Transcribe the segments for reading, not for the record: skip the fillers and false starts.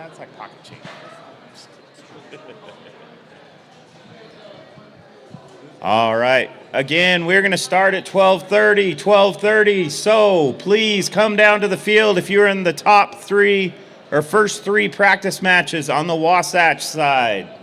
That's like pocket change. All right. Again, we're going to start at 12:30. So please come down to the field if you're in the top three or first three practice matches on the Wasatch side.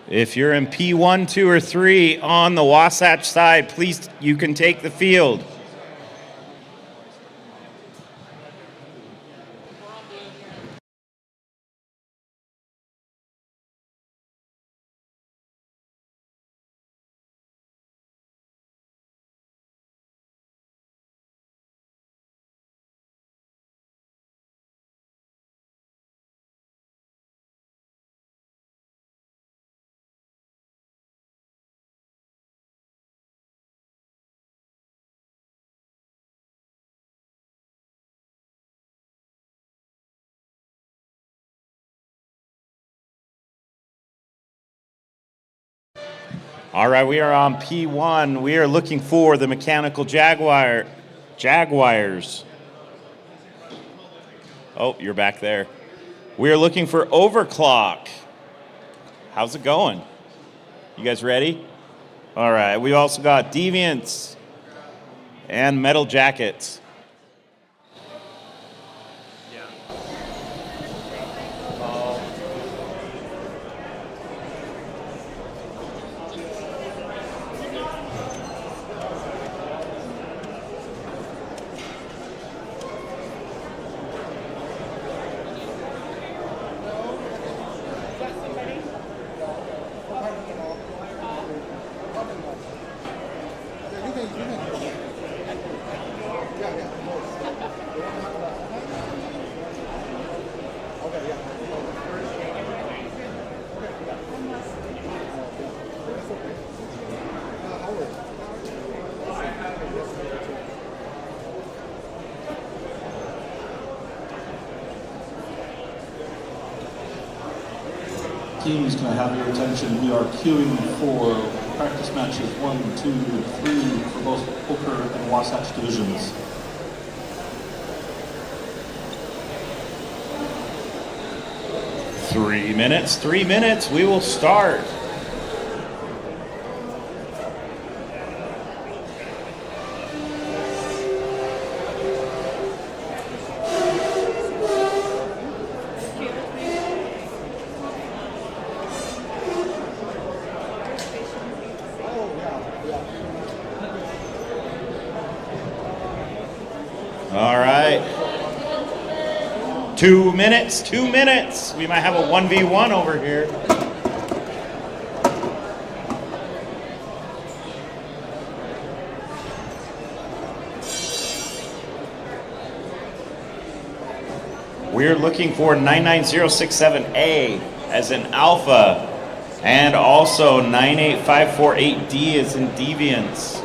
If you're in P1, 2, or 3 on the Wasatch side, please, you can take the field. All right, we are on P1. We are looking for the mechanical Jaguars. Oh, you're back there. We are looking for Overclock. How's it going? You guys ready? All right, we also got Deviants and Metal Jackets. Teams, can I have your attention? We are queuing for practice matches 1, 2, and 3 for both Hooker and Wasatch divisions. Three minutes, we will start. All right. 2 minutes. We might have a 1v1 over here. We're looking for 99067A as an Alpha And also 98548D is in Deviants.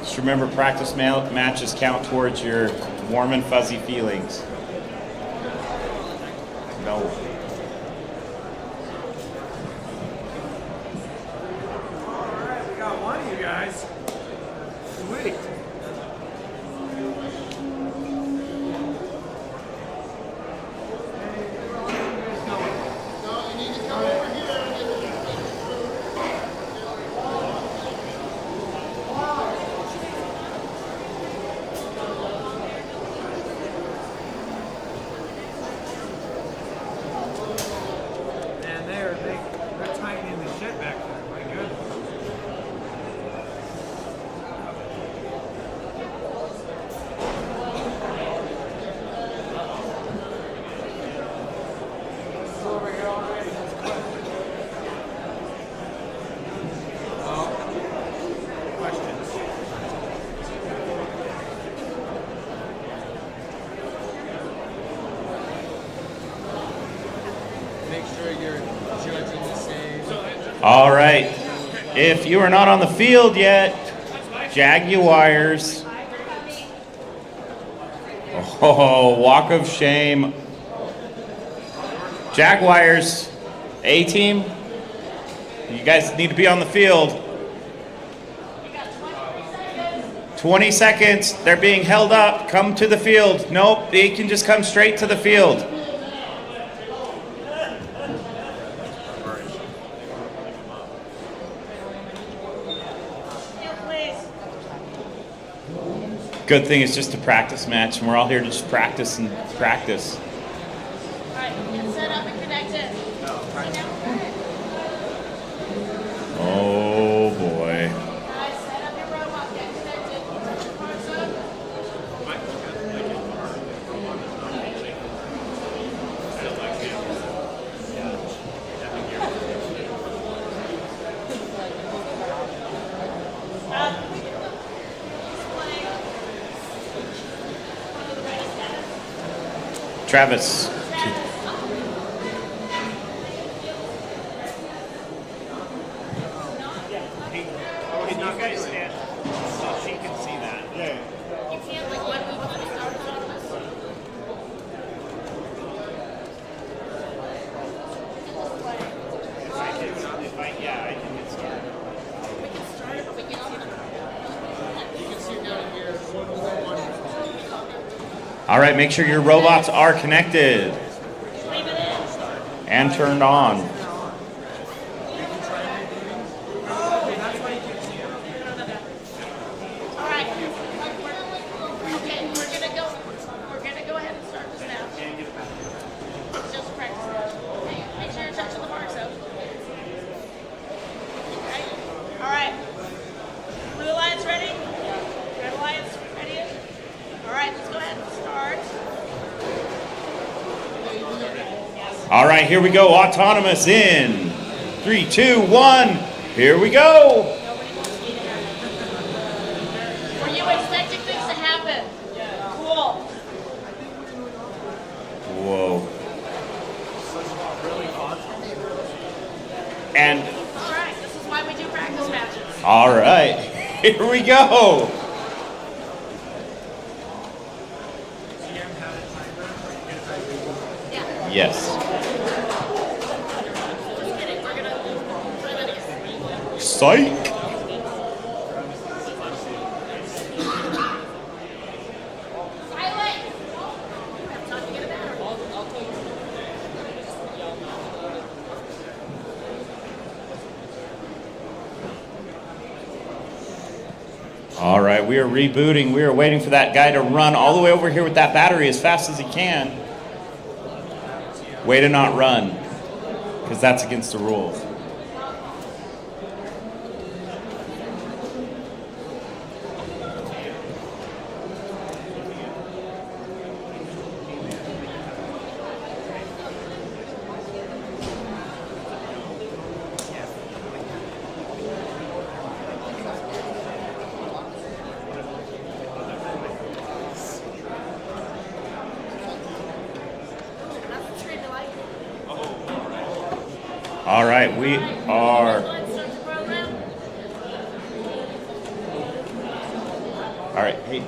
Just remember, practice matches count towards your warm and fuzzy feelings. No. Alright, we got one of you guys. Sweet. Man, they're tightening the shit back there. My goodness. Over here already. That's quick. Questions? Make sure you're judging the same. All right. If you are not on the field yet, Jaguars. Oh, walk of shame. Jaguars, A-team, you guys need to be on the field. 20 seconds. They're being held up. Come to the field. Nope, they can just come straight to the field. Good thing it's just a practice match, and we're all here to just practice and practice. All right, get set up and connected. Oh boy. Guys, set up your robot, get connected. Touch your parts up. Travis. He's not going to stand so she can see that. Yeah. You can't like one move on the start I can get started. We can start it, but we can see them. You can see down here. All right, make sure your robots are connected Leave it in. and turned on. All right. Okay, we're gonna go ahead and start this now. It's just a practice match. Okay, make sure you're touching the marks though. Okay. All right. Blue Alliance ready? Red Alliance ready? All right, let's go ahead and start. All right, here we go. Autonomous in 3, 2, 1. Here we go. Were you expecting things to happen? Cool. Whoa. And All right, this is why we do practice matches. all right, here we go. Yeah. Yes. Just kidding. We're gonna try that again. Psych. Silent. Have time to get a battery. All right, we are rebooting. We are waiting for that guy to run all the way over here with that battery as fast as he can. Way to not run, because that's against the rules. All right, we are. All right, hey.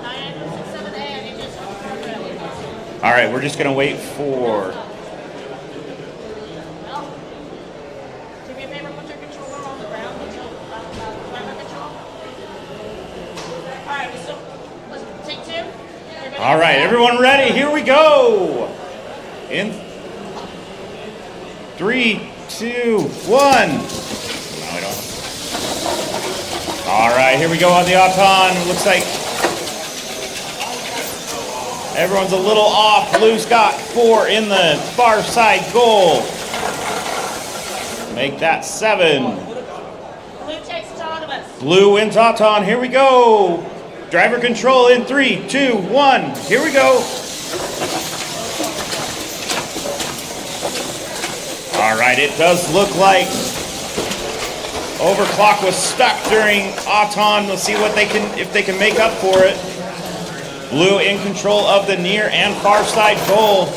967A, I need you to start the program. All right, we're just gonna wait for. Well, do me a favor, put your controller on the ground until weather control. All right, so let's take two. Everybody All right, set? everyone ready? Here we go. In 3, 2, 1. No, I don't. All right, here we go on the Auton. Looks like everyone's a little off. Blue's got 4 in the far side goal. Make that 7. Blue takes autonomous. Blue wins Auton. Here we go. Driver control in 3, 2, 1. Here we go. All right, it does look like Overclock was stuck during Auton. We'll see what if they can make up for it. Blue in control of the near and far side goal.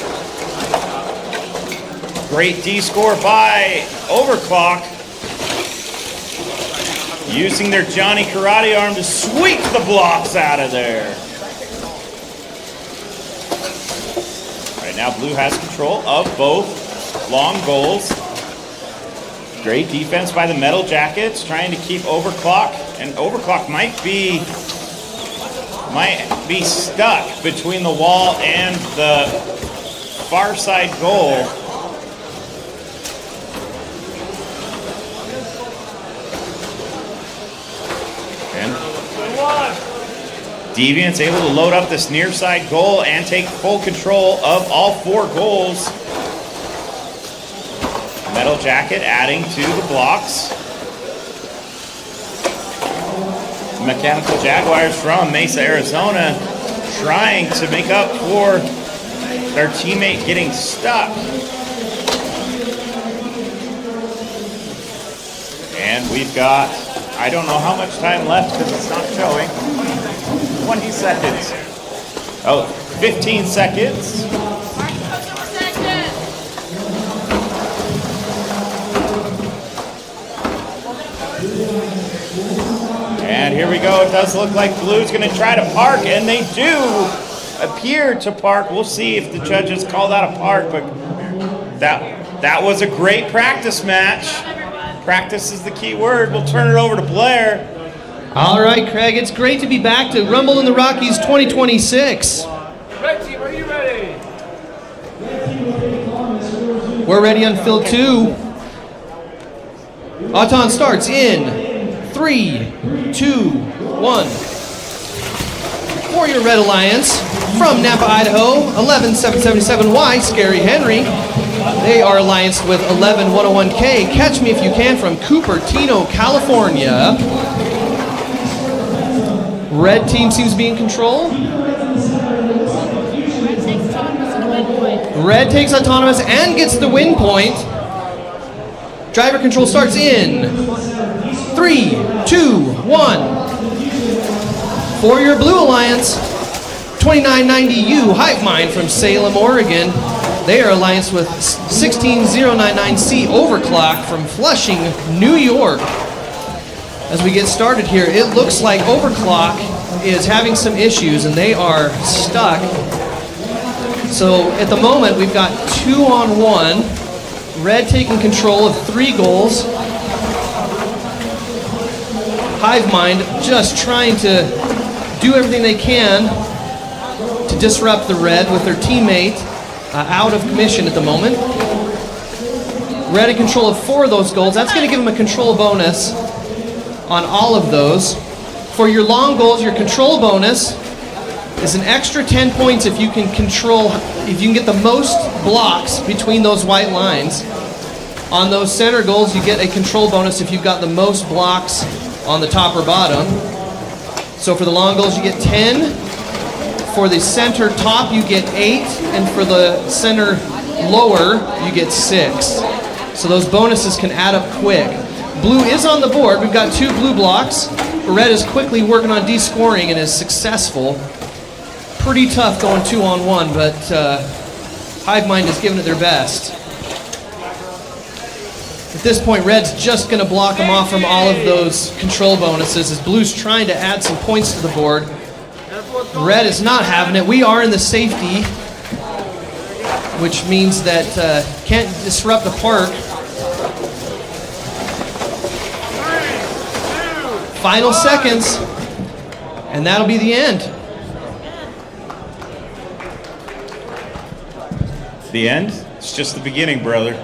Great D score by Overclock. Using their Johnny Karate arm to sweep the blocks out of there. Right now, Blue has control of both long goals. Great defense by the Metal Jackets, trying to keep Overclock, and Overclock might be stuck between the wall and the far side goal. And Deviant's able to load up this near side goal and take full control of all 4 goals. Metal Jacket adding to the blocks. Mechanical Jaguars from Mesa, Arizona, trying to make up for their teammate getting stuck. And we've got, I don't know how much time left because it's not showing. 20 seconds. Oh, 15 seconds. And here we go. It does look like Blue's going to try to park, and they do appear to park. We'll see if the judges call that a park, but that was a great practice match. Practice is the key word. We'll turn it over to Blair. All right, Craig, it's great to be back to Rumble in the Rockies 2026. Red team, are you ready? We're ready on field 2. Auton starts in 3, 2, 1. For your Red Alliance, from Napa, Idaho, 11777Y, Scary Henry. They are allianced with 11101K, Catch Me If You Can, from Cupertino, California. Red team seems to be in control. Red takes autonomous and gets the win point. Driver control starts in 3, 2, 1. For your Blue Alliance, 2990U Hive Mind from Salem, Oregon. They are allianced with 16099C Overclock from Flushing, New York. As we get started here, it looks like Overclock is having some issues and they are stuck. So at the moment, we've got 2-on-1. Red taking control of 3 goals. Hive Mind just trying to do everything they can to disrupt the Red with their teammate out of commission at the moment. Red in control of 4 of those goals. That's going to give them a control bonus on all of those. For your long goals, your control bonus is an extra 10 points if you can get the most blocks between those white lines. On those center goals, you get a control bonus if you've got the most blocks on the top or bottom. So for the long goals, you get 10. For the center top, you get 8. And for the center lower, you get 6. So those bonuses can add up quick. Blue is on the board. We've got 2 blue blocks. Red is quickly working on descoring and is successful. Pretty tough going 2-on-1, but Hive Mind is giving it their best. At this point, Red's just going to block them off from all of those control bonuses as Blue's trying to add some points to the board. Red is not having it. We are in the safety, which means that can't disrupt the park. Final seconds, and that'll be the end. The end? It's just the beginning, brother.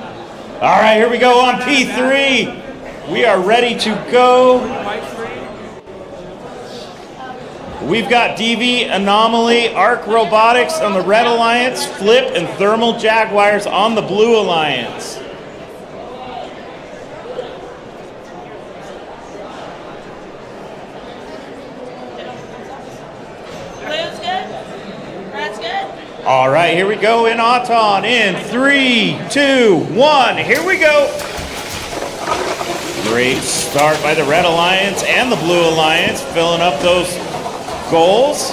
All right, here we go on P3. We are ready to go. We've got DV, Anomaly, Arc Robotics on the Red Alliance, Flip and Thermal Jaguars on the Blue Alliance. Blue's good? Red's good? All right, here we go in Auton in 3, 2, 1. Here we go. Great start by the Red Alliance and the Blue Alliance, filling up those goals.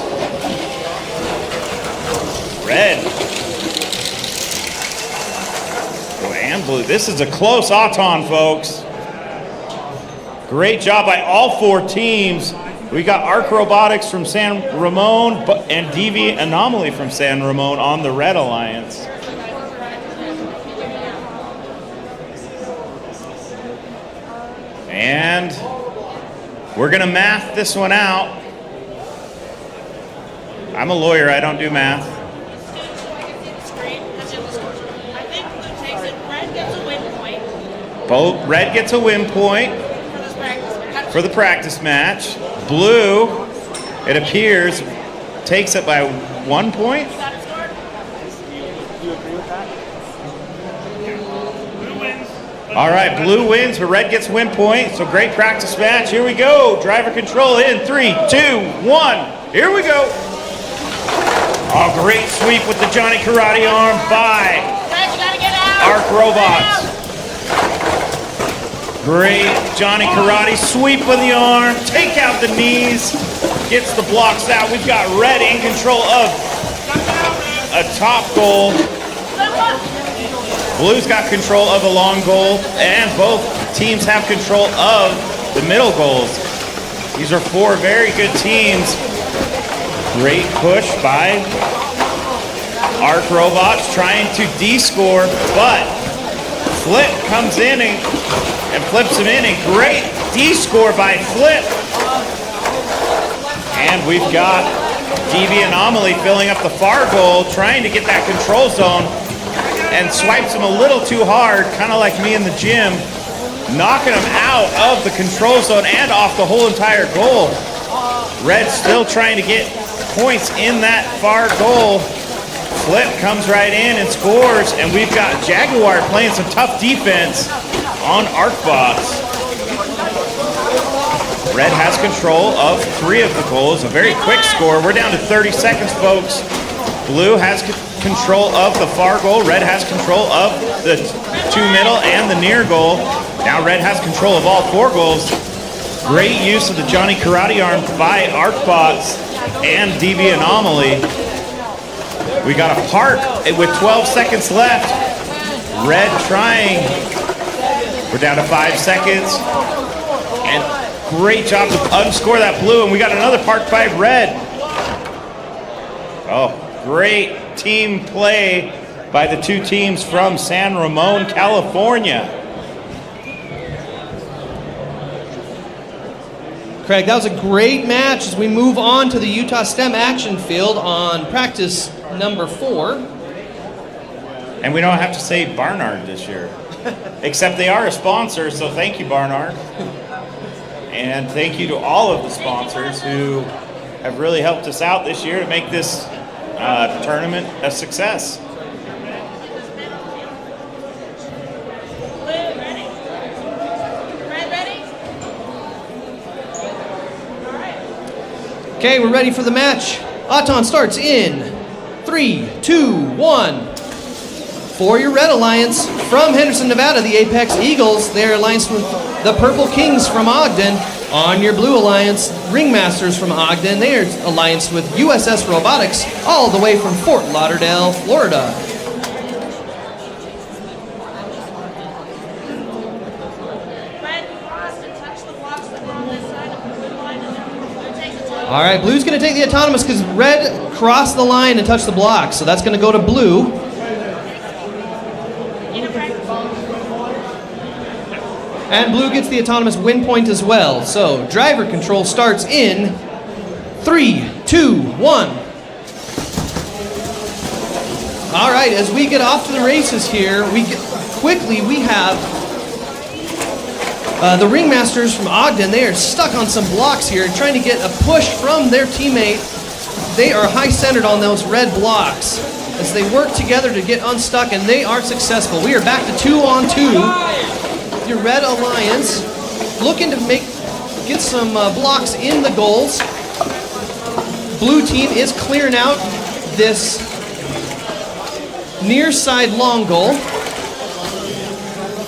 Red. Oh, and Blue. This is a close Auton, folks. Great job by all 4 teams. We got Arc Robotics from San Ramon and DV Anomaly from San Ramon on the Red Alliance. And we're going to math this one out. I'm a lawyer, I don't do math. I think Blue takes it. Red gets a win point Red gets a win point for this practice match. for the practice match. Blue, it appears, takes it by 1 point. Got it scored? All right, Blue wins, but Red gets win point. So great practice match. Here we go. Driver control in 3, 2, 1. Here we go. Oh, great sweep with the Johnny Karate arm by Red, you gotta get out. Arc Robots. Great Johnny Karate sweep with the arm. Take out the knees. Gets the blocks out. We've got Red in control of a top goal. Blue's got control of a long goal, and both teams have control of the middle goals. These are 4 very good teams. Great push by Arc Robots trying to D-score, but Flip comes in and flips him in, and great D-score by Flip. And we've got DV Anomaly filling up the far goal, trying to get that control zone, and swipes him a little too hard, kind of like me in the gym, knocking him out of the control zone and off the whole entire goal. Red still trying to get points in that far goal. Flip comes right in and scores, and we've got Jaguar playing some tough defense on ArcBots. Red has control of 3 of the goals, a very quick score. We're down to 30 seconds, folks. Blue has control of the far goal. Red has control of the 2 middle and the near goal. Now Red has control of all 4 goals. Great use of the Johnny Karate arm by ArcBots and DV Anomaly. We got a park with 12 seconds left. Red trying. We're down to 5 seconds. And great job to unscore that Blue. And we got another park by Red. Oh, great team play by the 2 teams from San Ramon, California. Craig, that was a great match as we move on to the Utah STEM action field on practice number 4. And we don't have to say Barnard this year, except they are a sponsor, so thank you, Barnard. And thank you to all of the sponsors who have really helped us out this year to make this tournament a success. Blue, ready? Red, ready? All right. Okay, we're ready for the match. Auton starts in 3, 2, 1. For your Red Alliance, from Henderson, Nevada, the Apex Eagles. They're allianced with the Purple Kings from Ogden. On your Blue Alliance, Ringmasters from Ogden. They are allianced with USS Robotics, all the way from Fort Lauderdale, Florida. All right, blue's going to take the autonomous because red crossed the line and touched the block. So that's going to go to blue. And blue gets the autonomous win point as well. So driver control starts in 3, 2, 1. All right, as we get off to the races here, we have the ringmasters from Ogden. They are stuck on some blocks here, trying to get a push from their teammate. They are high centered on those red blocks as they work together to get unstuck, and they are successful. We are back to 2-on-2. Your red alliance looking to get some blocks in the goals. Blue team is clearing out this near side long goal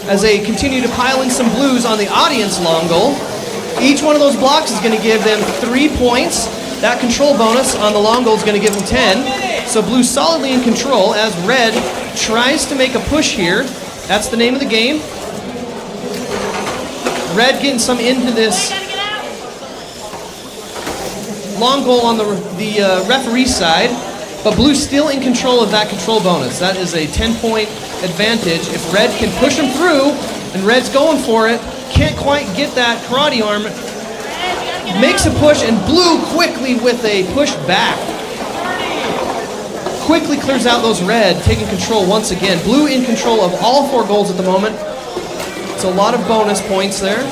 as they continue to pile in some blues on the audience long goal. Each one of those blocks is going to give them 3 points. That control bonus on the long goal is going to give them 10. So blue solidly in control as red tries to make a push here. That's the name of the game. Red getting some into this long goal on the referee side, but blue still in control of that control bonus. That is a 10-point advantage. If red can push them through, and red's going for it, can't quite get that karate arm, makes a push, and blue quickly with a push back. Quickly clears out those red, taking control once again. Blue in control of all 4 goals at the moment. It's a lot of bonus points there.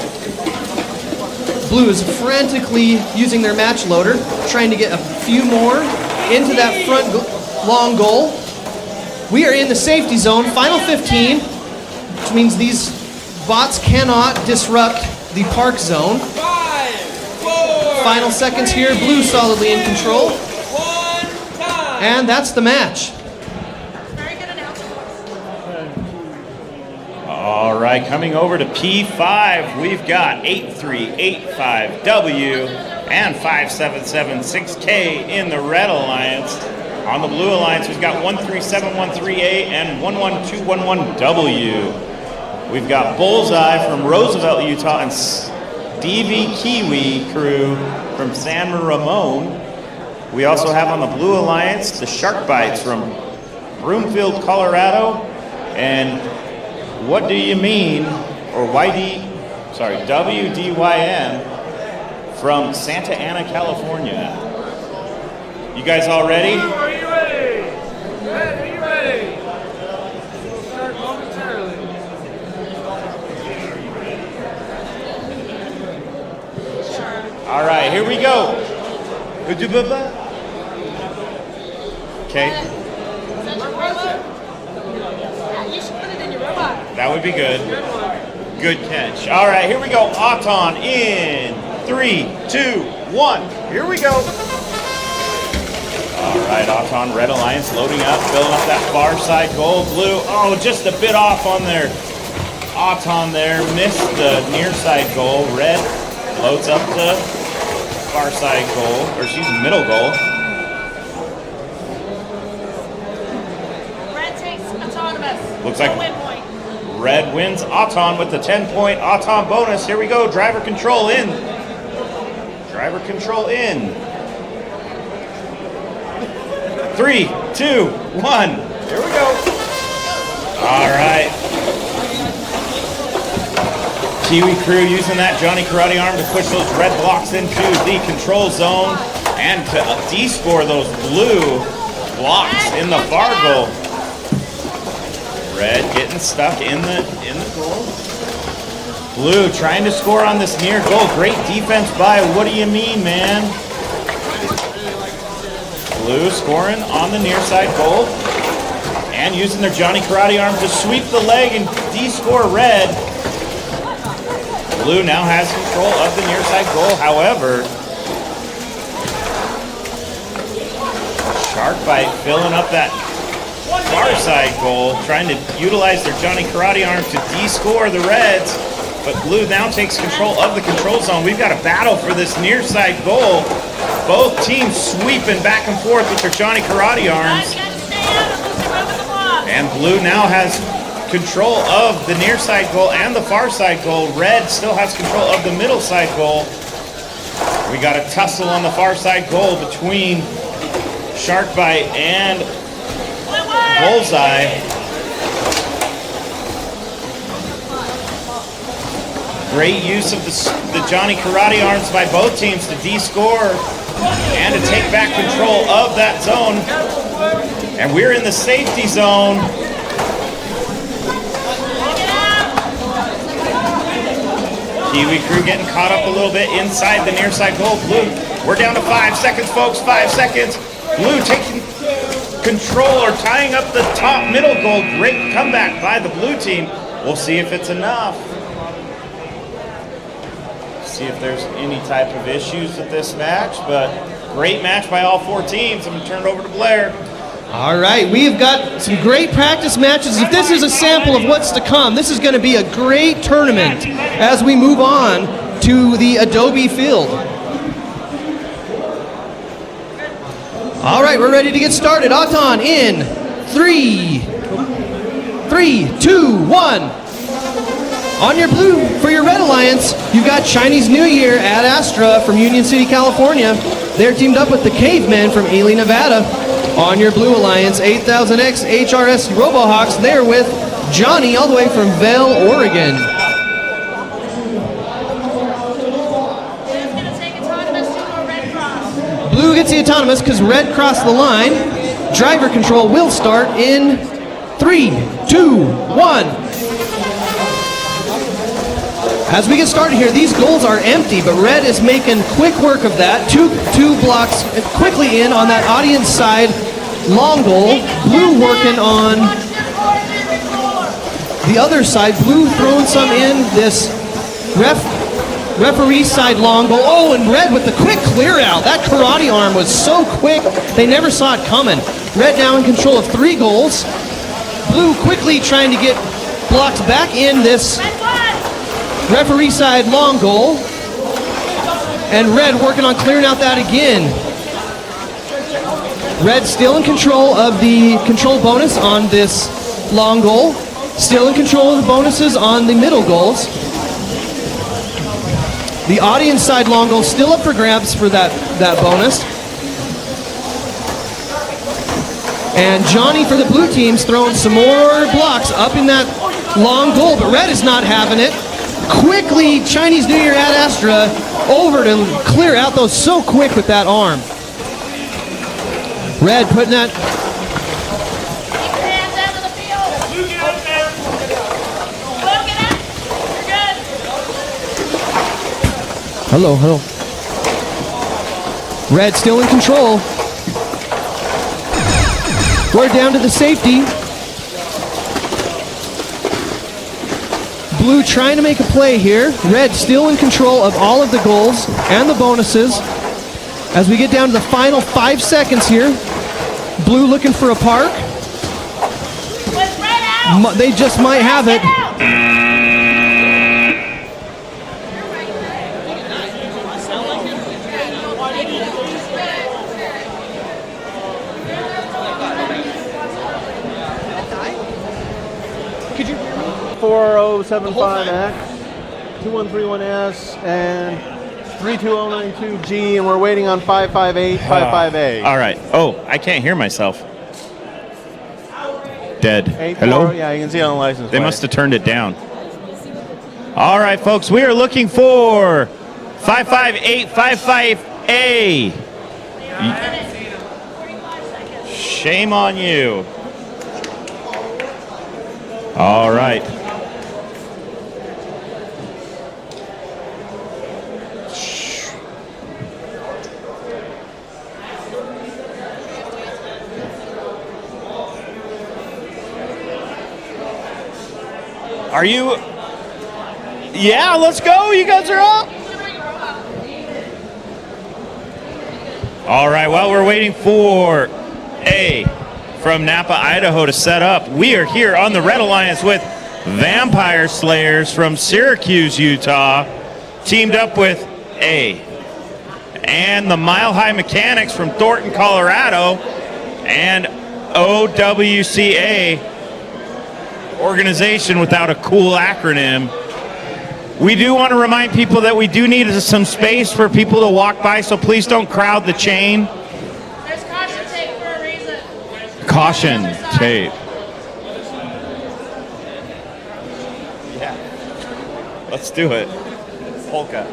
Blue is frantically using their match loader, trying to get a few more into that front long goal. We are in the safety zone, final 15, which means these bots cannot disrupt the park zone. 5, 4, Final seconds here, blue solidly in control. 1 time. And that's the match. Very good announcement. All right, coming over to P5, we've got 8385W and 5776K in the Red Alliance. On the Blue Alliance, we've got 137138 and 11211W. We've got Bullseye from Roosevelt, Utah, and Stevie Kiwi crew from San Ramon. We also have on the Blue Alliance the Shark Bites from Broomfield, Colorado, and What Do You Mean, or WDYM from Santa Ana, California. You guys all ready? Are you ready? Red, are you ready? We'll start momentarily. All right, here we go. Okay, Is that your robot? Yeah, you should put it in your robot. that would be good. Good one. Good catch. All right, here we go. Auton in 3, 2, 1. Here we go. All right, Auton, Red Alliance loading up, filling up that far side goal. Blue, oh, just a bit off on their Auton there. Missed the near side goal. Red loads up the far side goal, or excuse me, middle goal. Red takes autonomous. Looks like- No win point. Red wins Auton with the 10-point Auton bonus. Here we go. Driver control in. Driver control in. 3, 2, 1. Here we go. All right. Kiwi crew using that Johnny Karate arm to push those red blocks into the control zone and to de-score those blue blocks in the far goal. Red getting stuck in the goal. Blue trying to score on this near goal. Great defense by What Do You Mean, man? Blue scoring on the near side goal and using their Johnny Karate arm to sweep the leg and de-score red. Blue now has control of the near side goal. However, Shark Bite filling up that far side goal, trying to utilize their Johnny Karate arm to de-score the Reds, but Blue now takes control of the control zone. We've got a battle for this near side goal. Both teams sweeping back and forth with their Johnny Karate arms. Guys, gotta stay out of this room with the block. And Blue now has control of the near side goal and the far side goal. Red still has control of the middle side goal. We got a tussle on the far side goal between Sharkbite and Bullseye. Great use of the Johnny Karate arms by both teams to de-score and to take back control of that zone. And we're in the safety zone. Kiwi crew getting caught up a little bit inside the near side goal. Blue, we're down to 5 seconds, folks, 5 seconds. Blue taking control or tying up the top middle goal. Great comeback by the blue team. We'll see if it's enough. See if there's any type of issues with this match, but great match by all 4 teams. I'm gonna turn it over to Blair. All right, we've got some great practice matches. If this is a sample of what's to come, this is going to be a great tournament as we move on to the Adobe Field. All right, we're ready to get started. Auton in 3, 2, 1. On your blue, for your Red Alliance, you've got Chinese New Year at Astra from Union City, California. They're teamed up with the Cavemen from Ely, Nevada. On your Blue Alliance, 8000X HRS Robohawks, they're with Johnny all the way from Vail, Oregon. Blue gets the autonomous because Red crossed the line. Driver control will start in 3, 2, 1. As we get started here, these goals are empty, but Red is making quick work of that. Two blocks quickly in on that audience side long goal. Blue working on the other side. Blue throwing some in this referee side long goal. Oh, and Red with the quick clear out. That karate arm was so quick, they never saw it coming. Red now in control of 3 goals. Blue quickly trying to get blocked back in this referee side long goal. And Red working on clearing out that again. Red still in control of the control bonus on this long goal. Still in control of the bonuses on the middle goals. The audience side long goal still up for grabs for that bonus. And Johnny for the blue team's throwing some more blocks up in that long goal, but Red is not having it. Quickly, Chinese New Year at Astra over to clear out those so quick with that arm. Red putting that. Keep your hands out of the field. Blue, get out there. Blue, get out. You're good. Hello. Red still in control. We're down to the safety. Blue trying to make a play here. Red still in control of all of the goals and the bonuses. As we get down to the final 5 seconds here. Blue looking for a park. They just might have it. Could you 4075X, 2131S, and 32092G, and we're waiting on 55855A. All right. Oh, I can't hear myself. Dead. Hello? Yeah, you can see it on the license They plate. must have turned it down. All right, folks, we are looking for 55855A. Shame on you. All right. Are you? Yeah, let's go. You guys are up. All right, while we're waiting for A from Napa, Idaho to set up, we are here on the Red Alliance with Vampire Slayers from Syracuse, Utah, teamed up with A. And the Mile High Mechanics from Thornton, Colorado, and OWCA, organization without a cool acronym. We do want to remind people that we do need some space for people to walk by, so please don't crowd the chain. There's caution tape for a reason. Caution tape. Yeah. Let's do it. Polka.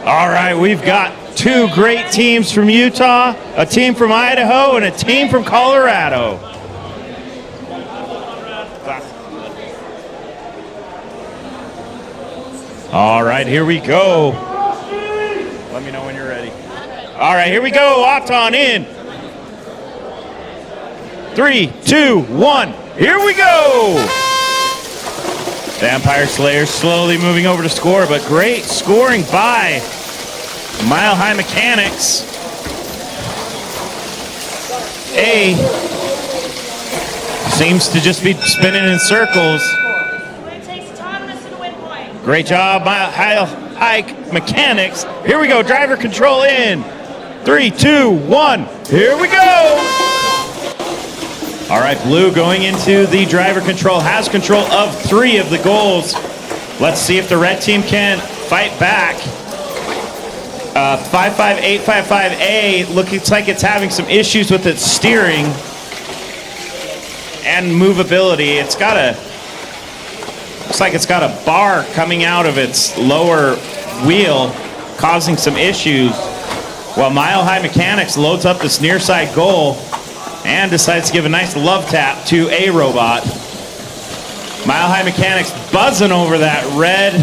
All right, we've got two great teams from Utah, a team from Idaho, and a team from Colorado. All right, here we go. Let me know when you're ready. All right, here we go. Auton in. 3, 2, 1. Here we go. Vampire Slayer slowly moving over to score, but great scoring by Mile High Mechanics. A seems to just be spinning in circles. It takes autonomous to the win point. Great job, Mile High Mechanics. Here we go, driver control in. 3, 2, 1. Here we go. All right, Blue going into the driver control, has control of 3 of the goals. Let's see if the red team can fight back. 55855A looks like it's having some issues with its steering and movability. Looks like it's got a bar coming out of its lower wheel, causing some issues. While Mile High Mechanics loads up this near side goal and decides to give a nice love tap to A Robot. Mile High Mechanics buzzing over that red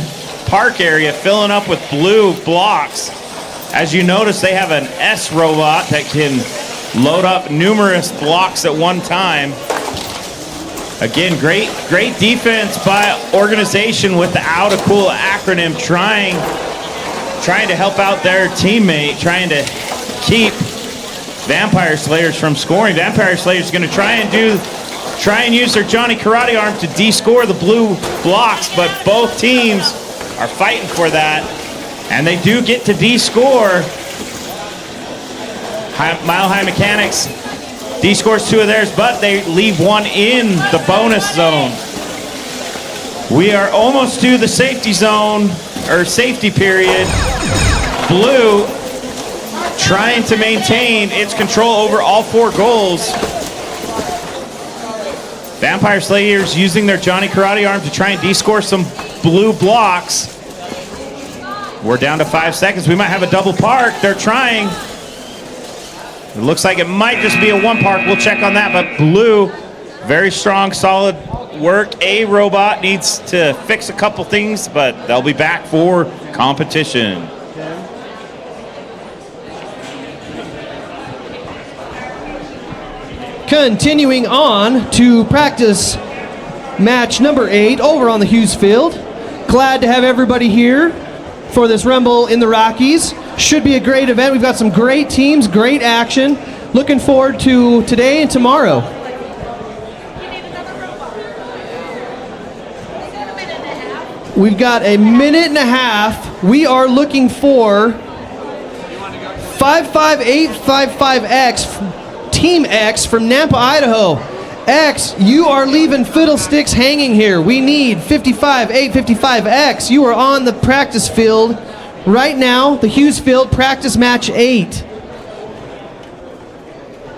park area, filling up with blue blocks. As you notice, they have an S Robot that can load up numerous blocks at one time. Again, great defense by organization with the Out of Cool acronym, trying to help out their teammate, trying to keep Vampire Slayers from scoring. Vampire Slayers going to try and use their Johnny Karate arm to de-score the blue blocks, but both teams are fighting for that, and they do get to de-score. Mile High Mechanics de-scores 2 of theirs, but they leave 1 in the bonus zone. We are almost to the safety zone, or safety period. Blue trying to maintain its control over all 4 goals. Vampire Slayers using their Johnny Karate arm to try and de-score some blue blocks. We're down to 5 seconds. We might have a double park. They're trying. It looks like it might just be a 1 park. We'll check on that, but Blue, very strong, solid work. A Robot needs to fix a couple things, but they'll be back for competition. Continuing on to practice match number 8 over on the Hughes Field. Glad to have everybody here for this Rumble in the Rockies. Should be a great event. We've got some great teams, great action. Looking forward to today and tomorrow. You need another robot. Is that a minute and a half? We've got a minute and a half. We are looking for 55855X, Team X from Nampa, Idaho. X, you are leaving fiddlesticks hanging here. We need 55855X. You are on the practice field right now, the Hughes Field, practice match 8.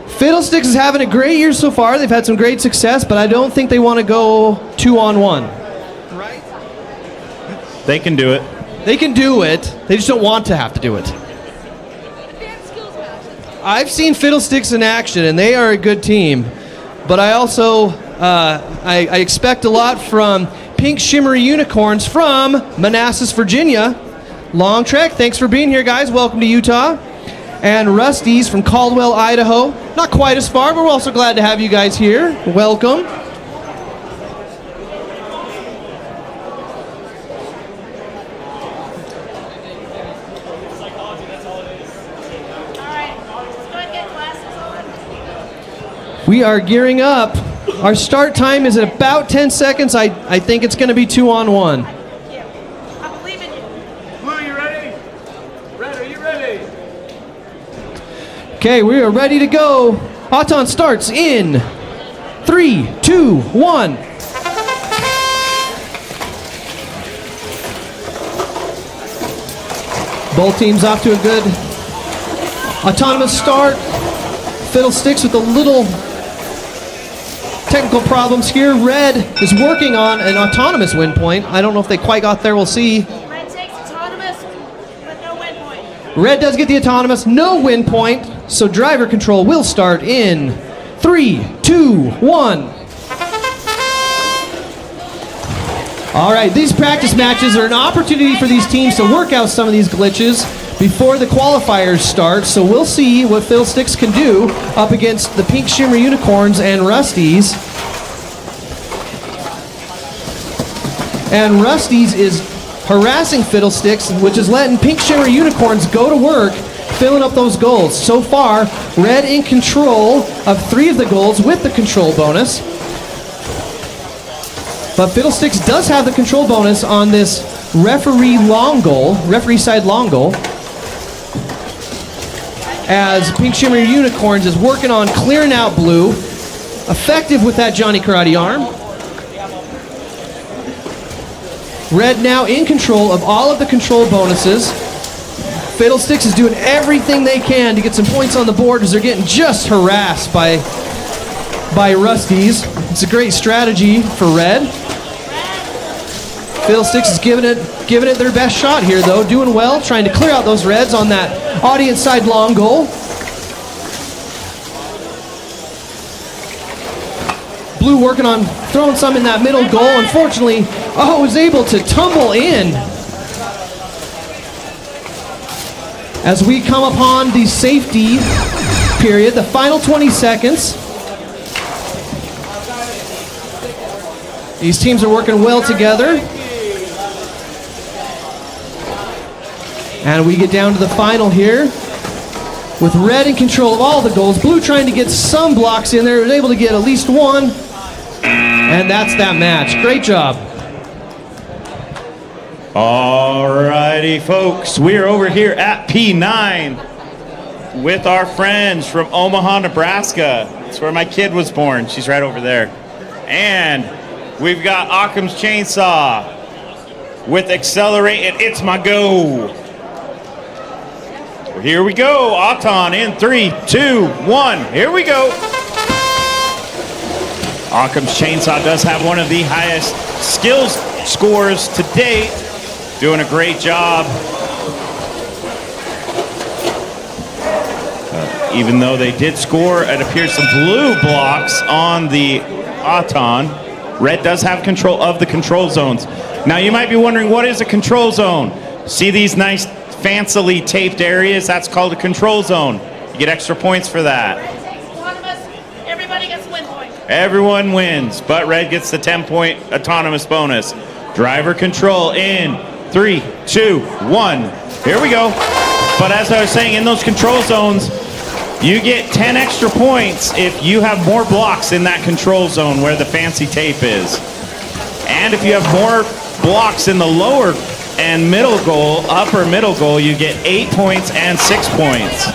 Fiddlesticks is having a great year so far. They've had some great success, but I don't think they want to go 2-on-1. Right? They can do it. They can do it. They just don't want to have to do it. Advanced skills matches. I've seen Fiddlesticks in action, and they are a good team. But I also I expect a lot from Pink Shimmery Unicorns from Manassas, Virginia. Long Trek, thanks for being here, guys. Welcome to Utah. And Rusty's from Caldwell, Idaho. Not quite as far, but we're also glad to have you guys here. Welcome. We are gearing up. Our start time is at about 10 seconds. I think it's going to be 2-on-1. I believe in you. Blue, you ready? Red, are you ready? Okay, we are ready to go. Auton starts in 3, 2, 1. Both teams off to a good autonomous start. Fiddlesticks with a little technical problems here. Red is working on an autonomous win point. I don't know if they quite got there. We'll see. Red takes autonomous, but no win point. Red does get the autonomous, no win point. So driver control will start in 3, 2, 1. All right, these practice matches are an opportunity for these teams to work out some of these glitches before the qualifiers start. So we'll see what Fiddlesticks can do up against the Pink Shimmer Unicorns and Rusty's. And Rusty's is harassing Fiddlesticks, which is letting Pink Shimmer Unicorns go to work, filling up those goals. So far, Red in control of 3 of the goals with the control bonus. But Fiddlesticks does have the control bonus on this referee side long goal. As Pink Shimmer Unicorns is working on clearing out Blue. Effective with that Johnny Karate arm. Red now in control of all of the control bonuses. Fiddlesticks is doing everything they can to get some points on the board as they're getting just harassed by Rusty's. It's a great strategy for Red. Fiddlesticks is giving it their best shot here, though. Doing well, trying to clear out those Reds on that audience side long goal. Blue working on throwing some in that middle goal. Unfortunately, was able to tumble in. As we come upon the safety period, the final 20 seconds. These teams are working well together. And we get down to the final here with Red in control of all the goals. Blue trying to get some blocks in there. Was able to get at least one. And that's that match. Great job. Alrighty, folks. We are over here at P9 with our friends from Omaha, Nebraska. That's where my kid was born. She's right over there. And we've got Occam's Chainsaw with Accelerate and It's My Go. Here we go. Auton in 3, 2, 1. Here we go. Occam's Chainsaw does have one of the highest skills scores to date. Doing a great job. Even though they did score, it appears some blue blocks on the Auton. Red does have control of the control zones. Now you might be wondering, what is a control zone? See these nice fancily taped areas? That's called a control zone. You get extra points for that. Everybody gets a win point. Everyone wins, but Red gets the 10-point autonomous bonus. Driver control in 3, 2, 1. Here we go. But as I was saying, in those control zones, you get 10 extra points if you have more blocks in that control zone where the fancy tape is. And if you have more blocks in the lower and middle goal, upper middle goal, you get 8 points and 6 points.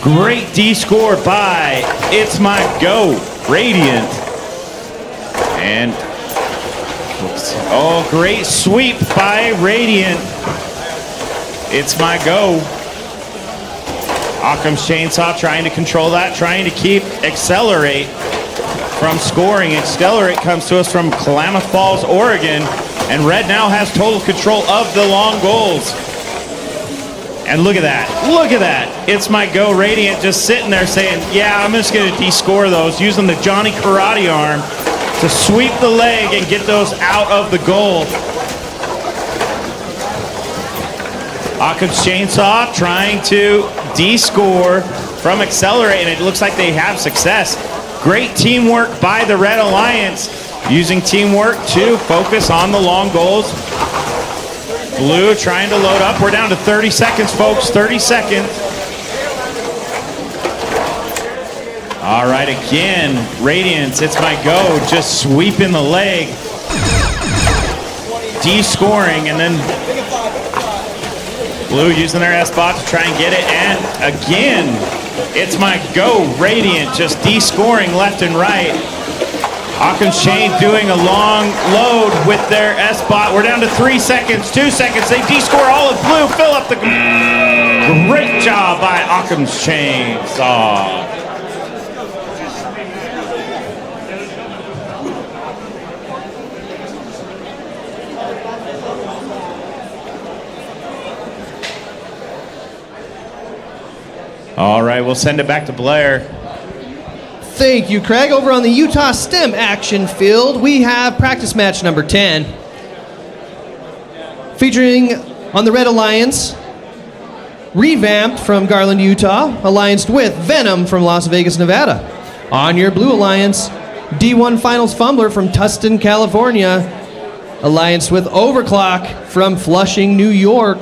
Great D score by It's My Go, Radiant. And, great sweep by Radiant. It's My Go. Occam's Chainsaw trying to control that, trying to keep Accelerate from scoring. Accelerate comes to us from Klamath Falls, Oregon. And Red now has total control of the long goals. And look at that. Look at that. It's My Go. Radiant just sitting there saying, yeah, I'm just going to de-score those, using the Johnny Karate arm to sweep the leg and get those out of the goal. Occam's Chainsaw trying to de-score from Accelerate, and it looks like they have success. Great teamwork by the Red Alliance, using teamwork to focus on the long goals. Blue trying to load up. We're down to 30 seconds, folks. 30 seconds. All right, again, Radiance, It's My Go, just sweeping the leg. De-scoring, and then Blue using their S-bot to try and get it. And again, It's My Go, Radiant, just de-scoring left and right. Occam's Chain doing a long load with their S-Bot. We're down to 3 seconds, 2 seconds. They descore all of blue, fill up the... Great job by Occam's Chainsaw. All right, we'll send it back to Blair. Thank you, Craig. Over on the Utah STEM action field, we have practice match number 10. Featuring on the Red Alliance, Revamped from Garland, Utah, allianced with Venom from Las Vegas, Nevada. On your Blue Alliance, D1 Finals Fumbler from Tustin, California, allianced with Overclock from Flushing, New York.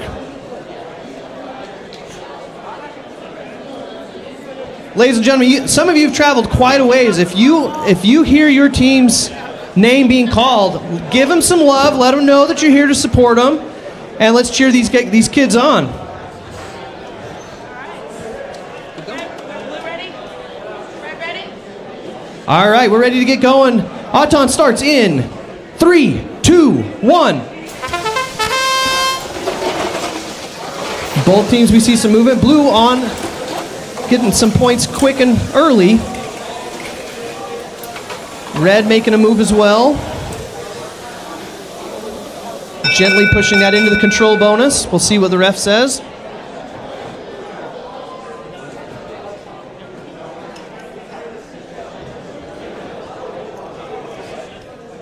Ladies and gentlemen, some of you have traveled quite a ways. If you hear your team's name being called, give them some love, let them know that you're here to support them, and let's cheer these kids on. All right, we're ready to get going. Auton starts in 3, 2, 1. Both teams, we see some movement. Blue on, getting some points quick and early. Red making a move as well. Gently pushing that into the control bonus. We'll see what the ref says.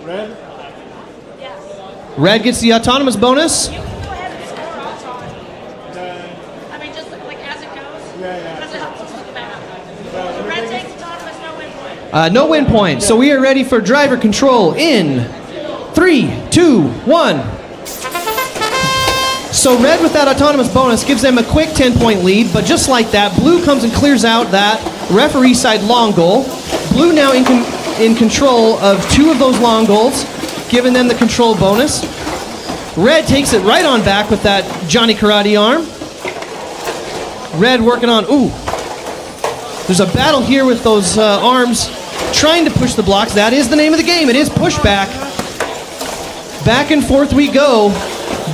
Red? Red gets the autonomous bonus. You can go ahead and score Auton. I mean, just like as it goes. Yeah. Because it helps us with the map. Red takes autonomous, no win point. No win point. So we are ready for driver control in 3, 2, 1. So red with that autonomous bonus gives them a quick 10-point lead, but just like that, blue comes and clears out that referee side long goal. Blue now in control of 2 of those long goals, giving them the control bonus. Red takes it right on back with that Johnny Karate arm. Red working on, there's a battle here with those arms trying to push the blocks. That is the name of the game. It is pushback. Back and forth we go.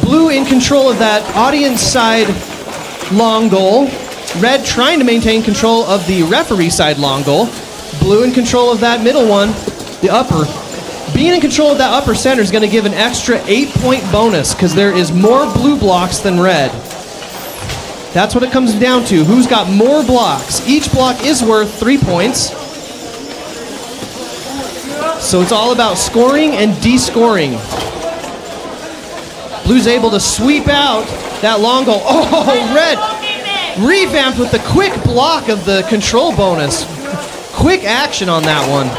Blue in control of that audience side long goal. Red trying to maintain control of the referee side long goal. Blue in control of that middle one, the upper. Being in control of that upper center is going to give an extra 8-point bonus because there is more blue blocks than red. That's what it comes down to. Who's got more blocks? Each block is worth 3 points. So it's all about scoring and descoring. Blue's able to sweep out that long goal. Red revamped with the quick block of the control bonus. Quick action on that one.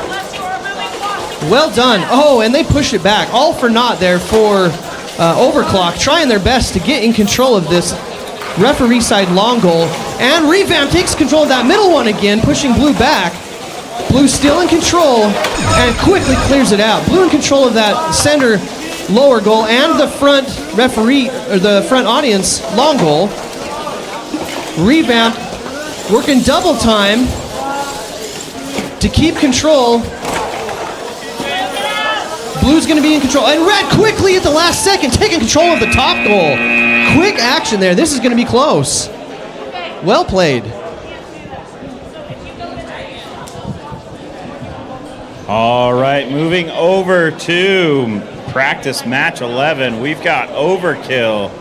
Well done. And they push it back. All for naught there for Overclock, trying their best to get in control of this referee side long goal. And Revamp takes control of that middle one again, pushing blue back. Blue still in control and quickly clears it out. Blue in control of that center lower goal and the front referee, or the front audience long goal. Revamp working double time to keep control. Blue's going to be in control. And red quickly at the last second taking control of the top goal. Quick action there. This is going to be close. Well played. All right, moving over to practice match 11. We've got Overkill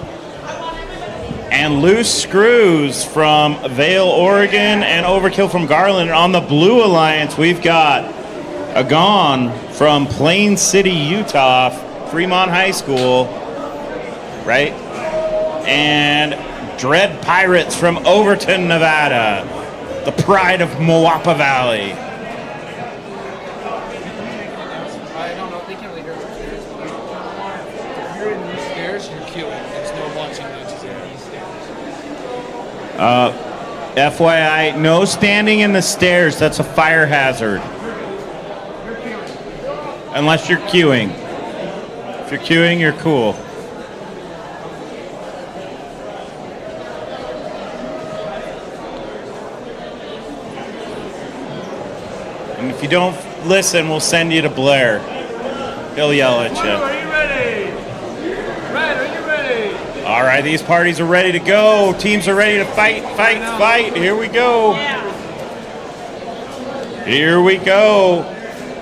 and Loose Screws from Vail, Oregon, and Overkill from Garland. On the Blue Alliance, we've got Agon from Plain City, Utah, Fremont High School, right? And Dread Pirates from Overton, Nevada, the pride of Moapa Valley. I don't know if they can really hear upstairs. If you're in these stairs, you're queuing. There's no watching matches in these stairs. FYI, no standing in the stairs. That's a fire hazard. Unless you're queuing. If you're queuing, you're cool. And if you don't listen, we'll send you to Blair. He'll yell at you. Are you ready? Red, are you ready? All right, these parties are ready to go. Teams are ready to fight. Here we go. Here we go.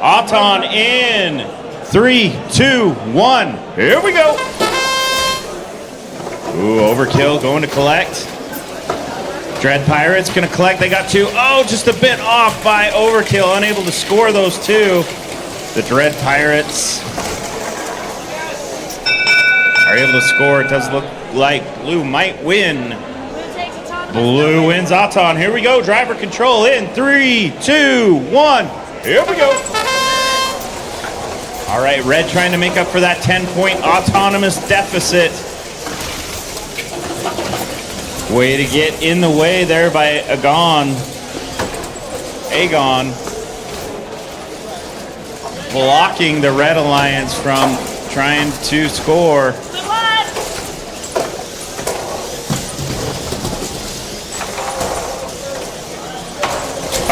Auton in 3, 2, 1. Here we go. Ooh, overkill going to collect. Dread Pirates going to collect. They got 2. Oh, just a bit off by overkill. Unable to score those 2. The Dread Pirates are able to score. It does look like Blue might win. Blue wins Auton. Here we go. Driver control in 3, 2, 1. Here we go. All right, Red trying to make up for that 10-point autonomous deficit. Way to get in the way there by Agon. Blocking the Red Alliance from trying to score.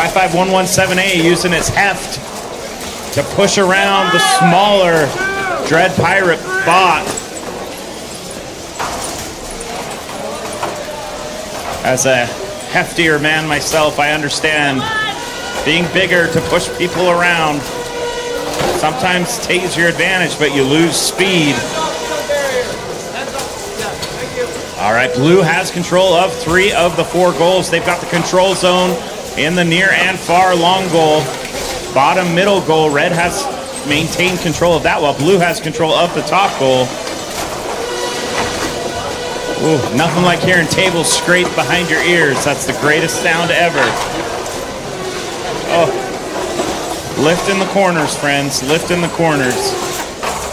55117A using its heft to push around the smaller Dread Pirate bot. As a heftier man myself, I understand being bigger to push people around sometimes takes your advantage, but you lose speed. All right, Blue has control of 3 of the 4 goals. They've got the control zone in the near and far long goal. Bottom middle goal, Red has maintained control of that while Blue has control of the top goal. Ooh, nothing like hearing tables scrape behind your ears. That's the greatest sound ever. Oh, lift in the corners, friends. Lift in the corners.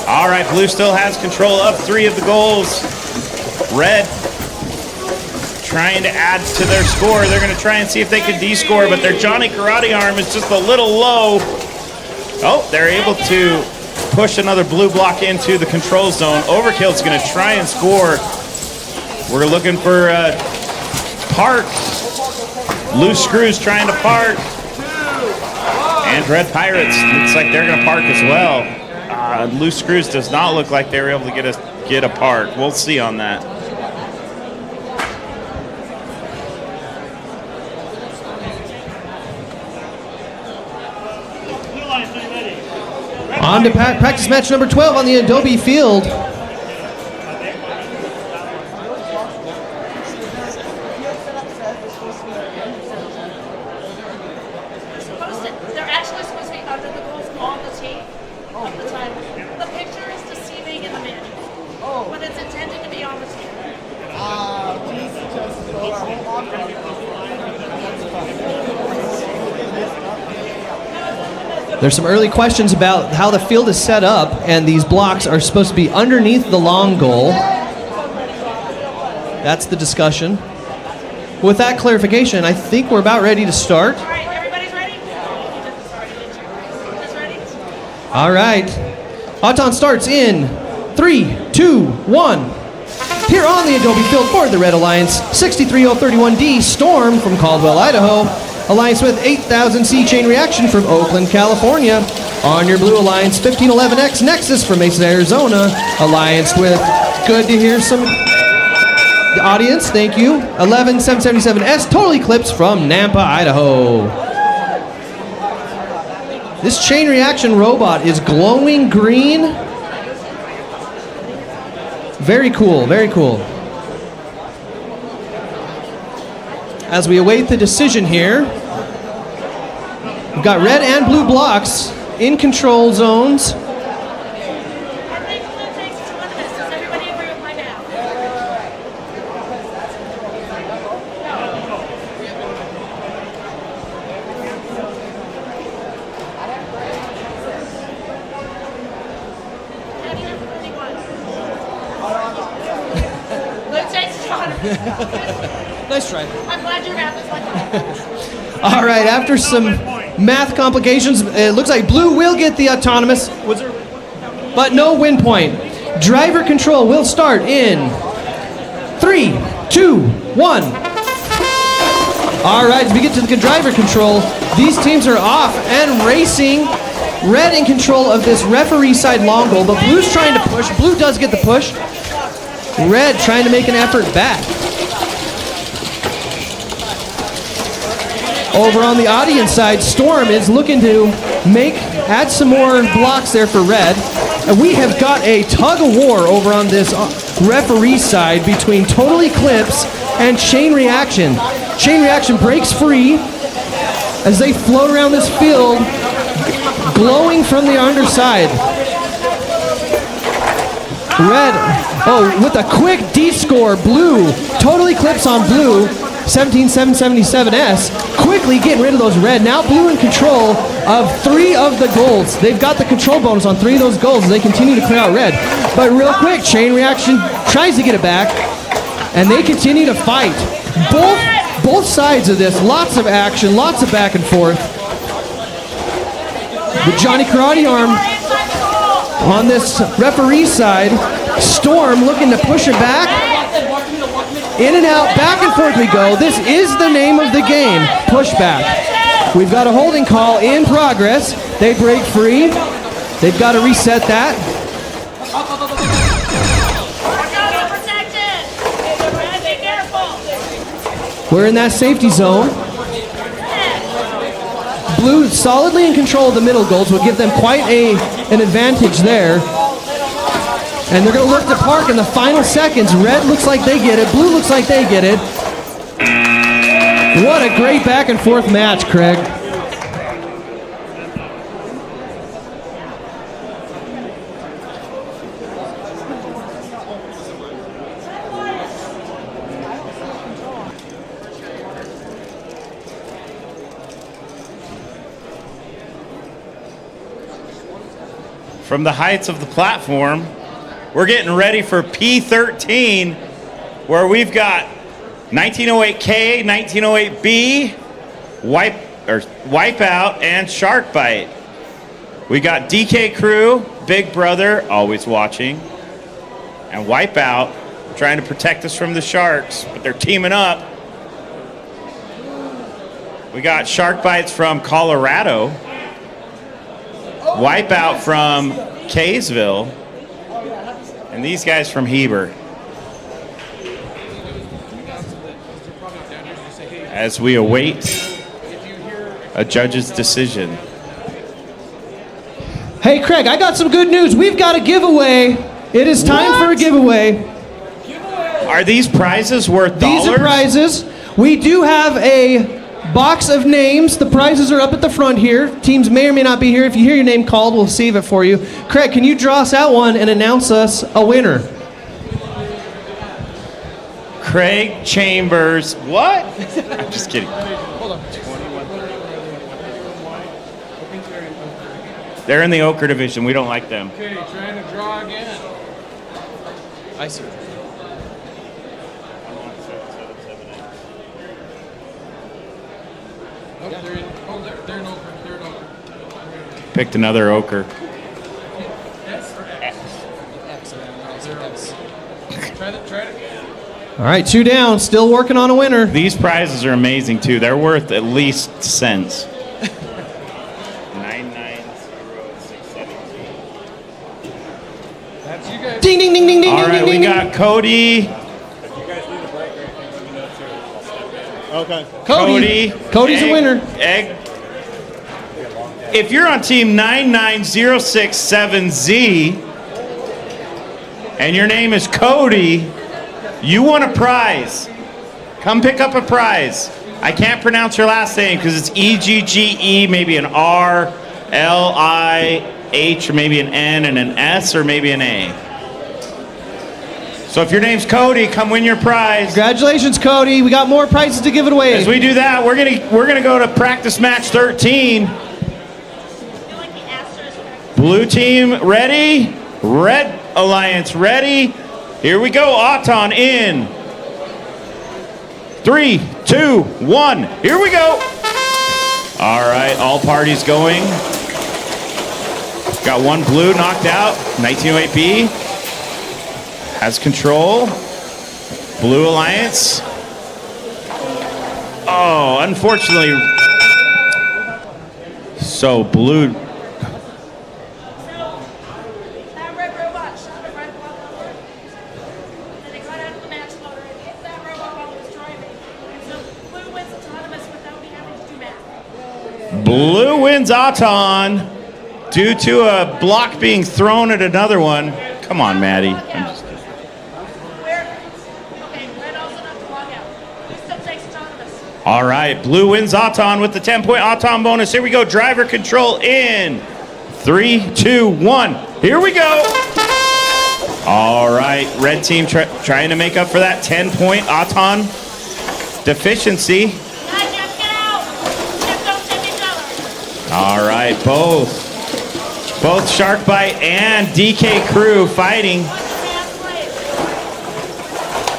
All right, Blue still has control of 3 of the goals. Red trying to add to their score. They're going to try and see if they can de-score, but their Johnny Karate arm is just a little low. Oh, they're able to push another Blue block into the control zone. Overkill's going to try and score. We're looking for park. Loose Screws trying to park. And Dread Pirates, looks like they're going to park as well. Loose Screws does not look like they were able to get a park. We'll see on that. On to practice match number 12 on the Adobe Field. They're actually supposed to be under the goals on the tape of the time. The picture is deceiving in the manual, but it's intended to be on the tape. There's some early questions about how the field is set up, and these blocks are supposed to be underneath the long goal. That's the discussion. With that clarification, I think we're about ready to start. All right, everybody's ready? Everybody's ready? All right. Auton starts in 3, 2, 1. Here on the Adobe Field for the Red Alliance, 63031D Storm from Caldwell, Idaho. Alliance with 8000C Chain Reaction from Oakland, California. On your Blue Alliance, 1511X Nexus from Mesa, Arizona. Alliance with, good to hear some audience, thank you. 11777S Total Eclipse from Nampa, Idaho. This Chain Reaction robot is glowing green. Very cool, very cool. As we await the decision here, we've got red and blue blocks in control zones. I think Blue takes its one of this. Does everybody agree with my math? How do you have 31? Blue takes its one of this. Nice try. I'm glad your math is like that. All right, after some math complications, it looks like blue will get the autonomous, but no win point. Driver control will start in 3, 2, 1. All right, as we get to the driver control, these teams are off and racing red in control of this referee side long goal, but blue's trying to push. Blue does get the push. Red trying to make an effort back. Over on the audience side, Storm is looking to add some more blocks there for red. And we have got a tug of war over on this referee side between Total Eclipse and Chain Reaction. Chain Reaction breaks free as they float around this field, glowing from the underside. Red, with a quick D-score, blue, Total Eclipse on blue, 17777S, quickly getting rid of those red. Now blue in control of 3 of the goals. They've got the control bonus on 3 of those goals as they continue to clear out red. But real quick, Chain Reaction tries to get it back, and they continue to fight. Both sides of this, lots of action, lots of back and forth. The Johnny Karate Arm on this referee side. Storm looking to push it back. In and out, back and forth we go. This is the name of the game, pushback. We've got a holding call in progress. They break free. They've got to reset that. Be careful. We're in that safety zone. Blue solidly in control of the middle goals will give them quite an advantage there. And they're going to look to park in the final seconds. Red looks like they get it. Blue looks like they get it. What a great back and forth match, Craig. From the heights of the platform, we're getting ready for P13, where we've got 1908K, 1908B, Wipeout, and Shark Bite. We got DK Crew, Big Brother, always watching, and Wipeout trying to protect us from the Sharks, but they're teaming up. We got Shark Bites from Colorado, Wipeout from Kaysville, and these guys from Heber. As we await a judge's decision. Hey, Craig, I got some good news. We've got a giveaway. It is time for a giveaway. Are these prizes worth dollars? These are prizes. We do have a box of names. The prizes are up at the front here. Teams may or may not be here. If you hear your name called, we'll save it for you. Craig, can you draw us out one and announce us a winner? Craig Chambers. What? I'm just kidding. Hold on. They're in the Ochre division. We don't like them. Okay, trying to draw again. I see. Oh, they're in Ochre. They're in Ochre. Picked another Ochre. Try it again. All right, 2 down. Still working on a winner. These prizes are amazing too. They're worth at least cents. 99067. That's you guys. Ding, ding, ding, ding, ding, All ding, right, ding, we ding. got Cody. Okay. Cody's a winner. If you're on team 99067Z and your name is Cody, you won a prize. Come pick up a prize. I can't pronounce your last name because it's E-G-G-E, maybe an R, L-I-H, or maybe an N and an S, or maybe an A. So if your name's Cody, come win your prize. Congratulations, Cody. We got more prizes to give it away. As we do that, we're gonna go to practice match 13. Blue team ready? Red Alliance ready? Here we go. Auton in. 3, 2, 1. Here we go. All right, all parties going. Got one blue knocked out. 1908B has control. Blue Alliance. Oh, unfortunately. So blue Blue wins Auton due to a block being thrown at another one. Come on, Maddie. Red also not to log out. Who still takes autonomous? All right, Blue wins Auton with the 10-point Auton bonus. Here we go, driver control in 3, 2, 1. Here we go. All right, red team trying to make up for that 10-point Auton deficiency. Jeff, get out! Jeff, don't tip each other. All right, both Sharkbite and DK Crew fighting.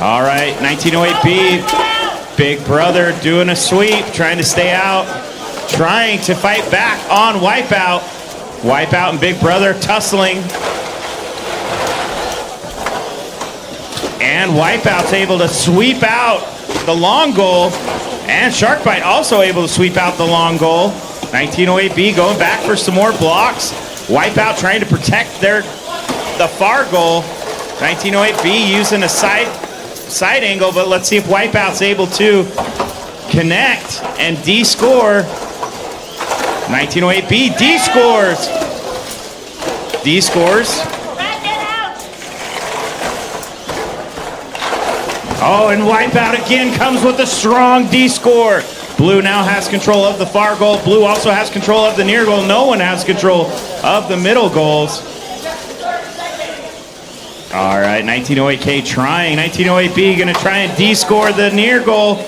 All right, 1908B, Big Brother doing a sweep, trying to stay out, trying to fight back on Wipeout. Wipeout and Big Brother tussling. And Wipeout's able to sweep out the long goal. And Sharkbite also able to sweep out the long goal. 1908B going back for some more blocks. Wipeout trying to protect the far goal. 1908B using a side angle, but let's see if Wipeout's able to connect and D-score. 1908B D-scores. D-scores. Oh, and Wipeout again comes with a strong D-score. Blue now has control of the far goal. Blue also has control of the near goal. No one has control of the middle goals. All right, 1908K trying. 1908B going to try and D-score the near goal.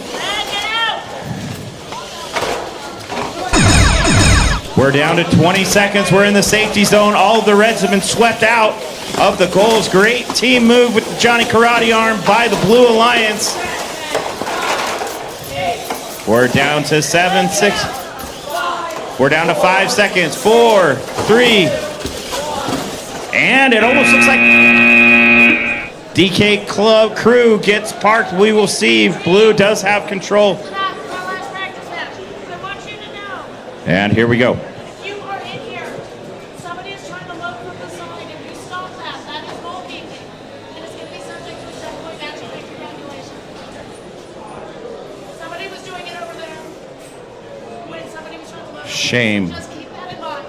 We're down to 20 seconds. We're in the safety zone. All of the Reds have been swept out of the goals. Great team move with the Johnny Karate arm by the Blue Alliance. We're down to 7, 6. We're down to 5 seconds. 4, 3. And it almost looks like DK Club Crew gets parked. We will see if Blue does have control. And here we go. If you are in here, somebody is trying to load from the side. If you stop that is goal kicking. And it's going to be subject to a 7-point match. Congratulations. Somebody was doing it over there. When somebody was trying to load. Shame. Just keep that in mind.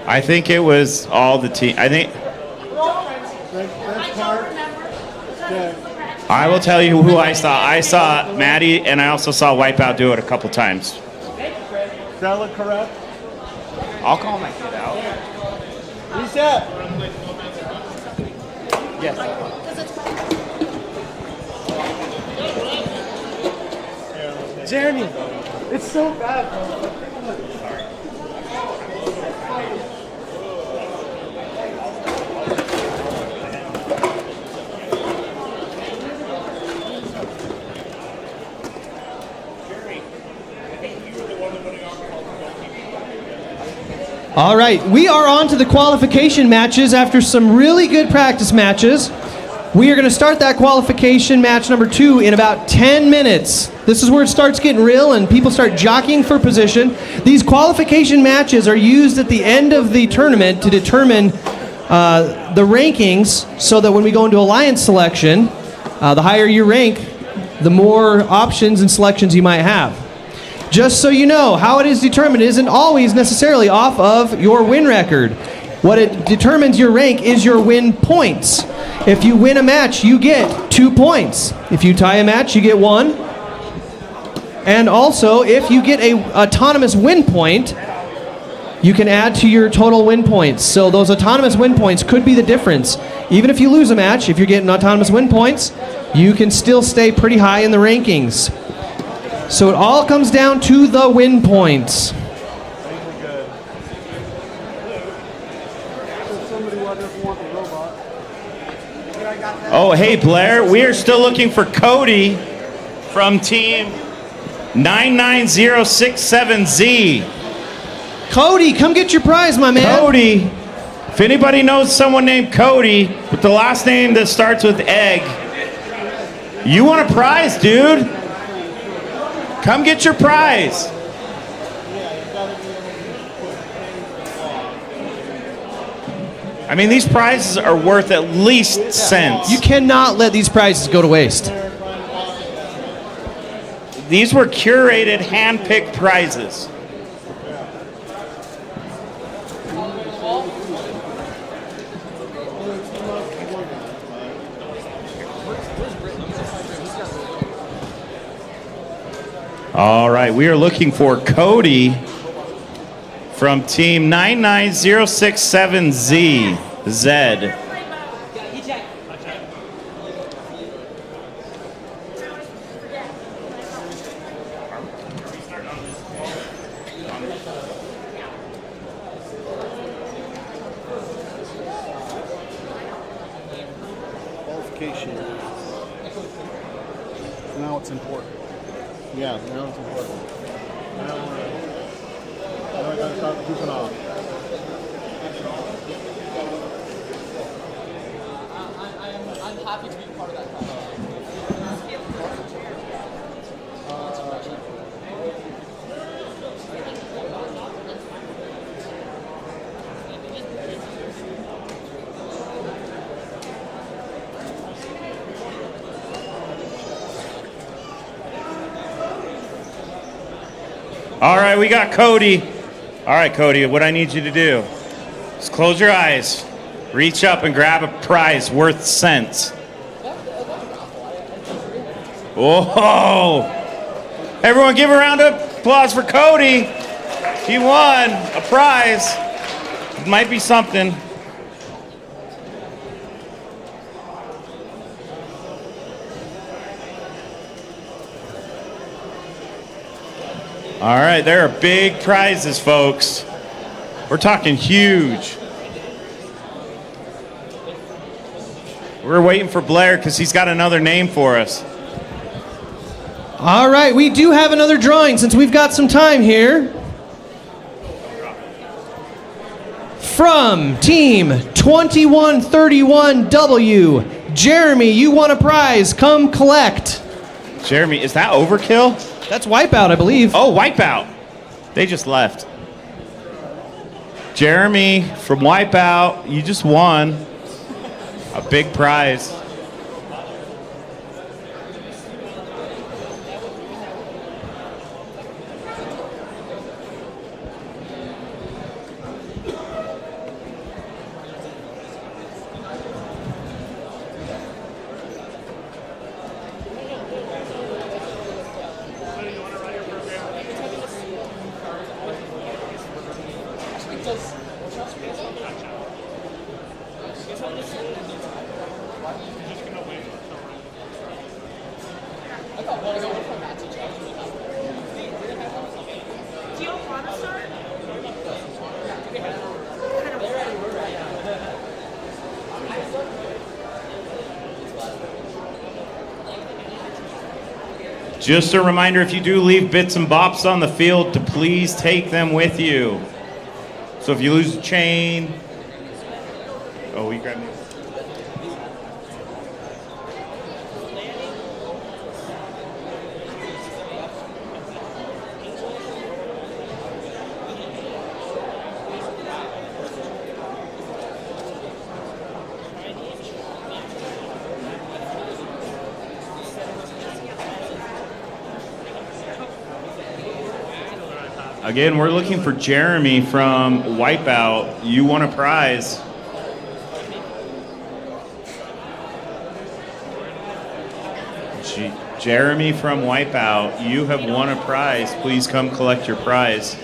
I think it was all the team. I think. I don't remember. I will tell you who I saw. I saw Maddie, and I also saw Wipeout do it a couple times. Stella correct? I'll call my kid out. Reset. Yes. Jeremy, it's so bad, bro. All right, we are on to the qualification matches after some really good practice matches. We are going to start that qualification match number 2 in about 10 minutes. This is where it starts getting real and people start jockeying for position. These qualification matches are used at the end of the tournament to determine the rankings so that when we go into alliance selection, the higher you rank, the more options and selections you might have. Just so you know, how it is determined isn't always necessarily off of your win record. What it determines your rank is your win points. If you win a match, you get 2 points. If you tie a match, you get 1. And also, if you get a autonomous win point, you can add to your total win points. So those autonomous win points could be the difference. Even if you lose a match, if you're getting autonomous win points, you can still stay pretty high in the rankings. So it all comes down to the win points. Oh, hey, Blair. We are still looking for Cody from team 99067Z. Cody, come get your prize, my man. Cody. If anybody knows someone named Cody with the last name that starts with egg, you want a prize, dude. Come get your prize. I mean, these prizes are worth at least cents. You cannot let these prizes go to waste. These were curated, hand-picked prizes. All right, we are looking for Cody from team 99067Z. Z. Qualification. Now it's important. Yeah, now it's important. Now I gotta start goofing off. I'm happy to be part of that process. All right, we got Cody. All right, Cody, what I need you to do is close your eyes, reach up and grab a prize worth cents. Whoa! Everyone give a round of applause for Cody. He won a prize. It might be something. All right, there are big prizes, folks. We're talking huge. We're waiting for Blair because he's got another name for us. All right, we do have another drawing since we've got some time here. From Team 2131W, Jeremy, you won a prize. Come collect. Jeremy, is that overkill? That's Wipeout, I believe. Oh, Wipeout. They just left. Jeremy from Wipeout, you just won a big prize. Do you want to start? Just a reminder, if you do leave bits and bops on the field, to please take them with you. So if you lose a chain, oh, we grab me. Again, we're looking for Jeremy from Wipeout. You won a prize. Jeremy from Wipeout, you have won a prize. Please come collect your prize.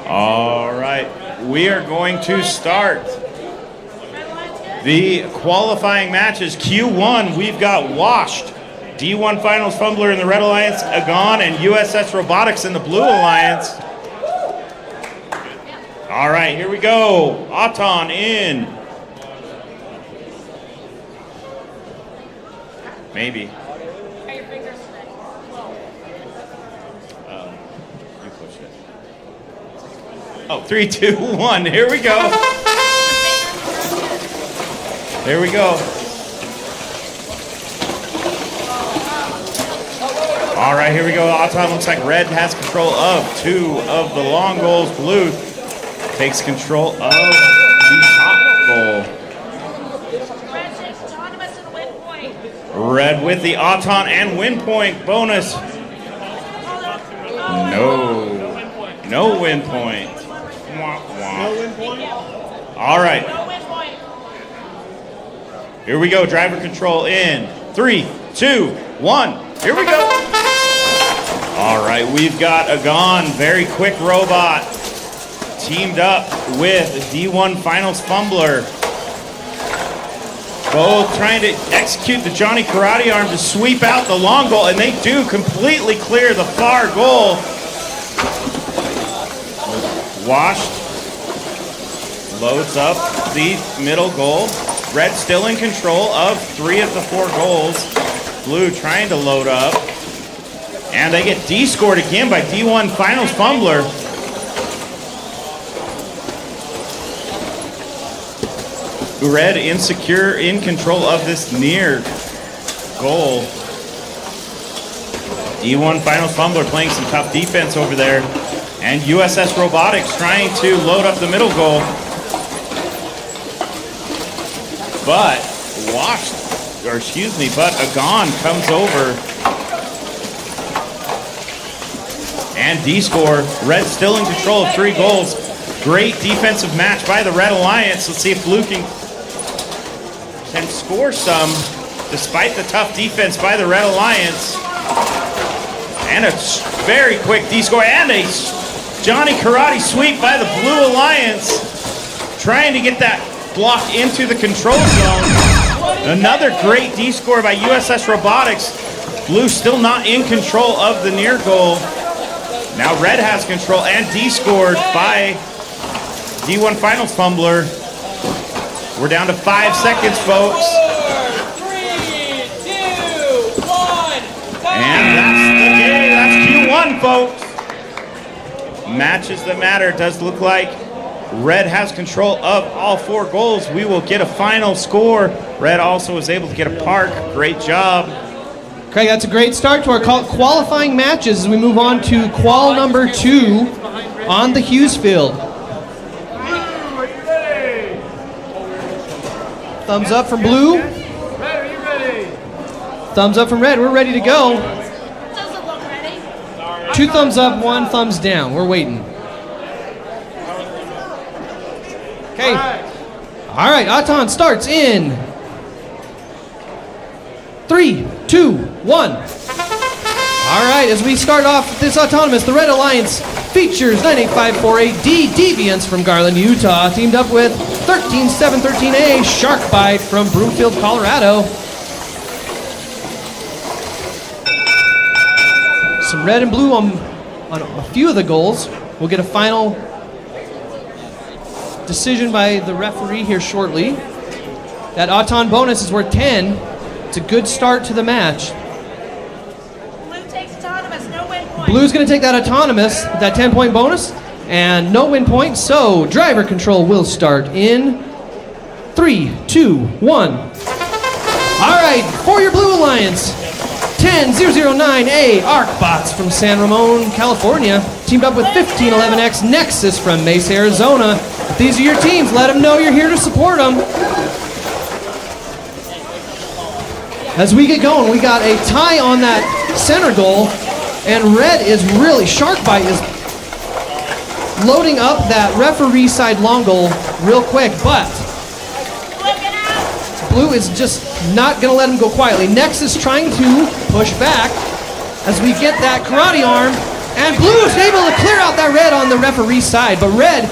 All right, we are going to start the qualifying matches. Q1, we've got Washed, D1 Finals Fumbler in the Red Alliance, Agon, and USS Robotics in the Blue Alliance. All right, here we go. Auton in. Maybe. You push it. Oh, 3, 2, 1. Here we go. There we go. All right, here we go. Auton looks like red has control of 2 of the long goals. Blue takes control of the top goal. Red takes autonomous and win point. Red with the Auton and win point bonus. No win point. Wah, wah. No win point? All right, No win point. here we go. Driver control in 3, 2, 1. Here we go. All right, we've got Agon, very quick robot, teamed up with D1 Finals Fumbler. Both trying to execute the Johnny Karate Arm to sweep out the long goal, and they do completely clear the far goal. Washed, loads up the middle goal. Red still in control of 3 of the 4 goals. Blue trying to load up. And they get D-scored again by D1 Finals Fumbler. Red insecure, in control of this near goal. D1 Finals Fumbler playing some tough defense over there. And USS Robotics trying to load up the middle goal. But Agon comes over. And D-score. Red still in control of 3 goals. Great defensive match by the Red Alliance. Let's see if Blue can score some despite the tough defense by the Red Alliance. And a very quick D-score and a Johnny Karate sweep by the Blue Alliance. Trying to get that block into the control zone. Another great D-score by USS Robotics. Blue still not in control of the near goal. Now Red has control and D-scored by D1 Finals Fumbler. We're down to 5 seconds, folks. 4, 3, 2, 1. And that's the game. That's Q1, folks. Matches that matter. It does look like Red has control of all 4 goals. We will get a final score. Red also was able to get a park. Great job. Craig, that's a great start to our qualifying matches as we move on to qual number 2 on the Hughes Field. Thumbs up from Blue. Thumbs up from Red. We're ready to go. Doesn't look ready. 2 thumbs up, 1 thumbs down. We're waiting. Okay. All right, Auton starts in 3, 2, 1. All right, as we start off this autonomous, the Red Alliance features 98548D Deviants from Garland, Utah, teamed up with 13713A Sharkbite from Broomfield, Colorado. Some red and blue on a few of the goals. We'll get a final decision by the referee here shortly. That Auton bonus is worth 10. It's a good start to the match. Blue takes autonomous, no win point. Blue's going to take that autonomous, that 10-point bonus, and no win point, so driver control will start in 3, 2, 1. All right, for your Blue Alliance, 10009A ArcBots from San Ramon, California, teamed up with 1511X Nexus from Mesa, Arizona. If these are your teams, let them know you're here to support them. As we get going, we got a tie on that center goal, and Red is really, Sharkbite is loading up that referee side long goal real quick, but Blue is just not going to let him go quietly. Nexus trying to push back as we get that karate arm, and Blue is able to clear out that Red on the referee side, but Red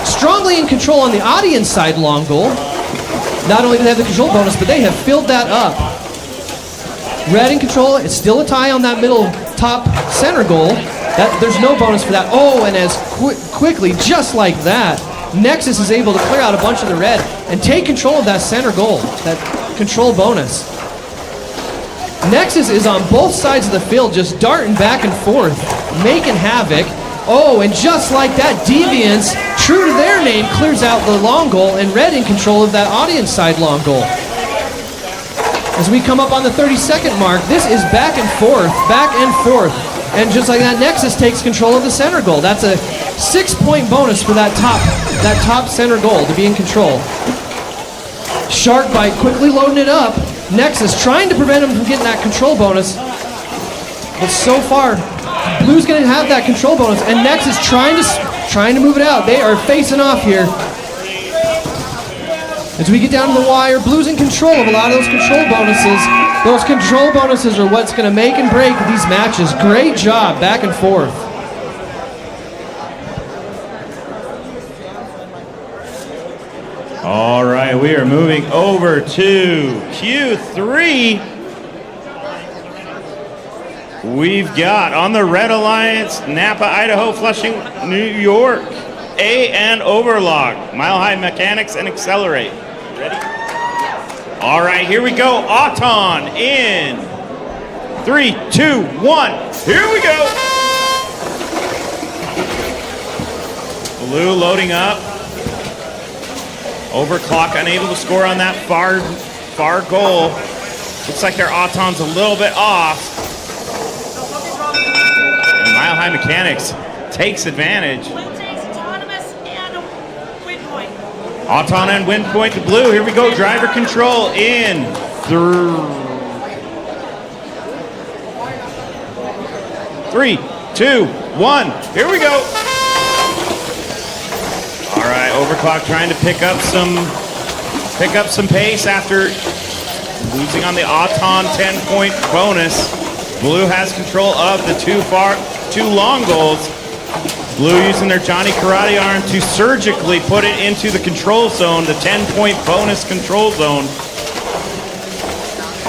strongly in control on the audience side long goal. Not only do they have the control bonus, but they have filled that up. Red in control. It's still a tie on that middle top center goal. There's no bonus for that. Oh, and as quickly, just like that, Nexus is able to clear out a bunch of the red and take control of that center goal, that control bonus. Nexus is on both sides of the field, just darting back and forth, making havoc. Oh, and just like that, Deviants, true to their name, clears out the long goal, and Red in control of that audience side long goal. As we come up on the 30-second mark, this is back and forth, and just like that, Nexus takes control of the center goal. That's a 6-point bonus for that top center goal to be in control. Shark Bite quickly loading it up. Nexus trying to prevent him from getting that control bonus, but so far, Blue's going to have that control bonus, and Nexus trying to move it out. They are facing off here. As we get down to the wire, Blue's in control of a lot of those control bonuses. Those control bonuses are what's going to make and break these matches. Great job, back and forth. All right, we are moving over to Q3. We've got on the Red Alliance, Napa, Idaho, Flushing, New York, A and Overlock, Mile High Mechanics, and Accelerate. Ready? All right, here we go. Auton in 3, 2, 1. Here we go. Blue loading up. Overclock unable to score on that far goal. Looks like their Auton's a little bit off. And Mile High Mechanics takes advantage. Auton and win point to Blue. Here we go. Driver control in 3, 2, 1. Here we go. All right, Overclock trying to pick up some pace after losing on the Auton 10-point bonus. Blue has control of the two long goals. Blue using their Johnny Karate arm to surgically put it into the control zone, the 10-point bonus control zone.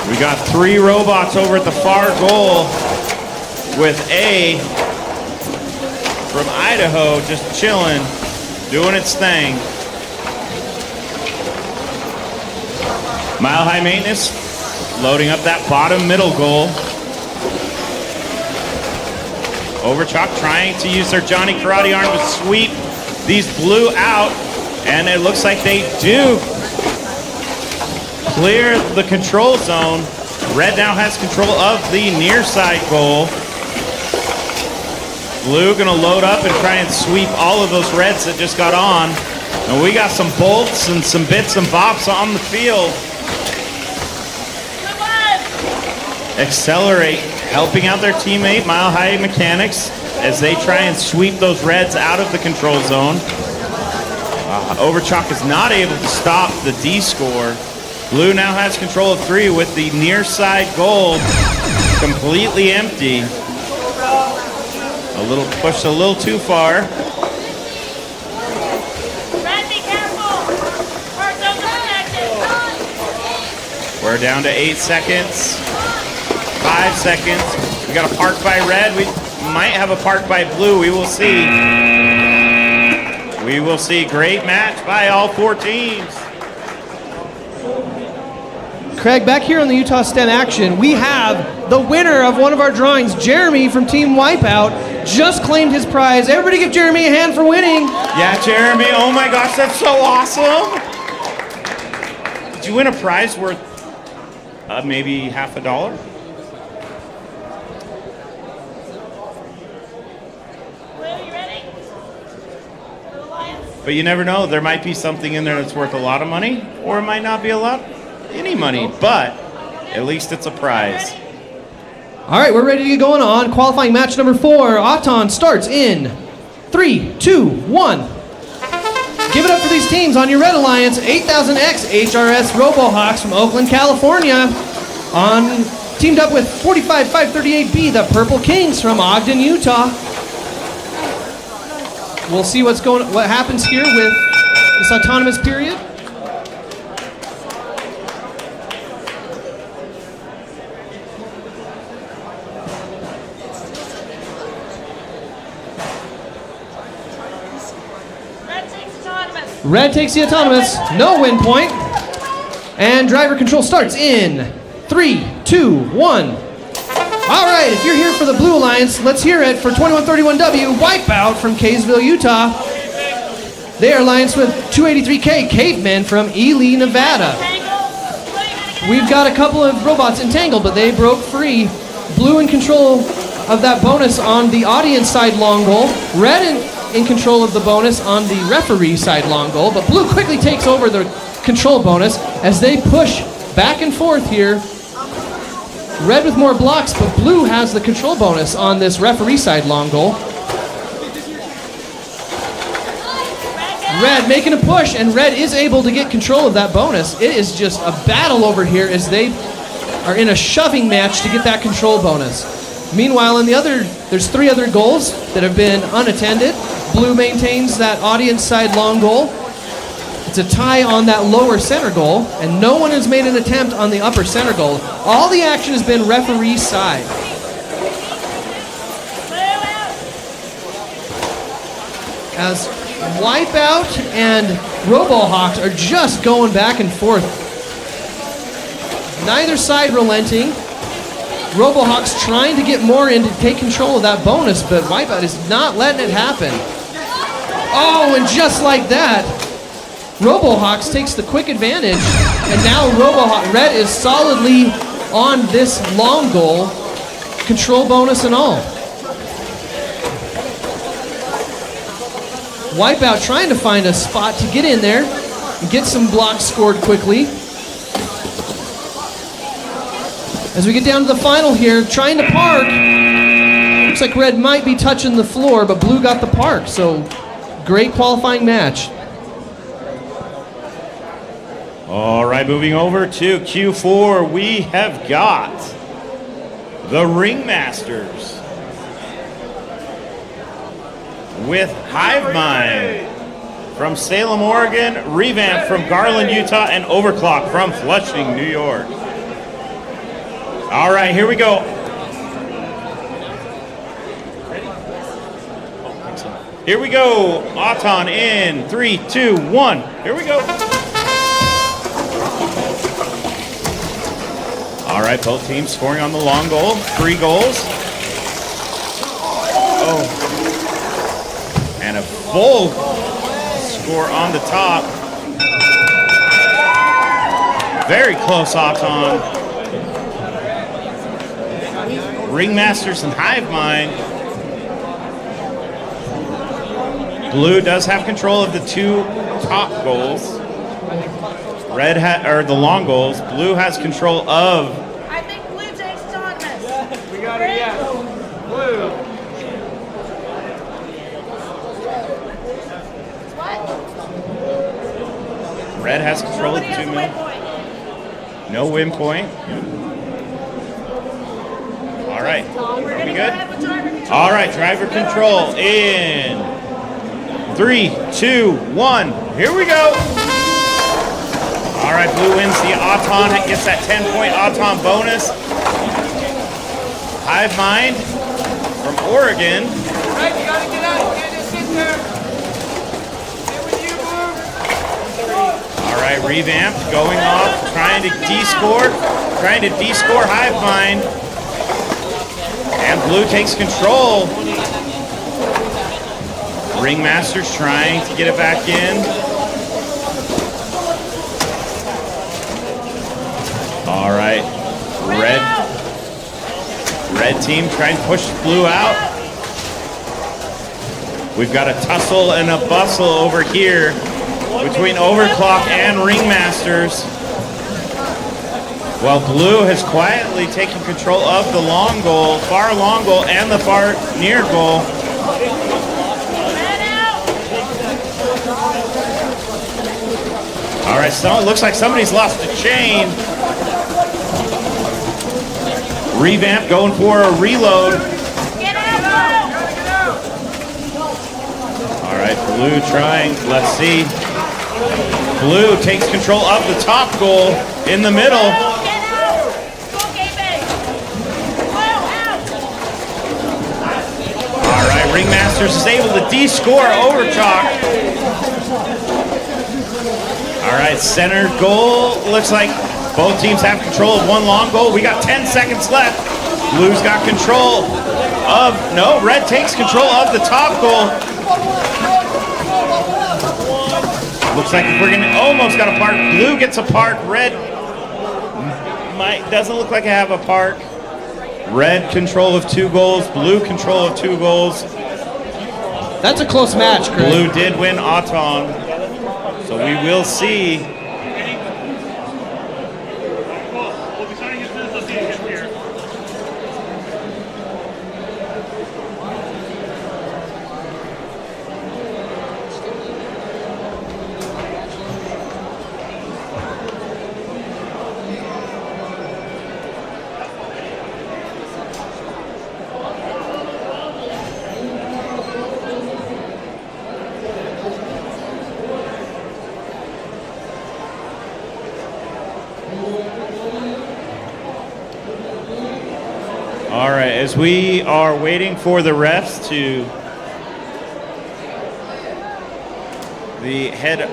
We got 3 robots over at the far goal with A from Idaho just chilling, doing its thing. Mile High Maintenance loading up that bottom middle goal. Overchalk trying to use their Johnny Karate arm to sweep these Blue out, and it looks like they do clear the control zone. Red now has control of the near side goal. Blue gonna load up and try and sweep all of those Reds that just got on. And we got some bolts and some bits and bops on the field. Accelerate, helping out their teammate, Mile High Mechanics, as they try and sweep those Reds out of the control zone. Overchalk is not able to stop the D score. Blue now has control of 3 with the near side goal completely empty. A little pushed a little too far. Red, be careful. Park those protected. We're down to 8 seconds. 5 seconds. We got a park by Red. We might have a park by Blue. We will see. We will see. Great match by all 4 teams. Craig, back here on the Utah STEM action, we have the winner of one of our drawings, Jeremy from Team Wipeout, just claimed his prize. Everybody give Jeremy a hand for winning. Yeah, Jeremy. Oh my gosh, that's so awesome. Did you win a prize worth maybe $50? But you never know. There might be something in there that's worth a lot of money, or it might not be any money, but at least it's a prize. All right, we're ready to get going on qualifying match number 4. Auton starts in 3, 2, 1. Give it up for these teams on your Red Alliance. 8000X HRS RoboHawks from Oakland, California, teamed up with 45538B, the Purple Kings from Ogden, Utah. We'll see what happens here with this autonomous period. Red takes the autonomous, no win point. And driver control starts in 3, 2, 1. All right, if you're here for the Blue Alliance, let's hear it for 2131W Wipeout from Kaysville, Utah. They are alliance with 283K Cavemen from Ely, Nevada. we've got a couple of robots entangled, but they broke free. Blue in control of that bonus on the audience side long goal. Red in control of the bonus on the referee side long goal, but blue quickly takes over the control bonus as they push back and forth here. Red with more blocks, but blue has the control bonus on this referee side long goal. Red making a push, and red is able to get control of that bonus. It is just a battle over here as they are in a shoving match to get that control bonus. Meanwhile, there's 3 other goals that have been unattended. Blue maintains that audience side long goal. It's a tie on that lower center goal, and no one has made an attempt on the upper center goal. All the action has been referee side. As Wipeout and Robohawks are just going back and forth. Neither side relenting. Robohawks trying to get more in to take control of that bonus, but Wipeout is not letting it happen. Oh, and just like that, Robohawks takes the quick advantage, and now Red is solidly on this long goal, control bonus and all. Wipeout trying to find a spot to get in there and get some blocks scored quickly. As we get down to the final here, trying to park. Looks like red might be touching the floor, but blue got the park, so great qualifying match. All right, moving over to Q4, we have got the Ringmasters with Hive Mind from Salem, Oregon, Revamp from Garland, Utah, and Overclock from Flushing, New York. All right, here we go. Here we go. Auton in 3, 2, 1. Here we go. All right, both teams scoring on the long goal. 3 goals. Oh. And a full score on the top. Very close, Auton. Ringmasters and Hive Mind. Blue does have control of the 2 top goals. Red or the long goals. Blue has control of. I think blue takes autonomous. We got it, yeah. Blue. What? Red has control of the 2 mil. No win point. All right. Are we good? All right, driver control in 3, 2, 1. Here we go. All right, blue wins the Auton. It gets that 10-point Auton bonus. Hive Mind from Oregon. Right, you gotta get out. You can't just sit there. Stay with you, Blue. All right, Revamp going off, trying to de-score Hive Mind. And blue takes control. Ringmasters trying to get it back in. All right, red team trying to push blue out. We've got a tussle and a bustle over here between Overclock and Ringmasters. Well, blue has quietly taken control of the long goal, far long goal, and the far near goal. All right, so it looks like somebody's lost a chain. Revamp going for a reload. Get out, All right, blue trying. Let's see. Blue takes control of the top goal in the middle. Get out! Go, K-Bang! Blue, out! All right, Ringmasters is able to de-score Overchalk. All right, center goal. Looks like both teams have control of 1 long goal. We got 10 seconds left. Blue's got control of, no, red takes control of the top goal. Looks like we're gonna almost got a park. Blue gets a park. Red doesn't look like I have a park. Red control of 2 goals, blue control of 2 goals. That's a close match, Craig. Blue did win Auton, so we will see. All right, as we are waiting for the refs the head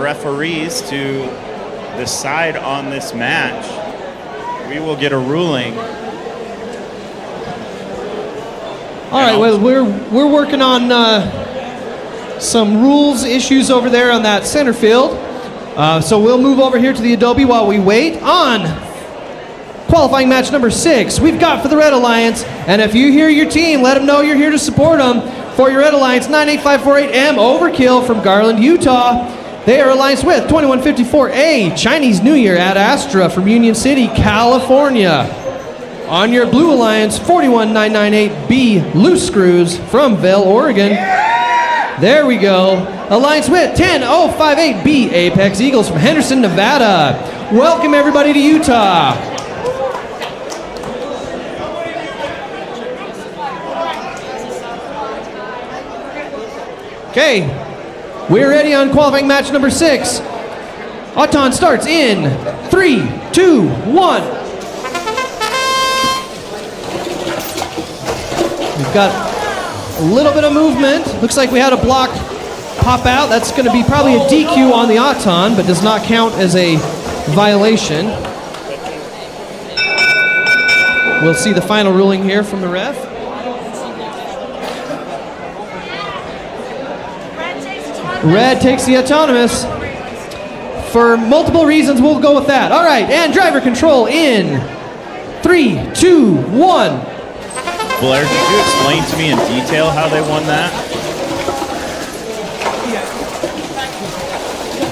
referees to decide on this match, we will get a ruling. All right, well, we're working on some rules issues over there on that center field. So we'll move over here to the Adobe while we wait. On qualifying match number 6, we've got for the Red Alliance, and if you hear your team, let them know you're here to support them. For your Red Alliance, 98548M Overkill from Garland, Utah. They are alliance with 2154A Chinese New Year Ad Astra from Union City, California. On your Blue Alliance, 41998B Loose Screws from Vail, Oregon. There we go. Alliance with 10058B Apex Eagles from Henderson, Nevada. Welcome everybody to Utah. Okay, we're ready on qualifying match number 6. Auton starts in 3, 2, 1. We've got a little bit of movement. Looks like we had a block pop out. That's going to be probably a DQ on the Auton, but does not count as a violation. We'll see the final ruling here from the ref. Red takes the autonomous. For multiple reasons, we'll go with that. All right, and driver control in 3, 2, 1. Blair, could you explain to me in detail how they won that?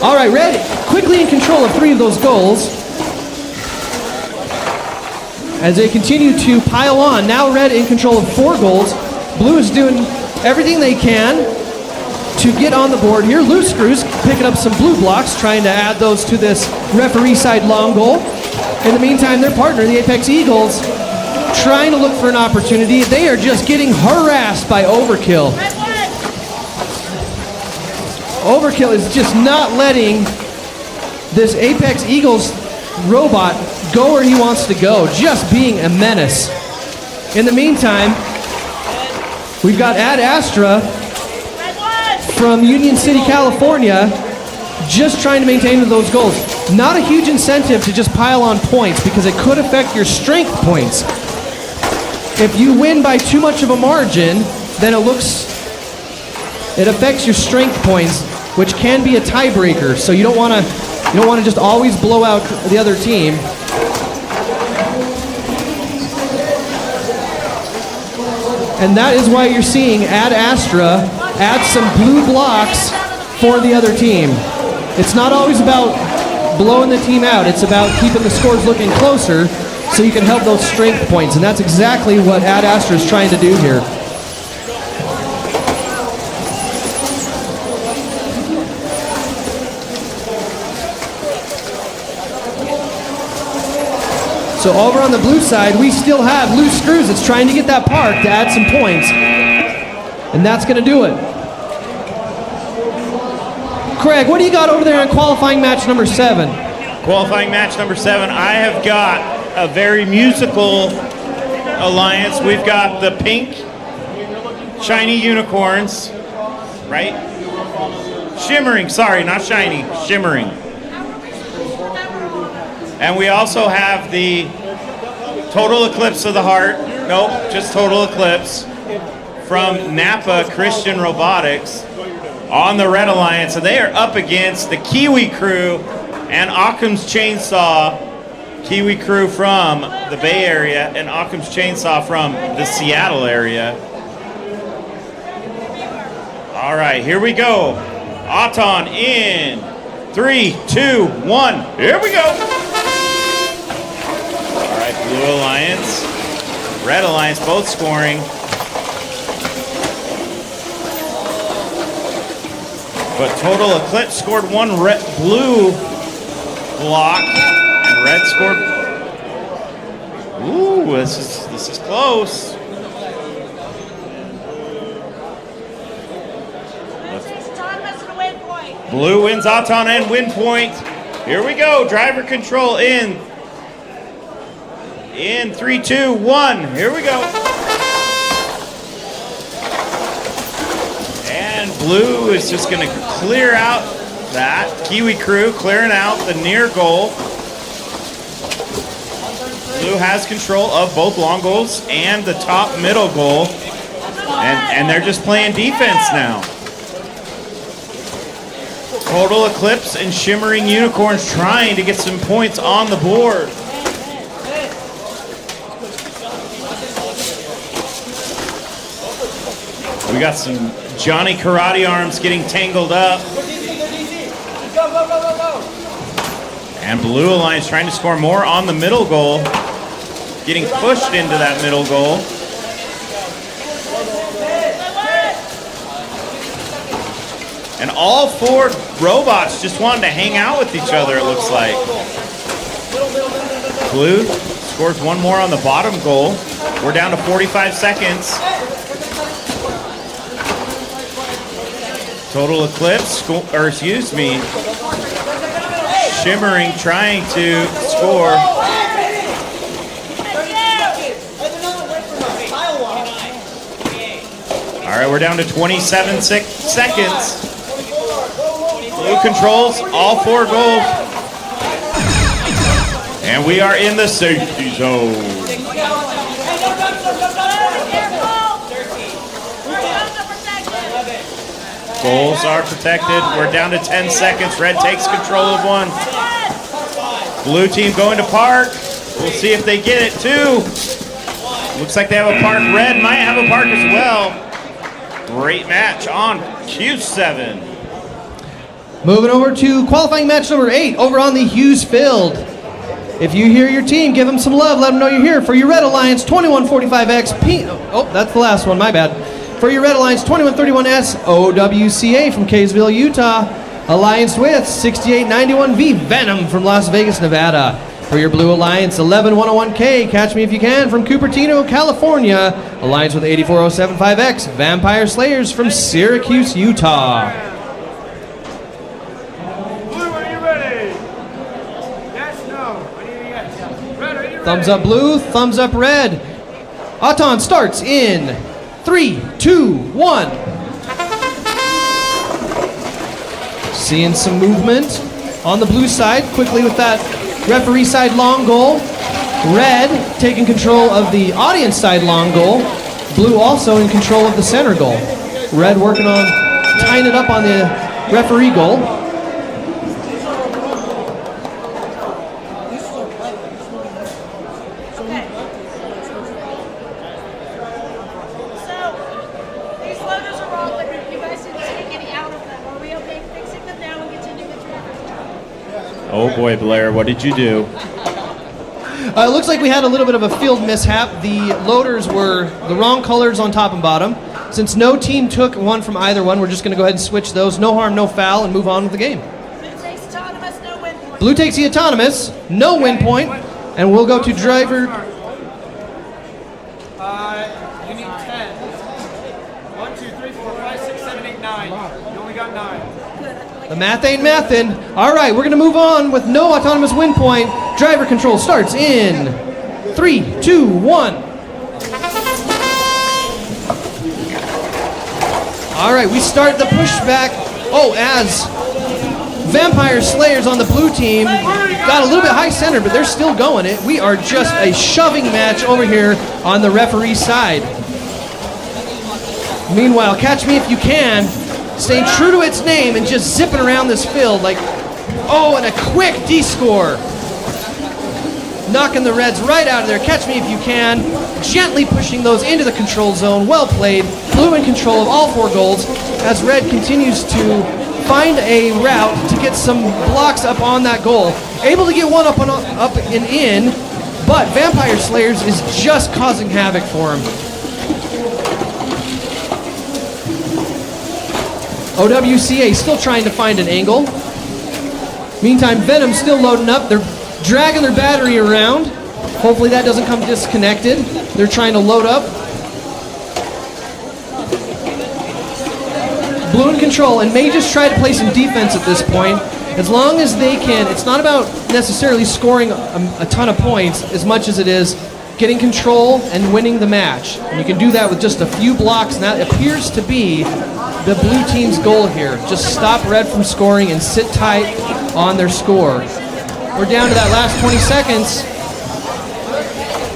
All right, Red quickly in control of 3 of those goals. As they continue to pile on, now Red in control of 4 goals. Blue is doing everything they can to get on the board here. Loose Screws picking up some blue blocks, trying to add those to this referee side long goal. In the meantime, their partner, the Apex Eagles, trying to look for an opportunity. They are just getting harassed by Overkill. Overkill is just not letting this Apex Eagles robot go where he wants to go, just being a menace. In the meantime, we've got Ad Astra from Union City, California, just trying to maintain those goals. Not a huge incentive to just pile on points because it could affect your strength points. If you win by too much of a margin, then it affects your strength points, which can be a tiebreaker. So you don't want to just always blow out the other team. And that is why you're seeing Ad Astra add some blue blocks for the other team. It's not always about blowing the team out. It's about keeping the scores looking closer so you can help those strength points. And that's exactly what Ad Astra is trying to do here. So over on the blue side, we still have Loose Screws. It's trying to get that park to add some points. And that's going to do it. Craig, what do you got over there in qualifying match number 7? Qualifying match number 7, I have got a very musical alliance. We've got the pink shiny unicorns, right? Shimmering, sorry, not shiny, shimmering. And we also have the Total Eclipse of the Heart. Nope, just Total Eclipse from Napa Christian Robotics on the Red Alliance. And they are up against the Kiwi Crew and Occam's Chainsaw Kiwi Crew from the Bay Area and Occam's Chainsaw from the Seattle area. All right, here we go. Auton in 3, 2, 1. Here we go. All right, Blue Alliance, Red Alliance both scoring. But Total Eclipse scored one blue block, and Red scored. Ooh, this is close. Blue wins Auton and win point. Here we go. Driver control in 3, 2, 1. Here we go. And Blue is just going to clear out that. Kiwi Crew clearing out the near goal. Blue has control of both long goals and the top middle goal. And they're just playing defense now. Total Eclipse and Shimmering Unicorns trying to get some points on the board. We got some Johnny Karate Arms getting tangled up. And Blue Alliance trying to score more on the middle goal. Getting pushed into that middle goal. And all four robots just wanted to hang out with each other, it looks like. Blue scores one more on the bottom goal. We're down to 45 seconds. Total Eclipse, Shimmering trying to score. All right, we're down to 27 seconds. Blue controls all four goals. And we are in the safety zone. Goals are protected. We're down to 10 seconds. Red takes control of one. Blue team going to park. We'll see if they get it too. Looks like they have a park. Red might have a park as well. Great match on Q7. Moving over to qualifying match number 8 over on the Hughes Field. If you hear your team, give them some love. Let them know you're here. For your Red Alliance 2145X. Oh, that's the last one. My bad. For your Red Alliance 2131S OWCA from Kaysville, Utah. Alliance with 6891V Venom from Las Vegas, Nevada. For your Blue Alliance 11101K Catch Me If You Can from Cupertino, California. Alliance with 84075X Vampire Slayers from Syracuse, Utah. Blue, are you ready? Yes, no. I need a yes. Red, are you ready? Thumbs up Blue, thumbs up Red. Auton starts in 3, 2, 1. Seeing some movement on the blue side, quickly with that referee side long goal. Red taking control of the audience side long goal. Blue also in control of the center goal. Red working on tying it up on the referee goal. Oh boy, Blair, what did you do? It looks like we had a little bit of a field mishap. The loaders were the wrong colors on top and bottom. Since no team took one from either one, we're just going to go ahead and switch those. No harm, no foul, and move on with the game. Blue takes autonomous, no win point. Blue takes the autonomous, no win point, and we'll go to driver. You need 10. 1, 2, 3, 4, 5, 6, 7, 8, 9. You only got 9. The math ain't mathin'. All right, we're going to move on with no autonomous win point. Driver control starts in 3, 2, 1. All right, we start the pushback. Oh, as Vampire Slayers on the blue team got a little bit high center, but they're still going it. We are just a shoving match over here on the referee side. Meanwhile, Catch Me If You Can, staying true to its name and just zipping around this field like, oh, and a quick D-score. knocking the reds right out of there. Catch me if you can. Gently pushing those into the control zone. Well played. Blue in control of all 4 goals as red continues to find a route to get some blocks up on that goal. Able to get one up and in, but Vampire Slayers is just causing havoc for him. OWCA still trying to find an angle. Meantime, Venom still loading up. They're dragging their battery around. Hopefully that doesn't come disconnected. They're trying to load up. Blue in control, and may just try to play some defense at this point. As long as they can, it's not about necessarily scoring a ton of points as much as it is getting control and winning the match. And you can do that with just a few blocks, and that appears to be the blue team's goal here. Just stop red from scoring and sit tight on their score. We're down to that last 20 seconds.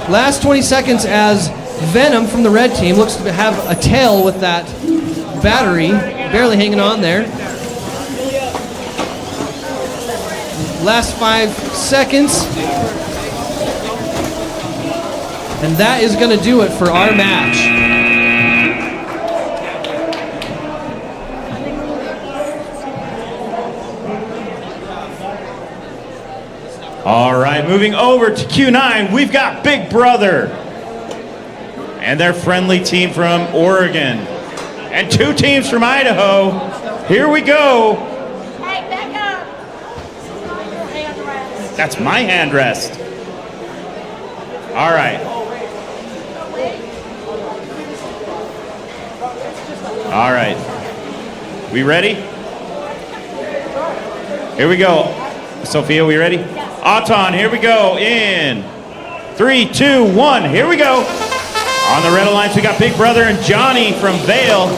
Last 20 seconds as Venom from the red team looks to have a tail with that battery, barely hanging on there. Last 5 seconds. And that is going to do it for our match. All right, moving over to Q9, we've got Big Brother and their friendly team from Oregon and 2 teams from Idaho. Here we go. Hey, back up. Hand rest. That's my hand rest. All right. All right. We ready? Here we go. Sophia, we ready? Yes. Auton, here we go. In 3, 2, 1. Here we go. On the red alliance, we got Big Brother and Johnny from Vail.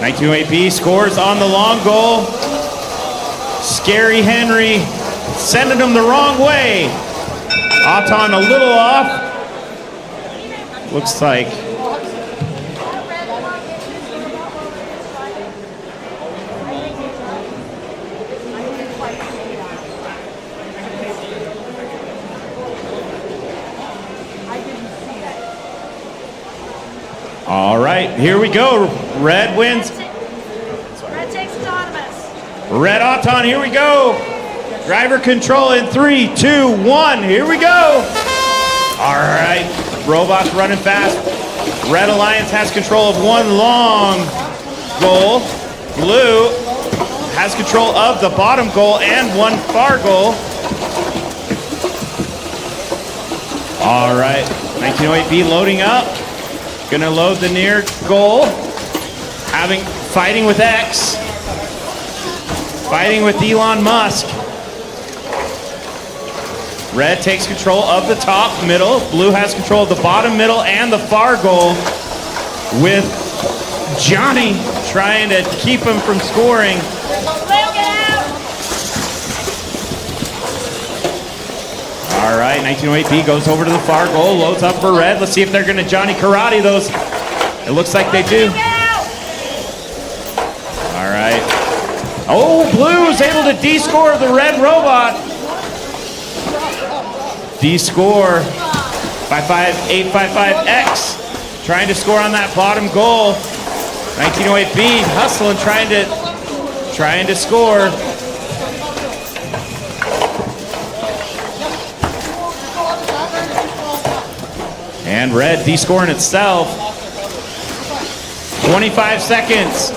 1908B scores on the long goal. Scary Henry sending him the wrong way. Auton a little off. Looks like. All right, here we go. Red wins. Red takes autonomous. Red Auton, here we go. Driver control in 3, 2, 1. Here we go. All right, robots running fast. Red Alliance has control of 1 long goal. Blue has control of the bottom goal and 1 far goal. All right, 1908B loading up. Gonna load the near goal. Fighting with X. Fighting with Elon Musk. Red takes control of the top middle. Blue has control of the bottom middle and the far goal, with Johnny trying to keep him from scoring. Blue, get out. All right, 1908B goes over to the far goal, loads up for Red. Let's see if they're gonna Johnny Karate those. It looks like they do. Get out. All right. Oh, Blue is able to D-score the red robot. D-score 55855X. Trying to score on that bottom goal. 1908B hustling, trying to score. And Red D-scoring itself. 25 seconds.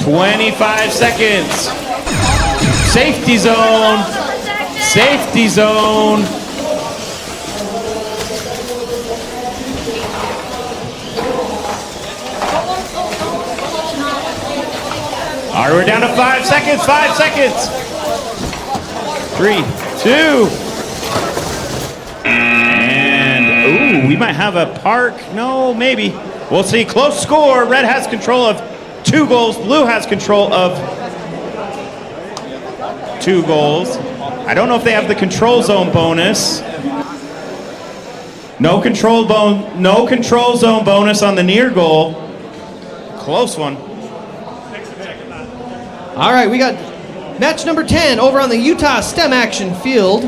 25 seconds. Safety zone. Safety zone. All right, we're down to 5 seconds. 5 seconds. 3, 2. And, ooh, we might have a park. No, maybe. We'll see. Close score. Red has control of 2 goals. Blue has control of 2 goals. I don't know if they have the control zone bonus. No control zone bonus on the near goal. Close one. All right, we got Match number 10 over on the Utah STEM Action Field.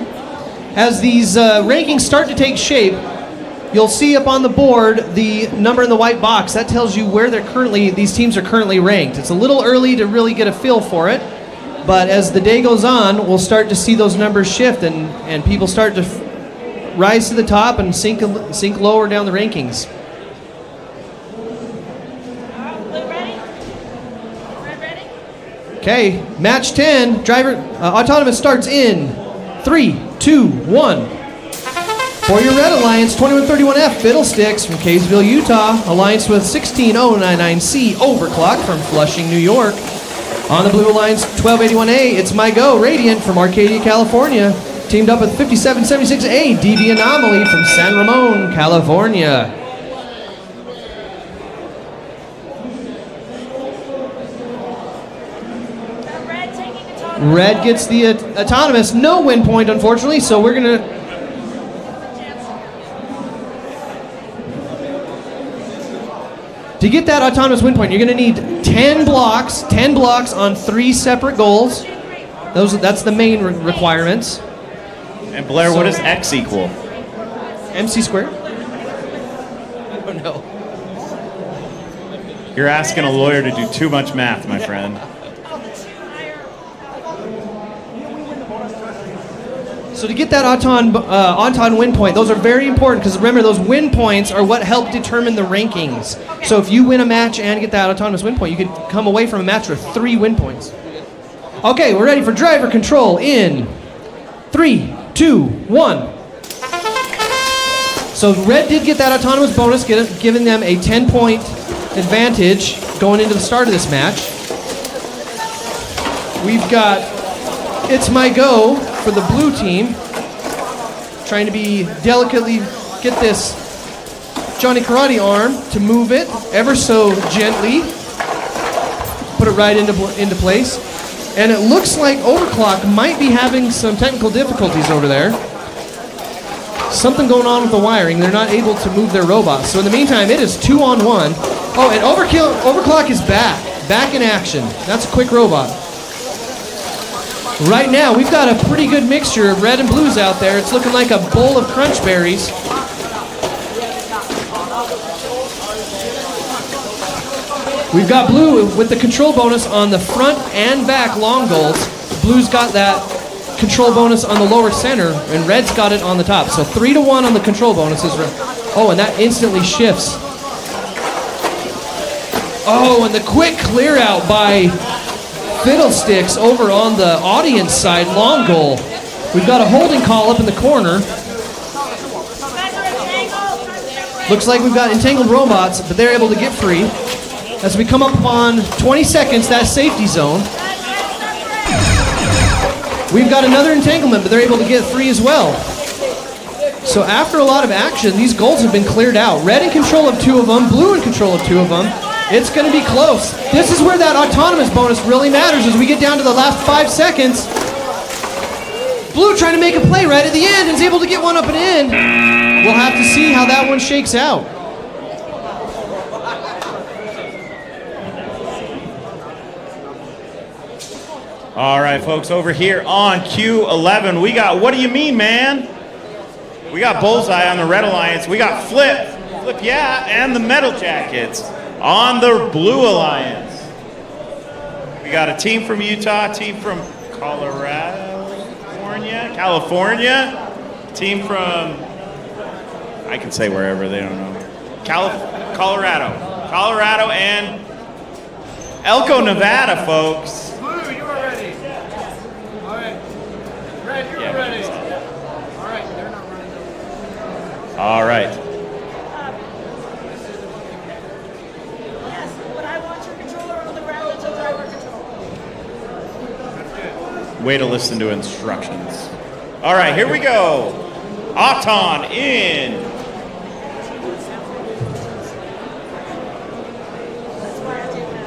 As these rankings start to take shape, you'll see up on the board the number in the white box. That tells you where these teams are currently ranked. It's a little early to really get a feel for it, but as the day goes on, we'll start to see those numbers shift and people start to rise to the top and sink lower down the rankings. Blue ready? Red ready? Okay, match 10, driver autonomous starts in 3, 2, 1. For your Red Alliance, 2131F Fiddlesticks from Kaysville, Utah. Alliance with 16099C Overclock from Flushing, New York. On the Blue Alliance, 1281A, It's My Go Radiant from Arcadia, California. Teamed up with 5776A DV Anomaly from San Ramon, California. Red taking autonomous. Red gets the autonomous, no win point unfortunately, so we're gonna to get that autonomous win point, you're gonna need 10 blocks on 3 separate goals. That's the main requirements. And Blair, what does X equal? MC squared? Oh no. You're asking a lawyer to do too much math, my friend. So to get that Auton win point, those are very important because remember, those win points are what help determine the rankings. So if you win a match and get that autonomous win point, you could come away from a match with 3 win points. Okay, we're ready for driver control in 3, 2, 1. So Red did get that autonomous bonus, giving them a 10-point advantage going into the start of this match. We've got It's My Go for the blue team, trying to be delicately get this Johnny Karate arm to move it ever so gently, put it right into place. And it looks like Overclock might be having some technical difficulties over there. Something going on with the wiring. They're not able to move their robots. So in the meantime, it is 2-on-1. Oh, and Overclock is back in action. That's a quick robot. Right now, we've got a pretty good mixture of red and blues out there. It's looking like a bowl of crunch berries. We've got blue with the control bonus on the front and back long goals. Blue's got that control bonus on the lower center, and red's got it on the top. So 3-1 on the control bonuses. Oh, and that instantly shifts. Oh, and the quick clear out by Fiddlesticks over on the audience side, long goal. We've got a holding call up in the corner. Looks like we've got entangled robots, but they're able to get free. As we come up on 20 seconds, that safety zone. We've got another entanglement, but they're able to get free as well. So after a lot of action, these goals have been cleared out. Red in control of 2 of them, blue in control of 2 of them. It's going to be close. This is where that autonomous bonus really matters as we get down to the last 5 seconds. Blue trying to make a play right at the end and is able to get one up and in. We'll have to see how that one shakes out. All right, folks, over here on Q11, we got, what do you mean, man? We got Bullseye on the Red Alliance. We got Flip, yeah, and the Metal Jackets on the Blue Alliance. We got a team from Utah, team from California, team from, I can say wherever, they don't know, Colorado, and Elko, Nevada, folks. Blue, you are ready. All right. Red, you're ready. All right, they're not running. All right. Yes, but I want your controller on the ground until driver control. Way to listen to instructions. All right, here we go. Auton in. That's why I did that.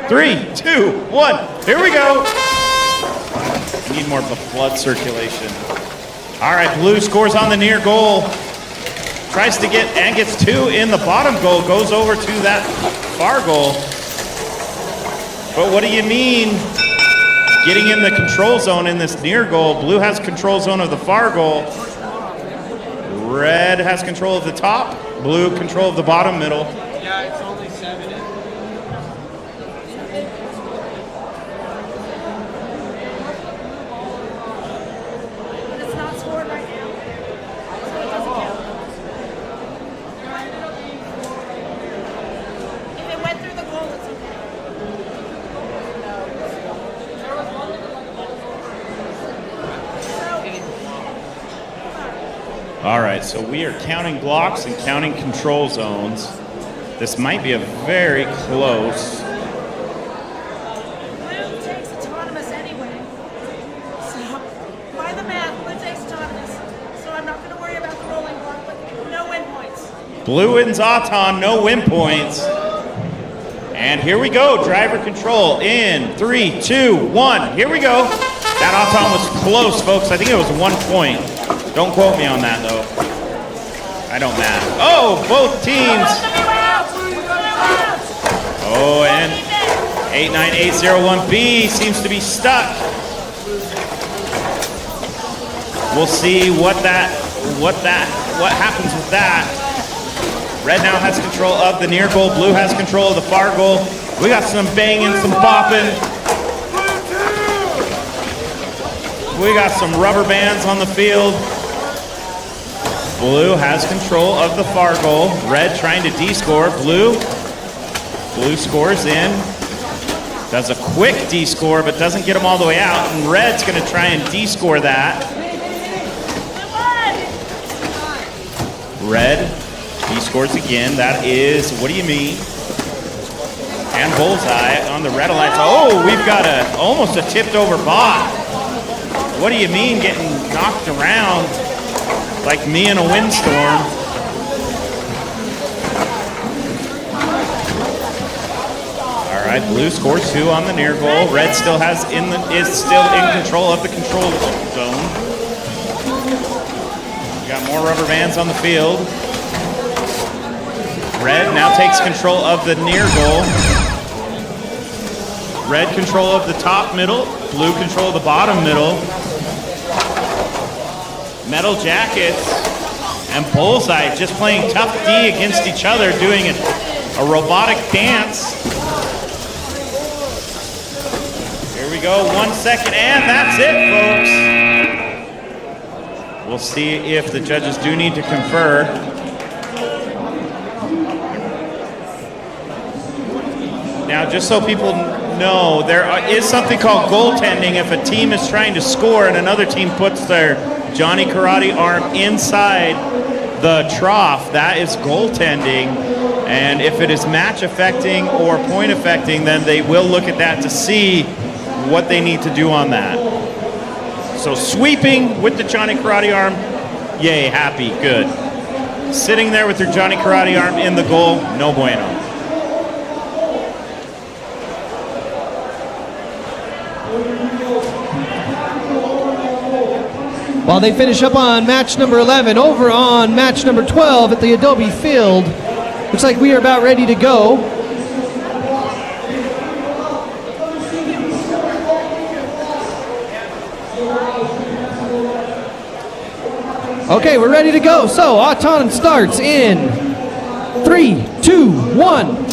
3, 2, 1. Here we go. Need more blood circulation. All right, blue scores on the near goal. tries to get and gets 2 in the bottom goal, goes over to that far goal. But what do you mean getting in the control zone in this near goal? Blue has control zone of the far goal. Red has control of the top. Blue control of the bottom middle. Yeah, it's only 7. But it's not scored right now. So it doesn't count. If it went through the goal, it's okay. All right, so we are counting blocks and counting control zones. This might be a very close. Blue takes autonomous anyway. So, by the math, Blue takes autonomous. So I'm not going to worry about the rolling block, but no win points. Blue wins Auton, no win points. And here we go, driver control in 3, 2, 1. Here we go. That Auton was close, folks. I think it was 1 point. Don't quote me on that, though. I don't math. Oh, both teams. Oh, and 89801B seems to be stuck. We'll see what happens with that. Red now has control of the near goal. Blue has control of the far goal. We got some banging, some bopping. We got some rubber bands on the field. Blue has control of the far goal. Red trying to D-score. Blue scores in. Does a quick D-score, but doesn't get them all the way out. And Red's going to try and D-score that. Red D-scores again. That is, what do you mean? And bullseye on the Red Alliance. Oh, we've got almost a tipped over bot. What do you mean getting knocked around like me in a windstorm? All right, Blue scores 2 on the near goal. Red still is still in control of the control zone. We got more rubber bands on the field. Red now takes control of the near goal. Red control of the top middle. Blue control of the bottom middle. Metal Jackets and Bullseye just playing tough D against each other, doing a robotic dance. Here we go, 1 second, and that's it, folks. We'll see if the judges do need to confer. Now, just so people know, there is something called goaltending. If a team is trying to score and another team puts their Johnny Karate arm inside the trough, that is goaltending. And if it is match affecting or point affecting, then they will look at that to see what they need to do on that. So sweeping with the Johnny Karate arm, yay, happy, good. Sitting there with your Johnny Karate arm in the goal, no bueno. While they finish up on match number 11, over on match number 12 at the Adobe Field. Looks like we are about ready to go. Okay, we're ready to go. So, Auton starts in 3, 2, 1.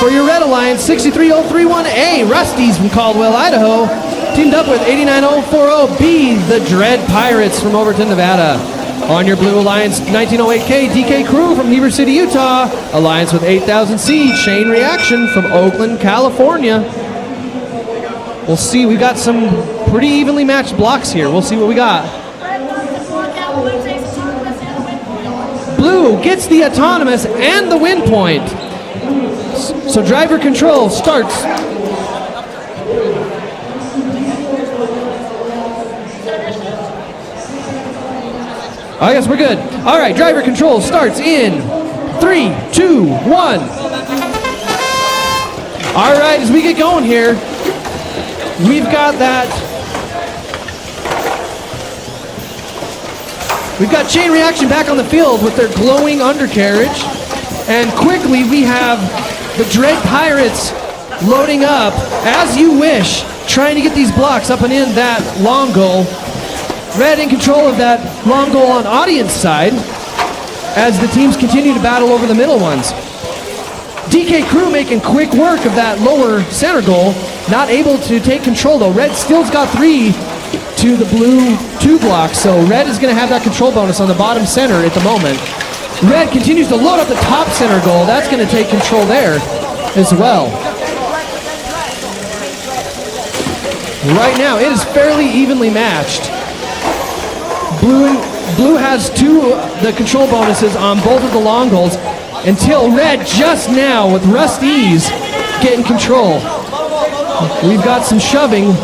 For your Red Alliance, 63031A, Rusty's from Caldwell, Idaho. Teamed up with 89040B, the Dread Pirates from Overton, Nevada. On your Blue Alliance, 1908K, DK Crew from Heber City, Utah. Alliance with 8000C, Chain Reaction from Oakland, California. We'll see, we've got some pretty evenly matched blocks here. We'll see what we got. Blue gets the autonomous and the win point. So driver control starts. I guess we're good. All right, driver control starts in 3, 2, 1. All right, as we get going here, we've got that We've got Chain Reaction back on the field with their glowing undercarriage. And quickly we have the Dread Pirates loading up, as you wish, trying to get these blocks up and in that long goal. Red in control of that long goal on audience side as the teams continue to battle over the middle ones. DK Crew making quick work of that lower center goal, not able to take control though. Red still's got 3 to the blue 2 blocks, so Red is going to have that control bonus on the bottom center at the moment. Red continues to load up the top center goal. That's going to take control there as well. Right now, it is fairly evenly matched. Blue has the control bonuses on both of the long goals until Red just now with Rusty's getting control. We've got some shoving.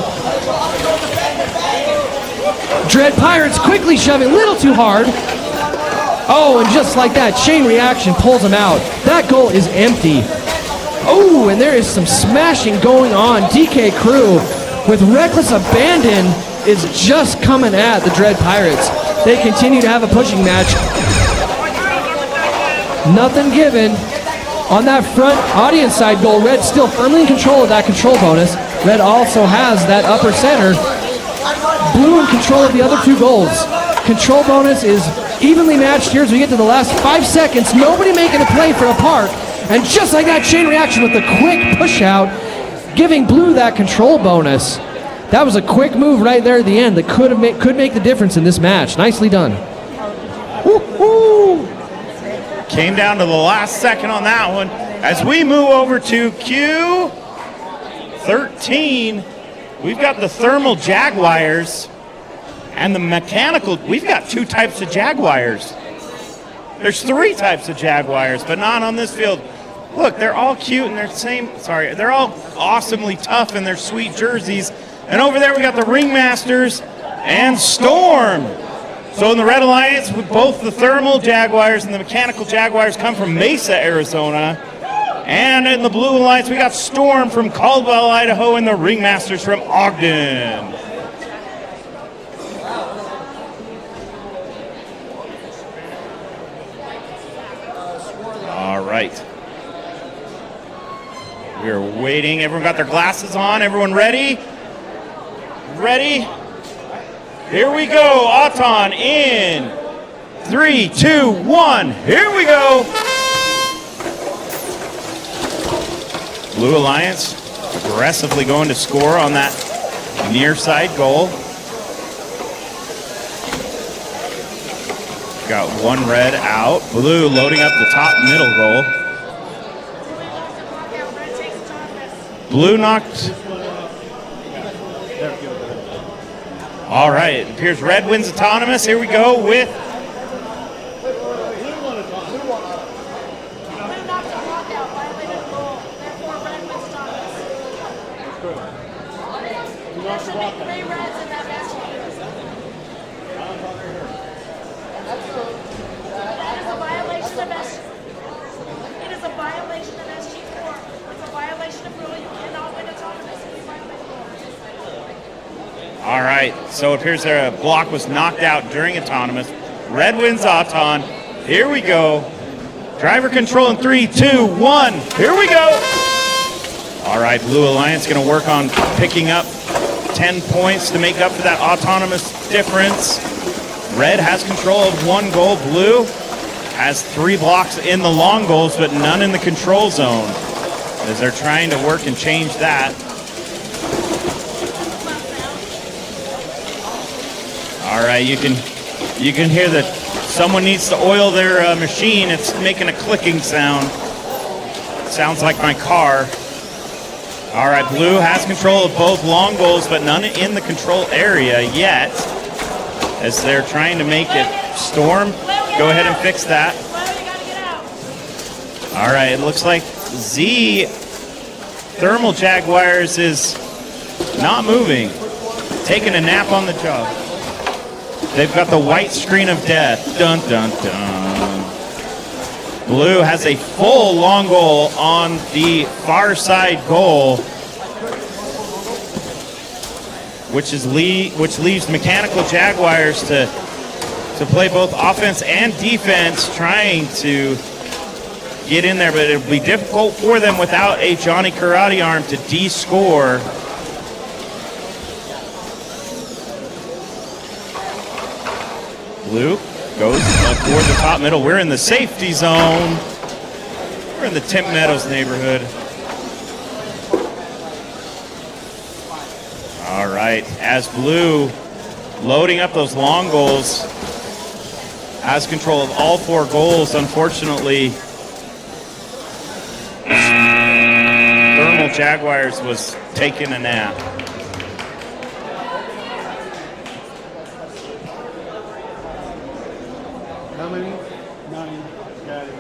Dread Pirates quickly shoving, a little too hard. Oh, and just like that, Chain Reaction pulls him out. That goal is empty. Oh, and there is some smashing going on. DK Crew with reckless abandon is just coming at the Dread Pirates. They continue to have a pushing match. Nothing given. On that front audience side goal, Red still firmly in control of that control bonus. Red also has that upper center. Blue in control of the other 2 goals. Control bonus is evenly matched here as we get to the last 5 seconds. Nobody making a play for a park. And just like that, Chain Reaction with a quick push out, giving Blue that control bonus. That was a quick move right there at the end that could make the difference in this match. Nicely done. Woo-hoo. Came down to the last second on that one. As we move over to Q13, we've got the Thermal Jaguars and the Mechanical. We've got 2 types of Jaguars. There's 3 types of Jaguars, but not on this field. Look, they're all cute and they're all awesomely tough in their sweet jerseys. And over there we got the Ringmasters and Storm. So in the Red Alliance, with both the Thermal Jaguars and the Mechanical Jaguars come from Mesa, Arizona. And in the Blue Alliance, we got Storm from Caldwell, Idaho, and the Ringmasters from Ogden. All right. We're waiting. Everyone got their glasses on? Everyone ready? Ready? Here we go. Auton in 3, 2, 1. Here we go. Blue Alliance aggressively going to score on that near side goal. Got 1 red out. Blue loading up the top middle goal. Blue knocked. All right, it appears Red wins autonomous. Here we go with. Blue knocked a lockout, violated goal. Therefore, Red wins autonomous. There should be 3 reds in that match. That is a violation of It is a violation of SG4. It's a violation of rule. You cannot win autonomous if you violate rules. All right, so it appears their block was knocked out during autonomous. Red wins Auton. Here we go. Driver control in 3, 2, 1. Here we go. All right, Blue Alliance going to work on picking up 10 points to make up for that autonomous difference. Red has control of 1 goal. Blue has 3 blocks in the long goals, but none in the control zone, as they're trying to work and change that. All right, you can hear that someone needs to oil their machine. It's making a clicking sound. Sounds like my car. All right, Blue has control of both long goals, but none in the control area yet, as they're trying to make it. Storm, go ahead and fix that. All right, it looks like Z Thermal Jaguars is not moving, taking a nap on the job. They've got the white screen of death. Dun, dun, dun. Blue has a full long goal on the far side goal, which leaves Mechanical Jaguars to to play both offense and defense, trying to get in there, but it'll be difficult for them without a Johnny Karate Arm to de-score. Blue goes toward the top middle. We're in the safety zone. We're in the Temp Meadows neighborhood. All right, as Blue loading up those long goals, has control of all 4 goals. Unfortunately, Thermal Jaguars was taking a nap. How many? 9. Got it.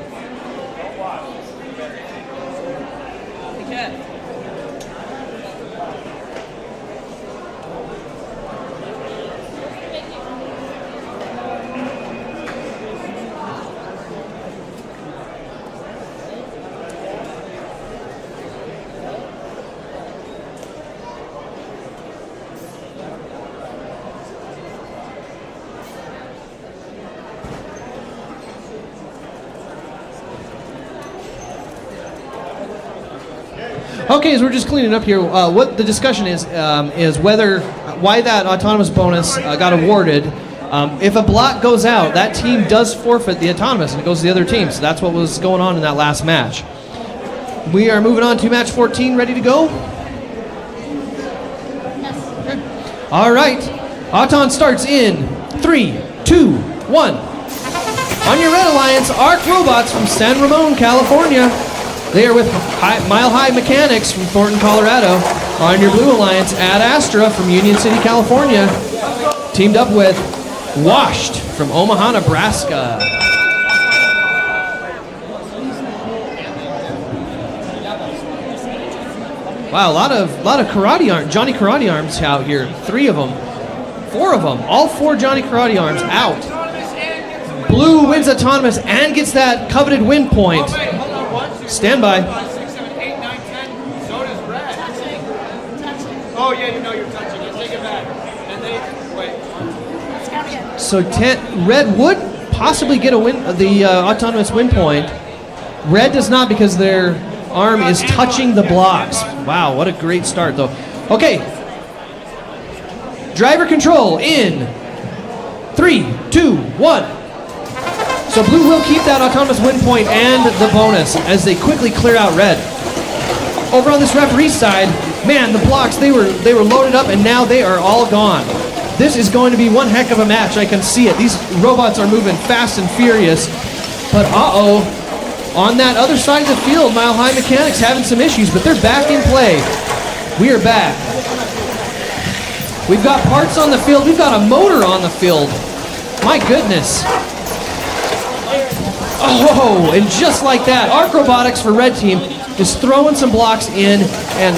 Okay, as we're just cleaning up here, what the discussion is why that autonomous bonus got awarded. If a block goes out, that team does forfeit the autonomous, and it goes to the other team. So that's what was going on in that last match. We are moving on to match 14. Ready to go? Okay. All right. Auton starts in 3, 2, 1. On your Red Alliance, Arc Robots from San Ramon, California. They are with Mile High Mechanics from Thornton, Colorado. On your Blue Alliance, Ad Astra from Union City, California. Teamed up with Washed from Omaha, Nebraska. Wow, a lot of karate arms, Johnny Karate Arms out here. 3 of them, 4 of them, all 4 Johnny Karate Arms out. Blue wins autonomous and gets that coveted win point. Stand by. 5, 6, 7, 8, 9, 10. So does red. Oh yeah, you know you're touching it. Take it back. And they wait. So red would possibly get the autonomous win point. Red does not because their arm is touching the blocks. Wow, what a great start though. Okay. Driver control in 3, 2, 1. So Blue will keep that autonomous win point and the bonus as they quickly clear out red. Over on this referee side, man, the blocks, they were loaded up and now they are all gone. This is going to be one heck of a match, I can see it. These robots are moving fast and furious. But on that other side of the field, Mile High Mechanics having some issues, but they're back in play. We are back. We've got parts on the field, we've got a motor on the field. My goodness. Oh, and just like that, Arc Robotics for red team is throwing some blocks in, and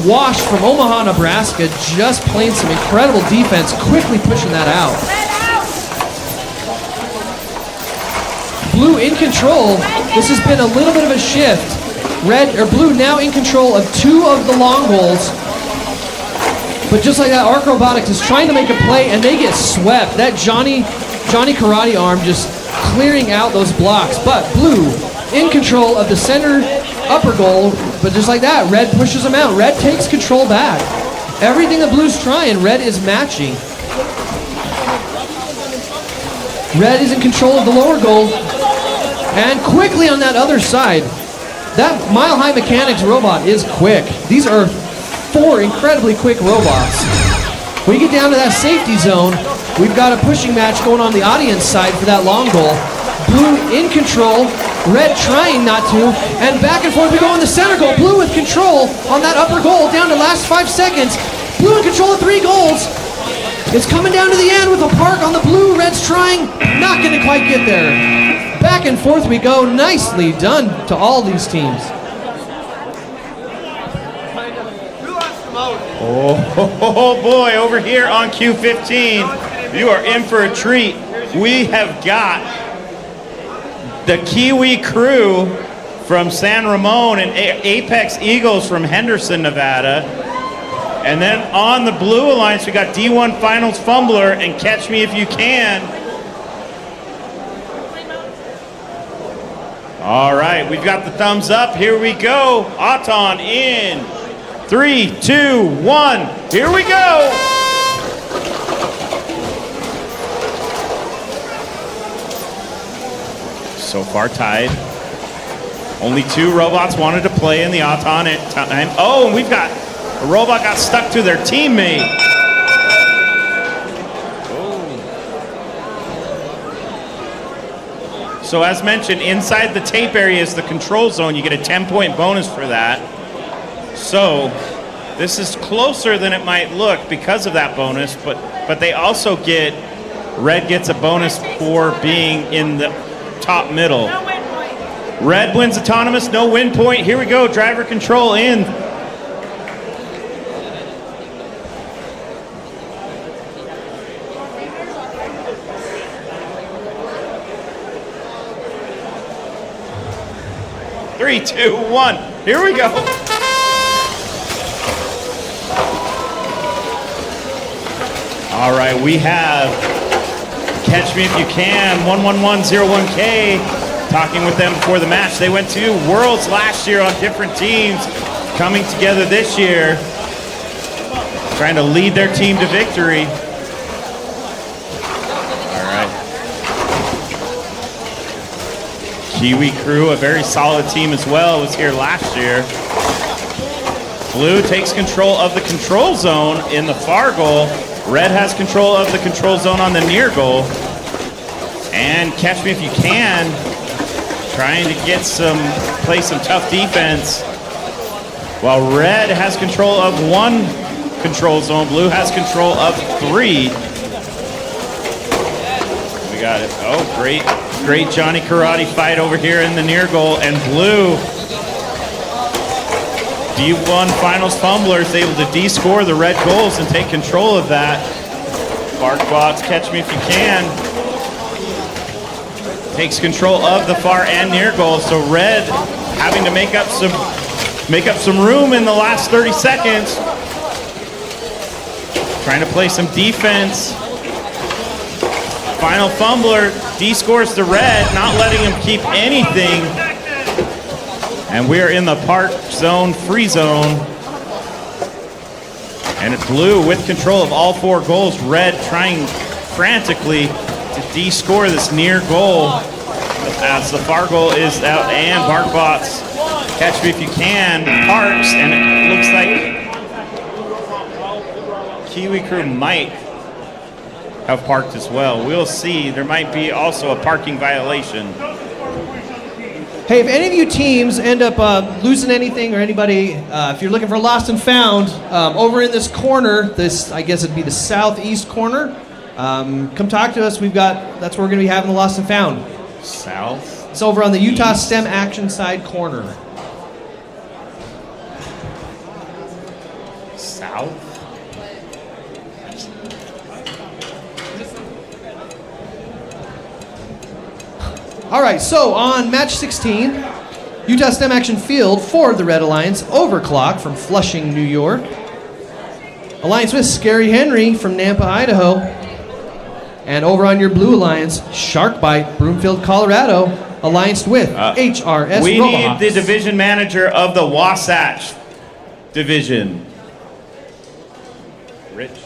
Wash from Omaha, Nebraska just playing some incredible defense, quickly pushing that out. Blue in control. This has been a little bit of a shift. Blue now in control of 2 of the long goals. But just like that, Arc Robotics is trying to make a play, and they get swept. That Johnny Karate Arm just clearing out those blocks. But Blue in control of the center upper goal, but just like that, Red pushes them out. Red takes control back. Everything that Blue's trying, Red is matching. Red is in control of the lower goal. And quickly on that other side, that Mile High Mechanics robot is quick. These are 4 incredibly quick robots. When you get down to that safety zone, we've got a pushing match going on the audience side for that long goal. Blue in control, Red trying not to, and back and forth we go on the center goal. Blue with control on that upper goal down to last 5 seconds. Blue in control of 3 goals. It's coming down to the end with a park on the blue. Red's trying, not going to quite get there. Back and forth we go. Nicely done to all these teams. Oh boy, over here on Q15, you are in for a treat. We have got the Kiwi crew from San Ramon and Apex Eagles from Henderson, Nevada. And then on the Blue Alliance, we got D1 Finals Fumbler and Catch Me If You Can. All right, we've got the thumbs up. Here we go. Auton in 3, 2, 1. Here we go. So far tied. Only 2 robots wanted to play in the Auton at time. Oh, and we've got a robot got stuck to their teammate. So as mentioned, inside the tape area is the control zone. You get a 10-point bonus for that. So this is closer than it might look because of that bonus, but they also get, Red gets a bonus for being in the top middle. Red wins autonomous, no win point. Here we go, driver control in. Three, 2, 1. Here we go. All right, we have Catch Me If You Can, 11101K, talking with them before the match. They went to Worlds last year on different teams, coming together this year, trying to lead their team to victory. Kiwi Crew, a very solid team as well, was here last year. Blue takes control of the control zone in the far goal. Red has control of the control zone on the near goal. And Catch Me If You Can, trying to play some tough defense. While Red has control of 1 control zone, Blue has control of 3. We got it. Oh, great Johnny Karate fight over here in the near goal, and Blue, D1 Finals Fumbler, is able to de-score the red goals and take control of that. Barkbots, Catch Me If You Can, takes control of the far and near goal, so Red having to make up some room in the last 30 seconds. Trying to play some defense. Final Fumbler de-scores the Red, not letting him keep anything. And we are in the park zone, free zone. And it's Blue with control of all 4 goals. Red trying frantically to de-score this near goal as the far goal is out, and Barkbots, Catch Me If You Can, parks, and it looks like Kiwi Crew might have parked as well. We'll see. There might be also a parking violation. Hey, if any of you teams end up losing anything or anybody, if you're looking for Lost and Found, over in this corner, I guess it'd be the southeast corner, come talk to us. That's where we're going to be having the Lost and Found. South? It's over on the Utah STEM Action Side corner. South? All right, so on match 16, Utah STEM Action Field for the Red Alliance, Overclock from Flushing, New York. Alliance with Scary Henry from Nampa, Idaho. And over on your Blue Alliance, Sharkbite, Broomfield, Colorado, allianced with HRS We Robohawks. need the division manager of the Wasatch division. Rich.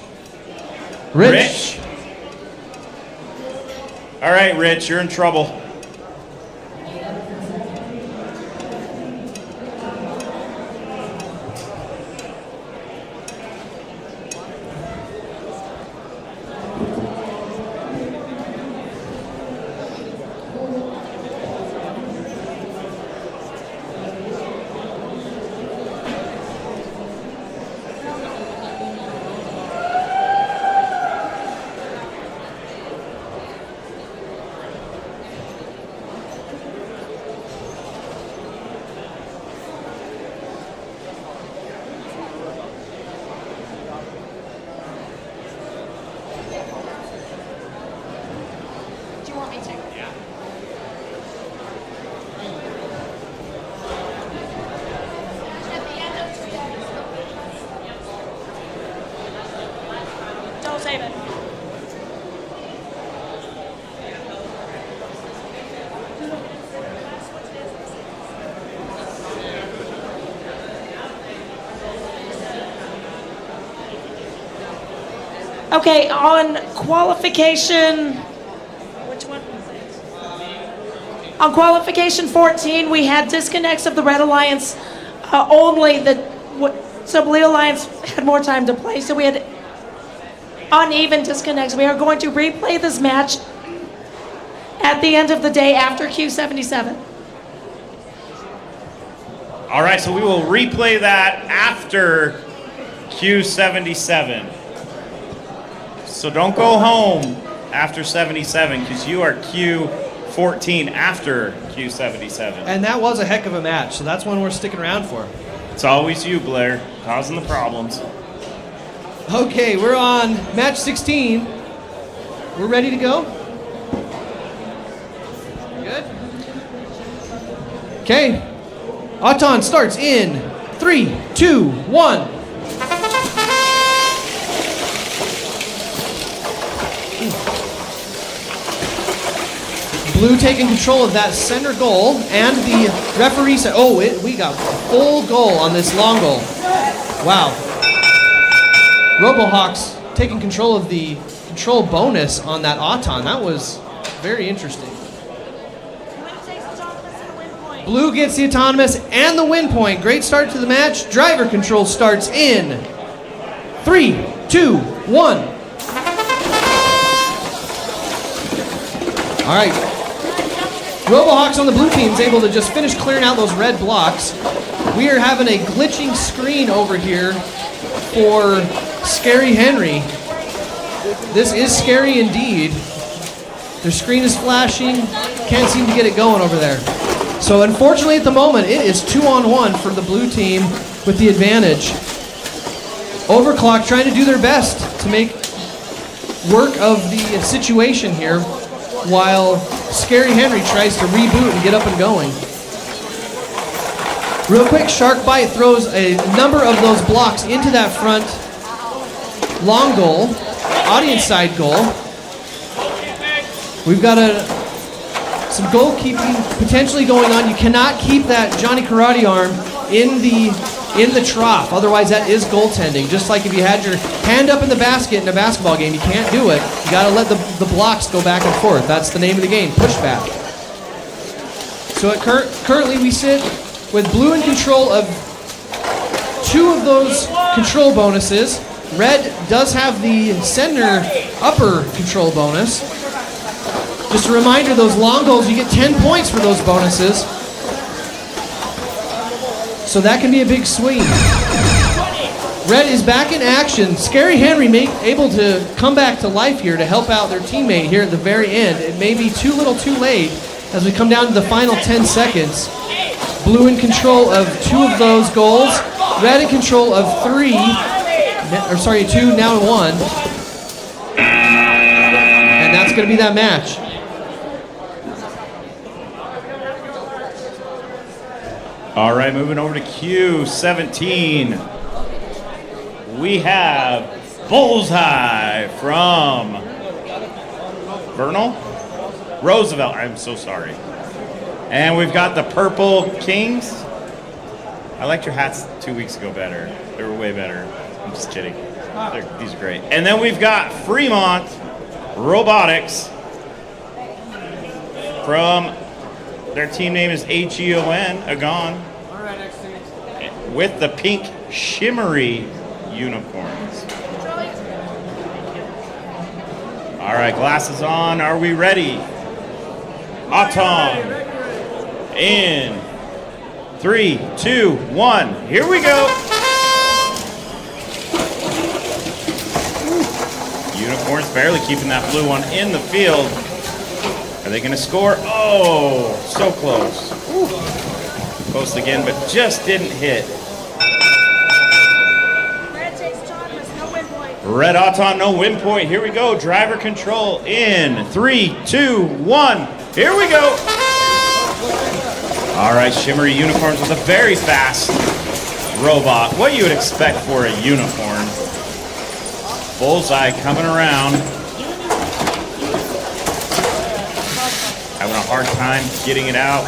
All right, Rich, you're in trouble. Okay, on qualification, which one? On qualification 14, we had disconnects of the Red Alliance only. So Blue Alliance had more time to play, so we had uneven disconnects. We are going to replay this match at the end of the day after Q77. All right, so we will replay that after Q77. So don't go home after 77 because you are Q14 after Q77. And that was a heck of a match, so that's one we're sticking around for. It's always you, Blair, causing the problems. Okay, we're on match 16. We're ready to go? Good? Okay. Auton starts in 3, 2, 1. Blue taking control of that center goal, and the referee said, we got full goal on this long goal. Wow. Robohawks taking control of the control bonus on that Auton. That was very interesting. Blue gets the autonomous and the win point. Great start to the match. Driver control starts in 3, 2, 1. All right. Robohawks on the blue team is able to just finish clearing out those red blocks. We are having a glitching screen over here for Scary Henry. This is scary indeed. Their screen is flashing. Can't seem to get it going over there. So unfortunately at the moment it is 2-on-1 for the blue team with the advantage. Overclock trying to do their best to make work of the situation here, while Scary Henry tries to reboot and get up and going. Real quick, Shark Bite throws a number of those blocks into that front long goal, audience side goal. We've got some goalkeeping potentially going on. You cannot keep that Johnny Karate arm in the trough, otherwise that is goaltending. Just like if you had your hand up in the basket in a basketball game, you can't do it. You got to let the blocks go back and forth. That's the name of the game, pushback. So currently we sit with blue in control of 2 of those control bonuses. Red does have the center upper control bonus. Just a reminder, those long goals, you get 10 points for those bonuses. So that can be a big swing. Red is back in action. Scary Henry able to come back to life here to help out their teammate here at the very end. It may be too little too late as we come down to the final 10 seconds. Blue in control of 2 of those goals. Red in control of 2, now 1. And that's going to be that match. All right, moving over to Q17. We have Bullseye from Vernal? Roosevelt, I'm so sorry. And we've got the Purple Kings. I liked your hats 2 weeks ago better. They were way better. I'm just kidding. These are great. And then we've got Fremont Robotics from, their team name is H-E-O-N, Agon, with the pink shimmery unicorns. All right, glasses on. Are we ready? Auton in 3, 2, 1. Here we go. Unicorns barely keeping that blue one in the field. Are they going to score? Oh, so close. Close again, but just didn't hit. Red Auton, no win point. Here we go. Driver control in 3, 2, 1. Here we go. All right, shimmery unicorns with a very fast robot. What you would expect for a unicorn. Bullseye coming around. Having a hard time getting it out.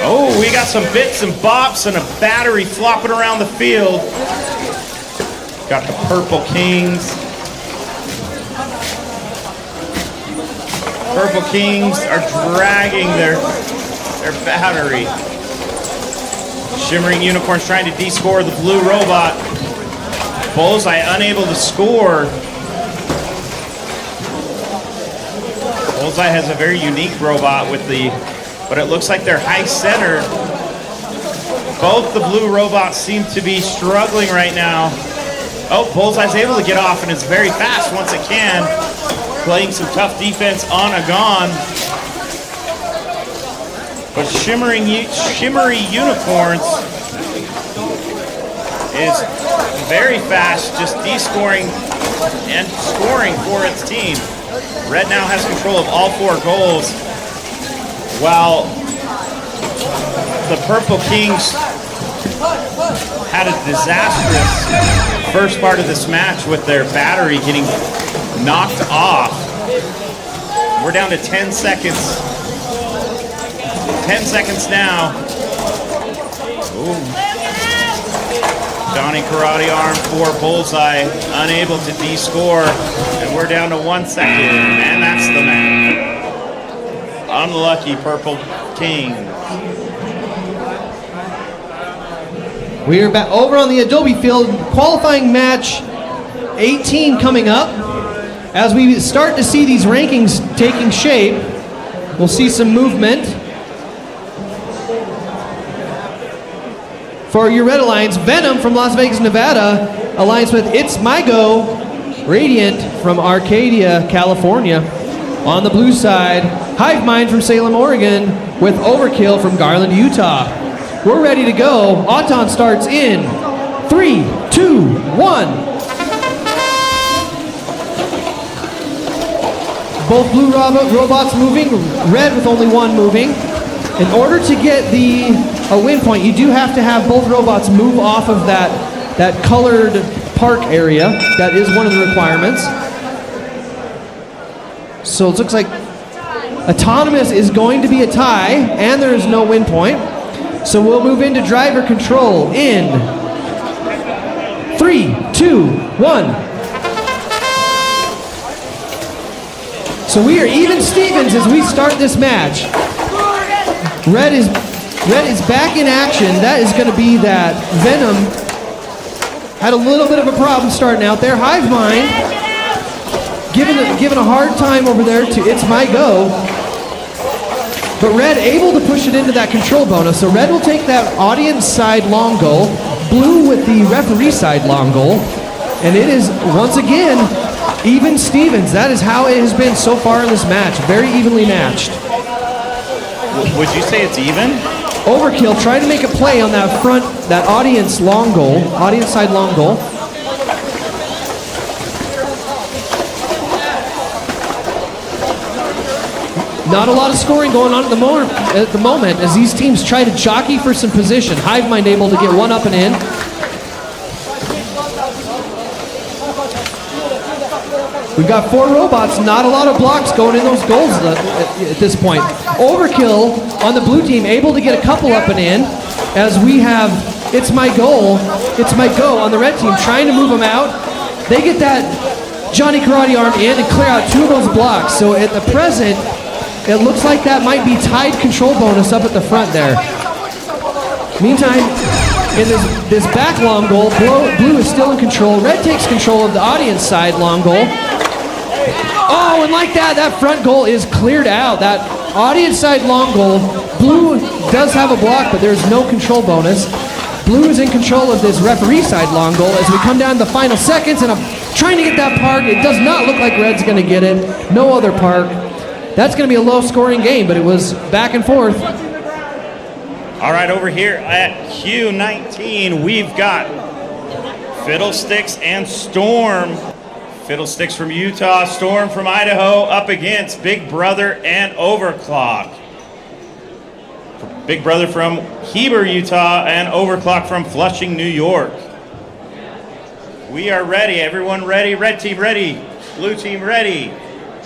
Oh, we got some bits and bops and a battery flopping around the field. Got the Purple Kings. Purple Kings are dragging their battery. Shimmering Unicorns trying to de-score the blue robot. Bullseye unable to score. Bullseye has a very unique robot with but it looks like they're high-centered. Both the blue robots seem to be struggling right now. Oh, Bullseye's able to get off and it's very fast once it can. Playing some tough defense on Agon. But Shimmery Unicorns is very fast, just de-scoring and scoring for its team. Red now has control of all 4 goals, while the Purple Kings had a disastrous first part of this match with their battery getting knocked off. We're down to 10 seconds. 10 seconds now. Ooh. Johnny Karate Arm for Bullseye, unable to de-score, and we're down to 1 second, and that's the match. Unlucky Purple King. We are back over on the Adobe Field, qualifying match 18 coming up. As we start to see these rankings taking shape, we'll see some movement. For your Red Alliance, Venom from Las Vegas, Nevada, alliance with It's My Go, Radiant from Arcadia, California. On the blue side, Hive Mind from Salem, Oregon, with Overkill from Garland, Utah. We're ready to go. Auton starts in 3, 2, 1. Both blue robots moving, red with only 1 moving. In order to get a win point, you do have to have both robots move off of that colored park area. That is one of the requirements. So it looks like Autonomous is going to be a tie, and there is no win point. So we'll move into driver control in 3, 2, 1. So we are even Stevens as we start this match. Red is back in action. That is going to be that Venom had a little bit of a problem starting out there. Hive Mind giving a hard time over there to It's My Go. But Red able to push it into that control bonus. So Red will take that audience side long goal. Blue with the referee side long goal. And it is, once again, even Stevens. That is how it has been so far in this match. Very evenly matched. Would you say it's even? Overkill trying to make a play on that front, that audience long goal, audience side long goal. Not a lot of scoring going on at the moment as these teams try to jockey for some position. Hive Mind able to get one up and in. We've got 4 robots, not a lot of blocks going in those goals at this point. Overkill on the blue team, able to get a couple up and in, as we have It's My Go on the red team, trying to move them out. They get that Johnny Karate Arm in and clear out 2 of those blocks. So at the present, it looks like that might be tied control bonus up at the front there. Meantime, in this back long goal, blue is still in control. Red takes control of the audience side long goal. Oh, and like that front goal is cleared out. That audience side long goal, blue does have a block, but there's no control bonus. Blue is in control of this referee side long goal as we come down to the final seconds, and I'm trying to get that park. It does not look like Red's going to get it. No other park. That's going to be a low-scoring game, but it was back and forth. All right, over here at Q19, we've got Fiddlesticks and Storm. Fiddlesticks from Utah, Storm from Idaho, up against Big Brother and Overclock. Big Brother from Heber, Utah, and Overclock from Flushing, New York. We are ready. Everyone ready? Red team ready. Blue team ready.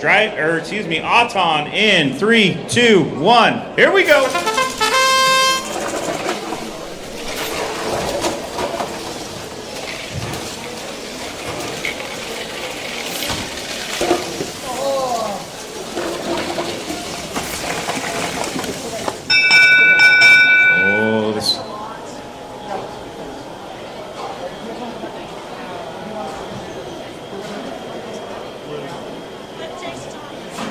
Auton in 3, 2, 1. Here we go.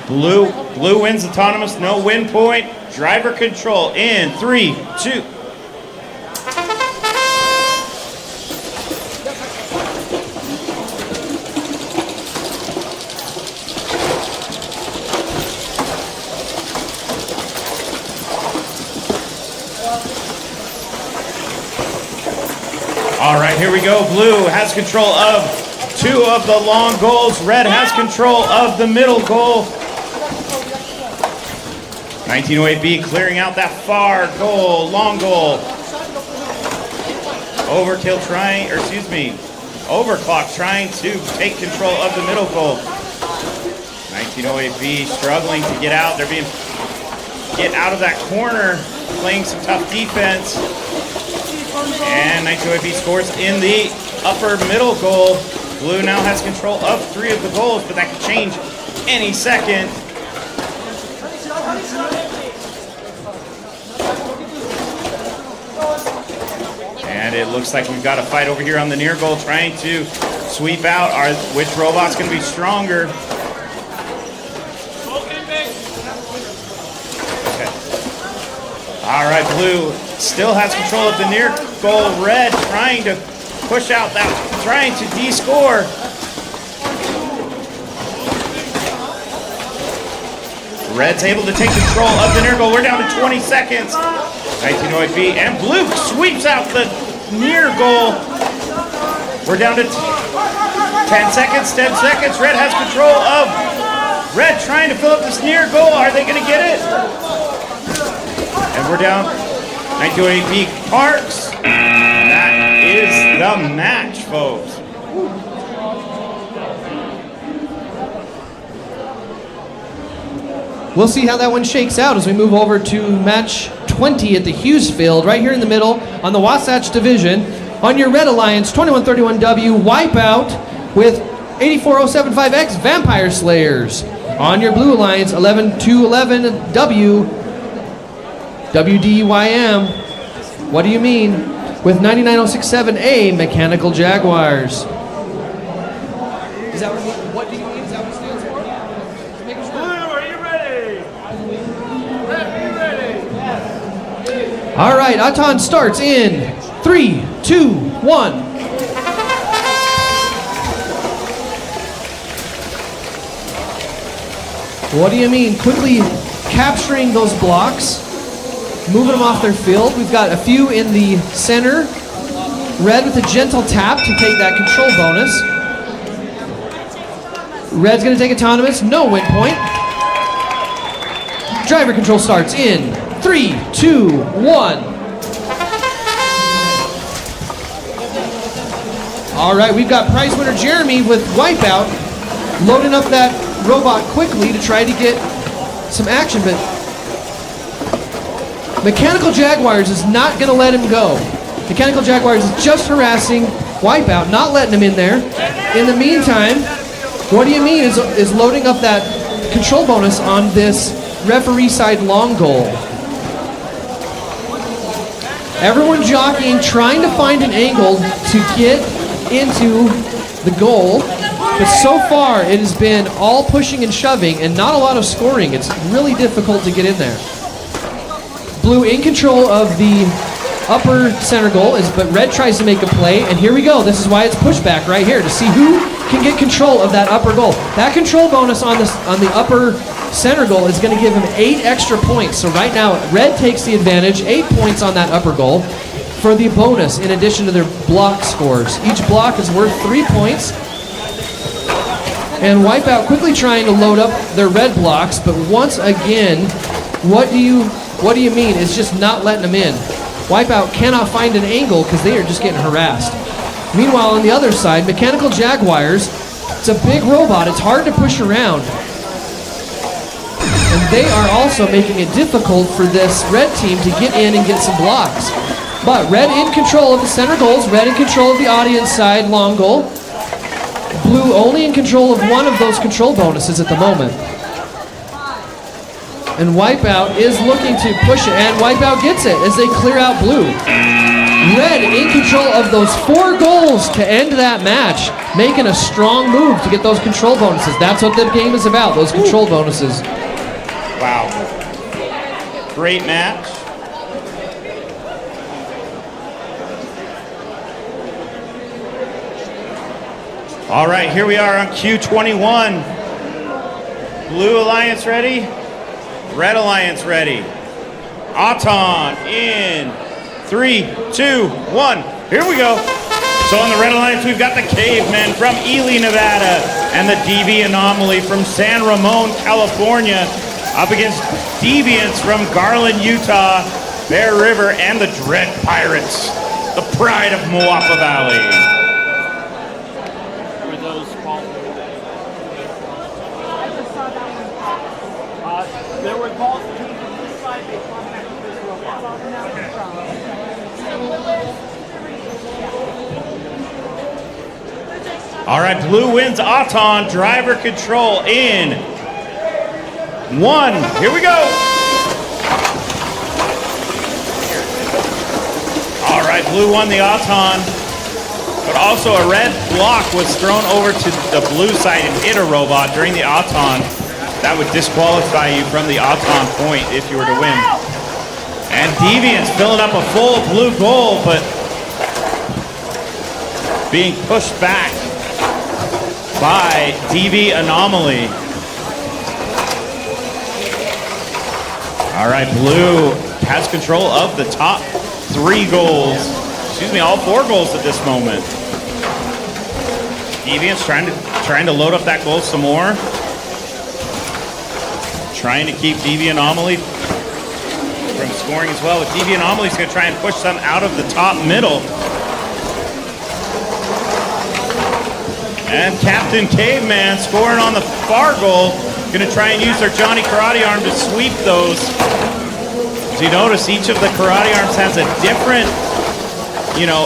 Blue wins autonomous, no win point. Driver control in 3, 2. All right, here we go. Blue has control of 2 of the long goals. Red has control of the middle goal. 1908B clearing out that far goal, long goal. Overclock trying to take control of the middle goal. 1908B struggling to get out. They're get out of that corner, playing some tough defense. And 1908B scores in the upper middle goal. Blue now has control of 3 of the goals, but that could change any second. And it looks like we've got a fight over here on the near goal, trying to sweep out which robot's going to be stronger. Okay. All right, Blue still has control of the near goal. Red trying to push out that, trying to de-score. Red's able to take control of the near goal. We're down to 20 seconds. 1908B and Blue sweeps out the near goal. We're down to 10 seconds, 10 seconds. Red has control of, Red trying to fill up this near goal. Are they going to get it? And we're down, 1908B parks. And that is the match, folks. We'll see how that one shakes out as we move over to match 20 at the Hughes Field, right here in the middle on the Wasatch Division. On your Red Alliance, 2131W Wipeout with 84075X Vampire Slayers. On your Blue Alliance, 11211W WDYM. What do you mean? With 99067A Mechanical Jaguars. Is that what do you mean? Is that what it stands for? Just making sure. Are you ready? Ready. All right, Aton starts in 3, 2, 1. What do you mean? Quickly capturing those blocks, moving them off their field. We've got a few in the center. Red with a gentle tap to take that control bonus. Red's going to take autonomous, no win point. Driver control starts in 3, 2, 1. All right, we've got prize winner Jeremy with Wipeout loading up that robot quickly to try to get some action, but Mechanical Jaguars is not going to let him go. Mechanical Jaguars is just harassing Wipeout, not letting him in there. In the meantime, what do you mean is loading up that control bonus on this referee side long goal. Everyone jockeying, trying to find an angle to get into the goal, but so far it has been all pushing and shoving and not a lot of scoring. It's really difficult to get in there. Blue in control of the upper center goal, but Red tries to make a play, and here we go. This is why it's pushback right here, to see who can get control of that upper goal. That control bonus on the upper center goal is going to give him 8 extra points. So right now, Red takes the advantage, 8 points on that upper goal for the bonus in addition to their block scores. Each block is worth 3 points. And Wipeout quickly trying to load up their red blocks, but once again, what do you mean? It's just not letting them in. Wipeout cannot find an angle because they are just getting harassed. Meanwhile, on the other side, Mechanical Jaguars, it's a big robot. It's hard to push around. And they are also making it difficult for this red team to get in and get some blocks. But Red in control of the center goals, Red in control of the audience side long goal. Blue only in control of one of those control bonuses at the moment. And Wipeout is looking to push it, and Wipeout gets it as they clear out Blue. Red in control of those 4 goals to end that match. making a strong move to get those control bonuses. That's what the game is about, those control bonuses. Wow. Great match. All right, here we are on Q21. Blue Alliance ready? Red Alliance ready. Auton in 3, 2, 1. Here we go. So on the Red Alliance, we've got the Cavemen from Ely, Nevada, and the DV Anomaly from San Ramon, California, up against Deviants from Garland, Utah, Bear River, and the Dread Pirates, the pride of Moapa Valley. There were balls between the side, they contacted this robot. All right, Blue wins Auton, driver control in 1. Here we go. All right, Blue won the Auton, but also a red block was thrown over to the blue side and hit a robot during the Auton. That would disqualify you from the Auton point if you were to win. And Deviants filling up a full blue goal, but being pushed back by DV Anomaly. All right, Blue has control of the top 3 goals. Excuse me, all 4 goals at this moment. Deviants trying to load up that goal some more. Trying to keep DV Anomaly from scoring as well. But DV Anomaly is going to try and push them out of the top middle. And Captain Caveman scoring on the far goal. Going to try and use their Johnny Karate Arm to sweep those. As you notice, each of the Karate Arms has a different,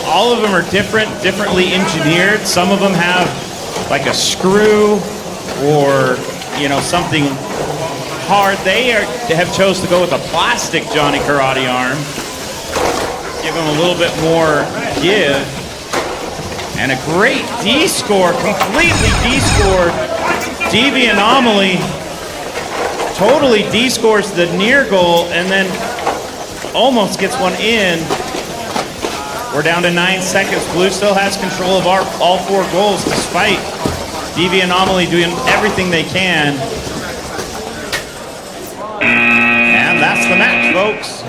all of them are differently engineered. Some of them have like a screw or, something hard. They have chose to go with a plastic Johnny Karate Arm. Give them a little bit more give. And a great D-score, completely D-scored. DV Anomaly totally D-scores the near goal and then almost gets one in. We're down to 9 seconds. Blue still has control of all 4 goals despite DV Anomaly doing everything they can. And that's the match, folks.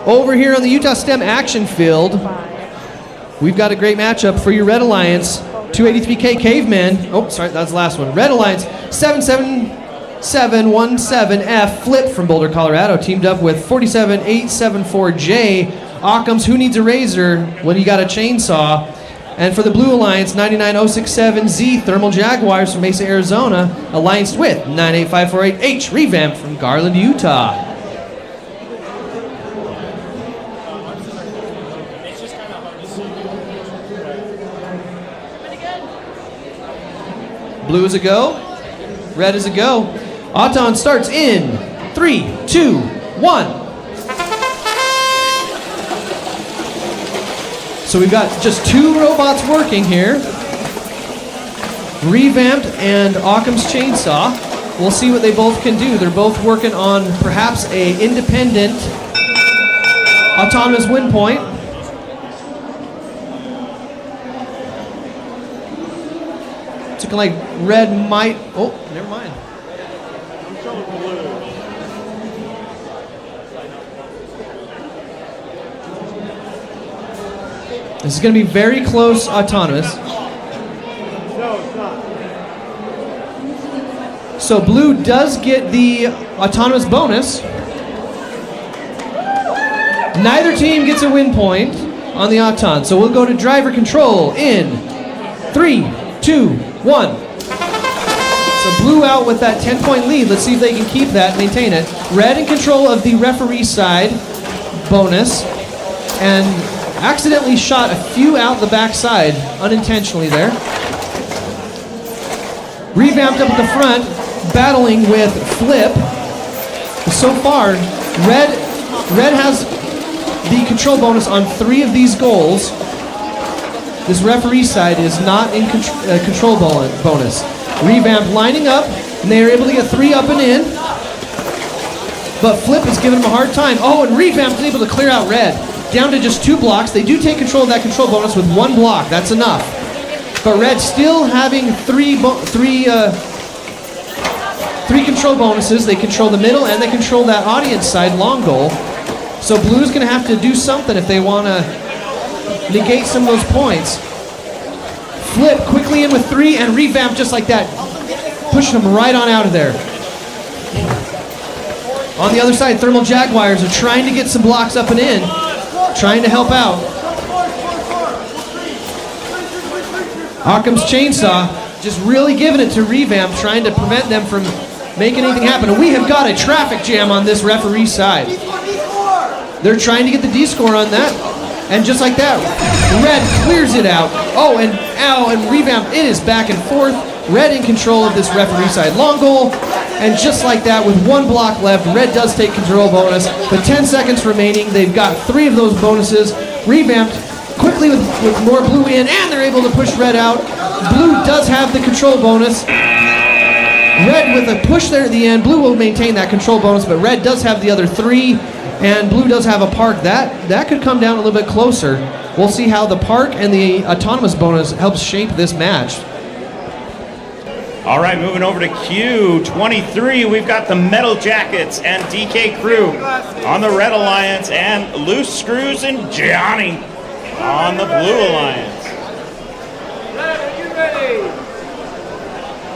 Over here on the Utah STEM action field, we've got a great matchup for your Red Alliance. 283K Cavemen. Oh, sorry, that's the last one. Red Alliance 77717F Flip from Boulder, Colorado, teamed up with 47874J Occam's Who Needs a Razor When You Got a Chainsaw. And for the Blue Alliance, 99067Z Thermal Jaguars from Mesa, Arizona, allianced with 98548H Revamp from Garland, Utah. Blue is a go. Red is a go. Auton starts in 3, 2, 1. So we've got just 2 robots working here. Revamped and Occam's Chainsaw. We'll see what they both can do. They're both working on perhaps a independent autonomous win point. It's looking like Red might... Oh, never mind. This is going to be very close autonomous. So Blue does get the autonomous bonus. Neither team gets a win point on the Auton. So we'll go to driver control in 3, 2, 1. So Blue out with that 10-point lead. Let's see if they can keep that, maintain it. Red in control of the referee side bonus. And accidentally shot a few out the backside, unintentionally there. Revamped up at the front, battling with Flip. So far, Red has the control bonus on 3 of these goals. This referee side is not in control bonus. Revamp lining up, and they are able to get 3 up and in. But Flip is giving them a hard time. Oh, and Revamp is able to clear out Red. Down to just 2 blocks. They do take control of that control bonus with 1 block. That's enough. But Red still having 3 control bonuses. They control the middle, and they control that audience side long goal. So Blue's going to have to do something if they want to negate some of those points. Flip quickly in with 3 and Revamp just like that, pushing them right on out of there. On the other side, Thermal Jaguars are trying to get some blocks up and in, trying to help out. Occam's Chainsaw just really giving it to Revamp, trying to prevent them from making anything happen. And we have got a traffic jam on this referee side. They're trying to get the D-score on that. And just like that, Red clears it out. Oh, and Revamp, it is back and forth. Red in control of this referee side long goal. And just like that, with 1 block left, Red does take control bonus. But 10 seconds remaining, they've got 3 of those bonuses. Revamped quickly with more Blue in, and they're able to push Red out. Blue does have the control bonus. Red with a push there at the end. Blue will maintain that control bonus, but Red does have the other 3. And Blue does have a park. That could come down a little bit closer. We'll see how the park and the autonomous bonus helps shape this match. All right, moving over to Q23, we've got the Metal Jackets and DK Crew on the Red Alliance, and Loose Screws and Johnny on the Blue Alliance.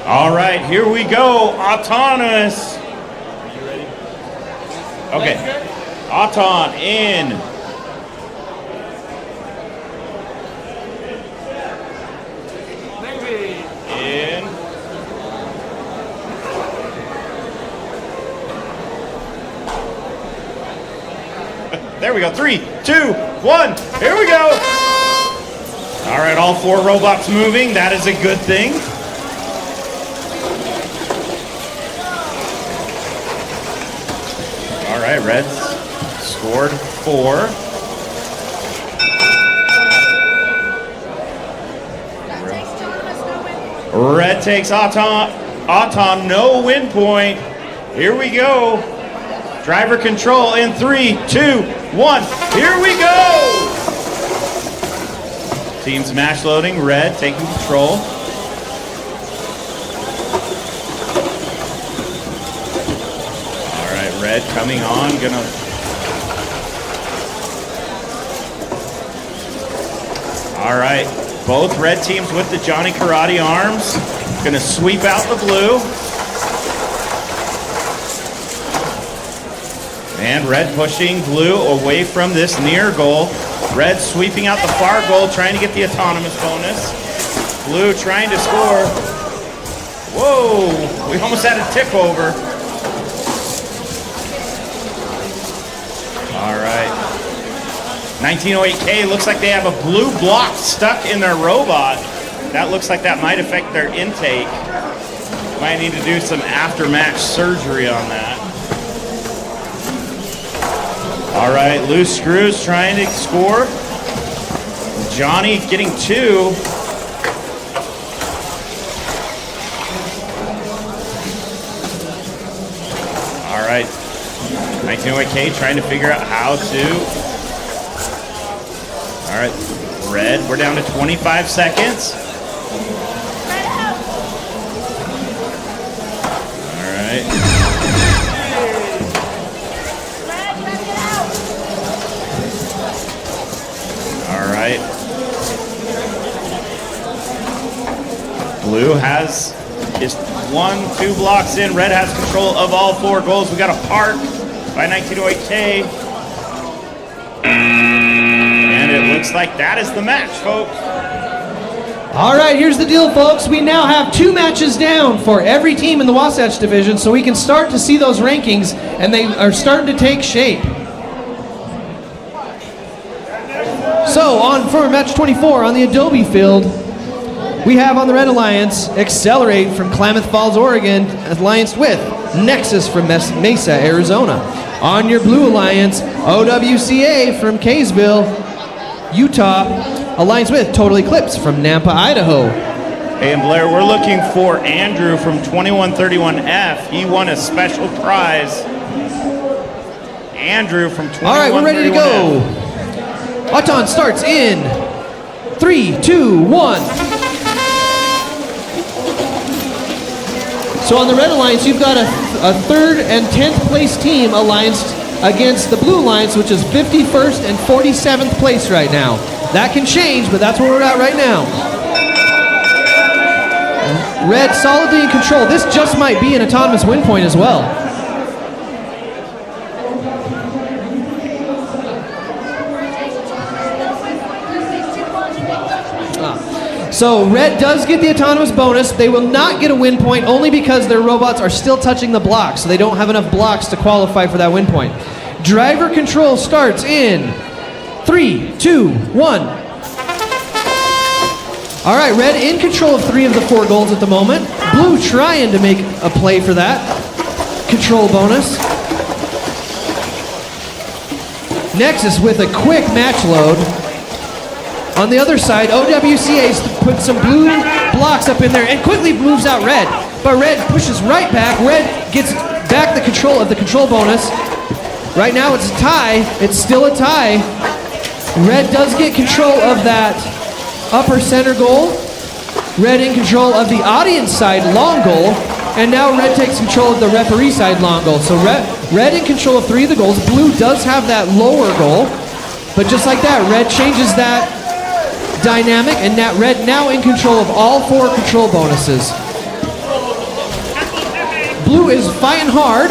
All right, here we go. Autonomous. Are you ready? Okay. Auton in. In. There we go. 3, 2, 1. Here we go. All right, all 4 robots moving. That is a good thing. All right, Reds scored 4. Red takes Auton, no win point. Here we go. Driver control in 3, 2, 1. Here we go. Teams match loading. Red taking control. All right, Red coming on. All right, both red teams with the Johnny Karate arms. Gonna sweep out the blue. And Red pushing Blue away from this near goal. Red sweeping out the far goal, trying to get the autonomous bonus. Blue trying to score. Whoa, we almost had a tip over. All right. 1908K looks like they have a blue block stuck in their robot. That looks like that might affect their intake. Might need to do some after-match surgery on that. All right, Loose Screws trying to score. Johnny getting 2. All right, 1908K trying to figure out how to. All right, Red, we're down to 25 seconds. All right. All right. Blue has is 1, 2 blocks in. Red has control of all 4 goals. We got a park by 1908K. And it looks like that is the match, folks. All right, here's the deal, folks. We now have 2 matches down for every team in the Wasatch division, so we can start to see those rankings, and they are starting to take shape. So, on for match 24 on the Adobe field, we have on the Red Alliance, Accelerate from Klamath Falls, Oregon, allianced with Nexus from Mesa, Arizona. On your Blue Alliance, OWCA from Kaysville, Utah, aligns with Total Eclipse from Nampa, Idaho. Hey, and Blair, we're looking for Andrew from 2131F. He won a special prize. Andrew from 2131F. All right, we're ready to go. Auton starts in 3, 2, 1. So on the Red Alliance, you've got a 3rd and 10th place team allianced against the Blue Alliance, which is 51st and 47th place right now. That can change, but that's where we're at right now. Red solidly in control. This just might be an autonomous win point as well. So Red does get the autonomous bonus. They will not get a win point only because their robots are still touching the blocks, so they don't have enough blocks to qualify for that win point. Driver control starts in 3, 2, 1. All right, Red in control of 3 of the 4 goals at the moment. Blue trying to make a play for that control bonus. Nexus with a quick match load. On the other side, OWCA's put some blue blocks up in there and quickly moves out Red. But Red pushes right back. Red gets back the control of the control bonus. Right now it's a tie. It's still a tie. Red does get control of that upper center goal. Red in control of the audience side long goal. And now Red takes control of the referee side long goal. So Red in control of 3 of the goals. Blue does have that lower goal. But just like that, Red changes that dynamic, and that Red now in control of all 4 control bonuses. Blue is fighting hard.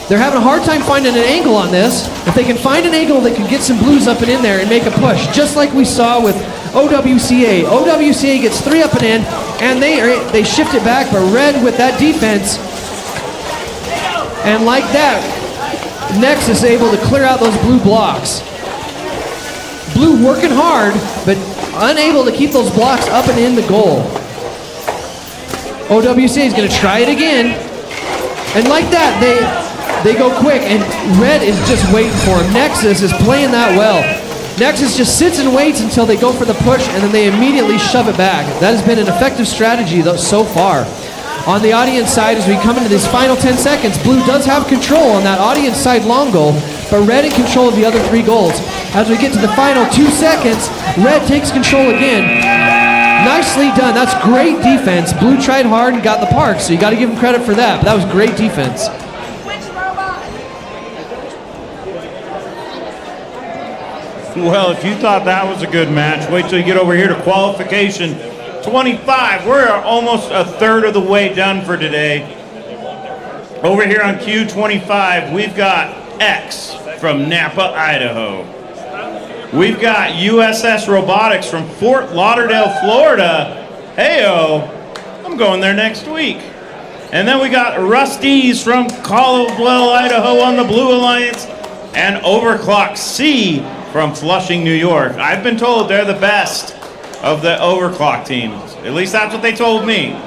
They're having a hard time finding an angle on this. If they can find an angle, they can get some blues up and in there and make a push, just like we saw with OWCA. OWCA gets 3 up and in, and they shift it back, but Red with that defense, and like that, Nexus is able to clear out those blue blocks. Blue working hard, but unable to keep those blocks up and in the goal. OWCA is going to try it again. And like that, they go quick, and Red is just waiting for him. Nexus is playing that well. Nexus just sits and waits until they go for the push, and then they immediately shove it back. That has been an effective strategy though, so far. On the audience side, as we come into this final 10 seconds, Blue does have control on that audience side long goal, but Red in control of the other 3 goals. As we get to the final 2 seconds, Red takes control again. Nicely done. That's great defense. Blue tried hard and got the park, so you got to give him credit for that, but that was great defense. Well, if you thought that was a good match, wait till you get over here to qualification 25. We're almost a third of the way done for today. Over here on Q25, we've got X from Nampa, Idaho. We've got USS Robotics from Fort Lauderdale, Florida. Heyo, I'm going there next week. And then we got Rusty's from Caldwell, Idaho on the Blue Alliance, and Overclock C from Flushing, New York. I've been told they're the best of the Overclock teams. At least that's what they told me.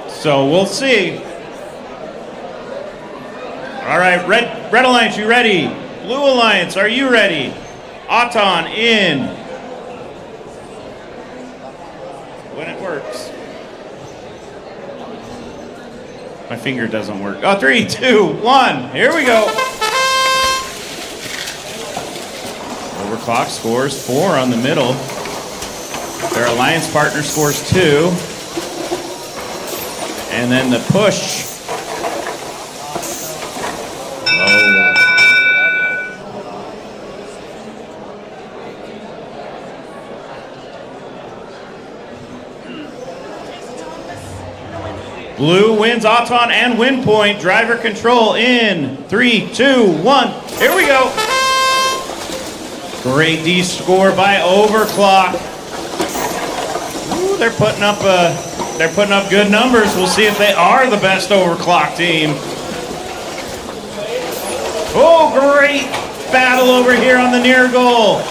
So we'll see. All right, Red Alliance, you ready? Blue Alliance, are you ready? Auton in. When it works. My finger doesn't work. Oh, 3, 2, 1. Here we go. Overclock scores 4 on the middle. Their alliance partner scores 2. And then the push. Blue wins Auton and win point. Driver control in 3, 2, 1. Here we go. Great D score by Overclock. Ooh, they're putting up good numbers. We'll see if they are the best Overclock team. Oh, great battle over here on the near goal.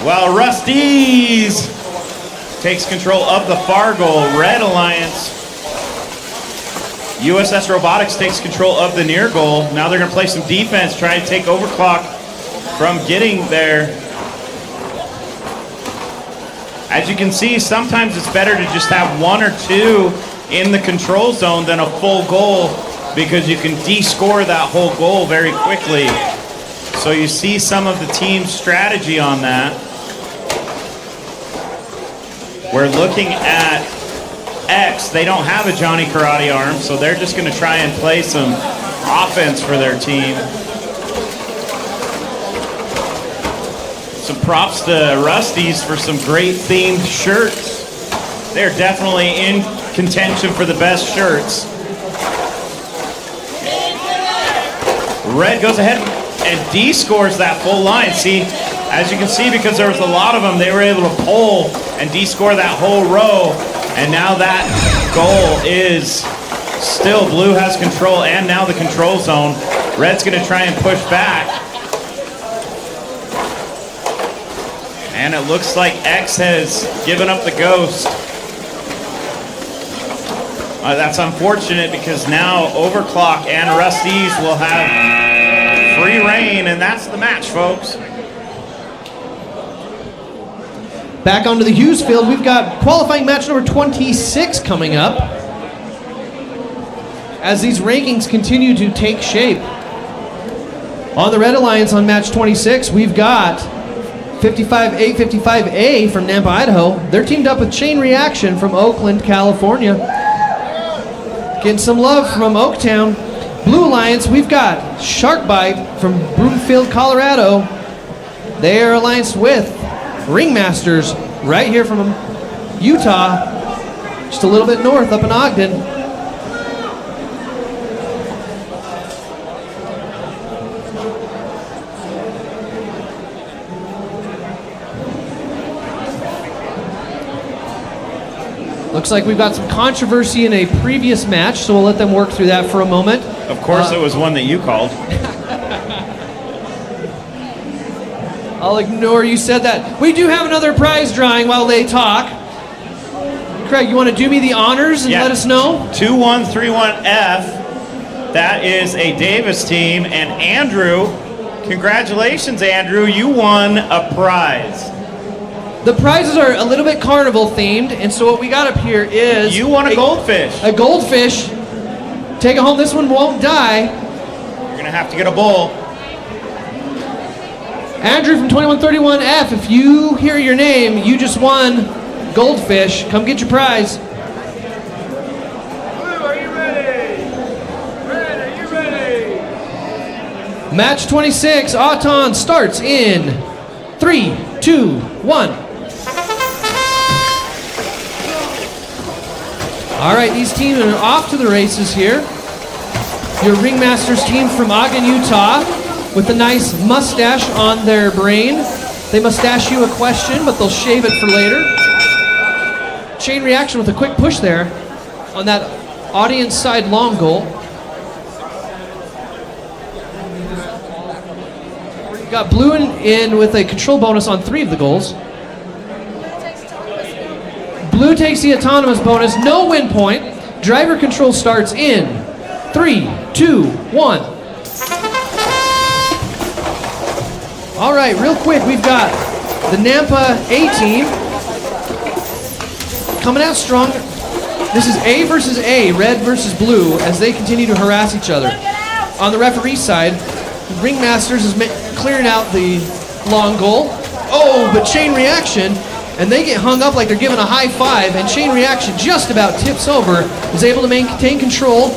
While Rusty's takes control of the far goal. Red Alliance USS Robotics takes control of the near goal. Now they're going to play some defense, try to take overclock from getting there. As you can see, sometimes it's better to just have one or two in the control zone than a full goal, because you can de-score that whole goal very quickly. So you see some of the team's strategy on that. We're looking at X. They don't have a Johnny Karate arm, so they're just going to try and play some offense for their team. Some props to Rusty's for some great themed shirts. They're definitely in contention for the best shirts. Red goes ahead and D-scores that full line. See, as you can see, because there was a lot of them, they were able to pull and D-score that whole row. And now that goal is still blue has control, and now the control zone. Red's going to try and push back. And it looks like X has given up the ghost. That's unfortunate, because now Overclock and Rusty's will have free reign, and that's the match, folks. Back onto the Hughes field, we've got qualifying match number 26 coming up as these rankings continue to take shape. On the Red Alliance on match 26, we've got 55A from Nampa, Idaho. They're teamed up with Chain Reaction from Oakland, California. Getting some love from Oaktown. Blue Alliance, we've got Shark Bite from Broomfield, Colorado. They are allianced with Ringmasters right here from Utah, just a little bit north up in Ogden. Looks like we've got some controversy in a previous match, so we'll let them work through that for a moment. Of course, it was one that you called. I'll ignore you said that. We do have another prize drawing while they talk. Craig, you want to do me the honors and let us know? 2131F. That is a Davis team. And Andrew, congratulations, Andrew. You won a prize. The prizes are a little bit carnival themed, and so what we got up here is... You won a goldfish. A goldfish. Take it home. This one won't die. You're going to have to get a bowl. Andrew from 2131F, if you hear your name, you just won goldfish. Come get your prize. Blue, are you ready? Red, are you ready? Match 26, Auton starts in 3, 2, 1. All right, these teams are off to the races here. Your Ringmasters team from Ogden, Utah, with a nice mustache on their brain. They mustache you a question, but they'll shave it for later. Chain Reaction with a quick push there on that audience side long goal. Got blue in with a control bonus on 3 of the goals. Blue takes the autonomous bonus, no win point. Driver control starts in 3, 2, 1. All right, real quick, we've got the Nampa A team coming out strong. This is A versus A, red versus blue, as they continue to harass each other. On the referee side, Ringmasters is clearing out the long goal. Oh, but Chain Reaction, and they get hung up like they're giving a high five, and Chain Reaction just about tips over, is able to maintain control.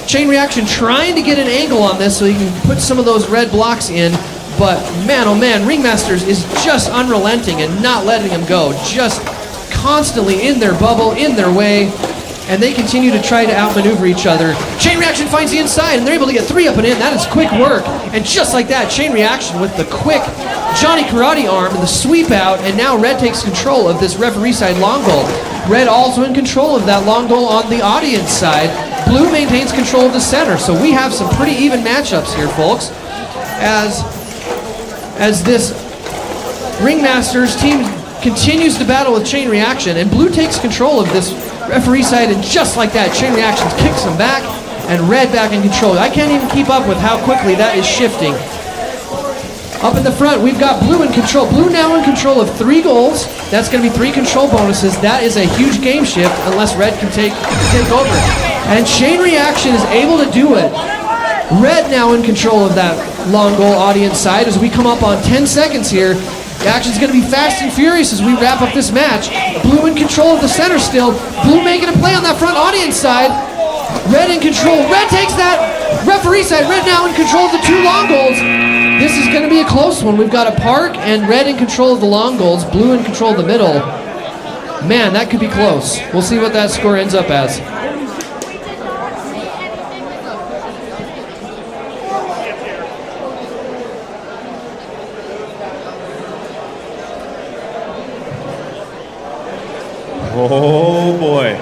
Chain Reaction trying to get an angle on this so he can put some of those red blocks in, but man, oh man, Ringmasters is just unrelenting and not letting them go, just constantly in their bubble, in their way, and they continue to try to outmaneuver each other. Chain Reaction finds the inside, and they're able to get 3 up and in. That is quick work, and just like that, Chain Reaction with the quick Johnny Karate arm and the sweep out, and now Red takes control of this referee side long goal. Red also in control of that long goal on the audience side. Blue maintains control of the center, so we have some pretty even matchups here, folks, as this Ringmasters team continues to battle with Chain Reaction, and Blue takes control of this referee side, and just like that, Chain Reaction kicks him back, and red back in control. I can't even keep up with how quickly that is shifting. Up in the front, we've got blue in control. Blue now in control of 3 goals. That's going to be 3 control bonuses. That is a huge game shift unless red can take over. And chain reaction is able to do it. Red now in control of that long goal audience side as we come up on 10 seconds here. The action's going to be fast and furious as we wrap up this match. Blue in control of the center still. Blue making a play on that front audience side. Red in control. Red takes that referee side. Red now in control of the 2 long goals. This is going to be a close one. We've got a park and red in control of the long goals. Blue in control of the middle. Man, that could be close. We'll see what that score ends up as. Oh boy.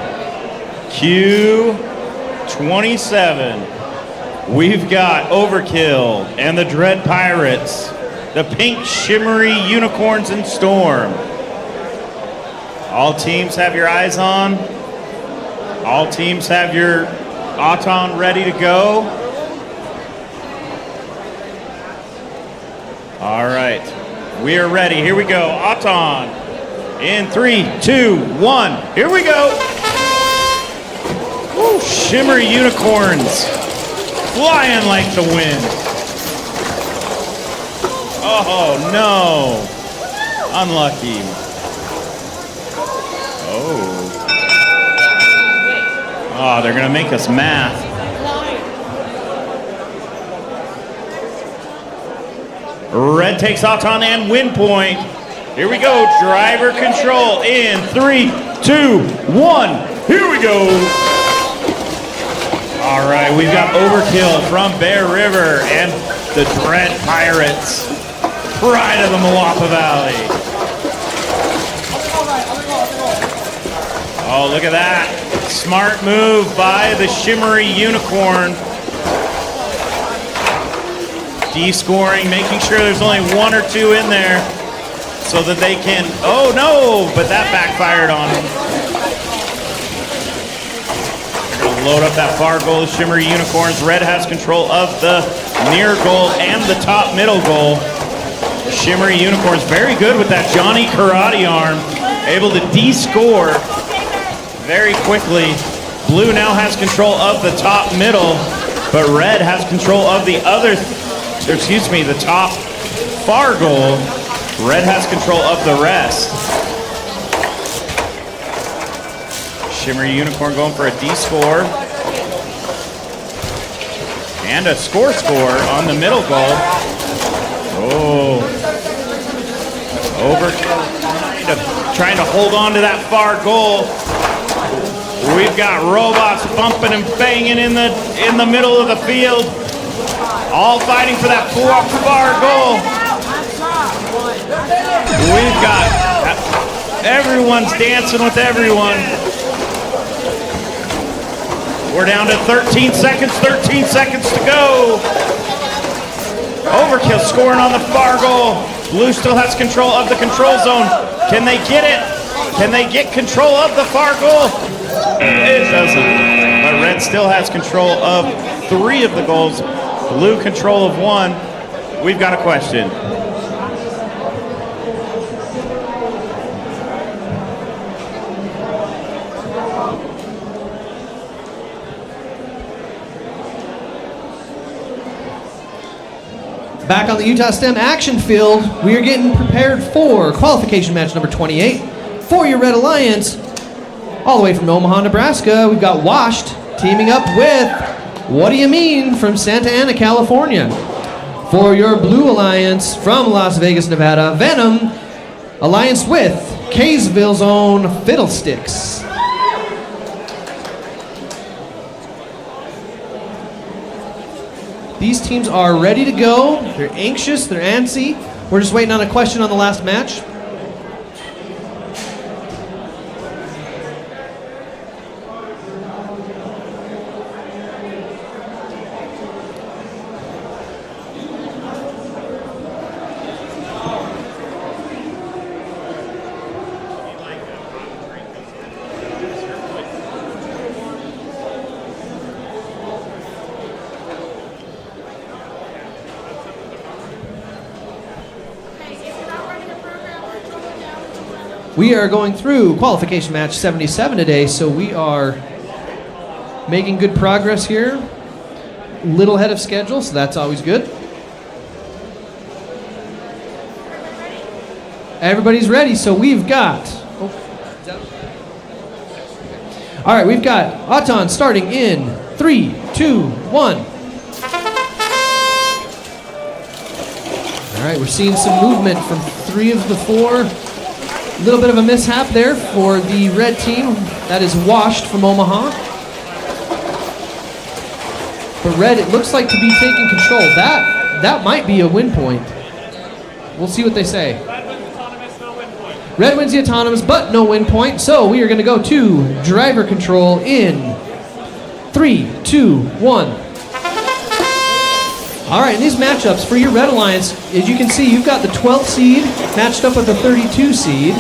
Q27. We've got Overkill and the Dread Pirates, the pink shimmery unicorns in Storm. All teams have your eyes on. All teams have your Auton ready to go. All right, we are ready. Here we go. Auton in 3, 2, 1. Here we go. Woo, shimmery unicorns. Flying like the wind. Oh, no. Unlucky. Oh, they're going to make us math. Red takes Auton and win point. Here we go. Driver control in 3, 2, 1. Here we go. All right, we've got Overkill from Bear River and the Dread Pirates, pride of the Malapa Valley. Oh, look at that. Smart move by the shimmery unicorn. D-scoring, making sure there's only 1 or 2 in there so that they can, oh no, but that backfired on them. Load up that far goal, shimmery unicorns. Red has control of the near goal and the top middle goal. Shimmery unicorns very good with that Johnny Karate arm, able to de-score very quickly. Blue now has control of the top middle, but red has control of the the top far goal. Red has control of the rest. Shimmery unicorn going for a D-score. And a score on the middle goal. Oh. Overkill trying to hold on to that far goal. We've got robots bumping and banging in the middle of the field. All fighting for that far goal. We've got everyone's dancing with everyone. We're down to 13 seconds to go. Overkill scoring on the far goal. Blue still has control of the control zone. Can they get it? Can they get control of the far goal? It doesn't. But red still has control of 3 of the goals. Blue control of 1. We've got a question. Back on the Utah STEM action field, we are getting prepared for qualification match number 28 for your Red Alliance. All the way from Omaha, Nebraska, we've got Washed teaming up with What Do You Mean from Santa Ana, California. For your Blue Alliance from Las Vegas, Nevada, Venom alliance with Kaysville's own Fiddlesticks. These teams are ready to go. They're anxious, they're antsy. We're just waiting on a question on the last match. We are going through qualification match 77 today, so we are making good progress here. Little ahead of schedule, so that's always good. Everybody's ready, so we've got... All right, we've got Aton starting in 3, 2, 1. All right, we're seeing some movement from 3 of the 4. A little bit of a mishap there for the red team. That is Washed from Omaha. But red, it looks like to be taking control. That might be a win point. We'll see what they say. Red wins the autonomous, but no win point. So we are going to go to driver control in 3, 2, 1. All right, in these matchups for your Red Alliance, as you can see, you've got the 12th seed matched up with the 32 seed.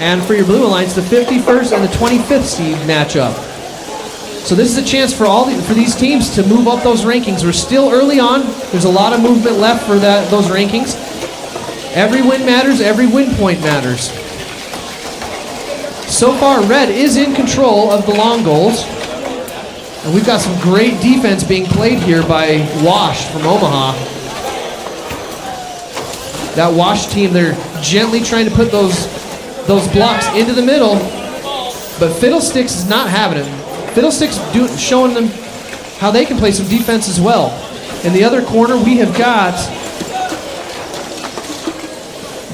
And for your Blue Alliance, the 51st and the 25th seed matchup. So this is a chance for for these teams to move up those rankings. We're still early on. There's a lot of movement left for those rankings. Every win matters. Every win point matters. So far, Red is in control of the long goals. And we've got some great defense being played here by Wash from Omaha. That Wash team, they're gently trying to put those blocks into the middle. But Fiddlesticks is not having it. Fiddlesticks showing them how they can play some defense as well. In the other corner, we have got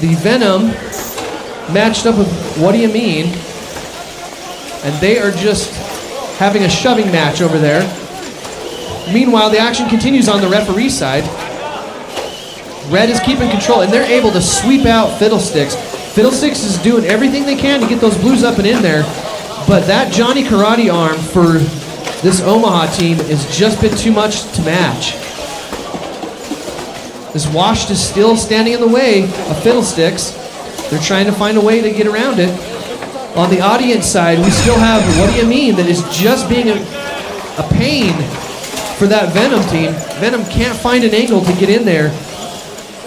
the Venom matched up with What Do You Mean? And they are just having a shoving match over there. Meanwhile, the action continues on the referee side. Red is keeping control, and they're able to sweep out Fiddlesticks. Fiddlesticks is doing everything they can to get those blues up and in there, but that Johnny Karate arm for this Omaha team has just been too much to match. This Washed is still standing in the way of Fiddlesticks. They're trying to find a way to get around it. On the audience side, we still have What Do You Mean that is just being a pain for that Venom team. Venom can't find an angle to get in there.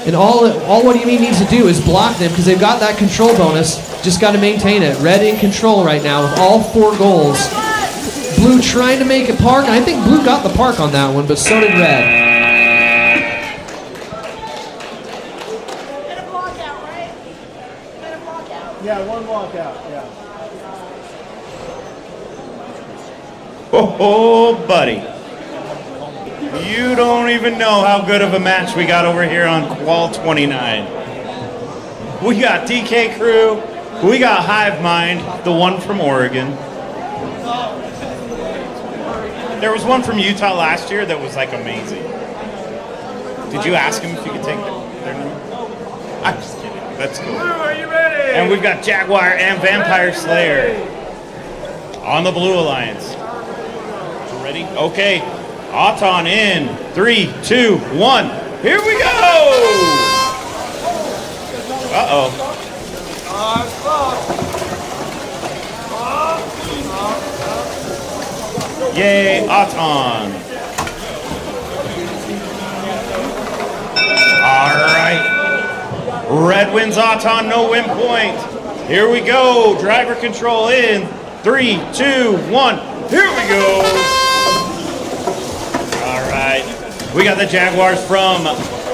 And all What Do You Mean needs to do is block them because they've got that control bonus. Just got to maintain it. Red in control right now with all 4 goals. Blue trying to make a park. I think Blue got the park on that one, but so did Red. Yeah, 1 walkout, yeah. Oh, buddy. You don't even know how good of a match we got over here on Qual 29. We got DK Crew, we got Hive Mind, the one from Oregon. There was one from Utah last year that was like amazing. Did you ask him if you could take their name? I'm just kidding. That's cool. Are you ready? And we've got Jaguar and Vampire Slayer on the Blue Alliance. Ready? Okay. Aton in 3, 2, 1. Here we go! Uh-oh. Yay, Aton. All right. Red wins Aton, no win point. Here we go. Driver control in 3, 2, 1. Here we go. All right. We got the Jaguars from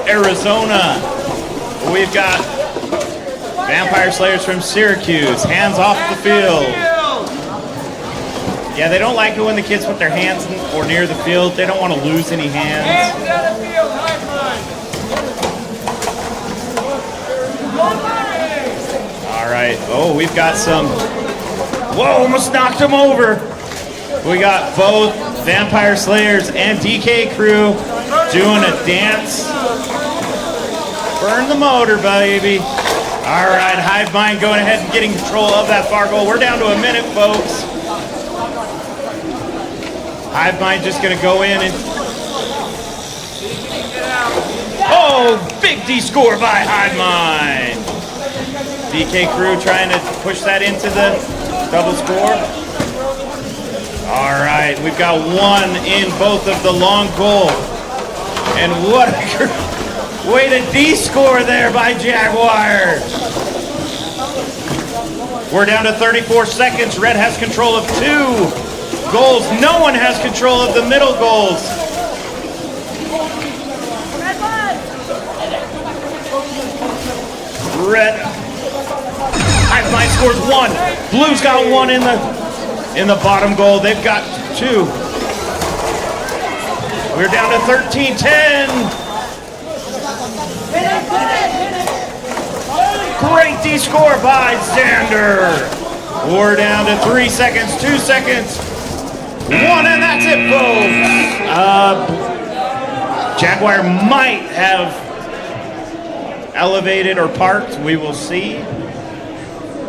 Arizona. We've got Vampire Slayers from Syracuse. Hands off the field. Yeah, they don't like it when the kids put their hands in or near the field. They don't want to lose any hands. Hands down the field, high five. All right. Oh, we've got some. Whoa, almost knocked him over. We got both Vampire Slayers and DK Crew doing a dance. Burn the motor, baby. All right, Hive Mind going ahead and getting control of that far goal. We're down to a minute, folks. Hive Mind just going to go in and... Oh, big D score by Hive Mind. DK Crew trying to push that into the double score. All right, we've got 1 in both of the long goal. And what a way to D score there by Jaguar. We're down to 34 seconds. Red has control of 2 goals. No one has control of the middle goals. Red Hive Mind scores 1. Blue's got 1 in the bottom goal. They've got 2. We're down to 13-10. Great D-score by Xander. We're down to 3 seconds, 2 seconds, 1, and that's it, folks. Jaguar might have elevated or parked. We will see.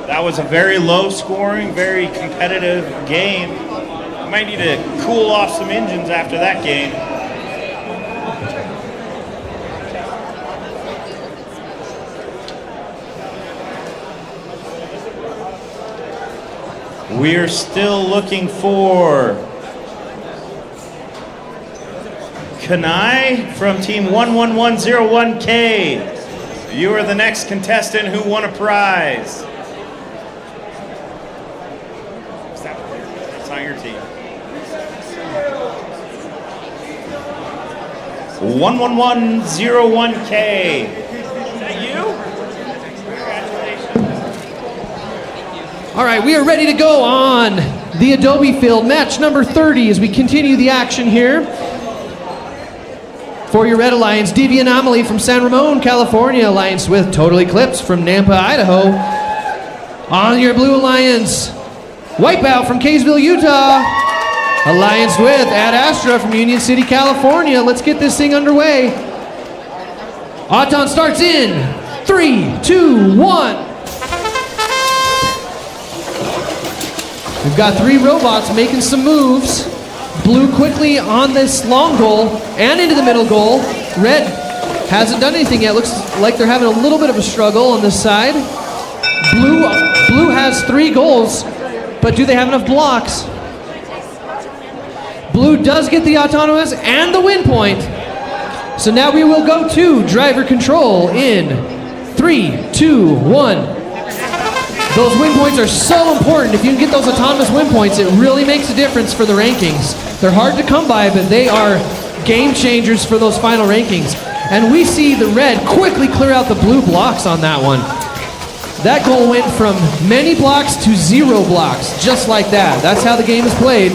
That was a very low scoring, very competitive game. Might need to cool off some engines after that game. We're still looking for Kanai from team 11101K. You are the next contestant who won a prize. It's not your team. 11101K. Is that you? All right, we are ready to go on the Adobe Field, match number 30 as we continue the action here. For your Red Alliance, DV Anomaly from San Ramon, California, alliance with Total Eclipse from Nampa, Idaho. On your Blue Alliance, Wipeout from Kaysville, Utah, alliance with Ad Astra from Union City, California. Let's get this thing underway. Auton starts in 3, 2, 1. We've got 3 robots making some moves. Blue quickly on this long goal and into the middle goal. Red hasn't done anything yet. Looks like they're having a little bit of a struggle on this side. Blue has 3 goals, but do they have enough blocks? Blue does get the autonomous and the win point. So now we will go to driver control in 3, 2, 1. Those win points are so important. If you can get those autonomous win points, it really makes a difference for the rankings. They're hard to come by, but they are game changers for those final rankings. And we see the red quickly clear out the blue blocks on that one. That goal went from many blocks to 0 blocks, just like that. That's how the game is played.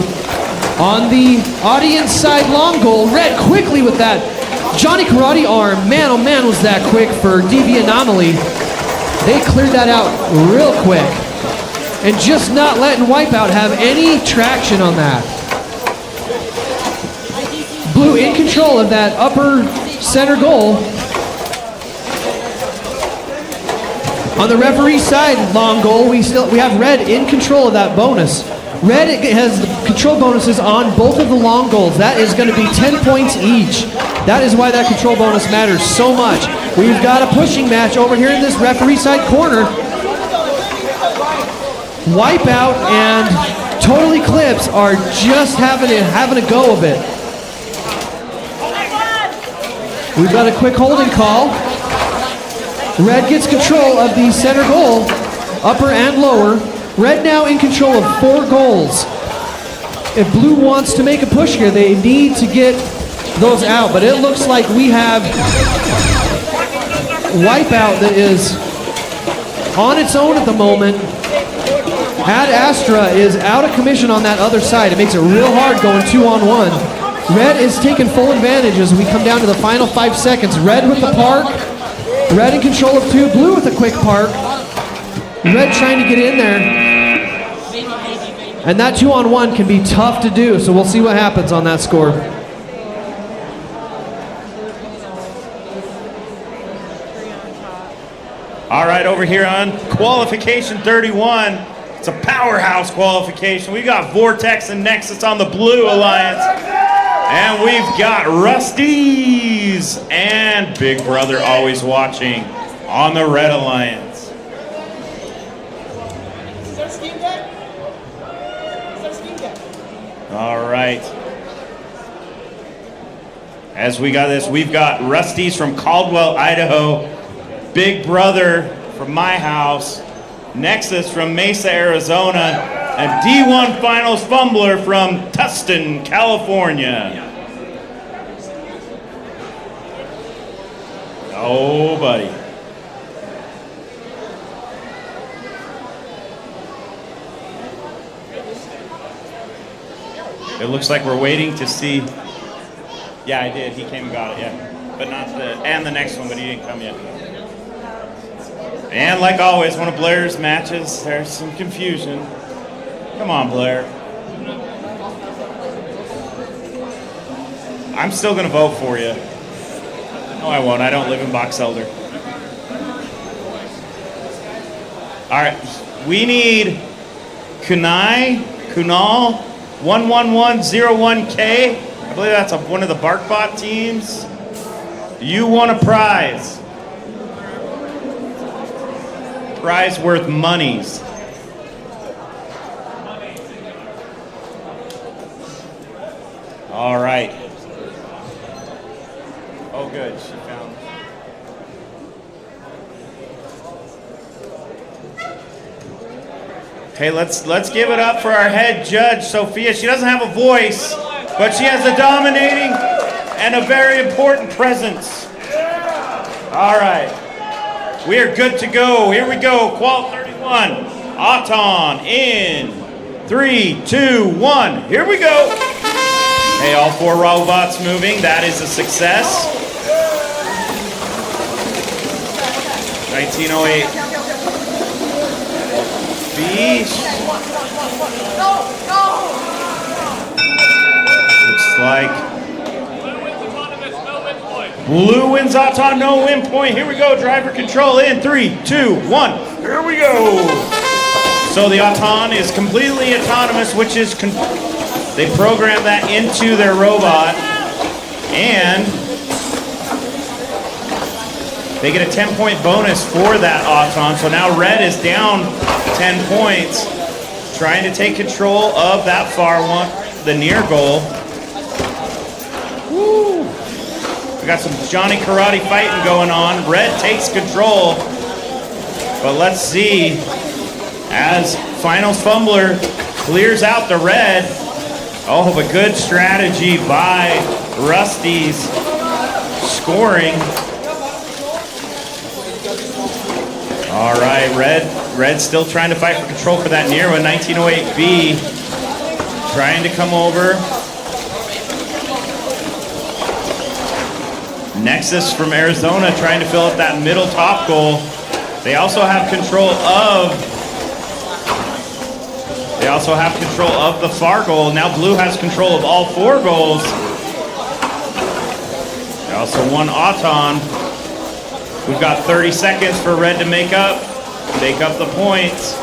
On the audience side long goal, red quickly with that Johnny Karate arm. Man, oh man, was that quick for DV Anomaly. They cleared that out real quick. And just not letting Wipeout have any traction on that. Blue in control of that upper center goal. On the referee side long goal, we have red in control of that bonus. Red has the control bonuses on both of the long goals. That is going to be 10 points each. That is why that control bonus matters so much. We've got a pushing match over here in this referee side corner. Wipeout and Total Eclipse are just having a go of it. We've got a quick holding call. Red gets control of the center goal, upper and lower. Red now in control of 4 goals. If Blue wants to make a push here, they need to get those out. But it looks like we have Wipeout that is on its own at the moment. Ad Astra is out of commission on that other side. It makes it real hard going 2-on-1. Red is taking full advantage as we come down to the final 5 seconds. Red with the park. Red in control of 2. Blue with a quick park. Red trying to get in there. And that 2-on-1 can be tough to do, so we'll see what happens on that score. All right, over here on qualification 31, it's a powerhouse qualification. We got Vortex and Nexus on the Blue Alliance. And we've got Rusty's and Big Brother always watching on the Red Alliance. All right. As we got this, we've got Rusty's from Caldwell, Idaho. Big Brother from my house. Nexus from Mesa, Arizona, and D1 Finals Fumbler from Tustin, California. Oh, buddy. It looks like we're waiting to see. Yeah, I did. He came and got it, yeah. But not the next one, but he didn't come yet. And like always, one of Blair's matches, there's some confusion. Come on, Blair. I'm still going to vote for you. No, I won't. I don't live in Box Elder. All right. We need Kunal 11101K. I believe that's one of the BarkBot teams. You won a prize. Prize worth monies. All right. Oh, good. She found. Okay, let's give it up for our head judge, Sophia. She doesn't have a voice, but she has a dominating and a very important presence. All right. We are good to go. Here we go. Qual 31. Auton in 3, 2, 1. Here we go. Hey, all 4 robots moving. That is a success. 1908. Beach. Looks like Blue wins Auton, no win point. Here we go. Driver control in 3, 2, 1. Here we go. So the Auton is completely autonomous, which is they program that into their robot, and they get a 10-point bonus for that Auton. So now Red is down 10 points, trying to take control of that far one, the near goal. Woo. We got some Johnny Karate fighting going on. Red takes control, but let's see as Finals Fumbler clears out the red. Oh, but good strategy by Rusty's scoring. All right, Red still trying to fight for control for that near one. 1908B trying to come over. Nexus from Arizona trying to fill up that middle top goal. They also have control of the far goal. Now Blue has control of all 4 goals. They also won Auton. We've got 30 seconds for Red to make up the points.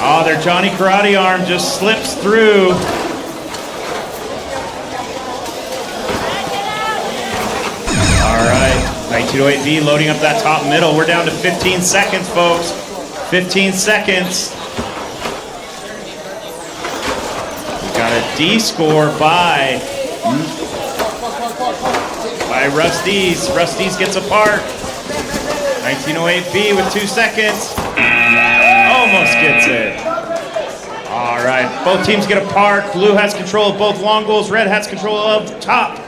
Oh, their Johnny Karate arm just slips through. All right, 1908B loading up that top middle. We're down to 15 seconds, folks. 15 seconds. We got a D score by Rusty's. Rusty's gets a park. 1908B with 2 seconds. Almost gets it. All right, both teams get a park. Blue has control of both long goals. Red has control of the top.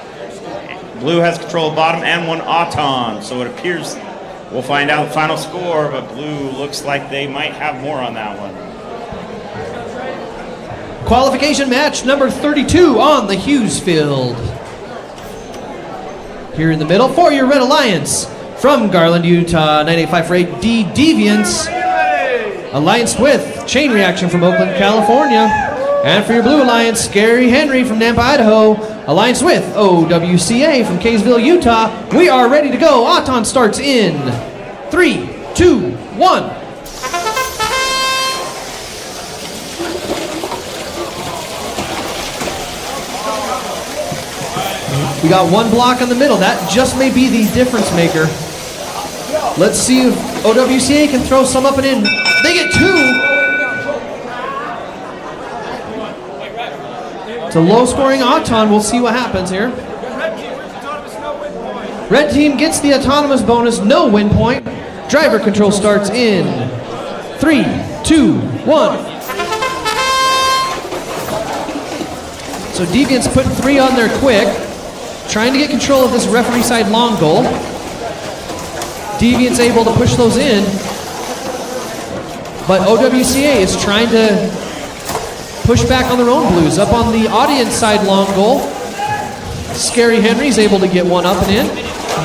Blue has control of bottom and one Auton. So it appears we'll find out the final score, but Blue looks like they might have more on that one. Qualification match number 32 on the Hughes Field. Here in the middle for your Red Alliance from Garland, Utah, 985 D Deviants. Alliance with Chain Reaction from Oakland, California. And for your Blue Alliance, Gary Henry from Nampa, Idaho. Alliance with OWCA from Kaysville, Utah. We are ready to go. Auton starts in 3, 2, 1. We got 1 block in the middle. That just may be the difference maker. Let's see if OWCA can throw some up and in. They get 2. It's a low-scoring Auton. We'll see what happens here. Red team gets the autonomous bonus, no win point. Driver control starts in 3, 2, 1. So Deviant's putting 3 on there quick, trying to get control of this referee side long goal. Deviant's able to push those in, but OWCA is trying to push back on their own blues. Up on the audience side long goal, Scary Henry's able to get one up and in,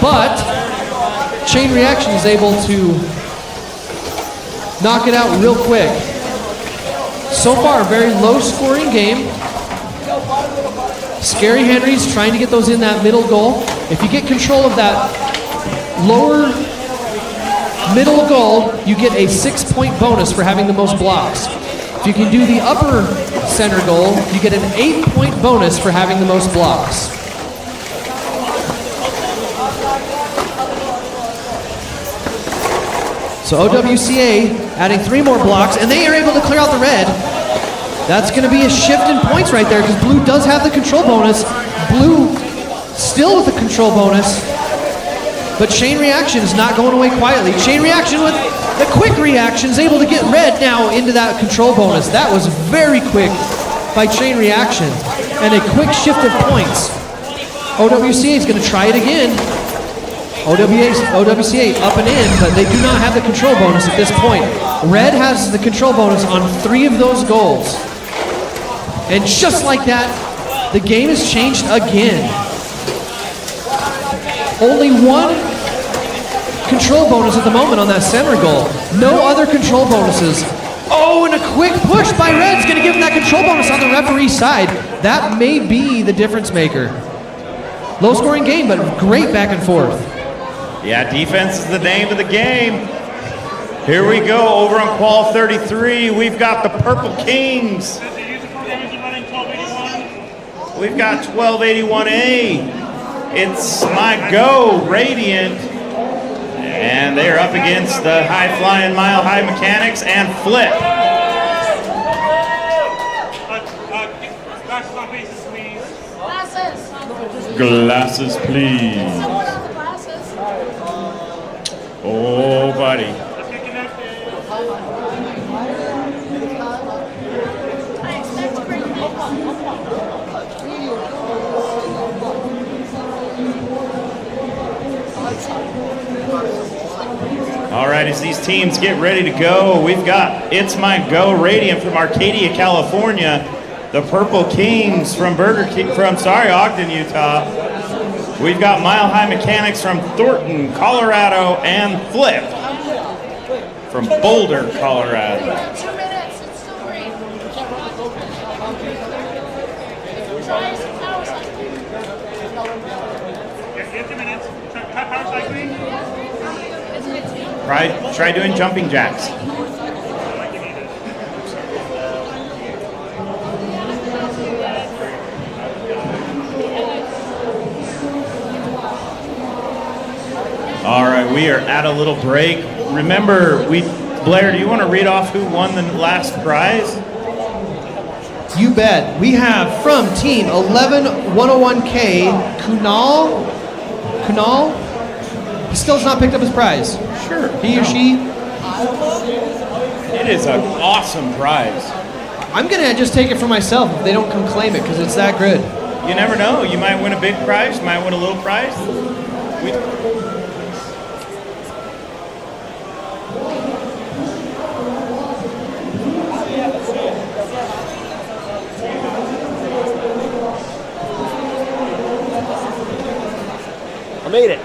but Chain Reaction is able to knock it out real quick. So far, a very low scoring game. Scary Henry's trying to get those in that middle goal. If you get control of that lower middle goal, you get a 6-point bonus for having the most blocks. If you can do the upper center goal, you get an 8-point bonus for having the most blocks. So OWCA adding 3 more blocks, and they are able to clear out the red. That's going to be a shift in points right there because blue does have the control bonus. Blue still with the control bonus, but Chain Reaction is not going away quietly. Chain Reaction with the quick reaction is able to get red now into that control bonus. That was very quick by Chain Reaction and a quick shift of points. OWCA is going to try it again. OWCA up and in, but they do not have the control bonus at this point. Red has the control bonus on 3 of those goals. And just like that, the game has changed again. Only 1 control bonus at the moment on that center goal. No other control bonuses. Oh, and a quick push by Red's going to give him that control bonus on the referee side. That may be the difference maker. Low scoring game, but great back and forth. Yeah, defense is the name of the game. Here we go, over on Qual 33, we've got the Purple Kings. We've got 1281A. It's My Go Radiant. And they're up against the High Flying Mile High Mechanics and Flip. Glasses, please. Oh, buddy. All right, as these teams get ready to go, we've got It's My Go Radiant from Arcadia, California. The Purple Kings from Ogden, Utah. We've got Mile High Mechanics from Thornton, Colorado, and Flip from Boulder, Colorado. 2 minutes, it's still green. Try some power cycling. Get 2 minutes. Power cycling. Try doing jumping jacks. All right, we are at a little break. Remember, Blair, do you want to read off who won the last prize? You bet. We have from team 11101K, Kunal. He still has not picked up his prize. Sure. He or she. It is an awesome prize. I'm going to just take it for myself if they don't come claim it because it's that good. You never know. You might win a big prize. You might win a little prize. I made it.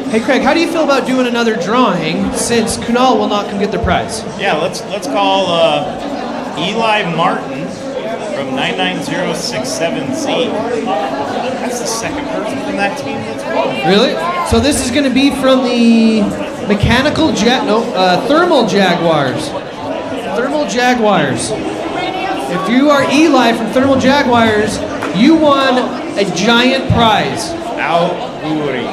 Hey Craig, how do you feel about doing another drawing since Kunal will not come get their prize? Yeah, let's call Eli Martin from 99067C. That's the second person from that team that's won. Really? So this is going to be from the Thermal Jaguars. Thermal Jaguars. If you are Eli from Thermal Jaguars, you won a giant prize. Auguri.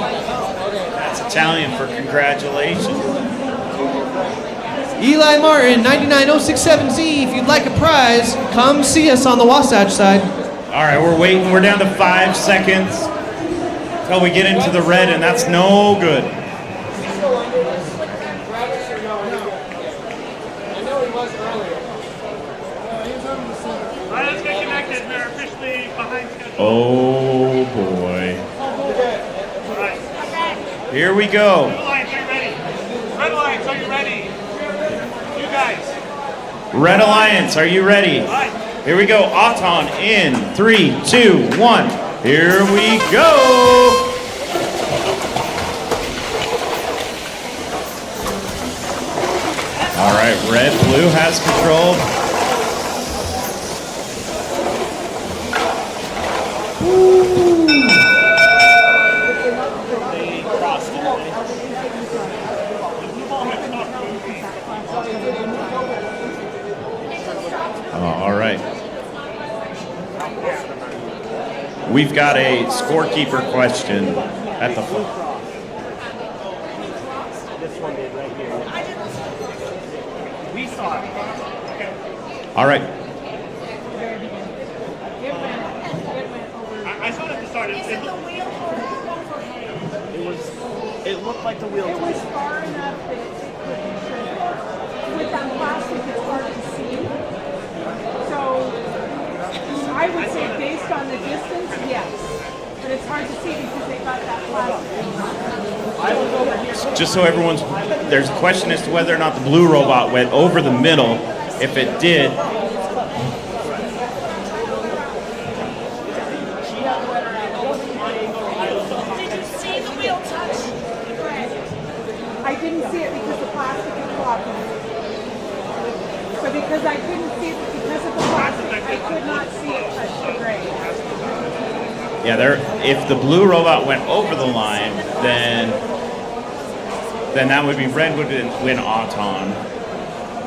That's Italian for congratulations. Eli Martin, 99067Z. If you'd like a prize, come see us on the Wasatch side. All right, we're waiting. We're down to 5 seconds. till we get into the red, and that's no good. Let's get connected. We're officially behind schedule. Oh boy. All right. Here we go. Red Alliance, are you ready? Red Alliance, are you ready? You guys. Red Alliance, are you ready? All right. Here we go. Auton in 3, 2, 1. Here we go. All right, red, blue has control. All right. We've got a scorekeeper question at the front. We saw it. All right. I saw it at the start. It looked like the wheel. It was far enough that it couldn't trip. With that plastic, it's hard to see. So I would say based on the distance, yes. But it's hard to see because they got that plastic. I was over here. Just so everyone's, there's a question as to whether or not the blue robot went over the middle. If it did, I didn't see it because the plastic is blocking it. So because I couldn't see it because of the plastic, I could not see it touch the grade. yeah, if the blue robot went over the line, then that would be red would win Auton.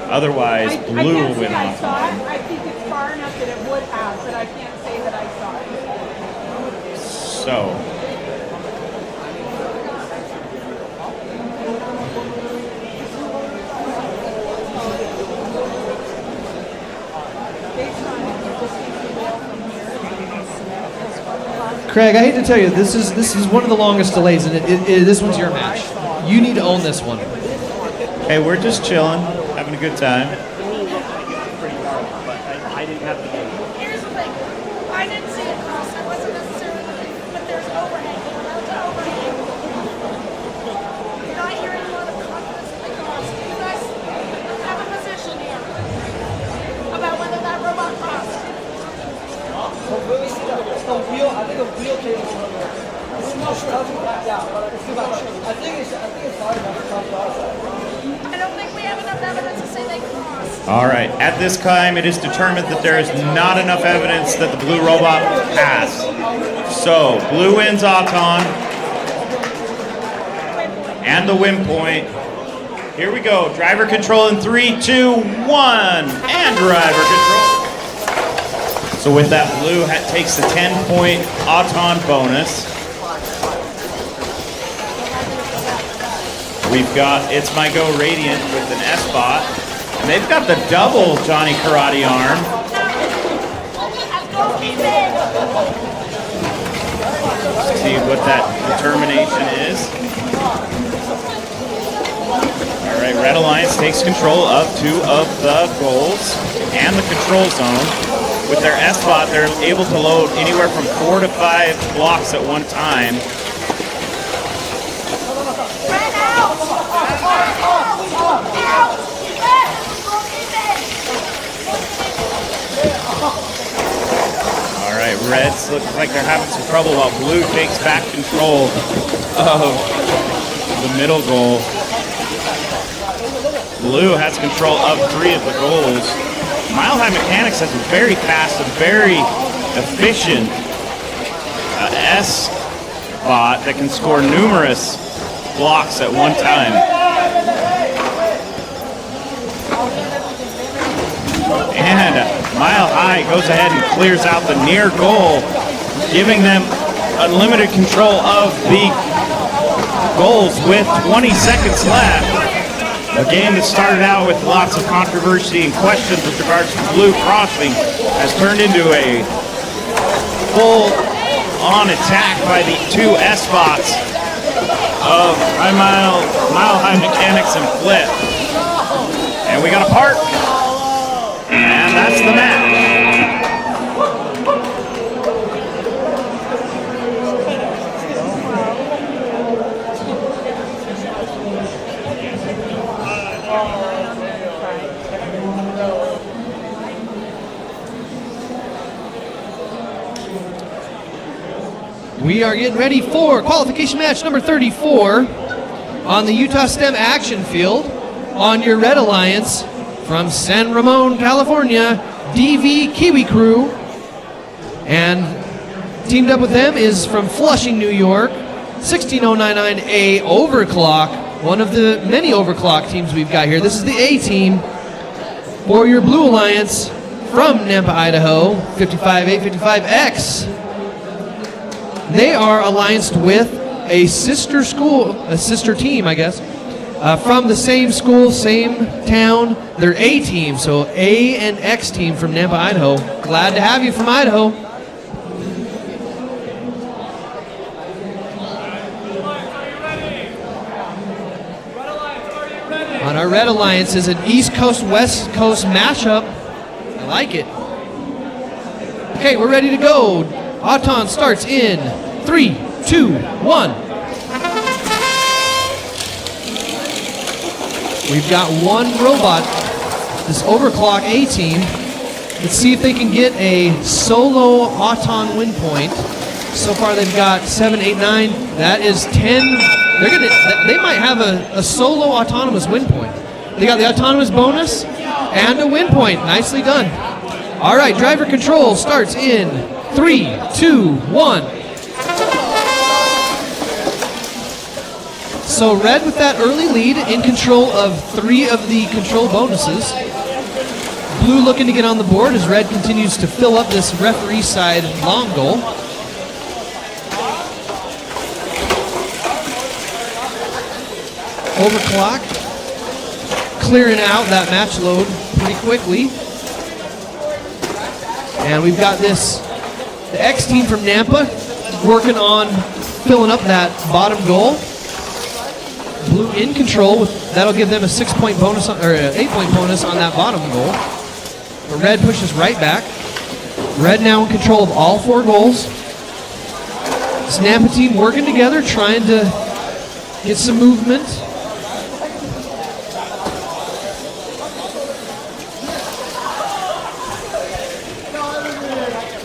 Otherwise, I blue can't will say win I saw Auton. it. I think it's far enough that it would have, but I can't say that I saw it. So, Craig, I hate to tell you, this is one of the longest delays, and this one's your match. You need to own this one. hey, we're just chilling, having a good time. I didn't have the game. Here's the thing. I didn't see it cross. I wasn't necessarily, but there's overhang. There's an overhang. Not hearing a lot of confidence in the cross. You guys have a position here about whether that robot crossed. The wheel, I think the wheel came over. It's not sure how to back out, but it's too bad. I think it's hard enough to come to our side. I don't think we have enough evidence to say they crossed. All right, at this time, it is determined that there is not enough evidence that the blue robot passed. So, blue wins Auton and the win point. Here we go. Driver control in 3, 2, 1, and driver control. So with that, blue takes the 10-point Auton bonus. We've got It's My Go Radiant with an S-Bot. And they've got the double Johnny Karate arm. See what that determination is. All right, Red Alliance takes control of 2 of the goals and the control zone. With their S-Bot, they're able to load anywhere from 4 to 5 blocks at one time. All right, Reds look like they're having some trouble while Blue takes back control of the middle goal. Blue has control of 3 of the goals. Mile High Mechanics has a very fast and very efficient S-Bot that can score numerous blocks at one time. And Mile High goes ahead and clears out the near goal, giving them unlimited control of the goals with 20 seconds left. A game that started out with lots of controversy and questions with regards to Blue crossing has turned into a full on attack by the two S-bots of Mile High Mechanics and Flip. And we got a park. And that's the match. We are getting ready for qualification match number 34 on the Utah STEM Action Field on your Red Alliance from San Ramon, California, DV Kiwi Crew. And teamed up with them is from Flushing, New York, 16099A Overclock, one of the many Overclock teams we've got here. This is the A team for your Blue Alliance from Nampa, Idaho, 55A, 55X. They are allianced with a sister school, a sister team, I guess, from the same school, same town. They're A team, so A and X team from Nampa, Idaho. Glad to have you from Idaho. On our Red Alliance is an East Coast, West Coast mashup. I like it. Okay, we're ready to go. Auton starts in 3, 2, 1. We've got one robot, this Overclock A team. Let's see if they can get a solo Auton win point. So far they've got 7, 8, 9. That is 10. They might have a solo autonomous win point. They got the autonomous bonus and a win point. Nicely done. All right, driver control starts in 3, 2, 1. So Red with that early lead in control of 3 of the control bonuses. Blue looking to get on the board as Red continues to fill up this referee side long goal. Overclock clearing out that match load pretty quickly. And we've got the X team from Nampa working on filling up that bottom goal. Blue in control, that'll give them a 6-point bonus, or an 8-point bonus on that bottom goal. But Red pushes right back. Red now in control of all 4 goals. This Nampa team working together, trying to get some movement.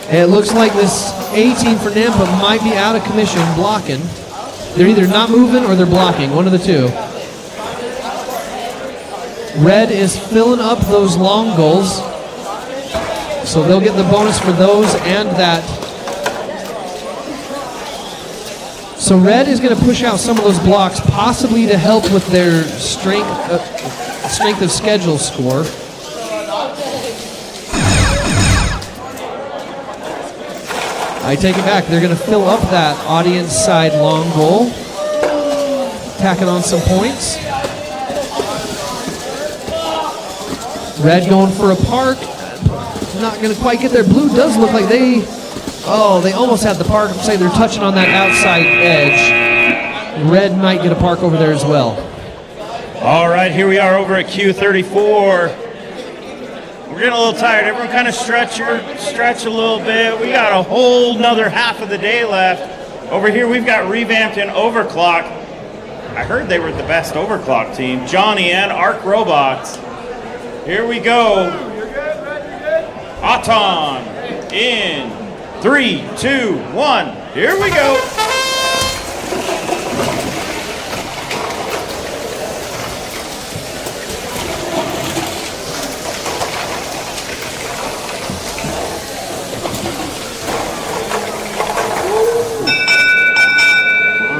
And it looks like this A team for Nampa might be out of commission blocking. They're either not moving or they're blocking, one of the two. Red is filling up those long goals, so they'll get the bonus for those and that. So Red is going to push out some of those blocks, possibly to help with their strength of schedule score. I take it back. They're going to fill up that audience side long goal. Tacking on some points. Red going for a park. Not going to quite get there. Blue does look like they almost had the park. Say they're touching on that outside edge. Red might get a park over there as well. All right, here we are over at Q34. We're getting a little tired. Everyone kind of stretch a little bit. We got a whole nother half of the day left. Over here we've got Revamped and Overclock. I heard they were the best Overclock team. Johnny and Arc Robots. Here we go. Auton in 3, 2, 1. Here we go.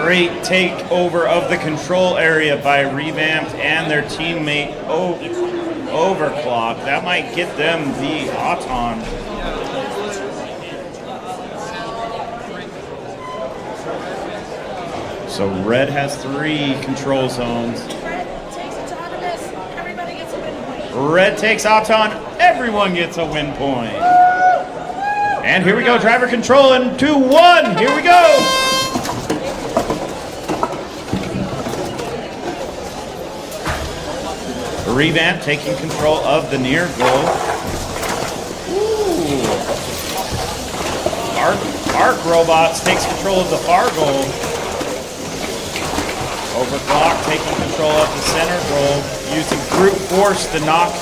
Great takeover of the control area by Revamped and their teammate Overclock. That might get them the Auton. So Red has 3 control zones. Red takes Auton, everyone gets a win point. And here we go, driver control in 2-1. Here we go. Revamp taking control of the near goal. Ooh. Arc Robots takes control of the far goal. Overclock taking control of the center goal, using brute force to knock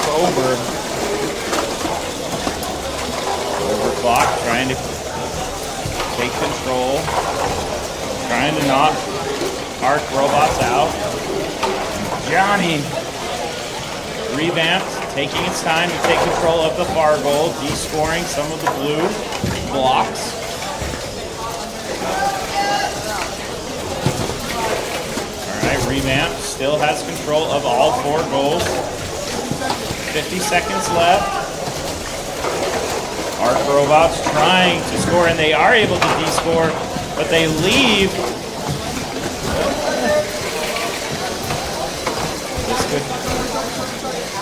over. Overclock trying to take control, trying to knock Arc Robots out. Johnny revamped, taking its time to take control of the far goal, descoring some of the blue blocks. Alright, Revamp still has control of all 4 goals. 50 seconds left. Arc Robots trying to score, and they are able to descore, but they leave. This good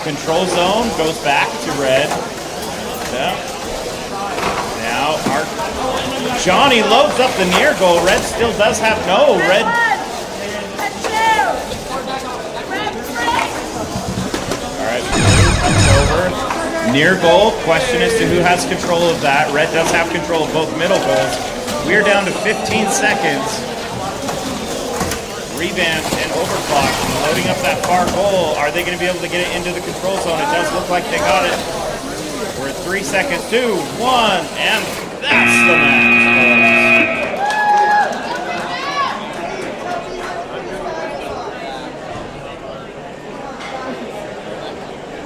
control zone goes back to red. Yeah. Now Johnny loads up the near goal. Red still does have red. All right, comes over. Near goal. Question as to who has control of that. Red does have control of both middle goals. We're down to 15 seconds. Revamp and Overclock loading up that far goal. Are they going to be able to get it into the control zone? It does look like they got it. We're at 3 seconds. 2, 1, and that's the match.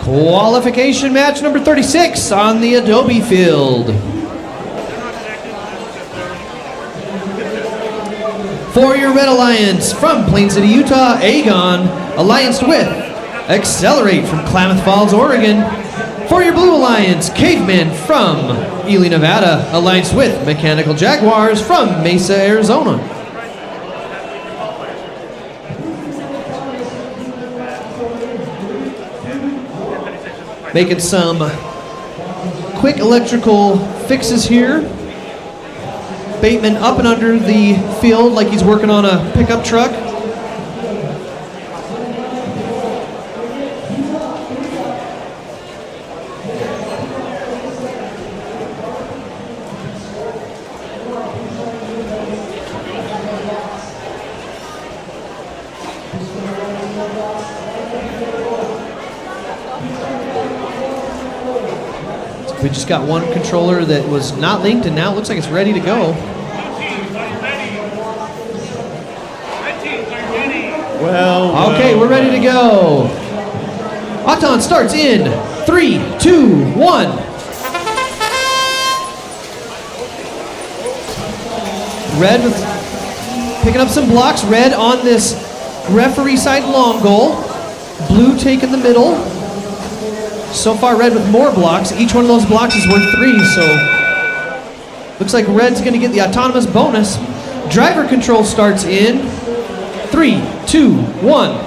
Qualification match number 36 on the Adobe field. For your Red Alliance from Plain City, Utah, Aegon, allianced with Accelerate from Klamath Falls, Oregon. For your Blue Alliance, Caveman from Ely, Nevada, allianced with Mechanical Jaguars from Mesa, Arizona. Making some quick electrical fixes here. Bateman up and under the field like he's working on a pickup truck. We just got one controller that was not linked, and now it looks like it's ready to go. Well, okay, we're ready to go. Auton starts in 3, 2, 1. Red with picking up some blocks. Red on this referee side long goal. Blue taking the middle. So far, Red with more blocks. Each one of those blocks is worth 3, so looks like Red's going to get the autonomous bonus. Driver control starts in 3, 2, 1.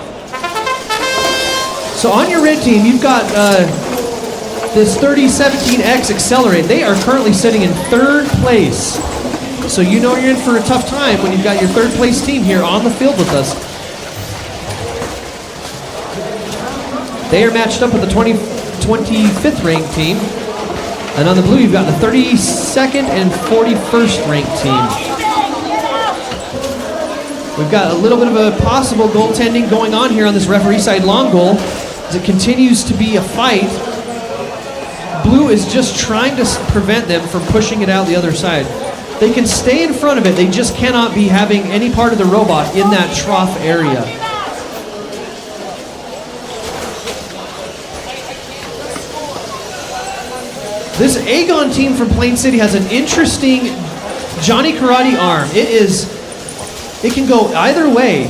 So on your red team, you've got this 3017X Accelerate. They are currently sitting in 3rd place. So you know you're in for a tough time when you've got your 3rd place team here on the field with us. They are matched up with the 25th ranked team. And on the blue, you've got the 32nd and 41st ranked team. We've got a little bit of a possible goaltending going on here on this referee side long goal as it continues to be a fight. Blue is just trying to prevent them from pushing it out the other side. They can stay in front of it, they just cannot be having any part of the robot in that trough area. This Aegon team from Plain City has an interesting Johnny Karate arm. It can go either way.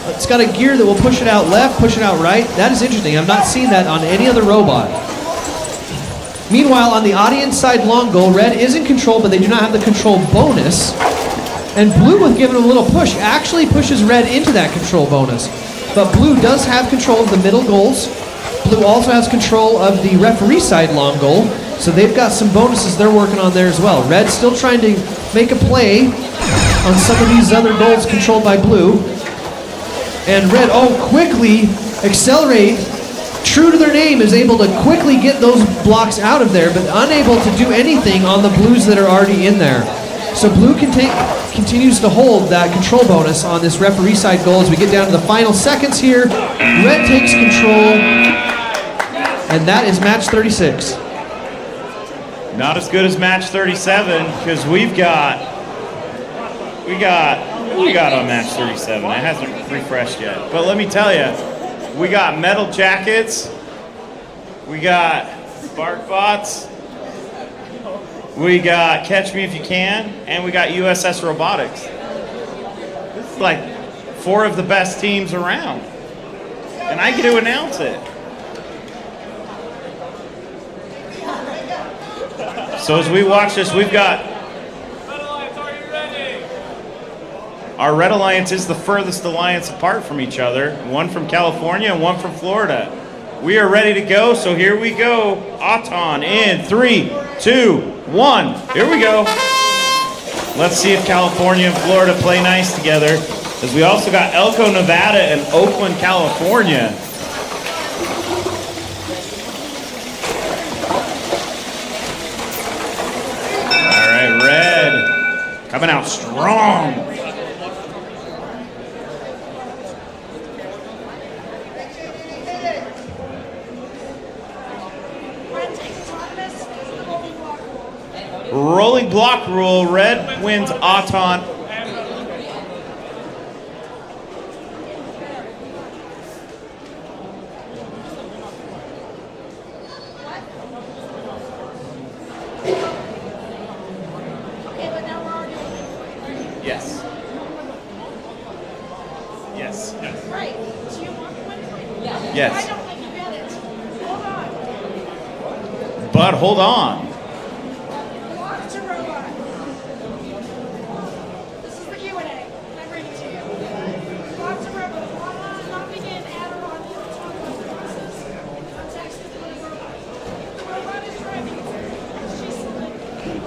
It's got a gear that will push it out left, push it out right. That is interesting. I've not seen that on any other robot. Meanwhile, on the audience side long goal, Red is in control, but they do not have the control bonus. And Blue, with giving a little push, actually pushes Red into that control bonus. But Blue does have control of the middle goals. Blue also has control of the referee side long goal. So they've got some bonuses they're working on there as well. Red still trying to make a play on some of these other goals controlled by blue. And Red, quickly accelerate. True to their name, is able to quickly get those blocks out of there, but unable to do anything on the blues that are already in there. So blue continues to hold that control bonus on this referee side goal as we get down to the final seconds here. Red takes control, and that is match 36. Not as good as match 37 because we got on match 37. It hasn't refreshed yet. But let me tell you, we got metal jackets, we got bark bots, we got Catch Me If You Can, and we got USS Robotics. This is like 4 of the best teams around. And I get to announce it. So as we watch this, we've got our Red Alliance is the furthest alliance apart from each other. One from California and one from Florida. We are ready to go, so here we go. Auton in 3, 2, 1. Here we go. Let's see if California and Florida play nice together. Because we also got Elko, Nevada and Oakland, California. All right, Red coming out strong. Rolling block rule, Red wins Auton. Yes. Yes. Yes. Right. Do you want one? Yes. I don't think you get it. Hold on. But hold on. Block to robot. This is the Q&A. I bring it to you. Block to robot. Block to not begin at or on the autonomous process. Context with the robot. If the robot is driving, she's selected.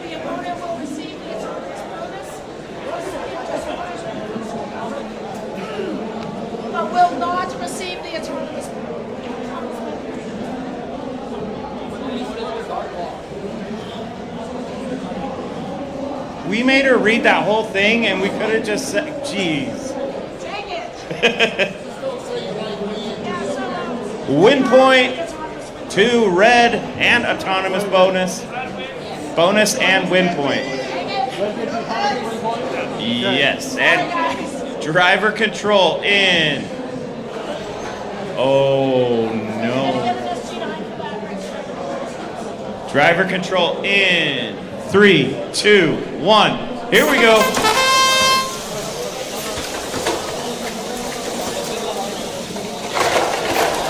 The opponent will receive the autonomous bonus. But will not receive the autonomous bonus. We made her read that whole thing and we could have just said, geez. Take it. Win point to Red and autonomous bonus. Bonus and win point. Yes, and driver control in. Oh no. Driver control in. 3, 2, 1. Here we go.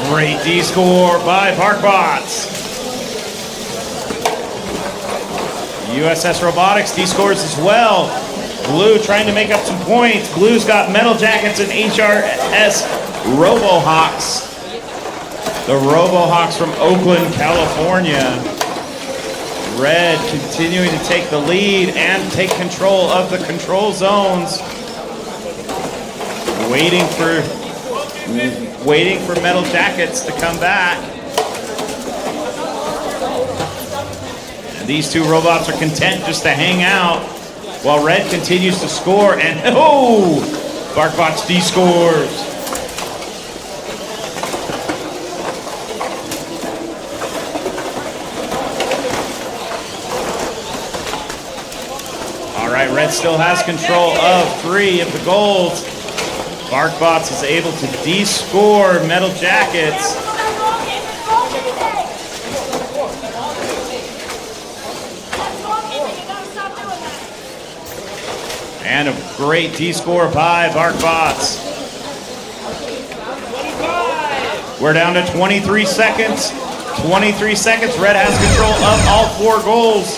Great D score by BarkBots. USS Robotics D scores as well. Blue trying to make up some points. Blue's got metal jackets and HRS RoboHawks. The RoboHawks from Oakland, California. Red continuing to take the lead and take control of the control zones. Waiting for metal jackets to come back. And these two robots are content just to hang out while Red continues to score. And BarkBots D scores. Red still has control of 3 of the goals. BarkBots is able to de-score metal jackets. And a great D-score by BarkBots. We're down to 23 seconds. 23 seconds. Red has control of all 4 goals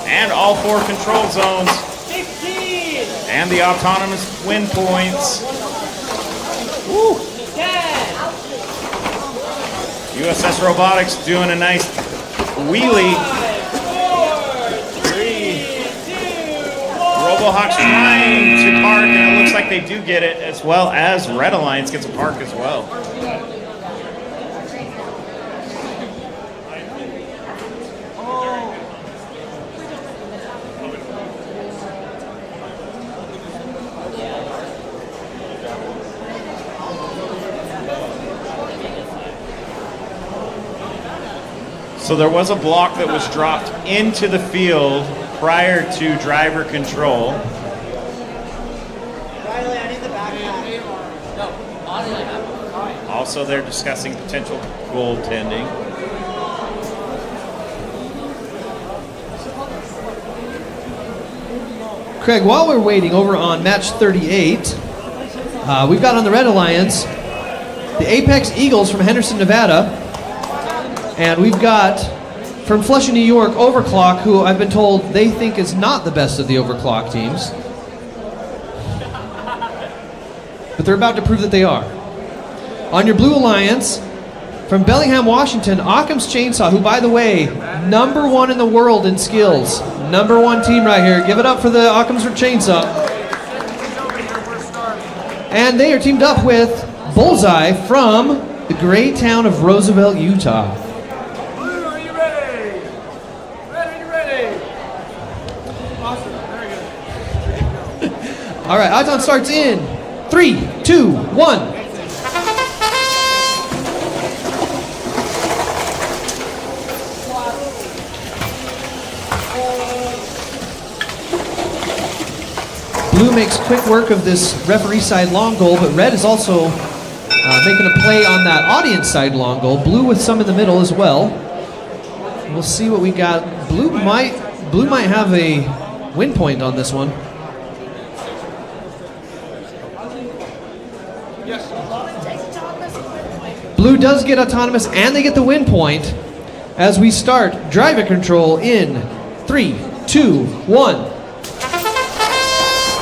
and all 4 control zones. And the autonomous win points. Woo. USS Robotics doing a nice wheelie. 3. Robohawks trying to park, and it looks like they do get it, as well as Red Alliance gets a park as well. So there was a block that was dropped into the field prior to driver control. Also, they're discussing potential goaltending. Craig, while we're waiting over on match 38, we've got on the Red Alliance the Apex Eagles from Henderson, Nevada. And we've got from Flushing, New York, Overclock, who I've been told they think is not the best of the Overclock teams. But they're about to prove that they are. On your Blue Alliance, from Bellingham, Washington, Occam's Chainsaw, who, by the way, #1 in the world in skills. #1 team right here. Give it up for the Occam's Chainsaw. And they are teamed up with Bullseye from the great town of Roosevelt, Utah. Blue, are you ready? Red, are you ready? Awesome. Very good. All right, odds on starts in 3, 2, 1. Blue makes quick work of this referee side long goal, but Red is also making a play on that audience side long goal. Blue with some in the middle as well. We'll see what we got. Blue might have a win point on this one. Blue does get autonomous, and they get the win point as we start driver control in 3, 2, 1.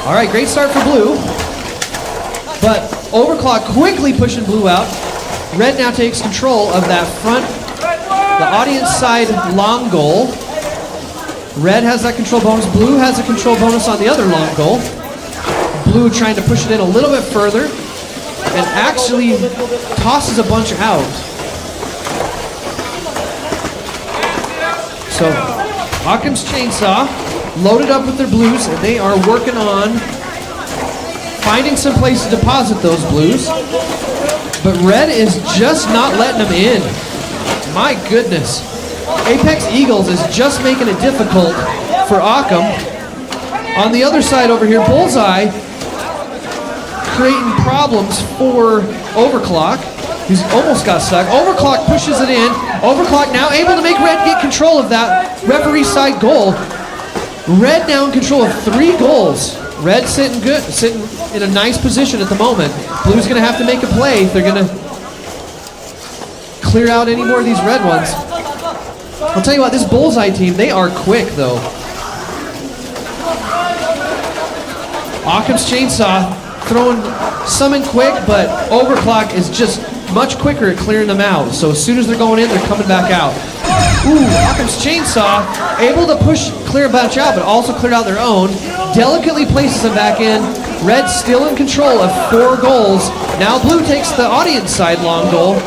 All right, great start for Blue. But Overclock quickly pushing Blue out. Red now takes control of that front, the audience side long goal. Red has that control bonus. Blue has a control bonus on the other long goal. Blue trying to push it in a little bit further and actually tosses a bunch out. So Occam's Chainsaw loaded up with their blues, and they are working on finding some place to deposit those blues. But Red is just not letting them in. My goodness. Apex Eagles is just making it difficult for Occam. On the other side over here, Bullseye creating problems for Overclock. He's almost got stuck. Overclock pushes it in. Overclock now able to make Red get control of that referee side goal. Red now in control of 3 goals. Red sitting good, sitting in a nice position at the moment. Blue's going to have to make a play if they're going to clear out any more of these red ones. I'll tell you what, this Bullseye team, they are quick though. Occam's Chainsaw throwing some in quick, but Overclock is just much quicker at clearing them out. So as soon as they're going in, they're coming back out. Ooh, Occam's Chainsaw able to clear a bunch out, but also clear out their own. Delicately places them back in. Red still in control of 4 goals. Now Blue takes the audience side long goal.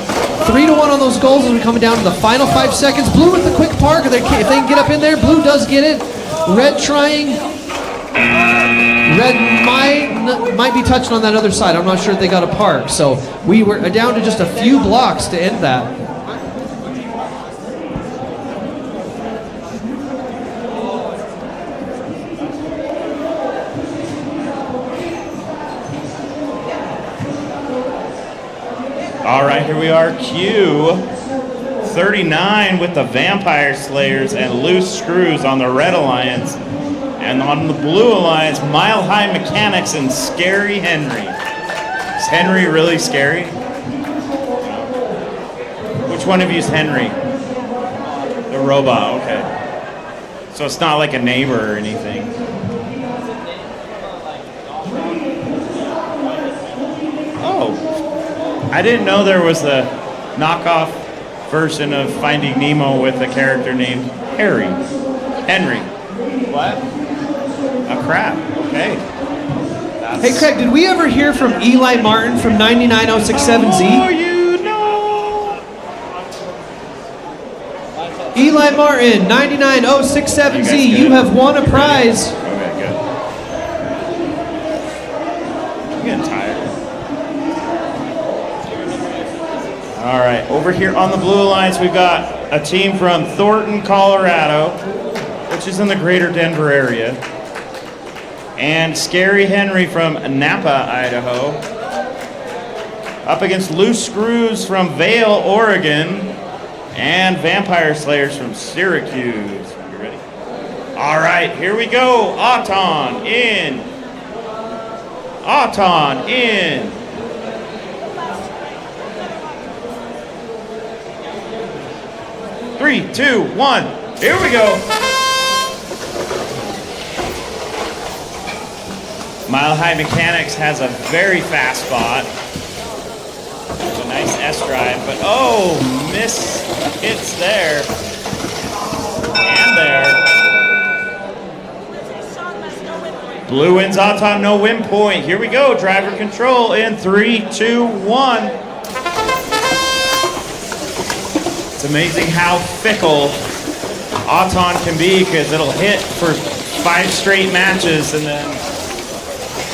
3-1 on those goals as we're coming down to the final 5 seconds. Blue with the quick park. If they can get up in there, Blue does get it. Red trying. Red might be touching on that other side. I'm not sure if they got a park. So we were down to just a few blocks to end that. All right, here we are, Q39 with the Vampire Slayers and Loose Screws on the Red Alliance. And on the Blue Alliance, Mile High Mechanics and Scary Henry. Is Henry really scary? Which one of you is Henry? The robot, okay. So it's not like a neighbor or anything. Oh. I didn't know there was a knockoff version of Finding Nemo with a character named Henry. What? A crab. Okay. Hey, Craig, did we ever hear from Eli Martin from 99067Z? Oh, you know. Eli Martin, 99067Z, You you guys have won a prize. Okay, good. I'm getting tired. All right, over here on the Blue Alliance, we've got a team from Thornton, Colorado, which is in the greater Denver area, and Scary Henry from Napa, Idaho, up against Loose Screws from Vale, Oregon, and Vampire Slayers from Syracuse. You ready? All right, here we go. Auton in. Auton in. Three, two, one. Here we go. Mile High Mechanics has a very fast spot. There's a nice S-drive, but oh, miss hits there. And there. Blue wins Auton, no win point. Here we go, driver control in 3, 2, 1. It's amazing how fickle Auton can be because it'll hit for 5 straight matches and then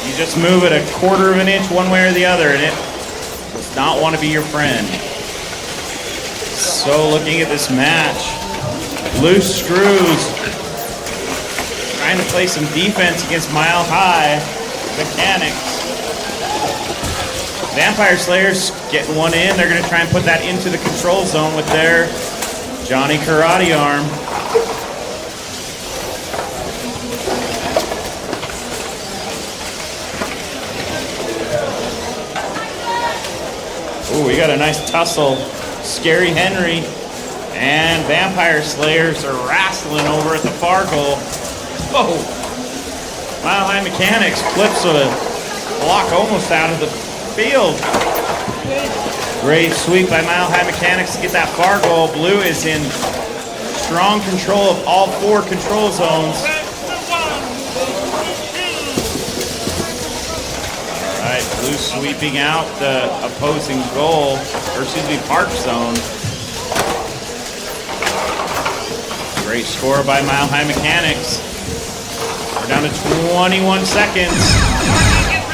you just move it a quarter of an inch one way or the other and it does not want to be your friend. So looking at this match, Loose Screws trying to play some defense against Mile High Mechanics. Vampire Slayers getting one in. They're going to try and put that into the control zone with their Johnny Karate arm. Ooh, we got a nice tussle. Scary Henry and Vampire Slayers are wrestling over at the far goal. Whoa! Mile High Mechanics flips a block almost out of the field. Great sweep by Mile High Mechanics to get that far goal. Blue is in strong control of all 4 control zones. All right, Blue sweeping out the opposing goal, or excuse me, park zone. Great score by Mile High Mechanics. We're down to 21 seconds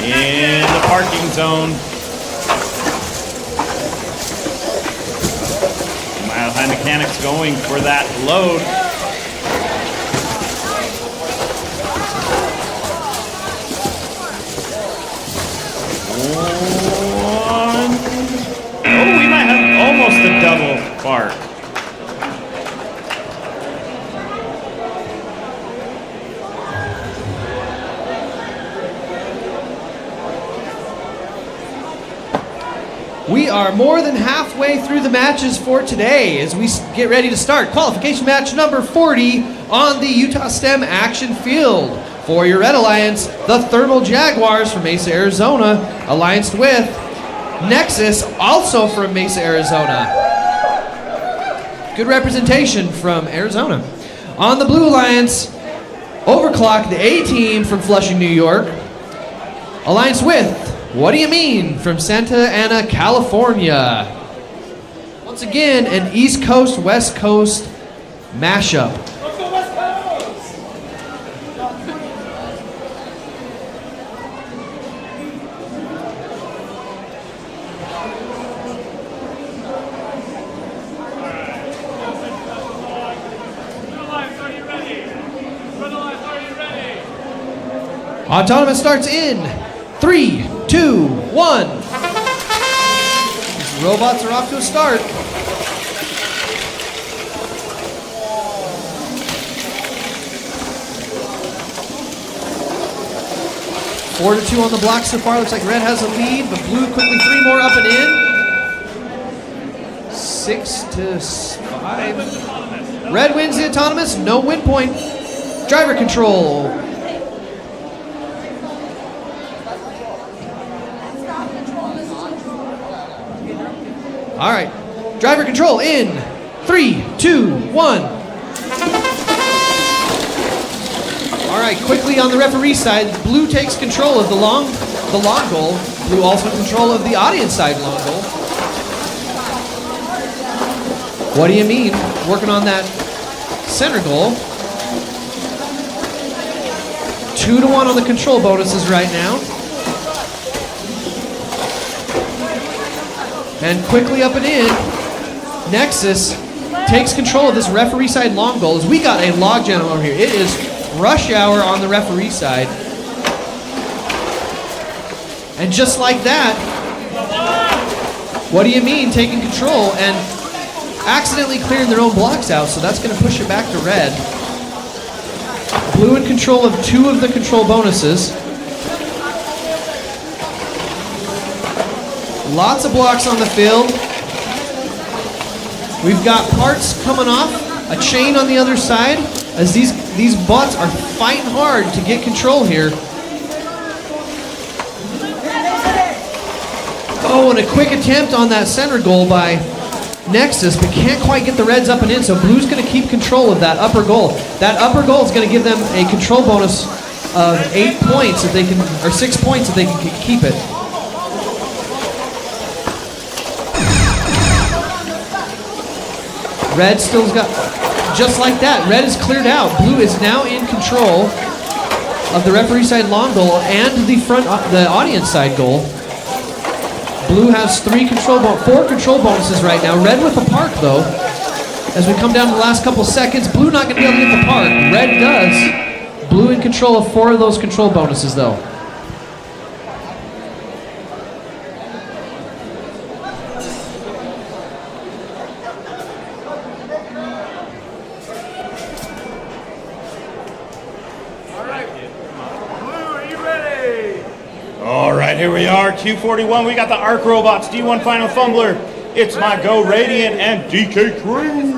in the parking zone. Mile High Mechanics going for that load. One. Oh, we might have almost a double park. We are more than halfway through the matches for today as we get ready to start qualification match number 40 on the Utah STEM action field. For your Red Alliance, the Thermal Jaguars from Mesa, Arizona, allianced with Nexus, also from Mesa, Arizona. Good representation from Arizona. On the Blue Alliance, Overclock, the A-team from Flushing, New York, alliance with What Do You Mean from Santa Ana, California. Once again, an East Coast, West Coast mashup. Autonomous starts in 3, 2, 1. These robots are off to a start. Four to 2 on the block so far. Looks like Red has a lead, but Blue quickly 3 more up and in. 6 to 5. Red wins the autonomous, no win point. Driver control. All right, Driver control in 3, 2, 1. All right, quickly on the referee side, blue takes control of the long goal. Blue also in control of the audience side long goal. What do you mean? Working on that center goal. 2-1 on the control bonuses right now. And quickly up and in, Nexus takes control of this referee side long goal as we got a log jam over here. It is rush hour on the referee side. And just like that, what do you mean taking control and accidentally clearing their own blocks out, so that's going to push it back to red. Blue in control of 2 of the control bonuses. Lots of blocks on the field. We've got parts coming off, a chain on the other side, as these bots are fighting hard to get control here. Oh, and a quick attempt on that center goal by Nexus, but can't quite get the Reds up and in, so Blue's going to keep control of that upper goal. That upper goal is going to give them a control bonus of 8 points if they can, or 6 points if they can keep it. Red still's got, just like that, Red is cleared out. Blue is now in control of the referee side long goal and the audience side goal. Blue has 4 control bonuses right now. Red with the park though. As we come down to the last couple seconds, Blue not going to be able to get the park. Red does. Blue in control of 4 of those control bonuses though. All right, here we are, Q41. We got the Arc Robots, D1 Final Fumbler. It's my Go Radiant and DK Crew.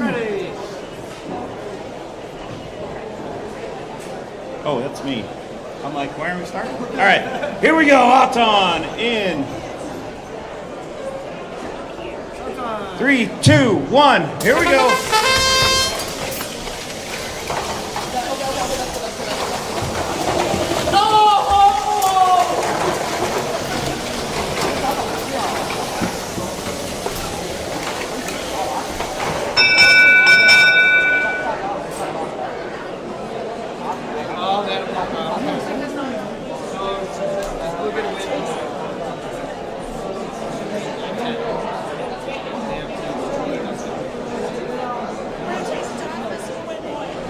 Oh, that's me. I'm like, why aren't we starting? All right, here we go. Auton in 3, 2, 1. Here we go.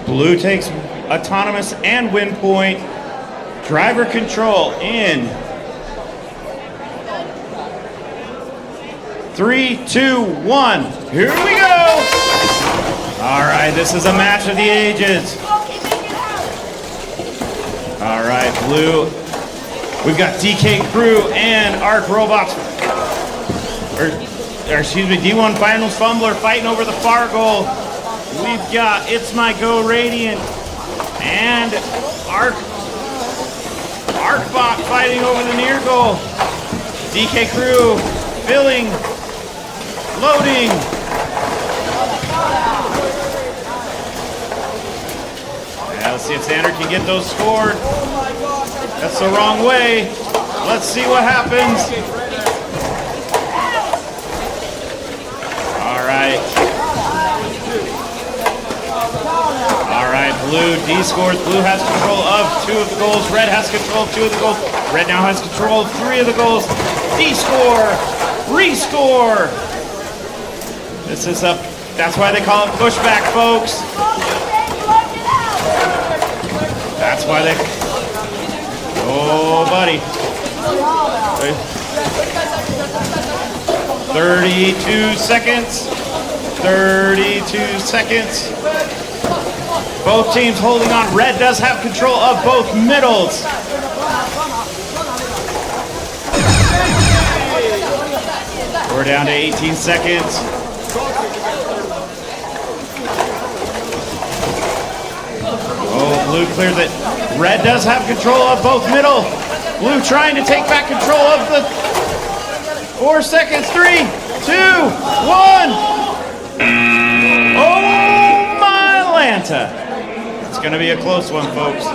Blue takes autonomous and win point. Driver control in 3, 2, 1. Here we go. All right, this is a match of the ages. All right, Blue. We've got DK Crew and Arc Robots, or excuse me, D1 Finals Fumbler fighting over the far goal. We've got It's My Go Radiant and Arcbot fighting over the near goal. DK Crew filling, loading. Yeah, let's see if Xander can get those scored. That's the wrong way. Let's see what happens. All right. All right, Blue D scores. Blue has control of 2 of the goals. Red has control of 2 of the goals. Red now has control of 3 of the goals. D score, rescore. This is a, that's why they call it pushback, folks. That's why they, oh, buddy. 32 seconds. 32 seconds. Both teams holding on. Red does have control of both middles. We're down to 18 seconds. Oh, Blue clears it. Red does have control of both middle. Blue trying to take back control of the 4 seconds. 3, 2, 1. Atlanta. It's going to be a close one, folks.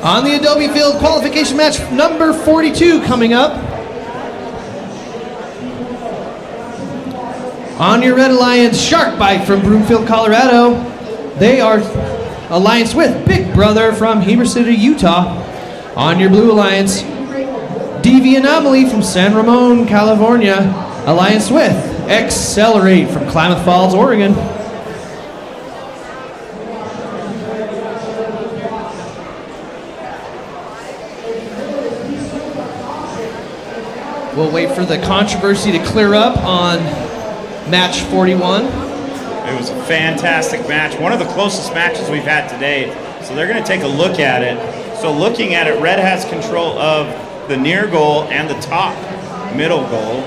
On the Adobe Field qualification match number 42 coming up. On your Red Alliance, Shark Bite from Broomfield, Colorado. They are alliance with Big Brother from Heber City, Utah. On your Blue Alliance, DV Anomaly from San Ramon, California. Alliance with Accelerate from Klamath Falls, Oregon. We'll wait for the controversy to clear up on match 41. It was a fantastic match. One of the closest matches we've had today. So they're going to take a look at it. So looking at it, Red has control of the near goal and the top middle goal.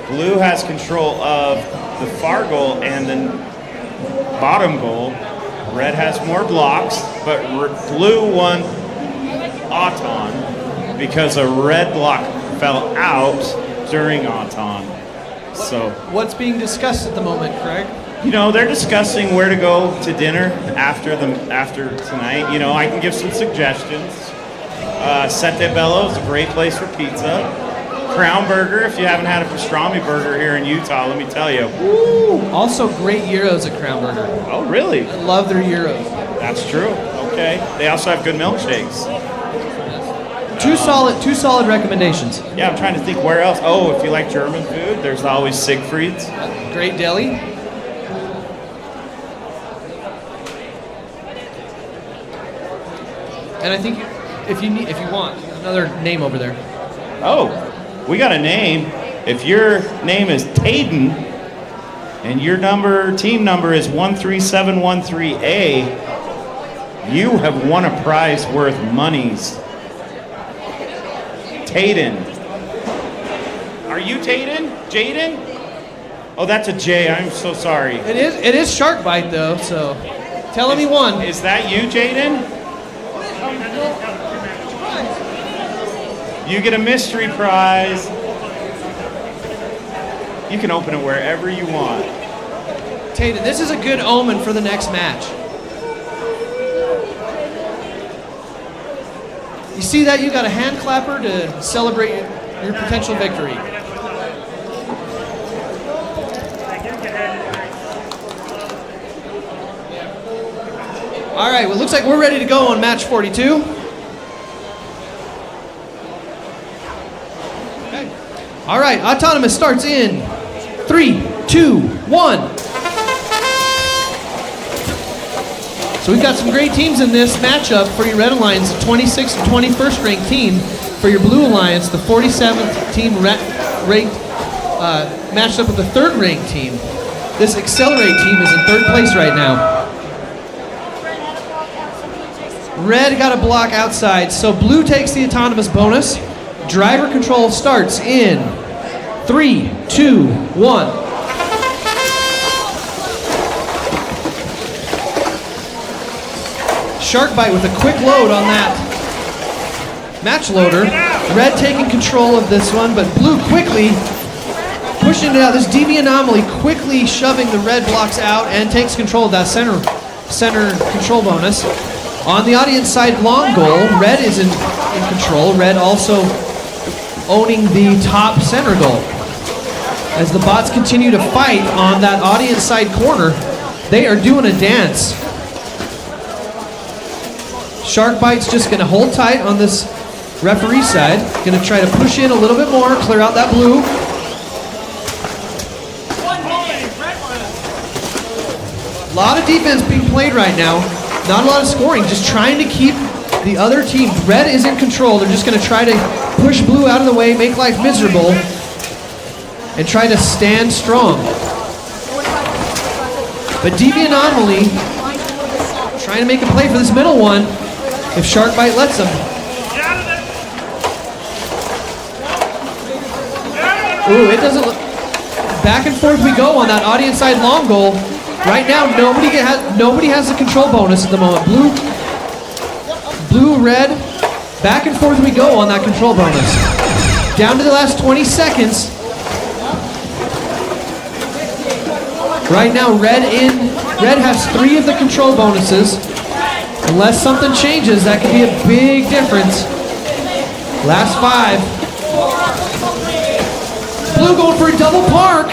Blue has control of the far goal and the bottom goal. Red has more blocks, but Blue won Auton because a red block fell out during Auton. So what's being discussed at the moment, Craig? You know, they're discussing where to go to dinner after tonight. You know, I can give some suggestions. Sette Bello is a great place for pizza. Crown Burger, if you haven't had a pastrami burger here in Utah, let me tell you. Woo! Also great gyros at Crown Burger. Oh, really? I love their gyros. That's true. Okay. They also have good milkshakes. Two solid recommendations. Yeah, I'm trying to think where else. Oh, if you like German food, there's always Siegfried's. Great deli. And I think if you want another name over there. Oh, we got a name. If your name is Tayden and your team number is 13713A, you have won a prize worth monies. Tayden. Are you Tayden? Jaden? Oh, that's a J. I'm so sorry. It is Shark Bite though, so tell him he won. Is that you, Jaden? You get a mystery prize. You can open it wherever you want. Tayden, this is a good omen for the next match. You see that? You got a hand clapper to celebrate your potential victory. All right, well, it looks like we're ready to go on match 42. Okay. All right, Autonomous starts in 3, 2, 1. So we've got some great teams in this matchup for your Red Alliance, the 26th and 21st ranked team. For your Blue Alliance, the 47th team ranked matched up with the 3rd ranked team. This Accelerate team is in 3rd place right now. Red got a block outside, so Blue takes the autonomous bonus. Driver control starts in 3, 2, 1. Shark Bite with a quick load on that match loader. Red taking control of this one, but Blue quickly pushing it out. This DV Anomaly quickly shoving the red blocks out and takes control of that center control bonus. On the audience side long goal, Red is in control. Red also owning the top center goal. As the bots continue to fight on that audience side corner, they are doing a dance. Shark Bite's just going to hold tight on this referee side. Going to try to push in a little bit more, clear out that blue. A lot of defense being played right now. Not a lot of scoring, just trying to keep the other team. Red is in control. They're just going to try to push Blue out of the way, make life miserable, and try to stand strong. But DV Anomaly trying to make a play for this middle one if Shark Bite lets them. Ooh, it doesn't look... Back and forth we go on that audience side long goal. Right now, nobody has the control bonus at the moment. Blue, Red, back and forth we go on that control bonus. Down to the last 20 seconds. Right now, Red has 3 of the control bonuses. Unless something changes, that could be a big difference. Last 5. Blue going for a double park.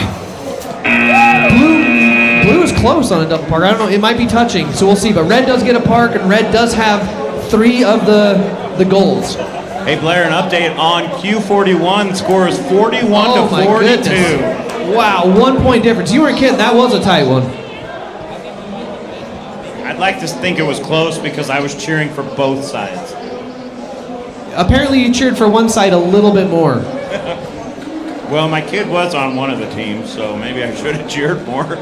Blue is close on a double park. I don't know, it might be touching, so we'll see. But Red does get a park, and Red does have 3 of the golds. Hey Blair, an update on Q41. Score is 41 Oh to my 42. goodness. Wow, 1 point difference. You weren't kidding, that was a tight one. I'd like to think it was close because I was cheering for both sides. Apparently you cheered for one side a little bit more. Well, my kid was on one of the teams, so maybe I should have cheered more.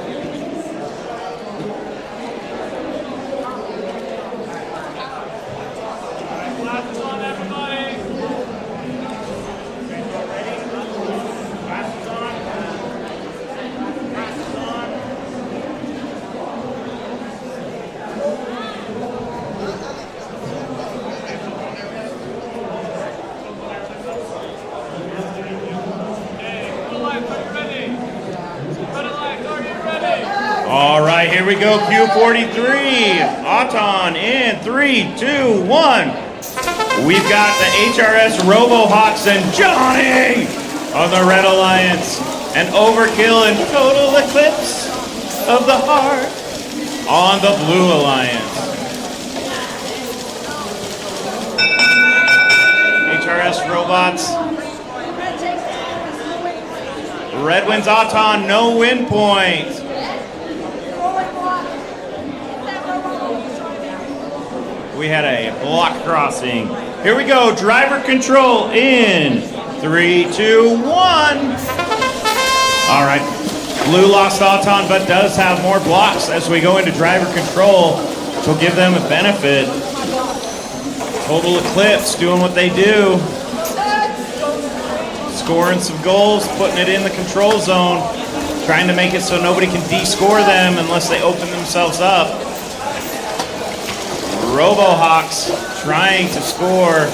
All right, here we go, Q43. Auton in 3, 2, 1. We've got the HRS RoboHawks and Johnny on the Red Alliance. And Overkill and Total Eclipse of the Heart on the Blue Alliance. HRS Robots. Red wins Auton, no win point. We had a block crossing. Here we go, driver control in 3, 2, 1. All right, Blue lost Auton, but does have more blocks as we go into driver control, which will give them a benefit. Total Eclipse doing what they do. Scoring some goals, putting it in the control zone, trying to make it so nobody can de-score them unless they open themselves up. RoboHawks trying to score.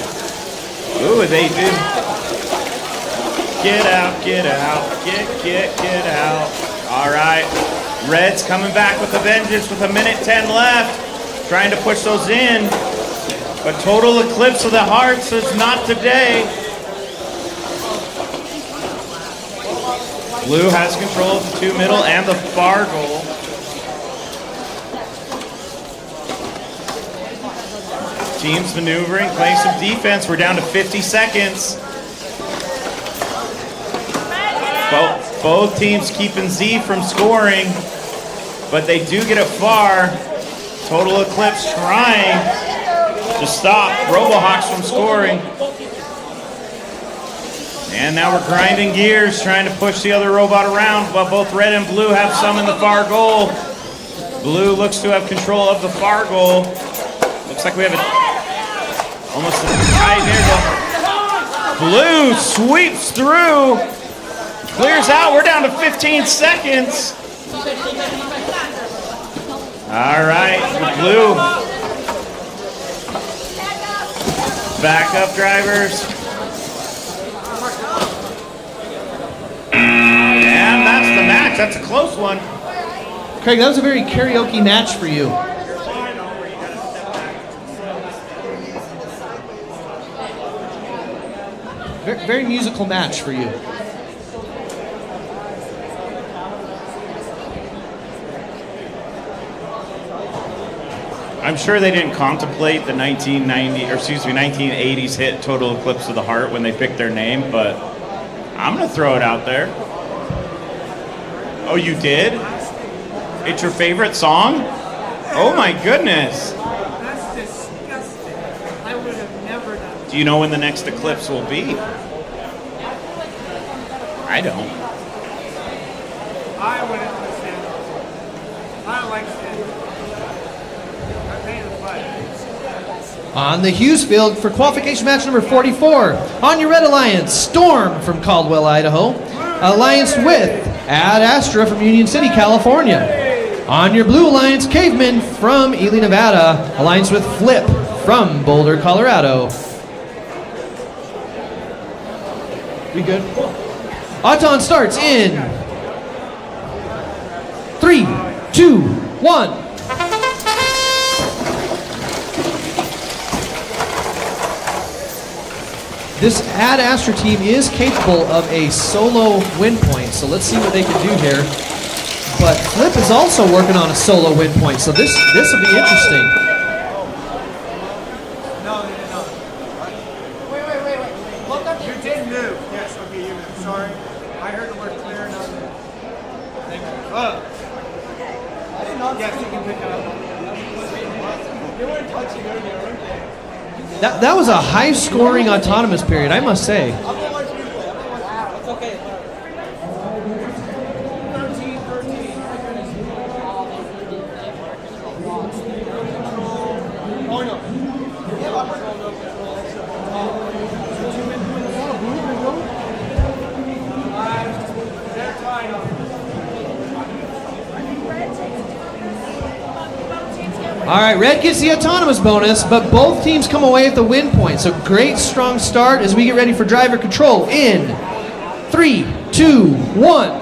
Ooh, they do. Get out, get out, get out. All right, Red's coming back with a vengeance with 1:10 left. Trying to push those in. But Total Eclipse of the Heart says not today. Blue has control of the 2 middle and the far goal. Teams maneuvering, playing some defense. We're down to 50 seconds. Both teams keeping Z from scoring, but they do get it far. Total Eclipse trying to stop RoboHawks from scoring. And now we're grinding gears, trying to push the other robot around, but both Red and Blue have some in the far goal. Blue looks to have control of the far goal. Looks like we have almost a tie there. Blue sweeps through, clears out. We're down to 15 seconds. All right, Blue. Backup drivers. And that's the match. That's a close one. Craig, that was a very karaoke match for you. Very musical match for you. I'm sure they didn't contemplate the 1980s hit Total Eclipse of the Heart when they picked their name, but I'm gonna throw it out there. Oh, you did? It's your favorite song? Oh my goodness. That's disgusting. I would have never done it. Do you know when the next eclipse will be? I don't. I wouldn't understand. I don't like standing. I'm paying the fight. On the Hughes field for qualification match number 44. On your Red Alliance, Storm from Caldwell, Idaho. Alliance with Ad Astra from Union City, California. On your Blue Alliance, Caveman from Ely, Nevada. Alliance with Flip from Boulder, Colorado. We good? Auton starts in 3, 3, 2, 1. This Ad Astra team is capable of a solo win point, so let's see what they can do here. But Flip is also working on a solo win point, so this will be interesting. Wait. You did move. Yes, okay, you moved. Sorry. I heard the word clear and yes, you can pick it up. They weren't touching earlier, weren't they? That was a high-scoring autonomous period, I must say. I'm gonna watch replay. It's okay. 13. Oh no. They're tied up. All right, Red gets the autonomous bonus, but both teams come away with the win point. So great, strong start as we get ready for driver control in 3, 2, 1.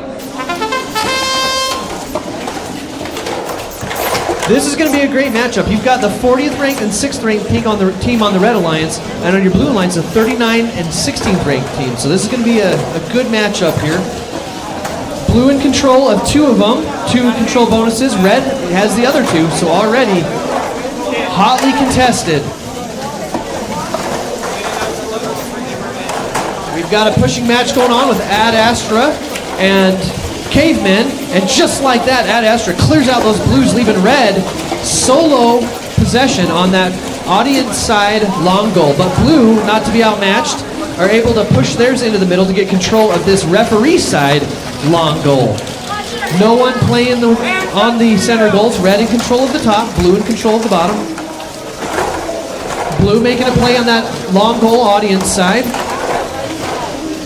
This is going to be a great matchup. You've got the 40th ranked and 6th ranked team on the Red Alliance, and on your Blue Alliance, a 39th and 16th ranked team. So this is going to be a good matchup here. Blue in control of 2 of them, 2 control bonuses. Red has the other 2, so already hotly contested. We've got a pushing match going on with Ad Astra and Cavemen, and just like that, Ad Astra clears out those blues, leaving Red solo possession on that audience side long goal. But Blue, not to be outmatched, are able to push theirs into the middle to get control of this referee side long goal. No one playing on the center goals. Red in control of the top, Blue in control of the bottom. Blue making a play on that long goal audience side.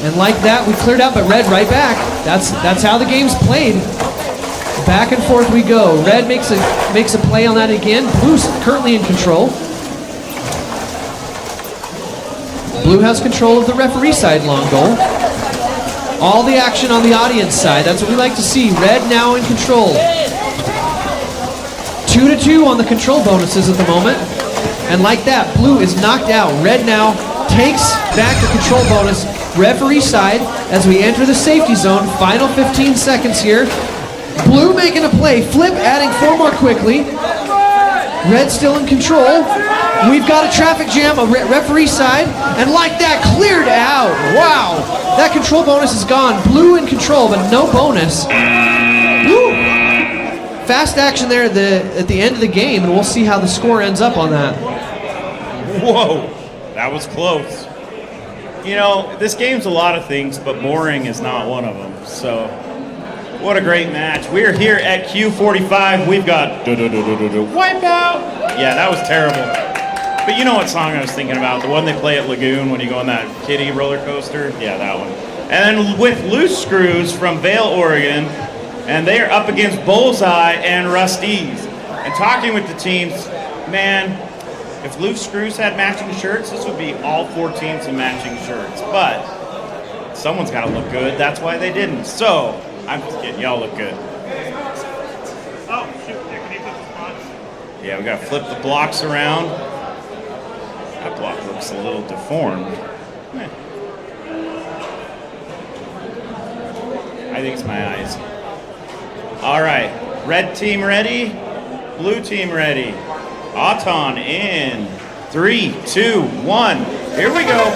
And like that, we cleared out, but Red right back. That's how the game's played. Back and forth we go. Red makes a play on that again. Blue's currently in control. Blue has control of the referee side long goal. All the action on the audience side. That's what we like to see. Red now in control. 2-2 on the control bonuses at the moment. And like that, Blue is knocked out. Red now takes back the control bonus. Referee side as we enter the safety zone. Final 15 seconds here. Blue making a play. Flip adding 4 more quickly. Red still in control. We've got a traffic jam, a referee side, and like that, cleared out. Wow, that control bonus is gone. Blue in control, but no bonus. Woo. Fast action there at the end of the game, and we'll see how the score ends up on that. Whoa, that was close. You know, this game's a lot of things, but boring is not one of them. So, what a great match. We're here at Q45. We've got Wipeout. Yeah, that was terrible. But you know what song I was thinking about? The one they play at Lagoon when you go on that kiddie roller coaster? Yeah, that one. And then with Loose Screws from Vail, Oregon, and they are up against Bullseye and Rusty's. And talking with the teams, man, if Loose Screws had matching shirts, this would be all 4 teams in matching shirts. But someone's got to look good. That's why they didn't. So, I'm just kidding. Y'all look good. Oh, shoot. Can you put the spots? Yeah, we got to flip the blocks around. That block looks a little deformed. I think it's my eyes. All right, red team ready, blue team ready. Auton in 3, 2, 1. Here we go.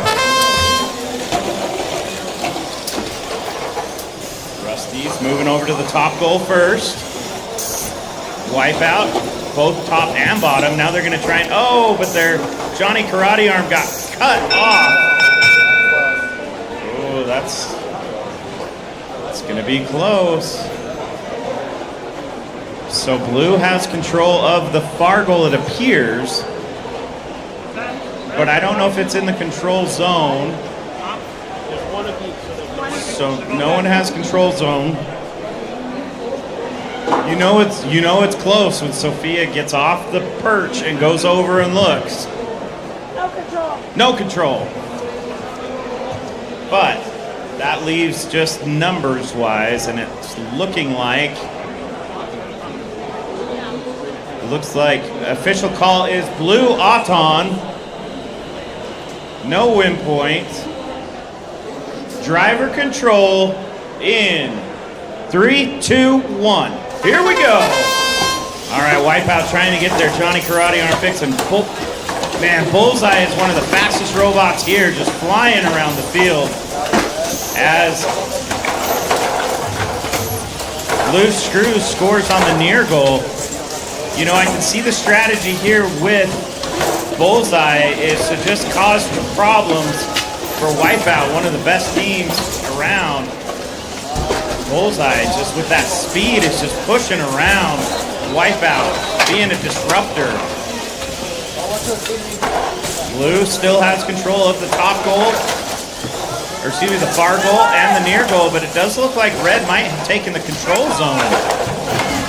Rusty's moving over to the top goal first. Wipe out both top and bottom. Now they're going to try and, oh, but their Johnny Karate arm got cut off. Oh, that's going to be close. So blue has control of the far goal, it appears. But I don't know if it's in the control zone. So no one has control zone. You know it's close when Sophia gets off the perch and goes over and looks. No control. No control. But that leaves just numbers wise, and it's looking like It looks like official call is blue Auton. No win point. Driver control in 3, 2, 1. Here we go. All right, Wipeout trying to get their Johnny Karate arm fix, and man, Bullseye is one of the fastest robots here, just flying around the field as Loose Screws scores on the near goal. You know, I can see the strategy here with Bullseye is to just cause problems for Wipeout, one of the best teams around. Bullseye, just with that speed, is just pushing around Wipeout, being a disruptor. Blue still has control of the top goal, or excuse me, the far goal and the near goal, but it does look like Red might have taken the control zone.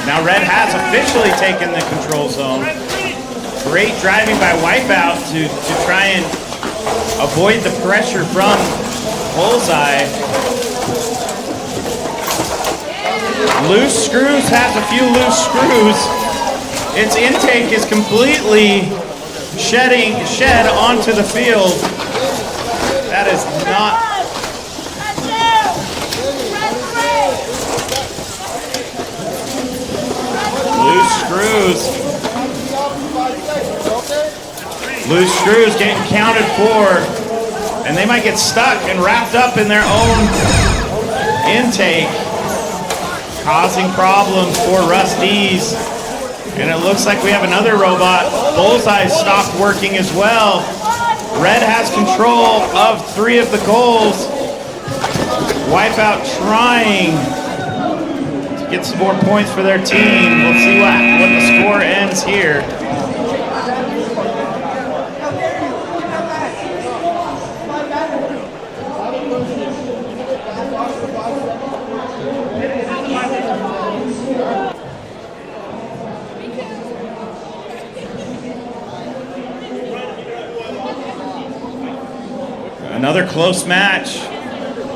Now Red has officially taken the control zone. Great driving by Wipeout to try and avoid the pressure from Bullseye. Loose Screws has a few loose screws. Its intake is completely shed onto the field. That is not. Loose screws. Loose screws getting counted for, and they might get stuck and wrapped up in their own intake, causing problems for Rusty's. And it looks like we have another robot. Bullseye stopped working as well. Red has control of 3 of the goals. Wipeout trying to get some more points for their team. We'll see what the score ends here. Another close match,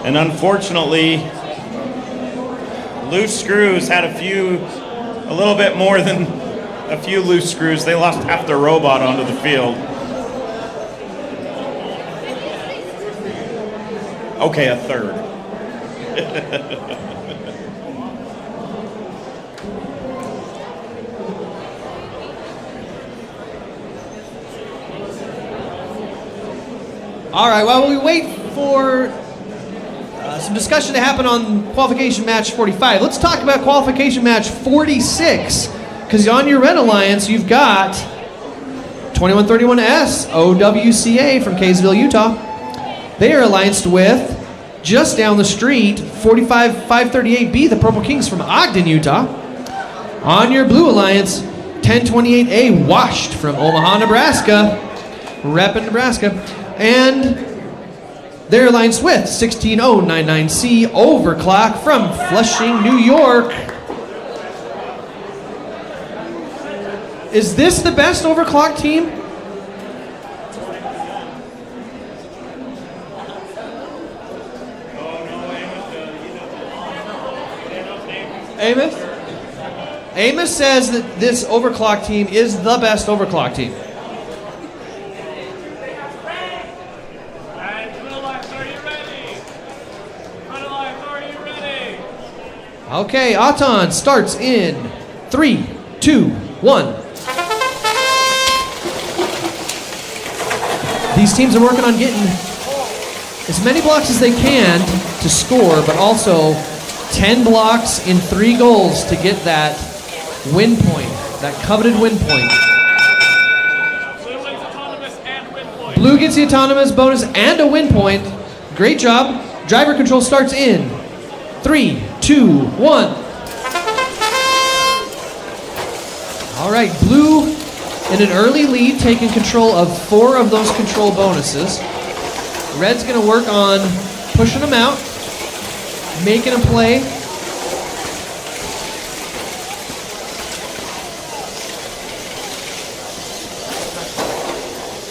and unfortunately, Loose Screws had a little bit more than a few loose screws. They lost half their robot onto the field. Okay, a third. All right, while we wait for some discussion to happen on qualification match 45, let's talk about qualification match 46. Because on your Red Alliance, you've got 2131S OWCA from Kaysville, Utah. They are allianced with, just down the street, 45538B, the Purple Kings from Ogden, Utah. On your Blue Alliance, 1028A Washed from Omaha, Nebraska. Reppin' Nebraska. And they're allianced with 16099C Overclock from Flushing, New York. Is this the best Overclock team? Amos? Amos says that this Overclock team is the best Overclock team. Okay, Auton starts in 3, 2, 1. These teams are working on getting as many blocks as they can to score, but also 10 blocks in 3 goals to get that win point, that coveted win point. Blue gets the autonomous bonus and a win point. Great job. Driver control starts in 3, 2, 1. All right, Blue in an early lead, taking control of 4 of those control bonuses. Red's gonna work on pushing them out, making a play.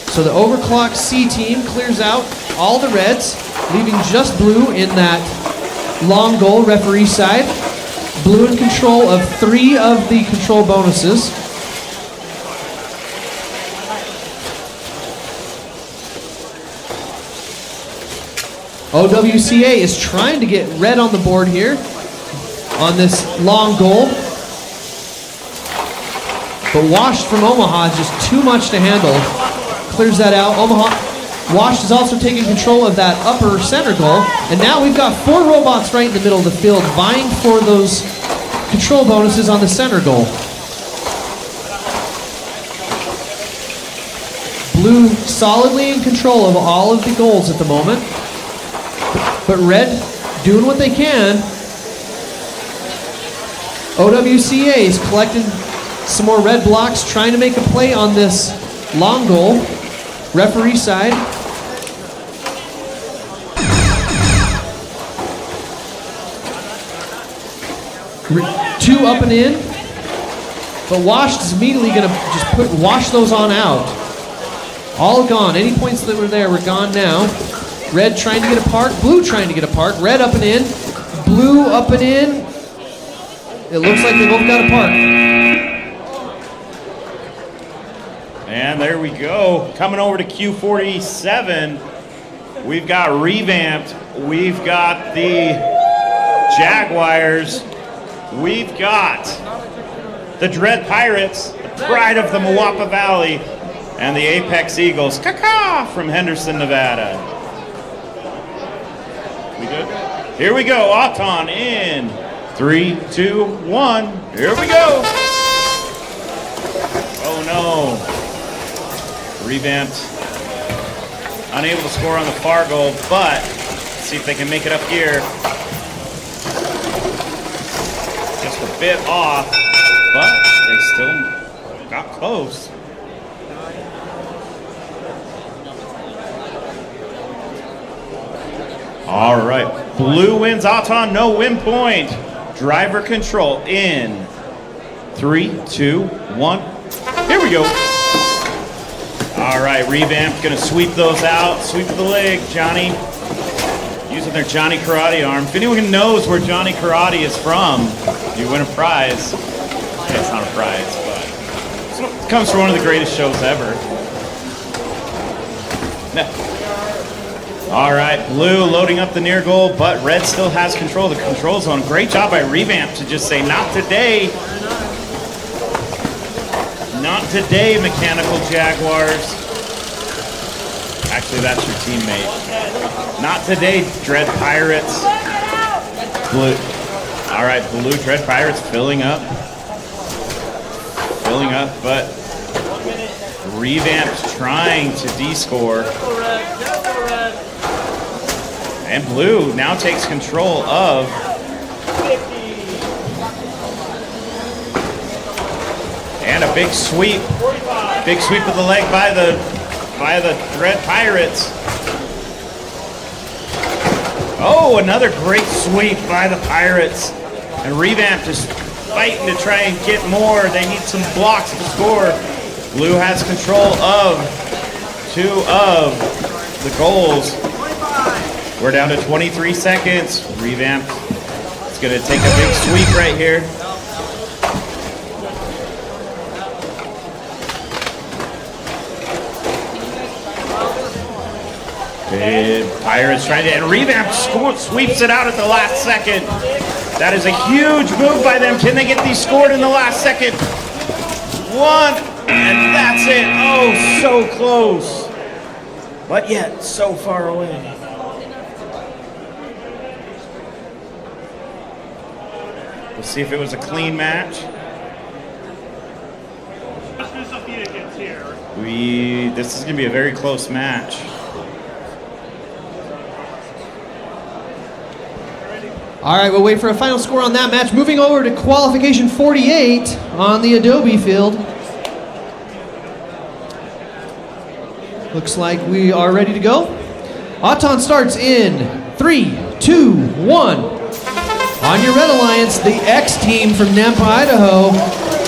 So the Overclock C team clears out all the Reds, leaving just Blue in that long goal referee side. Blue in control of 3 of the control bonuses. OWCA is trying to get red on the board here on this long goal. But Washed from Omaha is just too much to handle. Clears that out. Washed is also taking control of that upper center goal. And now we've got 4 robots right in the middle of the field vying for those control bonuses on the center goal. Blue solidly in control of all of the goals at the moment. But Red doing what they can. OWCA is collecting some more red blocks, trying to make a play on this long goal. Referee side. Two up and in. But Washed is immediately going to just wash those on out. All gone. Any points that were there were gone now. Red trying to get a park. Blue trying to get a park. Red up and in. Blue up and in. It looks like they both got a park. And there we go. Coming over to Q47, we've got Revamped. We've got the Jaguars. We've got the Dread Pirates, the pride of the Moapa Valley, and the Apex Eagles, from Henderson, Nevada. We good? Here we go. Auton in 3, 2, 1. Here we go. Oh no. Revamped. Unable to score on the far goal, but let's see if they can make it up here. Just a bit off, but they still got close. All right, Blue wins Auton, no win point. Driver control in 3, 2, 1. Here we go. All right, Revamped gonna sweep those out. Sweep the leg, Johnny. Using their Johnny Karate arm. If anyone knows where Johnny Karate is from, you win a prize. Yeah, it's not a prize, but it comes from one of the greatest shows ever. No. All right, Blue loading up the near goal, but Red still has control of the control zone. Great job by Revamped to just say, not today. Not today, Mechanical Jaguars. Actually, that's your teammate. Not today, Dread Pirates. Blue. All right, Blue Dread Pirates filling up. Filling up, but Revamped trying to de-score. And Blue now takes control of and a big sweep. Big sweep of the leg by the Red Pirates. Oh, another great sweep by the Pirates. And Revamped is fighting to try and get more. They need some blocks to score. Blue has control of 2 of the goals. We're down to 23 seconds. Revamped is going to take a big sweep right here. Pirates trying to, and Revamped sweeps it out at the last second. That is a huge move by them. Can they get these scored in the last second? 1, and that's it. Oh, so close. But yet, so far away. We'll see if it was a clean match. This is going to be a very close match. All right, we'll wait for a final score on that match. Moving over to qualification 48 on the Adobe field. Looks like we are ready to go. Auton starts in 3, 2, 1. On your Red Alliance, the X team from Nampa, Idaho.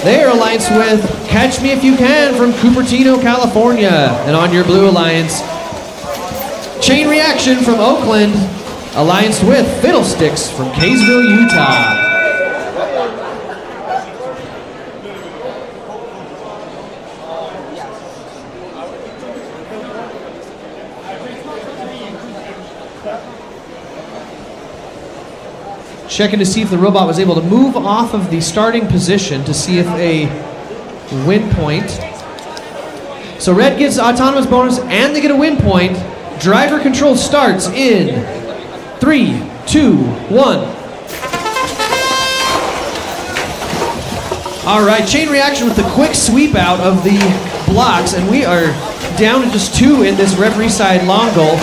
They are alliance with Catch Me If You Can from Cupertino, California. And on your Blue Alliance, Chain Reaction from Oakland. Alliance with Fiddlesticks from Kaysville, Utah. Checking to see if the robot was able to move off of the starting position to see if a win point. So red gets autonomous bonus and they get a win point. Driver control starts in 3, 2, 1. All right, chain reaction with the quick sweep out of the blocks, and we are down to just 2 in this referee side long goal.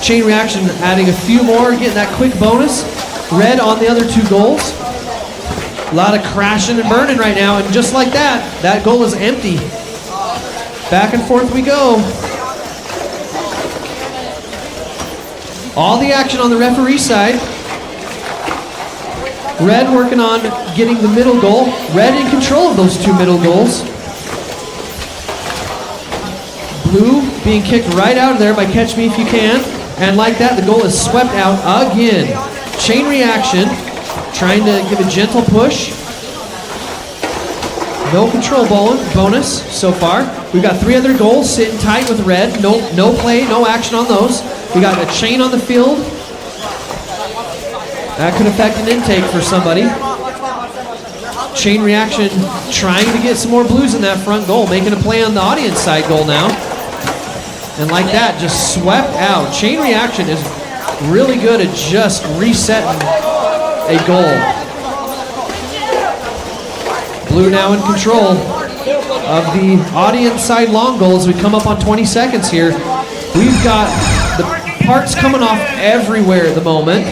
Chain reaction adding a few more, getting that quick bonus. Red on the other 2 goals. A lot of crashing and burning right now, and just like that, that goal is empty. Back and forth we go. All the action on the referee side. Red working on getting the middle goal. Red in control of those 2 middle goals. Blue being kicked right out of there by Catch Me If You Can. And like that, the goal is swept out again. Chain reaction, trying to give a gentle push. No control bonus so far. We've got 3 other goals sitting tight with red. No play, no action on those. We got a chain on the field. That could affect an intake for somebody. Chain reaction trying to get some more blues in that front goal, making a play on the audience side goal now. And like that, just swept out. Chain reaction is really good at just resetting a goal. Blue now in control of the audience side long goal as we come up on 20 seconds here. We've got the parts coming off everywhere at the moment.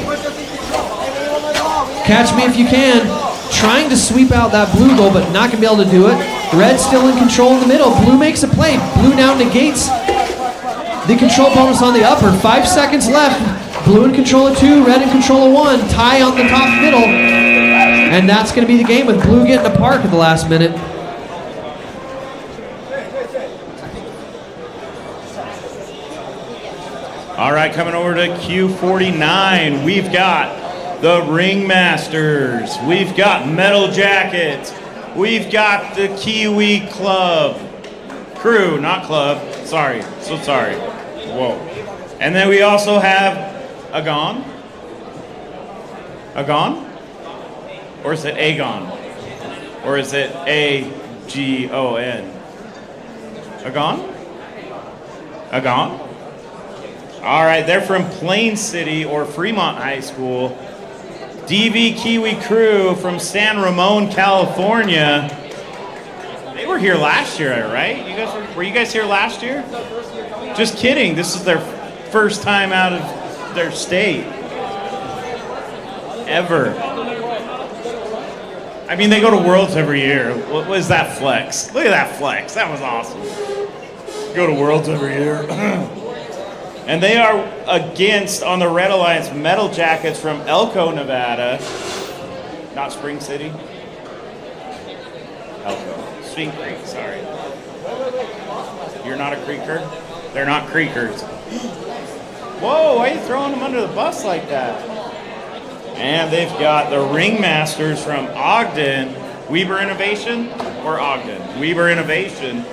Catch Me If You Can, trying to sweep out that blue goal, but not going to be able to do it. Red still in control in the middle. Blue makes a play. Blue now negates the control bonus on the upper. 5 seconds left. Blue in control of 2, red in control of 1. Tie on the top middle. And that's going to be the game with blue getting a park at the last minute. All right, coming over to Q49, we've got the Ringmasters. We've got Metal Jackets. We've got the Kiwi Club. Crew, not club. Sorry, so sorry. Whoa. And then we also have Agon. Agon? Or is it Agon? Or is it A-G-O-N? Agon? Agon? All right, they're from Plain City or Fremont High School. DV Kiwi Crew from San Ramon, California. They were here last year, right? Were you guys here last year? Just kidding. This is their first time out of their state. Ever. I mean, they go to Worlds every year. What was that flex? Look at that flex. That was awesome. Go to Worlds every year. And they are against, on the Red Alliance, Metal Jackets from Elko, Nevada. Not Spring City. Elko. Spring Creek, sorry. You're not a Creeker? They're not Creekers. Whoa, why are you throwing them under the bus like that? And they've got the Ringmasters from Ogden. Weber Innovation or Ogden? Weber Innovation.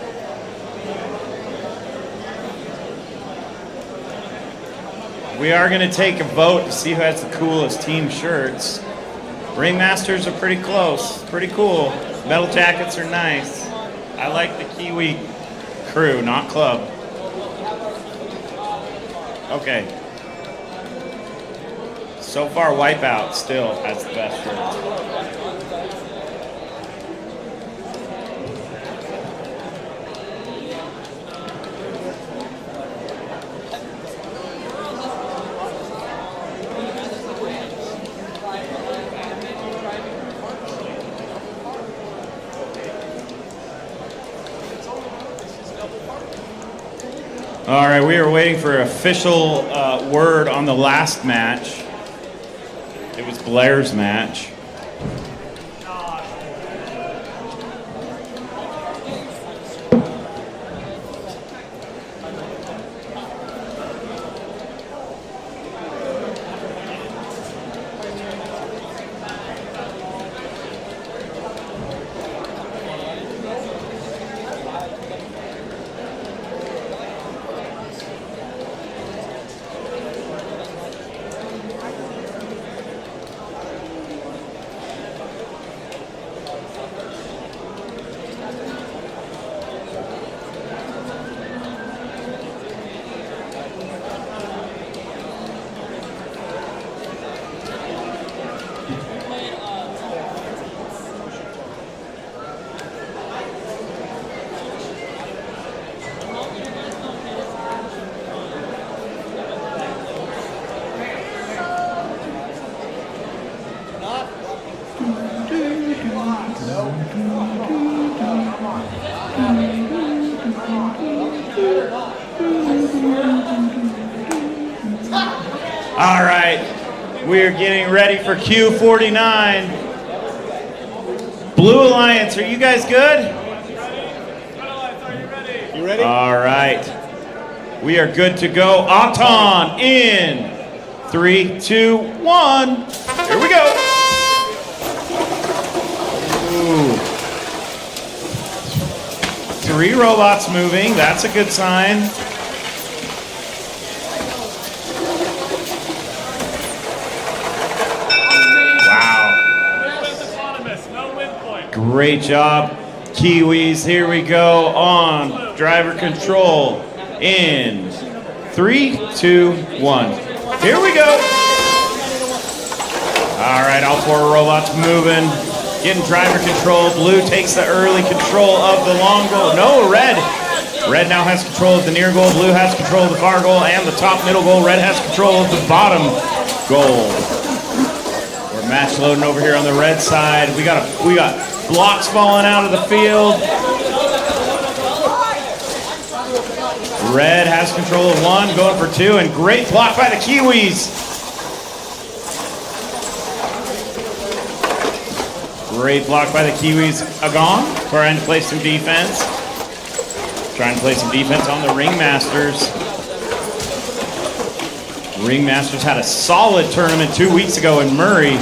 We are going to take a vote to see who has the coolest team shirts. Ringmasters are pretty close, pretty cool. Metal Jackets are nice. I like the Kiwi Crew, not club. Okay. So far, Wipeout still has the best shirts. All right, we are waiting for official word on the last match. It was Blair's match. All right, we're getting ready for Q49. Blue Alliance, are you guys good? You ready? All right, we are good to go. Auton in 3, 2, 1. Here we go. Ooh. 3 robots moving. That's a good sign. Great job, Kiwis. Here we go on driver control in 3, 2, 1. Here we go. All right, all 4 robots moving, getting driver control. Blue takes the early control of the long goal. No, red. Red now has control of the near goal. Blue has control of the far goal and the top middle goal. Red has control of the bottom goal. We're match loading over here on the red side. We got blocks falling out of the field. Red has control of 1, going for 2, and great block by the Kiwis. Great block by the Kiwis. Agon trying to play some defense. Trying to play some defense on the Ringmasters. Ringmasters had a solid tournament 2 weeks ago in Murray.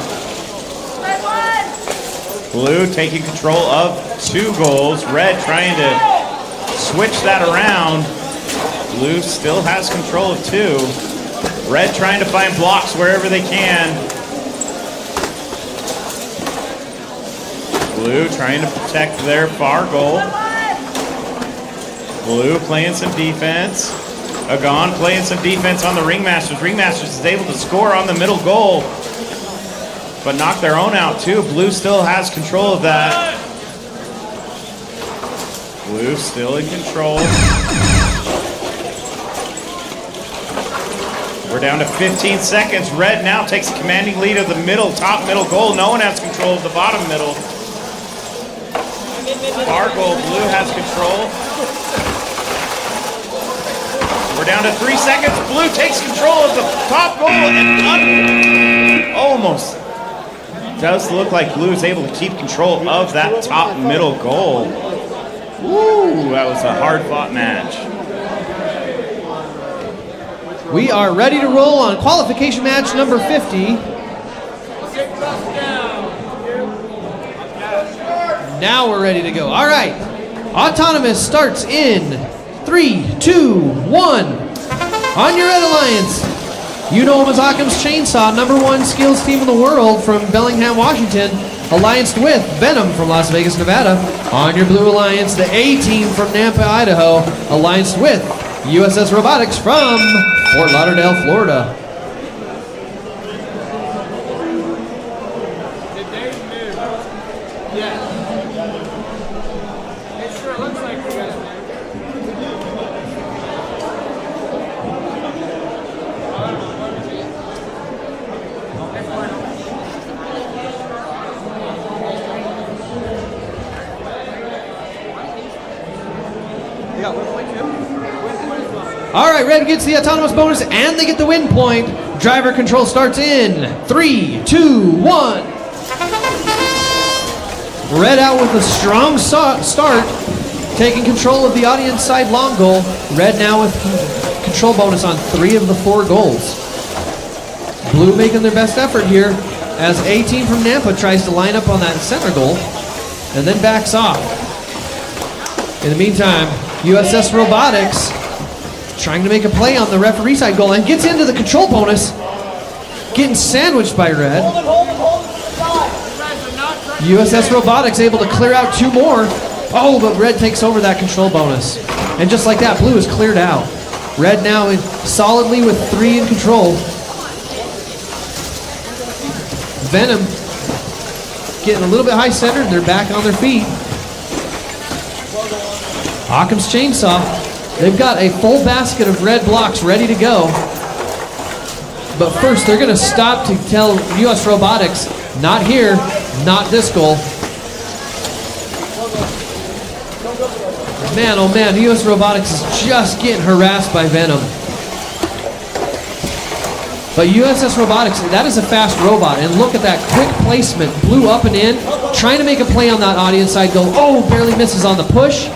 Blue taking control of 2 goals. Red trying to switch that around. Blue still has control of 2. Red trying to find blocks wherever they can. Blue trying to protect their far goal. Blue playing some defense. Agon playing some defense on the Ringmasters. Ringmasters is able to score on the middle goal, but knock their own out too. Blue still has control of that. Blue still in control. We're down to 15 seconds. Red now takes a commanding lead of the top middle goal. No one has control of the bottom middle. Far goal, Blue has control. We're down to 3 seconds. Blue takes control of the top goal and almost. Does look like Blue is able to keep control of that top middle goal. Woo, that was a hard-fought match. We are ready to roll on qualification match number 50. Now we're ready to go. All right. Autonomous starts in 3, 2, 1. On your Red Alliance. You know him as Occam's Chainsaw, #1 skills team in the world from Bellingham, Washington. Allianced with Venom from Las Vegas, Nevada. On your Blue Alliance, the A-Team from Nampa, Idaho. Allianced with USS Robotics from Fort Lauderdale, Florida. Did they move? Yeah. It sure looks like we got it. All right, Red gets the autonomous bonus and they get the win point. Driver control starts in 3, 2, 1. Red out with a strong start, taking control of the audience side long goal. Red now with control bonus on 3 of the 4 goals. Blue making their best effort here as A-Team from Nampa tries to line up on that center goal and then backs off. In the meantime, USS Robotics trying to make a play on the referee side goal and gets into the control bonus, getting sandwiched by Red. USS Robotics able to clear out 2 more. Oh, but Red takes over that control bonus. And just like that, Blue is cleared out. Red now in solidly with 3 in control. Venom getting a little bit high-centered. They're back on their feet. Occam's Chainsaw. They've got a full basket of red blocks ready to go. But first, they're going to stop to tell US Robotics, not here, not this goal. Man, oh man, US Robotics is just getting harassed by Venom. But USS Robotics, that is a fast robot, and look at that quick placement. Blue up and in, trying to make a play on that audience side goal. Oh, barely misses on the push.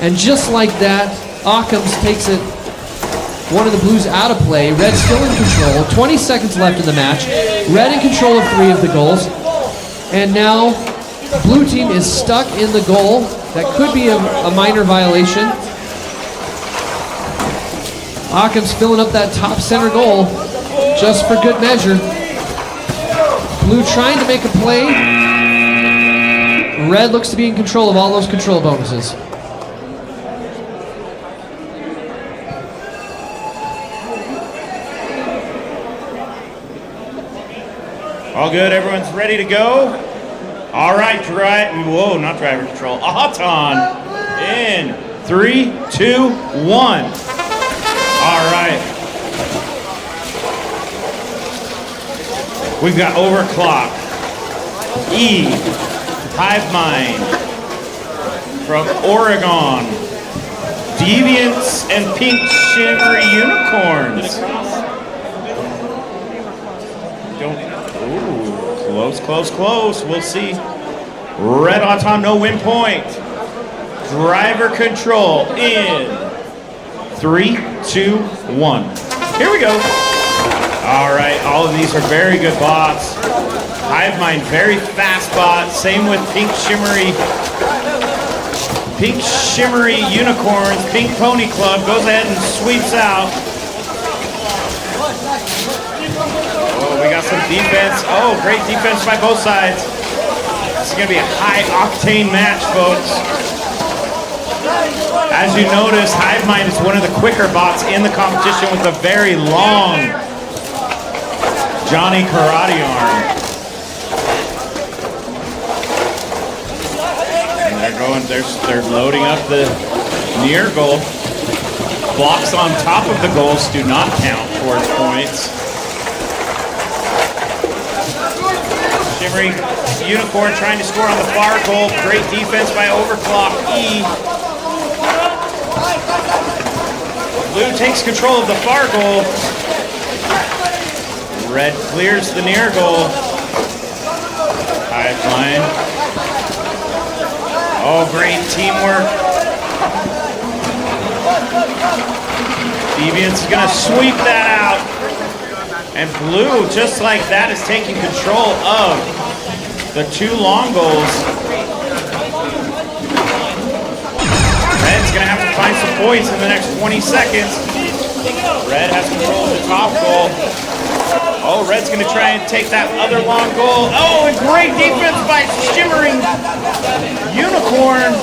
And just like that, Occam's takes it, one of the Blues out of play. Red's still in control. 20 seconds left in the match. Red in control of 3 of the goals. And now, Blue team is stuck in the goal. That could be a minor violation. Occam's filling up that top center goal just for good measure. Blue trying to make a play. Red looks to be in control of all those control bonuses. All good, everyone's ready to go? All right, not driver control. Auton in 3, 2, 1. All right. We've got Overclock, E, Hive Mind from Oregon, Deviants and Pink Shimmery Unicorns. Close. We'll see. Red Auton, no win point. Driver control in 3, 2, 1. Here we go. All right, all of these are very good bots. Hive Mind, very fast bot. Same with Pink Shimmery Unicorns. Pink Pony Club goes ahead and sweeps out. Oh, we got some defense. Oh, great defense by both sides. This is going to be a high-octane match, folks. As you notice, Hive Mind is one of the quicker bots in the competition with a very long Johnny Karate arm. And they're loading up the near goal. Blocks on top of the goals do not count towards points. Shimmery Unicorn trying to score on the far goal. Great defense by Overclock E. Blue takes control of the far goal. Red clears the near goal. Hive Mind. Oh, great teamwork. Deviant's gonna sweep that out. And Blue, just like that, is taking control of the 2 long goals. Red's gonna have to find some points in the next 20 seconds. Red has control of the top goal. Oh, Red's gonna try and take that other long goal. Oh, and great defense by Shimmering Unicorn.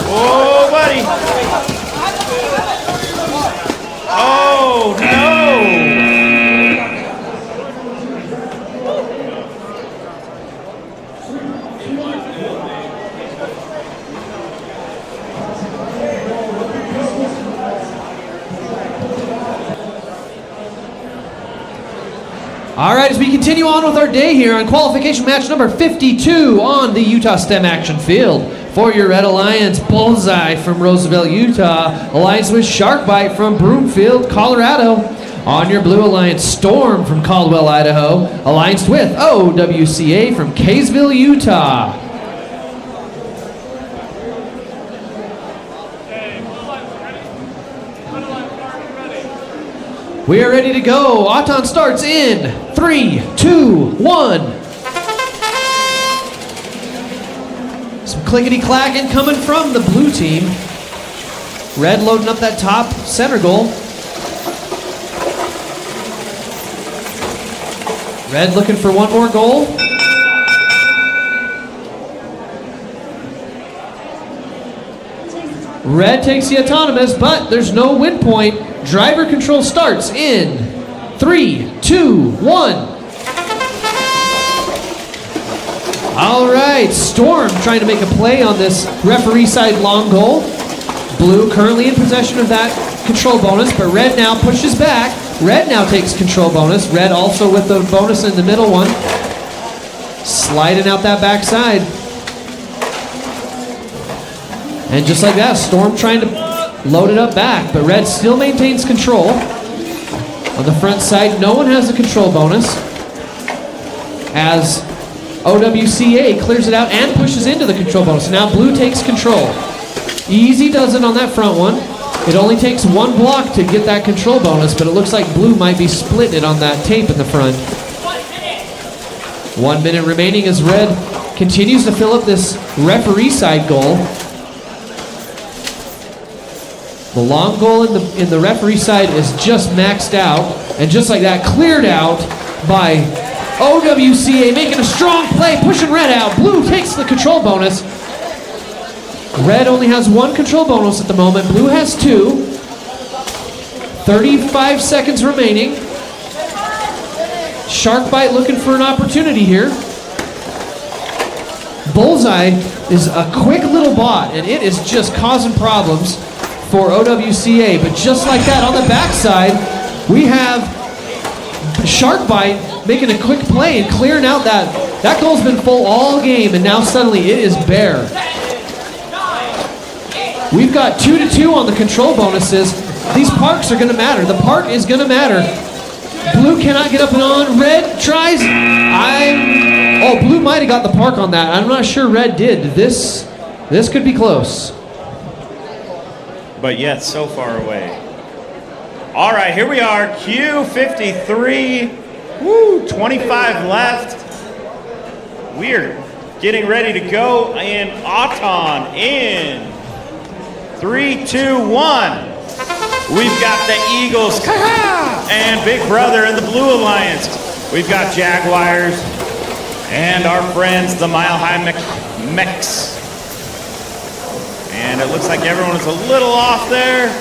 Oh, buddy. Oh, no. All right, as we continue on with our day here on qualification match number 52 on the Utah STEM action field. For your Red Alliance, Bullseye from Roosevelt, Utah. Alliance with Sharkbite from Broomfield, Colorado. On your Blue Alliance, Storm from Caldwell, Idaho. Alliance with OWCA from Kaysville, Utah. We are ready to go. Auton starts in 3, 2, 1. Some clickety-clacking coming from the Blue team. Red loading up that top center goal. Red looking for one more goal. Red takes the autonomous, but there's no win point. Driver control starts in 3, 2, 1. All right, Storm trying to make a play on this referee side long goal. Blue currently in possession of that control bonus, but Red now pushes back. Red now takes control bonus. Red also with the bonus in the middle one. Sliding out that backside. And just like that, Storm trying to load it up back, but Red still maintains control. On the front side, no one has the control bonus, as OWCA clears it out and pushes into the control bonus. Now Blue takes control. Easy does it on that front one. It only takes one block to get that control bonus, but it looks like Blue might be splitting it on that tape in the front. 1 minute remaining as Red continues to fill up this referee side goal. The long goal in the referee side is just maxed out, and just like that, cleared out by OWCA, making a strong play, pushing Red out. Blue takes the control bonus. Red only has one control bonus at the moment. Blue has two. 35 seconds remaining. Sharkbite looking for an opportunity here. Bullseye is a quick little bot, and it is just causing problems for OWCA. But just like that, on the backside, we have Sharkbite making a quick play and clearing out that goal's been full all game, and now suddenly it is bare. We've got 2-2 on the control bonuses. These parks are going to matter. The park is going to matter. Blue cannot get up and on. Red tries. Blue might have got the park on that. I'm not sure Red did. This could be close. But yet so far away. All right, here we are, Q53. Woo, 25 left. We are getting ready to go in Auton in 3, 2, 1. We've got the Eagles and Big Brother in the Blue Alliance. We've got Jaguars and our friends, the Mile High Mechs. And it looks like everyone is a little off there.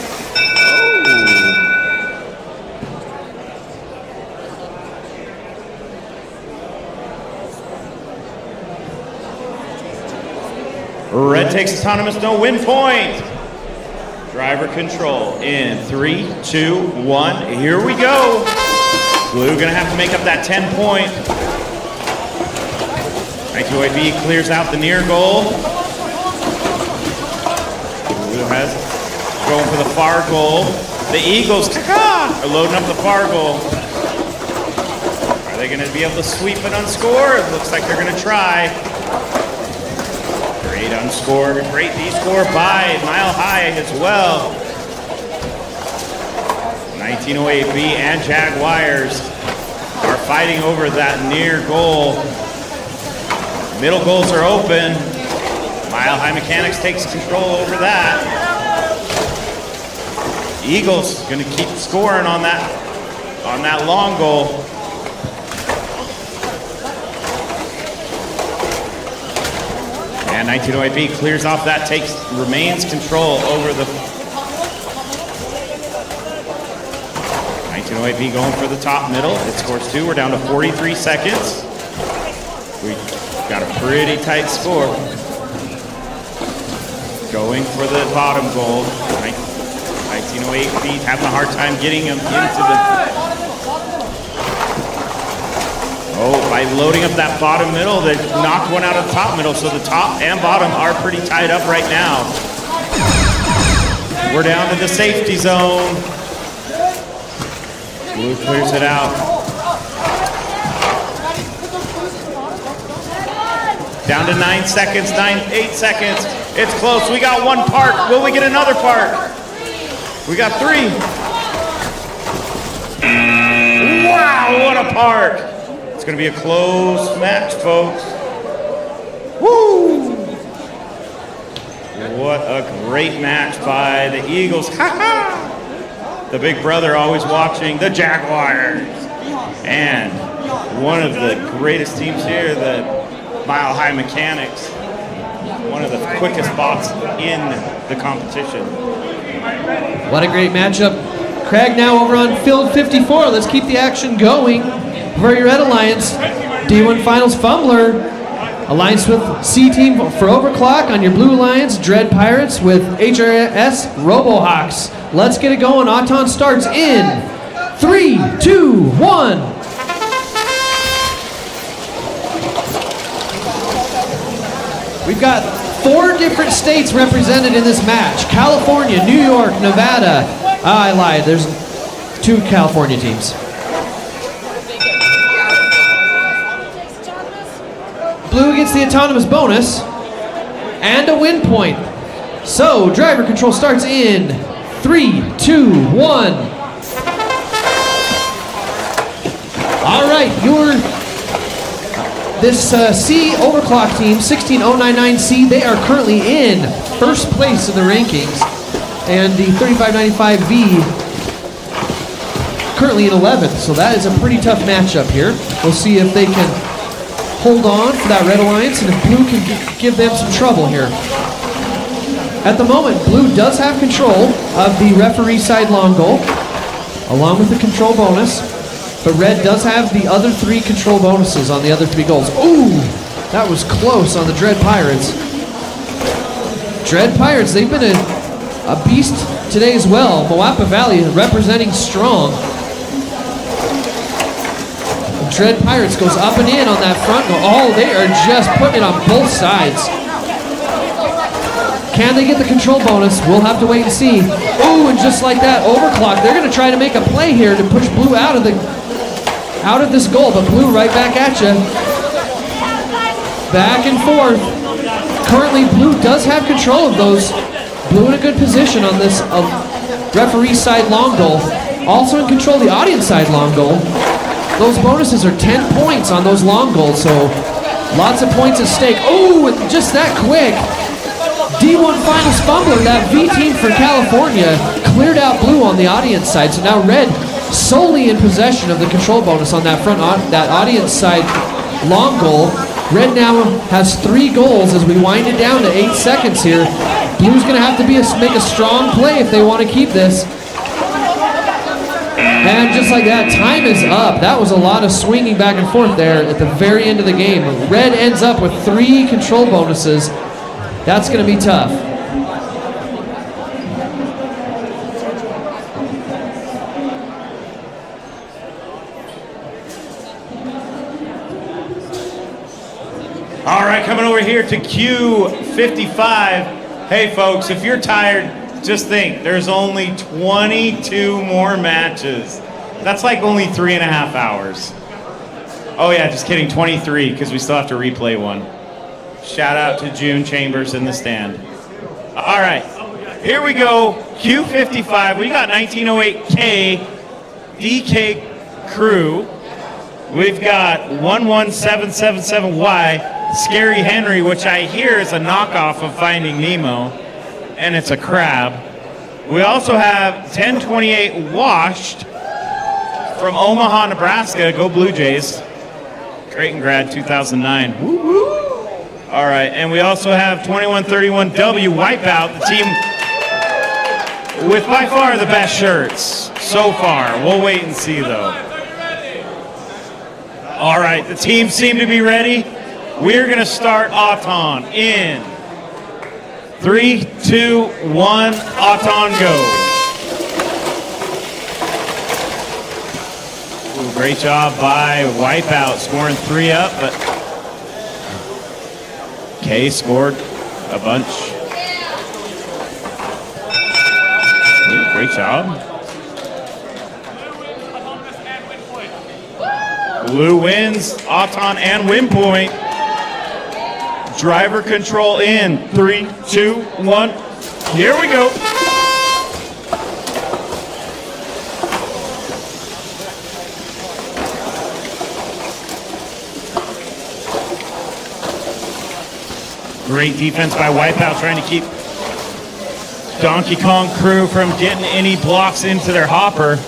Red takes autonomous, no win point. Driver control in 3, 2, 1. Here we go. Blue gonna have to make up that 10 point. IQAB clears out the near goal. Blue has going for the far goal. The Eagles are loading up the far goal. Are they gonna be able to sweep and unscore? It looks like they're gonna try. Great unscore, great D-score by Mile High as well. 1908B and Jaguars are fighting over that near goal. Middle goals are open. Mile High Mechanics takes control over that. Eagles gonna keep scoring on that long goal. And 1908B clears off that, remains control over the 1908B going for the top middle. It scores 2. We're down to 43 seconds. We got a pretty tight score. Going for the bottom goal. 1908B having a hard time getting him into the... Oh, by loading up that bottom middle, they knocked one out of the top middle, so the top and bottom are pretty tied up right now. We're down to the safety zone. Blue clears it out. Down to 9 seconds, 8 seconds. It's close. We got one park. Will we get another park? We got 3. Wow, what a park. It's going to be a close match, folks. Woo! What a great match by the Eagles. The Big Brother always watching the Jaguars. And one of the greatest teams here, the Mile High Mechanics. One of the quickest bots in the competition. What a great matchup. Craig now over on field 54. Let's keep the action going. For your Red Alliance, D1 Finals Fumbler, alliance with C-Team for Overclock. On your Blue Alliance, Dread Pirates with HRS Robohawks. Let's get it going. Auton starts in 3, 2, 1. We've got 4 different states represented in this match. California, New York, Nevada. I lied, there's 2 California teams. Blue gets the autonomous bonus and a win point. So driver control starts in 3, 2, 1. All right, this C overclock team, 16099C, they are currently in first place in the rankings, and the 3595V currently in 11th. So that is a pretty tough matchup here. We'll see if they can hold on for that Red Alliance, and if Blue can give them some trouble here. At the moment, Blue does have control of the referee side long goal, along with the control bonus, but Red does have the other 3 control bonuses on the other 3 goals. Ooh, that was close on the Dread Pirates. Dread Pirates, they've been a beast today as well. Moapa Valley representing strong. Dread Pirates goes up and in on that front goal. Oh, they are just putting it on both sides. Can they get the control bonus? We'll have to wait and see. Ooh, and just like that, overclock. They're going to try to make a play here to push Blue out of this goal, but Blue right back at you. Back and forth. Currently, Blue does have control of those. Blue in a good position on this referee side long goal. Also in control of the audience side long goal. Those bonuses are 10 points on those long goals, so lots of points at stake. Oh, and just that quick. D1 Finals Fumbler, that V team for California, cleared out Blue on the audience side. So now Red solely in possession of the control bonus on that that audience side long goal. Red now has 3 goals as we wind it down to 8 seconds here. Blue's going to have to make a strong play if they want to keep this. And just like that, time is up. That was a lot of swinging back and forth there at the very end of the game. Red ends up with 3 control bonuses. That's going to be tough. All right, coming over here to Q55. Hey, folks, if you're tired, just think, there's only 22 more matches. That's like only 3.5 hours. Oh yeah, just kidding, 23, because we still have to replay one. Shout out to June Chambers in the stand. All right, here we go, Q55. We got 1908K DK Crew. We've got 11777Y Scary Henry, which I hear is a knockoff of Finding Nemo, and it's a crab. We also have 1028 Washed from Omaha, Nebraska. Go Blue Jays. Creighton grad 2009. Woo woo. All right, and we also have 2131W Wipeout, the team with by far the best shirts so far. We'll wait and see though. All right, the teams seem to be ready. We're gonna start Auton in 3, 2, 1, Auton go. Ooh, great job by Wipeout scoring 3 up, but K scored a bunch. Ooh, great job. Blue wins, Auton and win point. Driver control in 3, 2, 1. Here we go. Great defense by Wipeout, trying to keep Donkey Kong Crew from getting any blocks into their hopper.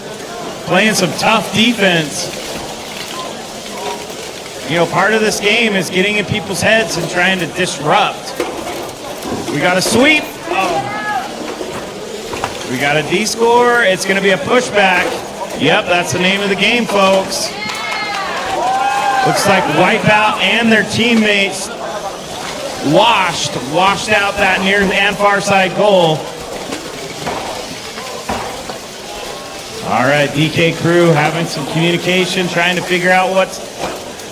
Playing some tough defense. You know, part of this game is getting in people's heads and trying to disrupt. We got a sweep. Oh. We got a D score. It's going to be a pushback. Yep, that's the name of the game, folks. Looks like Wipeout and their teammates washed out that near and far side goal. All right, DK Crew having some communication, trying to figure out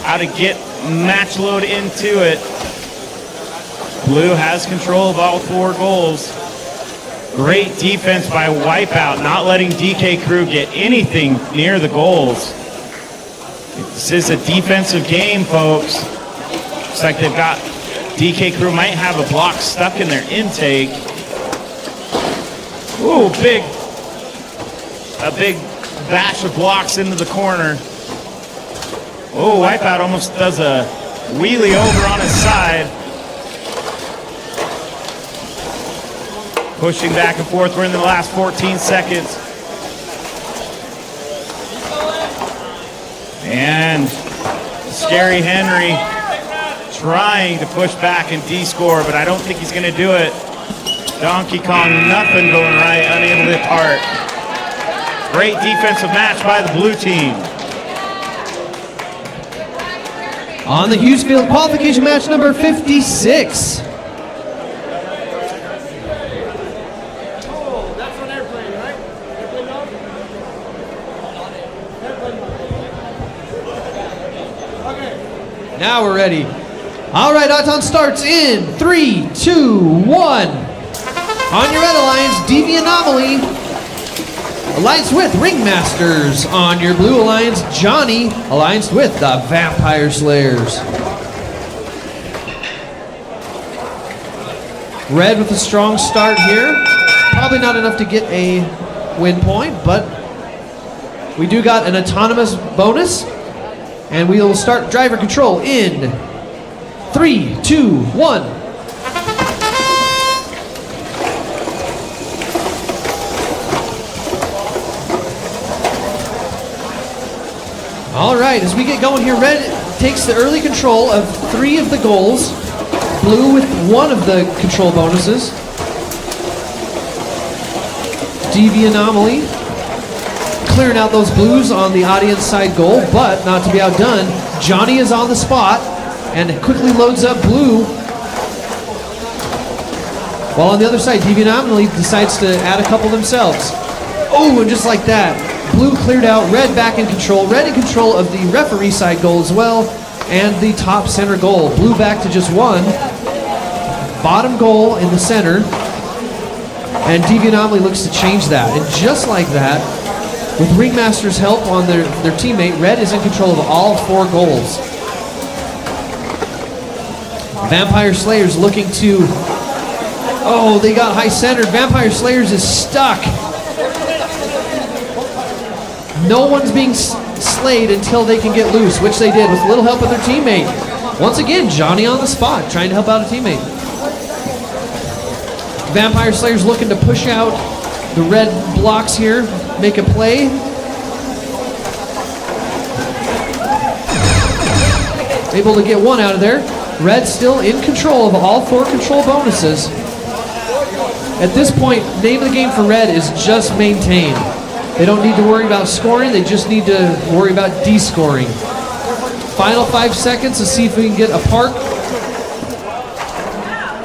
how to get match load into it. Blue has control of all 4 goals. Great defense by Wipeout, not letting DK Crew get anything near the goals. This is a defensive game, folks. Looks like they've got DK Crew might have a block stuck in their intake. Ooh, a big bash of blocks into the corner. Oh, Wipeout almost does a wheelie over on his side. Pushing back and forth. We're in the last 14 seconds. And Scary Henry trying to push back and D-score, but I don't think he's going to do it. Donkey Kong, nothing going right, unable to part. Great defensive match by the blue team. On the Hughesfield qualification match number 56. Now we're ready. All right, Auton starts in 3, 2, 1. On your red alliance, DV Anomaly. Alliance with Ringmasters. On your blue alliance, Johnny. Alliance with the Vampire Slayers. Red with a strong start here. Probably not enough to get a win point, but we do got an autonomous bonus. And we will start driver control in 3, 2, 1. All right, as we get going here, red takes the early control of 3 of the goals, blue with 1 of the control bonuses. DV Anomaly clearing out those blues on the audience side goal, but not to be outdone, Johnny is on the spot and quickly loads up blue. While on the other side, DV Anomaly decides to add a couple themselves. Oh, and just like that, blue cleared out, red back in control, red in control of the referee side goal as well, and the top center goal. Blue back to just 1. Bottom goal in the center, and DV Anomaly looks to change that. And just like that, with Ringmaster's help on their teammate, red is in control of all 4 goals. Vampire Slayers looking to... Oh, they got high centered. Vampire Slayers is stuck. No one's being slayed until they can get loose, which they did with a little help of their teammate. Once again, Johnny on the spot, trying to help out a teammate. Vampire Slayers looking to push out the red blocks here, make a play. Able to get 1 out of there. Red still in control of all 4 control bonuses. At this point, name of the game for red is just maintain. They don't need to worry about scoring, they just need to worry about D-scoring. Final 5 seconds to see if we can get a park.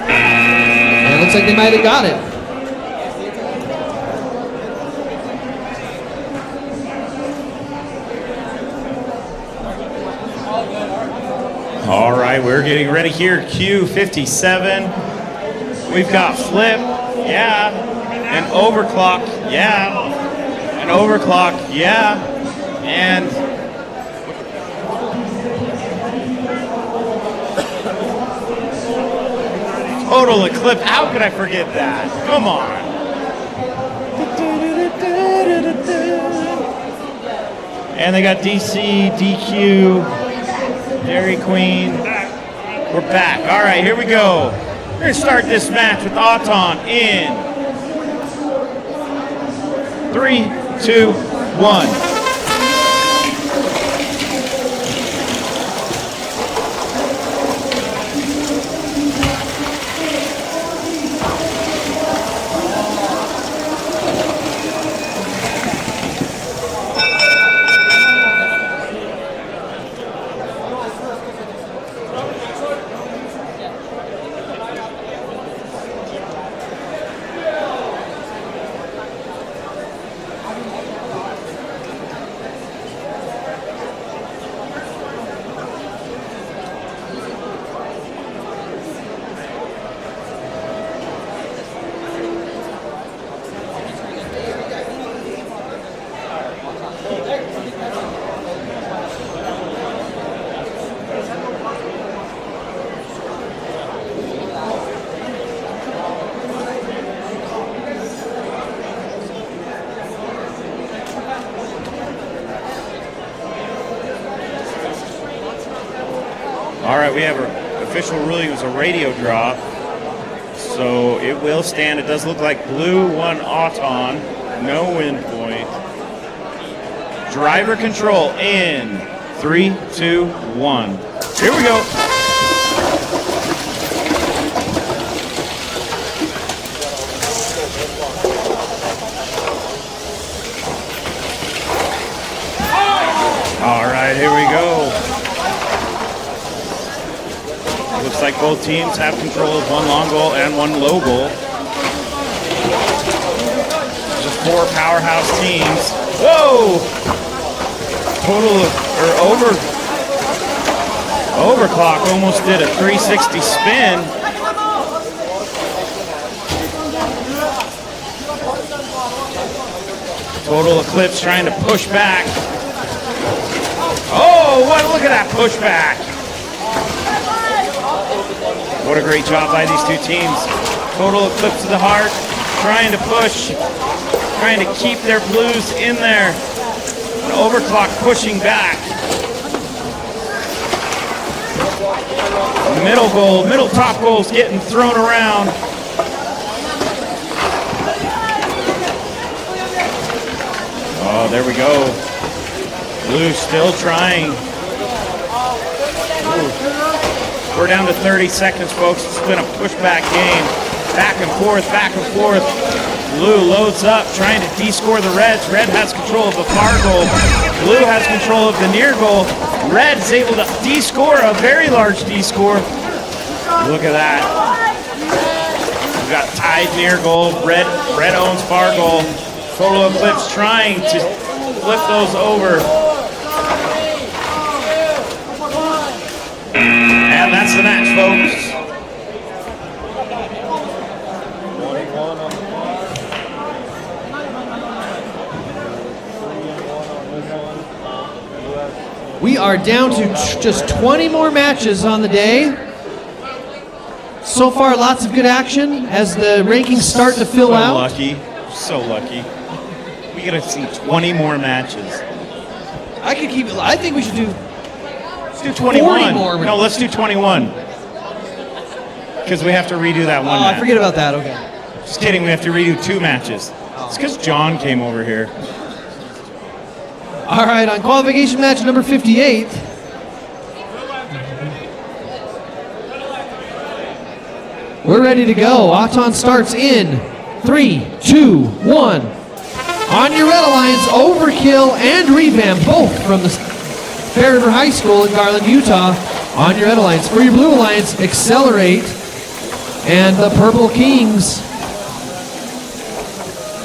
And it looks like they might have got it. All right, we're getting ready here. Q57. We've got flip, yeah, and overclock, yeah, and overclock, yeah, and total eclipse. How could I forget that? Come on. And they got DC, DQ, Dairy Queen. We're back. All right, here we go. We're going to start this match with Auton in 3, 2, 1. All right, we have an official ruling. It was a radio drop. So it will stand. It does look like blue won Auton. No win point. Driver control in 3, 2, 1. Here we go. All right, here we go. Looks like both teams have control of one long goal and one low goal. Just 4 powerhouse teams. Whoa! Total or overclock almost did a 360 spin. Total Eclipse trying to push back. Oh, look at that pushback. What a great job by these two teams. Total Eclipse to the heart, trying to push, trying to keep their blues in there. And Overclock pushing back. The middle top goal's getting thrown around. Oh, there we go. Blue still trying. Ooh. We're down to 30 seconds, folks. It's been a pushback game. Back and forth, back and forth. Blue loads up, trying to de-score the Reds. Red has control of the far goal. Blue has control of the near goal. Red is able to de-score, a very large de-score. Look at that. We've got tied near goal. Red owns far goal. Total Eclipse trying to flip those over. And that's the match, folks. We are down to just 20 more matches on the day. So far, lots of good action as the rankings start to fill out. So lucky. We gotta see 20 more matches. I think we should do. Let's do 21. No, let's do 21. Because we have to redo that one match. I forget about that. Okay. Just kidding. We have to redo 2 matches. It's because John came over here. All right, on qualification match number 58. We're ready to go. Auton starts in 3, 2, 1. On your Red Alliance, Overkill and Revamp, both from the Fair River High School in Garland, Utah. On your Red Alliance. For your Blue Alliance, Accelerate and the Purple Kings.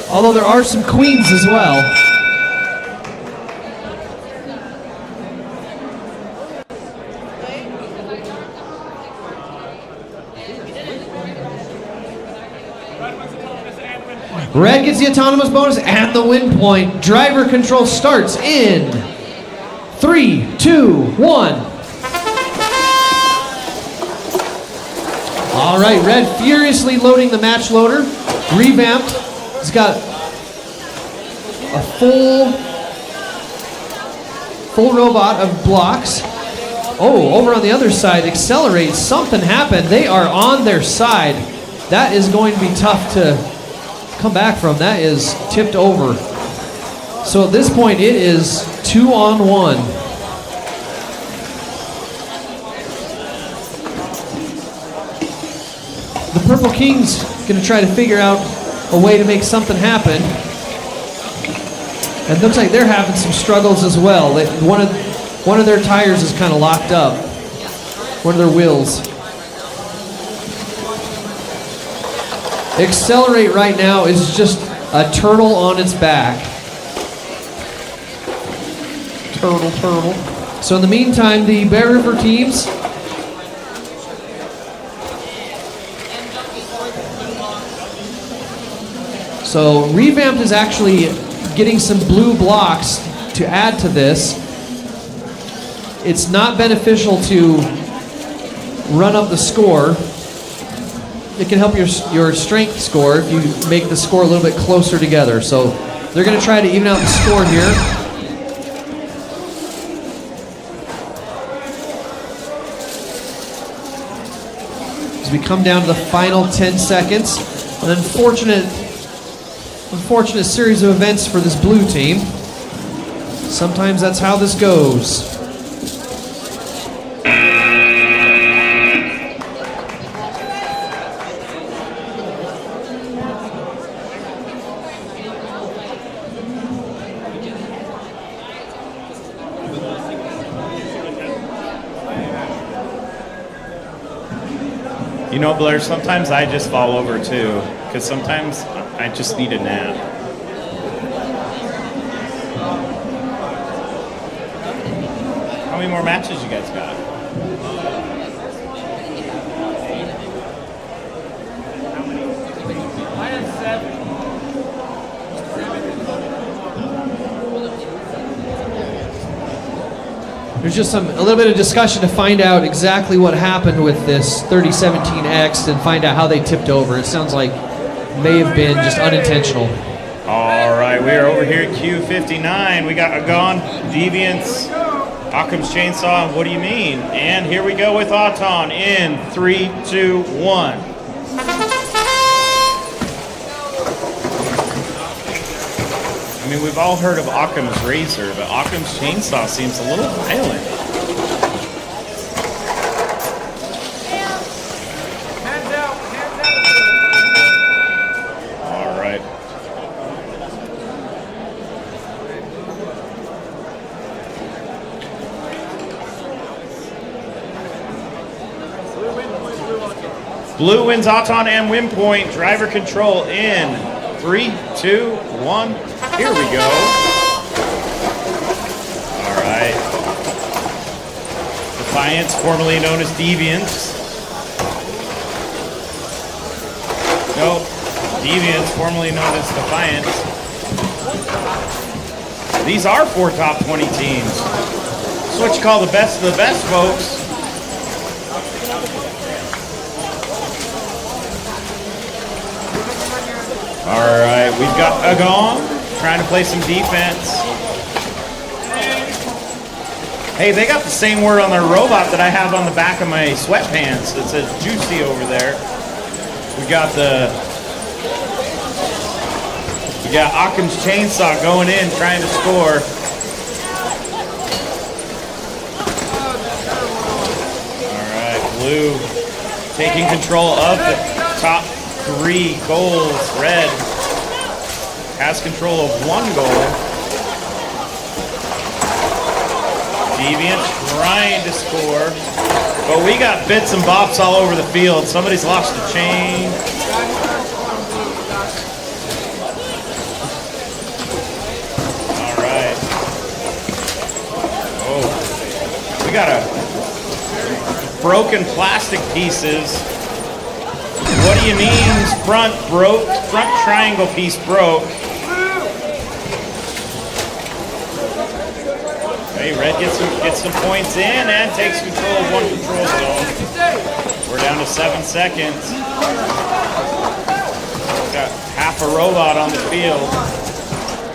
Although there are some Queens as well. Red gets the autonomous bonus and the win point. Driver control starts in 3, 2, 1. All right, Red furiously loading the match loader. Revamped. He's got a full robot of blocks. Oh, over on the other side, Accelerate. Something happened. They are on their side. That is going to be tough to come back from. That is tipped over. So at this point, it is 2-on-1. The Purple Kings going to try to figure out a way to make something happen. And it looks like they're having some struggles as well. One of their tires is kind of locked up. One of their wheels. Accelerate right now is just a turtle on its back. Turtle. So in the meantime, the Bear River teams So Revamped is actually getting some blue blocks to add to this. It's not beneficial to run up the score. It can help your strength score if you make the score a little bit closer together. So they're going to try to even out the score here. we come down to the final 10 seconds. An unfortunate series of events for this blue team. Sometimes that's how this goes. You know, Blair, sometimes I just fall over too, because sometimes I just need a nap. How many more matches you guys got? I have 7. There's just a little bit of discussion to find out exactly what happened with this 3017X and find out how they tipped over. It sounds like may have been just unintentional. All right, we are over here at Q59. We got Agon, Deviants, Occam's Chainsaw, and What Do You Mean? And here we go with Auton in 3, 2, 1. I mean, we've all heard of Occam's Razor, but Occam's Chainsaw seems a little violent. Hands out. All right. Blue wins Auton and win point. Driver control in 3, 2, 1. Here we go. All right. Defiance, formerly known as Deviants. No, Deviants, formerly known as Defiance. These are 4 top 20 teams. That's what you call the best of the best, folks. All right, we've got Agon trying to play some defense. Hey, they got the same word on their robot that I have on the back of my sweatpants. It says juicy over there. We got Occam's Chainsaw going in, trying to score. All right, Blue taking control of the top 3 goals. Red has control of 1 goal. Deviant trying to score, but we got bits and bops all over the field. Somebody's lost a chain. All right. Oh, we got broken plastic pieces. What do you mean? Front triangle piece broke. Hey, Red gets some points in and takes control of 1 control zone. We're down to 7 seconds. Got half a robot on the field.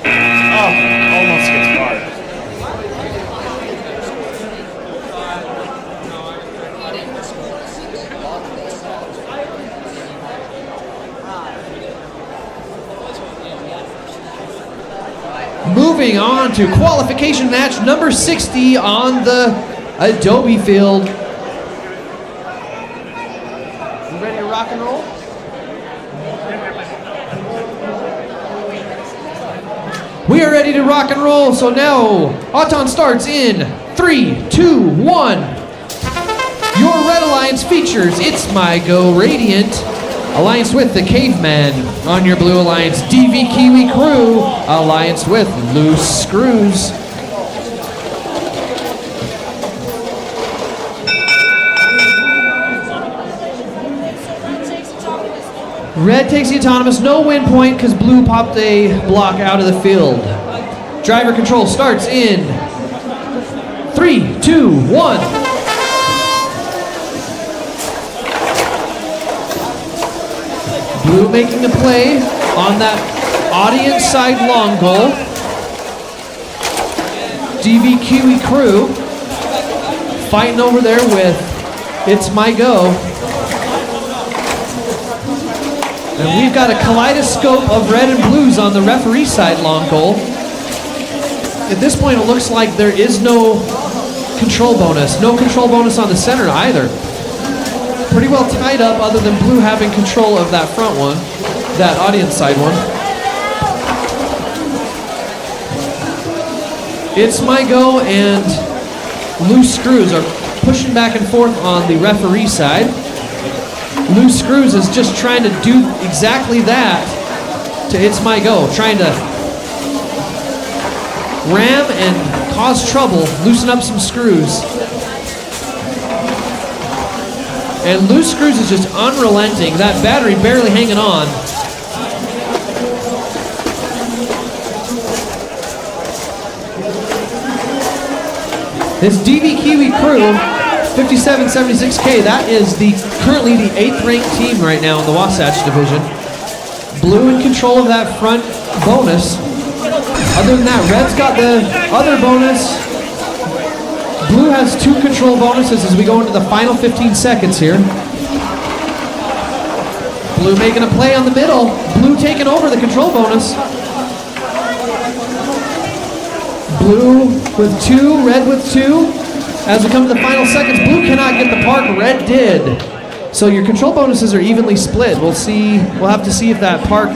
Oh, almost gets barred. Moving on to qualification match number 60 on the Adobe field. You ready to rock and roll? We are ready to rock and roll, so now Auton starts in 3, 2, 1. Your Red Alliance features It's My Go Radiant, alliance with the Caveman. On your Blue Alliance, DV Kiwi Crew, alliance with Loose Screws. Red takes the autonomous, no win point because Blue popped a block out of the field. Driver control starts in 3, 2, 1. Blue making a play on that audience side long goal. DV Kiwi Crew fighting over there with It's My Go. And we've got a kaleidoscope of red and blues on the referee side long goal. At this point, it looks like there is no control bonus. No control bonus on the center either. Pretty well tied up other than blue having control of that front one, that audience side one. It's my go, and loose screws are pushing back and forth on the referee side. Loose Screws is just trying to do exactly that to It's My Go, trying to ram and cause trouble, loosen up some screws. And Loose Screws is just unrelenting, that battery barely hanging on. This DV Kiwi crew, 5776K, that is currently the 8th ranked team right now in the Wasatch division. Blue in control of that front bonus. Other than that, Red's got the other bonus. Blue has 2 control bonuses as we go into the final 15 seconds here. Blue making a play on the middle. Blue taking over the control bonus. Blue with 2, Red with 2. As we come to the final seconds, Blue cannot get the park, Red did. So your control bonuses are evenly split. We'll have to see if that park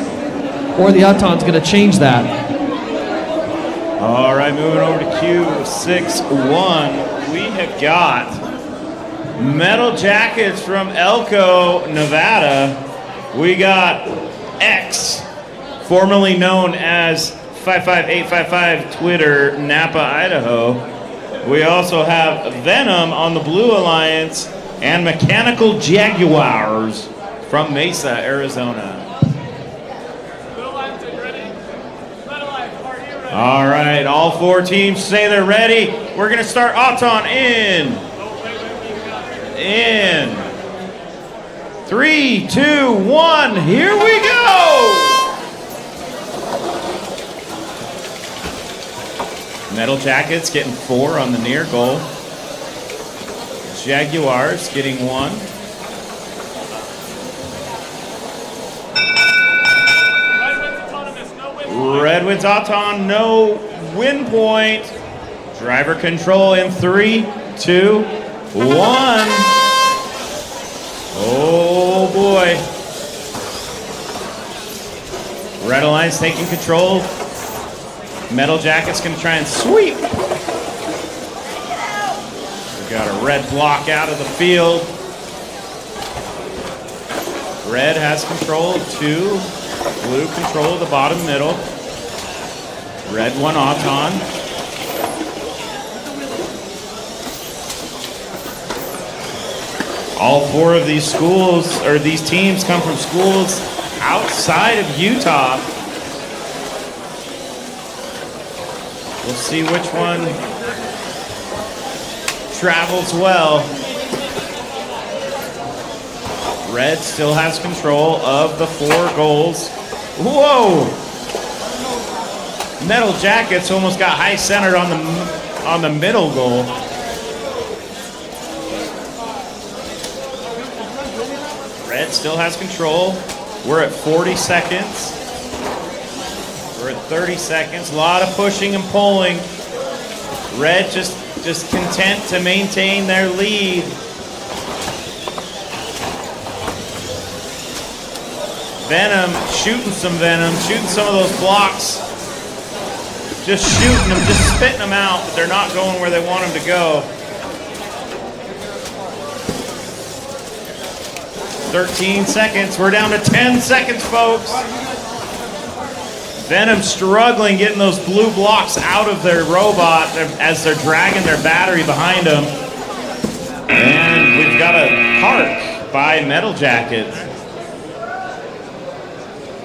or the Auton's going to change that. All right, moving over to Q61, we have got Metal Jackets from Elko, Nevada. We got X, formerly known as 55855 Twitter, Napa, Idaho. We also have Venom on the Blue Alliance and Mechanical Jaguars from Mesa, Arizona. All right, all 4 teams say they're ready. We're going to start Auton in 3, 2, 1, here we go! Metal Jackets getting 4 on the near goal. Jaguars getting 1. Red wins Auton, no win point. Driver control in 3, 2, 1. Oh boy. Red Alliance taking control. Metal Jacket's gonna try and sweep. We got a red block out of the field. Red has control of 2. Blue control of the bottom middle. Red 1 Auton. All 4 of these schools, or these teams, come from schools outside of Utah. We'll see which one travels well. Red still has control of the 4 goals. Whoa! Metal Jackets almost got high centered on the middle goal. Red still has control. We're at 40 seconds. We're at 30 seconds. A lot of pushing and pulling. Red just content to maintain their lead. Venom shooting some venom, shooting some of those blocks. Just shooting them, just spitting them out, but they're not going where they want them to go. 13 seconds. We're down to 10 seconds, folks. Venom struggling getting those blue blocks out of their robot as they're dragging their battery behind them. And we've got a park by Metal Jackets.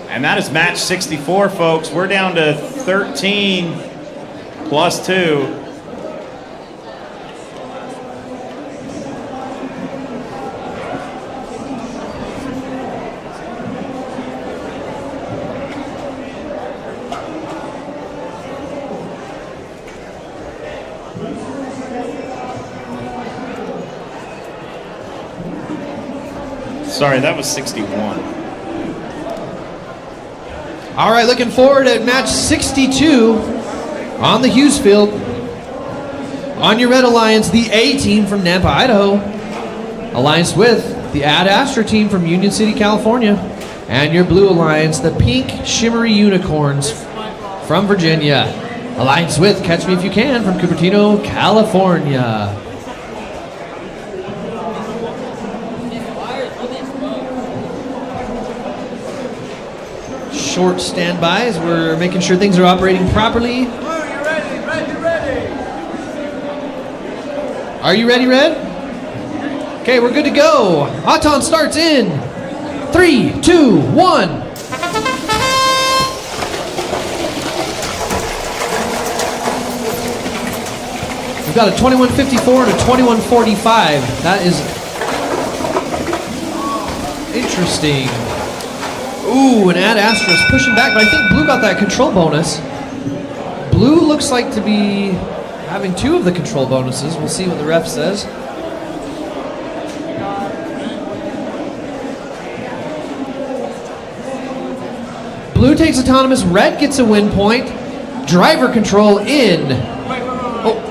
And that is match 64, folks. We're down to 13 plus 2. Sorry, that was 61. All right, looking forward at match 62 on the Hughes Field. On your red alliance, the A team from Nampa, Idaho, alliance with the Ad Astra team from Union City, California, and your blue alliance, the Pink Shimmery Unicorns from Virginia, alliance with Catch Me If You Can from Cupertino, California. Short standbys. We're making sure things are operating properly. Blue, you ready? Red, you ready? Are you ready, Red? Okay, we're good to go. Auton starts in 3, 2, 1. We've got a 2154 and a 2145. That is interesting. Ooh, and Ad Astra is pushing back, but I think Blue got that control bonus. Blue looks like to be having 2 of the control bonuses. We'll see what the ref says. Blue takes autonomous, red gets a win point. Driver control in. Oh.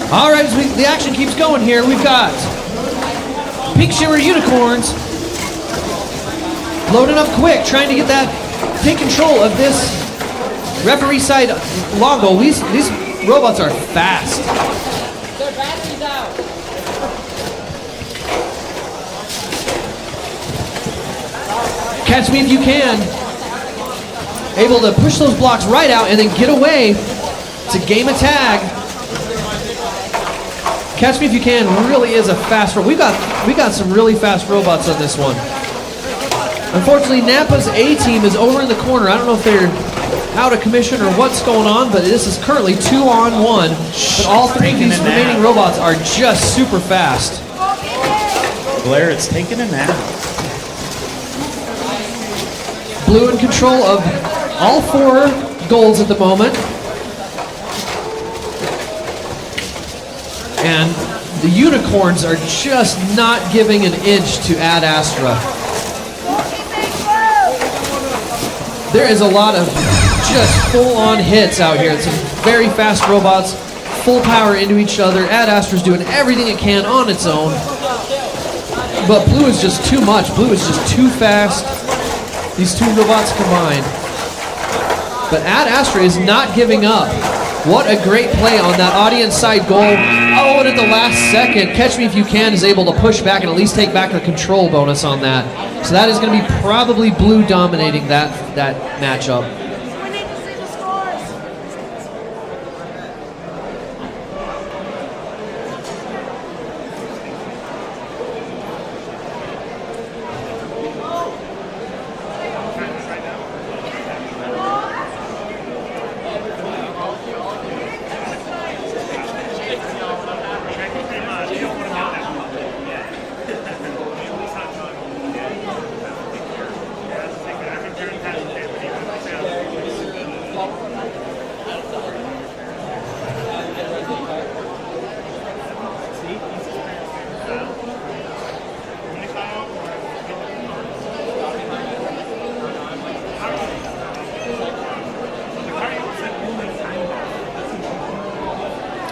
All right, as the action keeps going here, we've got Pink Shimmer Unicorns loading up quick, trying to get that, take control of this referee side Longo. These robots are fast. Their battery's out. Catch Me If You Can. Able to push those blocks right out and then get away to game a tag. Catch Me If You Can really is a fast robot. We got some really fast robots on this one. Unfortunately, Napa's A team is over in the corner. I don't know if they're out of commission or what's going on, but this is currently 2-on-1. But all 3 of these remaining robots are just super fast. Blair, it's taking a nap. Blue in control of all 4 goals at the moment. And the Unicorns are just not giving an inch to Ad Astra. There is a lot of just full-on hits out here. Some very fast robots, full power into each other. Ad Astra's doing everything it can on its own. But Blue is just too much. Blue is just too fast. These 2 robots combined. But Ad Astra is not giving up. What a great play on that audience side goal. Oh, and at the last second, Catch Me If You Can is able to push back and at least take back the control bonus on that. So that is going to be probably Blue dominating that matchup. We need to see the scores.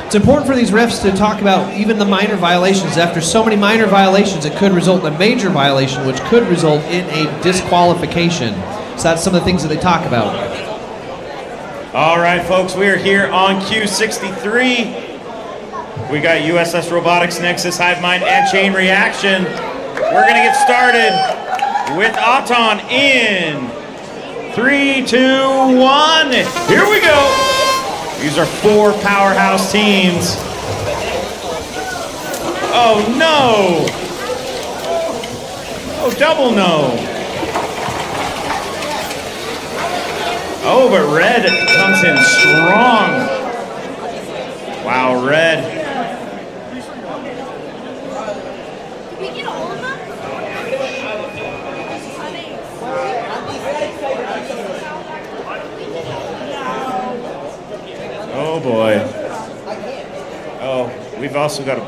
It's important for these refs to talk about even the minor violations. After so many minor violations, it could result in a major violation, which could result in a disqualification. So that's some of the things that they talk about. All right, folks, we are here on Q63. We got USS Robotics, Nexus, HiveMind, and Chain Reaction. We're going to get started with Auton in 3, 2, 1. Here we go. These are 4 powerhouse teams. Oh, no. Oh, double no. Oh, but Red comes in strong. Wow, Red. Did we get all of them? boy. Oh, we've also got a...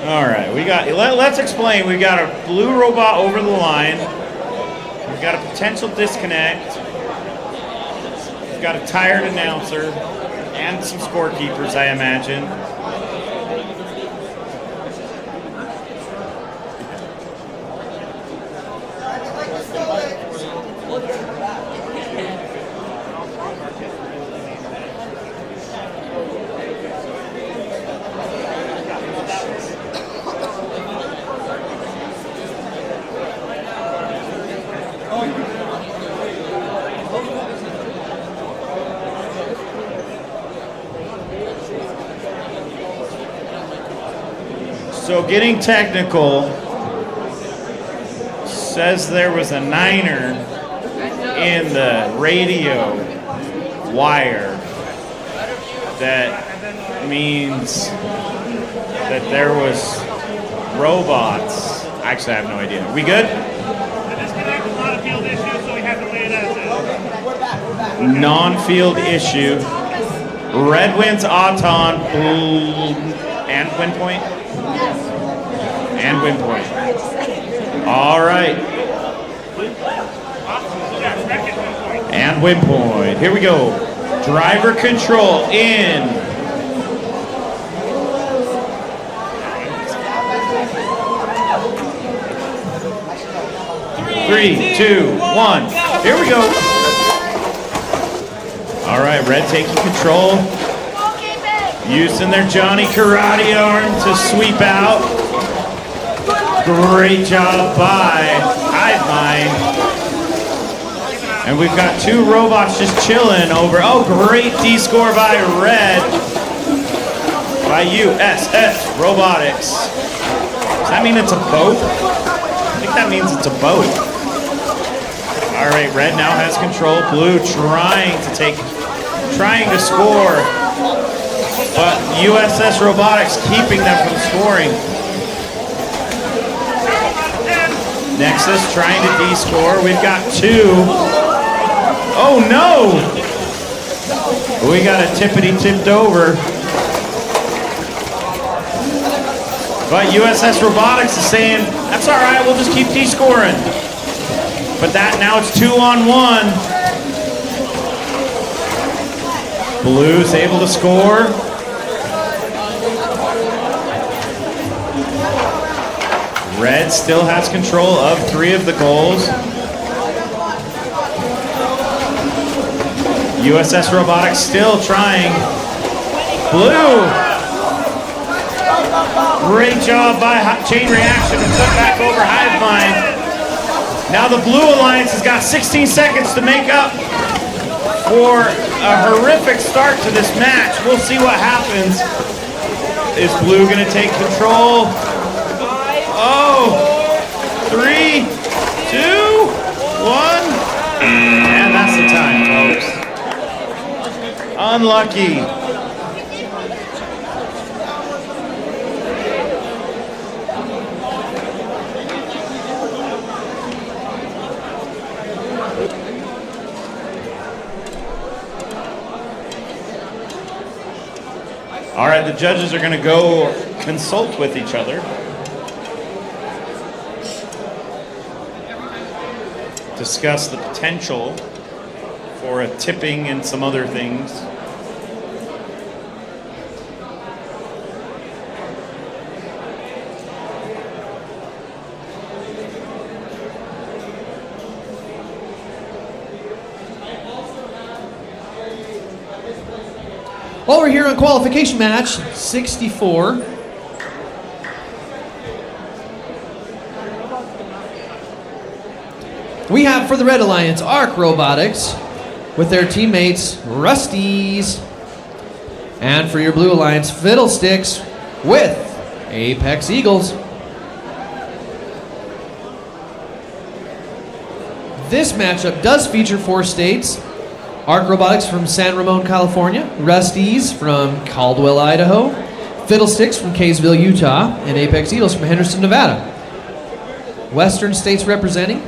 All right, let's explain. We got a blue robot over the line. We've got a potential disconnect. We've got a tired announcer and some scorekeepers, I imagine. So getting technical, says there was a niner in the radio wire. That means that there was robots. Actually, I have no idea. We good? The disconnect is not a field issue, so we have to lay it as is. Non-field issue. Red wins Auton, blue, and win point? And win point. All right. And win point. Here we go. Driver control in. Three, two, one. Here we go. All right, Red taking control. Using their Johnny Karate arm to sweep out. Great job by HiveMind. And we've got two robots just chilling over. Oh, great D-score by Red. By USS Robotics. Does that mean it's a boat? I think that means it's a boat. All right, Red now has control. Blue trying to score. But USS Robotics keeping them from scoring. Nexus trying to D-score. We've got two. Oh no! We got a tippity tipped over. But USS Robotics is saying, that's all right, we'll just keep D-scoring. But now it's 2-on-1. Blue's able to score. Red still has control of 3 of the goals. USS Robotics still trying. Blue! Great job by Chain Reaction and took back over HiveMind. Now the Blue Alliance has got 16 seconds to make up for a horrific start to this match. We'll see what happens. Is Blue gonna take control? Oh, 3, 2, 1. And that's the time, folks. Unlucky. All right, the judges are going to go consult with each other. Discuss the potential for a tipping and some other things. While we're here on qualification match 64. We have for the Red Alliance, Arc Robotics with their teammates, Rusties. And for your Blue Alliance, Fiddlesticks with Apex Eagles. This matchup does feature 4 states. Arc Robotics from San Ramon, California. Rusties from Caldwell, Idaho. Fiddlesticks from Kaysville, Utah. And Apex Eagles from Henderson, Nevada. Western states representing.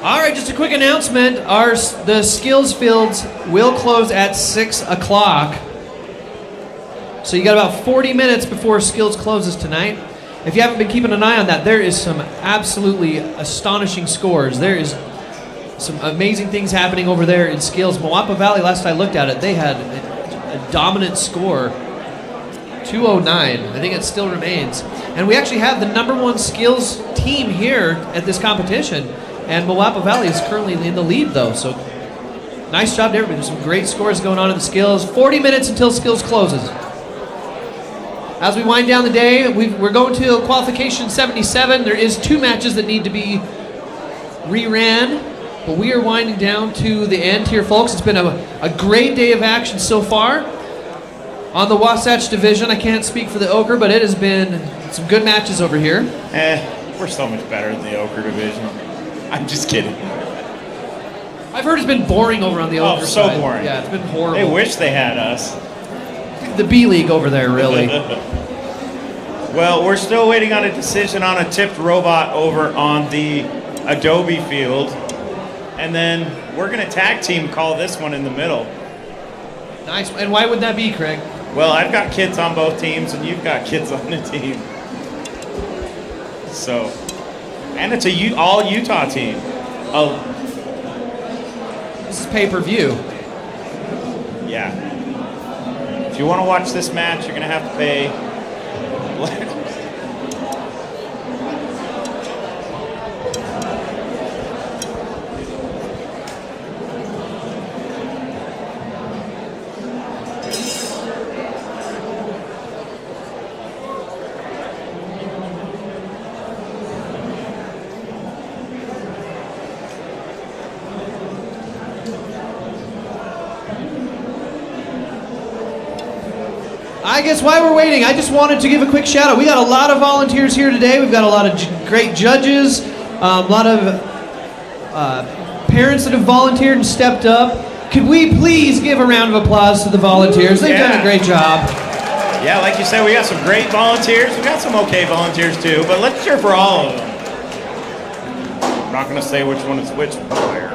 All right, just a quick announcement. The skills fields will close at 6 o'clock. So you got about 40 minutes before skills closes tonight. If you haven't been keeping an eye on that, there is some absolutely astonishing scores. There is some amazing things happening over there in skills. Moapa Valley, last I looked at it, they had a dominant score, 209. I think it still remains. And we actually have the #1 skills team here at this competition. And Moapa Valley is currently in the lead, though. So nice job to everybody. There's some great scores going on in the skills. 40 minutes until skills closes. As we wind down the day, we're going to qualification 77. There is 2 matches that need to be reran, but we are winding down to the end here, folks. It's been a great day of action so far. On the Wasatch division, I can't speak for the Ochre, but it has been some good matches over here. We're so much better than the Ochre division. I'm just kidding. I've heard it's been boring over on the Ochre so side. boring. Yeah, it's been horrible. They wish they had us. The B League over there, really. Well, we're still waiting on a decision on a tipped robot over on the Adobe field. And then we're going to tag team call this one in the middle. Nice. And why would that be, Craig? Well, I've got kids on both teams, and you've got kids on the team. So, and it's a all Utah team. Oh, this is pay-per-view. Yeah. If you want to watch this match, you're going to have to pay. I guess while we're waiting, I just wanted to give a quick shout out. We got a lot of volunteers here today. We've got a lot of great judges, a lot of parents that have volunteered and stepped up. Could we please give a round of applause to the volunteers? They've done a great job. Yeah, like you said, we got some great volunteers. We got some okay volunteers too, but let's cheer for all of them. I'm not going to say which one is which player.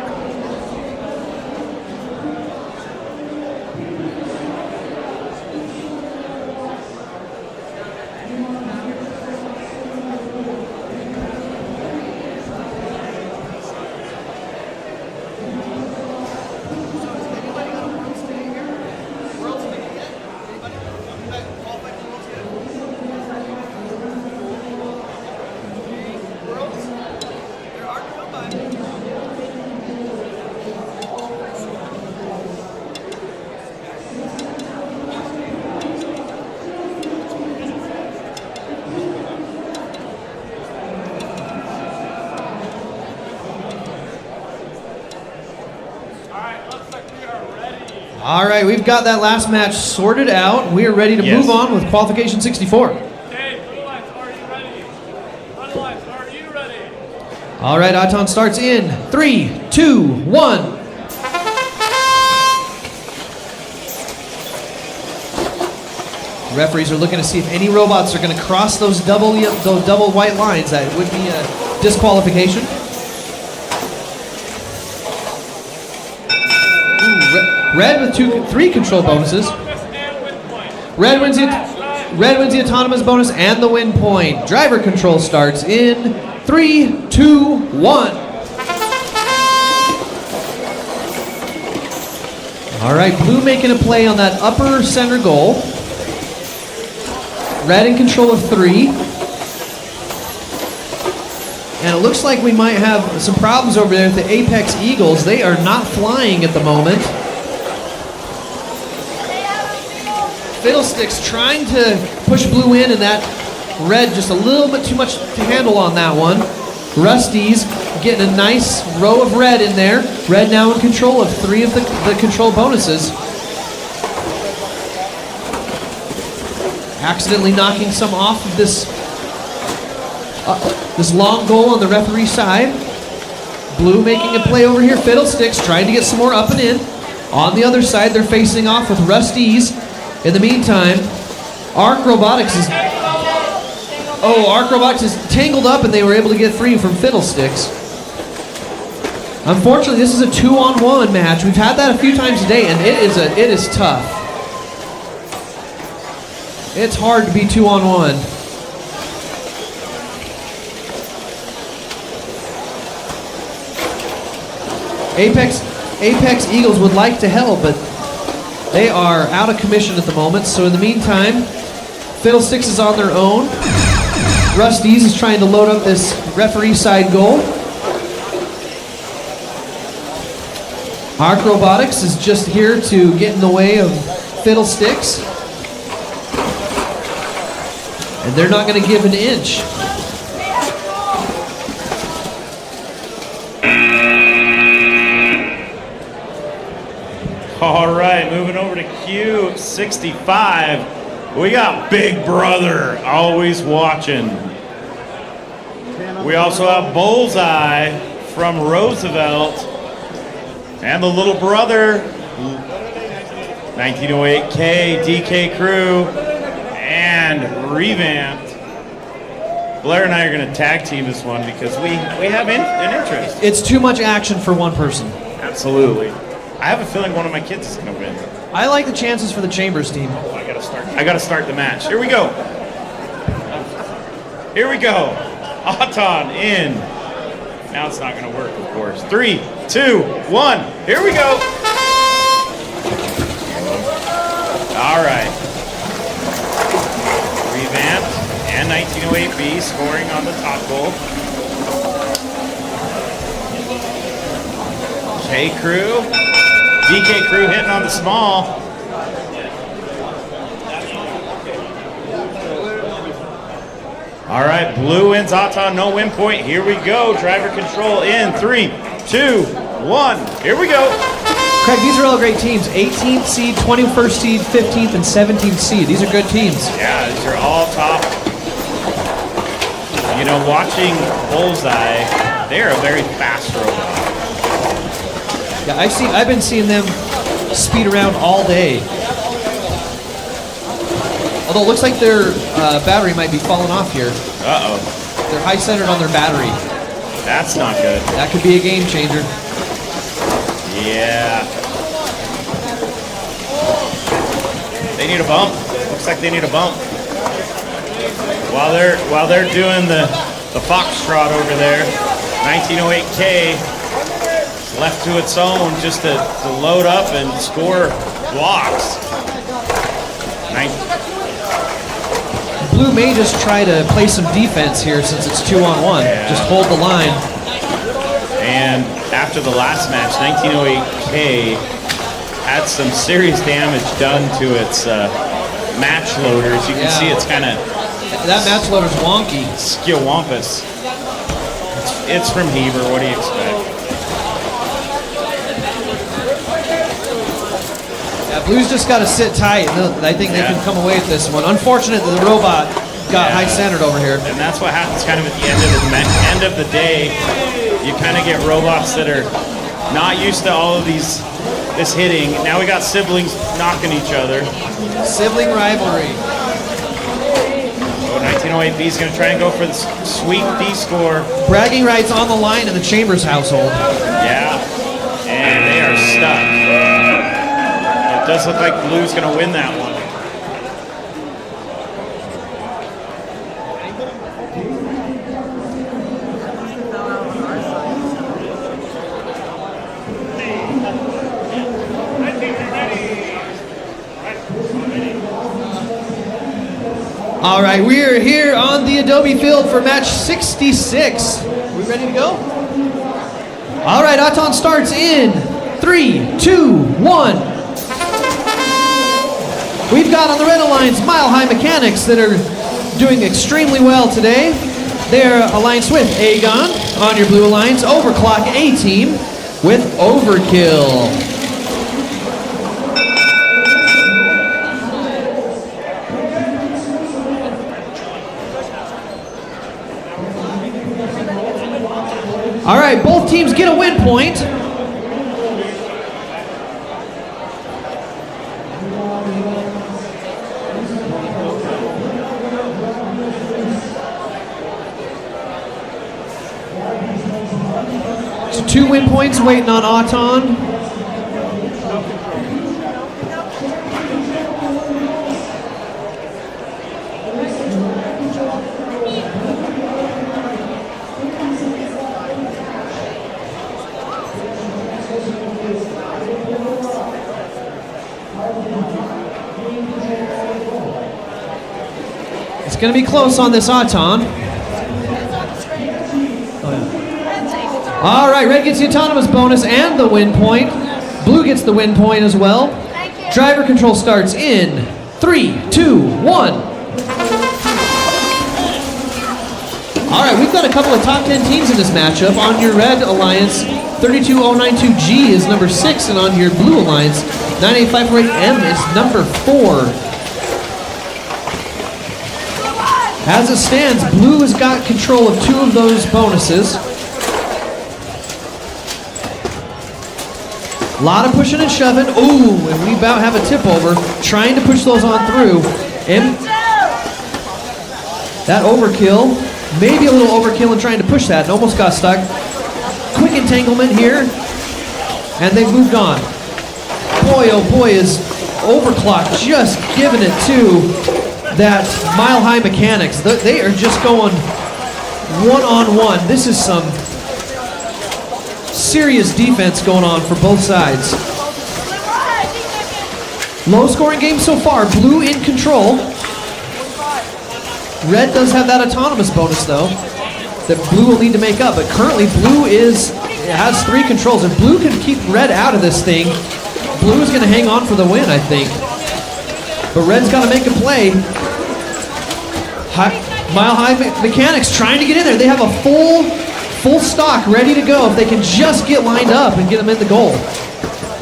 All right, we've got that last match sorted out. We are ready to move on with qualification 64. Okay, blue lines, are you ready? Red lines, are you ready? All right, Aton starts in 3, 2, 1. Referees are looking to see if any robots are going to cross those double white lines. That would be a disqualification. Red with 3 control bonuses. Red wins the autonomous bonus and the win point. Driver control starts in 3, 2, 1. All right, blue making a play on that upper center goal. Red in control of 3. And it looks like we might have some problems over there with the Apex Eagles. They are not flying at the moment. Fiddlesticks trying to push blue in, and that red just a little bit too much to handle on that one. Rusty's getting a nice row of red in there. Red now in control of 3 of the control bonuses. Accidentally knocking some off of this long goal on the referee side. Blue making a play over here. Fiddlesticks trying to get some more up and in. On the other side, they're facing off with Rusty's. In the meantime, Arc Robotics is tangled up, and they were able to get free from Fiddlesticks. Unfortunately, this is a 2-on-1 match. We've had that a few times today, and it is tough. It's hard to be 2-on-1. Apex Eagles would like to help, but they are out of commission at the moment. So in the meantime, Fiddlesticks is on their own. Rusty's is trying to load up this referee side goal. Arc Robotics is just here to get in the way of Fiddlesticks. And they're not going to give an inch. All right, moving over to Q65. We got Big Brother always watching. We also have Bullseye from Roosevelt. And the little brother, 1908K, DK Crew, and Revamped. Blair and I are going to tag team this one because we have an interest. It's too much action for one person. Absolutely. I have a feeling one of my kids is going to win. I like the chances for the Chambers team. I gotta start the match. Here we go. Here we go. Auton in. Now it's not gonna work, of course. 3, 2, 1. Here we go. All right. Revamped and 1908B scoring on the top goal. K Crew. DK Crew hitting on the small. All right, blue wins Auton, no win point. Here we go. Driver control in 3, 2, 1. Here we go. Craig, these are all great teams. 18th seed, 21st seed, 15th, and 17th seed. These are good teams. Yeah, these are all top. You know, watching Bullseye, they're a very fast robot. Yeah, I've been seeing them speed around all day. Although it looks like their battery might be falling off here. Uh-oh. They're high-centered on their battery. That's not good. That could be a game changer. Yeah. They need a bump. Looks like they need a bump. While they're doing the foxtrot over there, 1908K left to its own just to load up and score blocks. Blue may just try to play some defense here since it's 2-on-1. Yeah. Just hold the line. And after the last match, 1908K had some serious damage done to its match loaders. You can see it's kind of... That match loader's wonky. Skillwampus. It's from Heber. What do you expect? Blue's just got to sit tight. I think they can come away with this one. Unfortunate that the robot got high-centered over here. And that's what happens kind of at the end of the day. You kind of get robots that are not used to all of this hitting. Now we got siblings knocking each other. Sibling rivalry. Oh, 1908B is going to try and go for the sweet D score. Bragging rights on the line in the Chambers household. Yeah. And they are stuck. It does look like Blue's going to win that one. All right, we are here on the Adobe field for match 66. We ready to go? All right, Auton starts in 3, 2, 1. We've got on the Red Alliance Mile High Mechanics that are doing extremely well today. They're alliance with Aegon. On your Blue Alliance, Overclock A-Team with Overkill. All right, both teams get a win point. It's a 2 win points waiting on Auton. It's going to be close on this Auton. All right, red gets the autonomous bonus and the win point. Blue gets the win point as well. Driver control starts in 3, 2, 1. All right, we've got a couple of top 10 teams in this matchup. On your red alliance, 32092G is number 6, and on your blue alliance, 98548M is number 4. As it stands, blue has got control of 2 of those bonuses. A lot of pushing and shoving. Ooh, and we about have a tip over. Trying to push those on through. And that overkill, maybe a little overkill in trying to push that, and almost got stuck. Quick entanglement here, and they've moved on. Boy, oh boy, is Overclock just giving it to that Mile High Mechanics. They are just going one-on-one. This is some serious defense going on for both sides. Low scoring game so far. Blue in control. Red does have that autonomous bonus though that blue will need to make up, but currently blue has 3 controls. If blue can keep red out of this thing, blue is going to hang on for the win, I think. But red's got to make a play. Mile High Mechanics trying to get in there. They have a full stock ready to go if they can just get lined up and get them in the goal.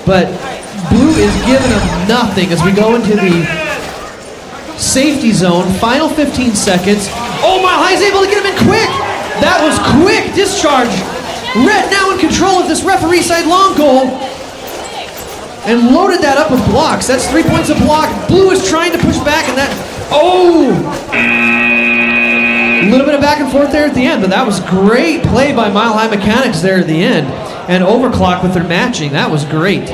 But blue is giving them nothing as we go into the safety zone. Final 15 seconds. Oh, Mile High is able to get him in quick. That was quick discharge. Red now in control of this referee side long goal. And loaded that up with blocks. That's 3 points of block. Blue is trying to push back and that, oh! A little bit of back and forth there at the end, but that was great play by Mile High Mechanics there at the end. And Overclock with their matching. That was great.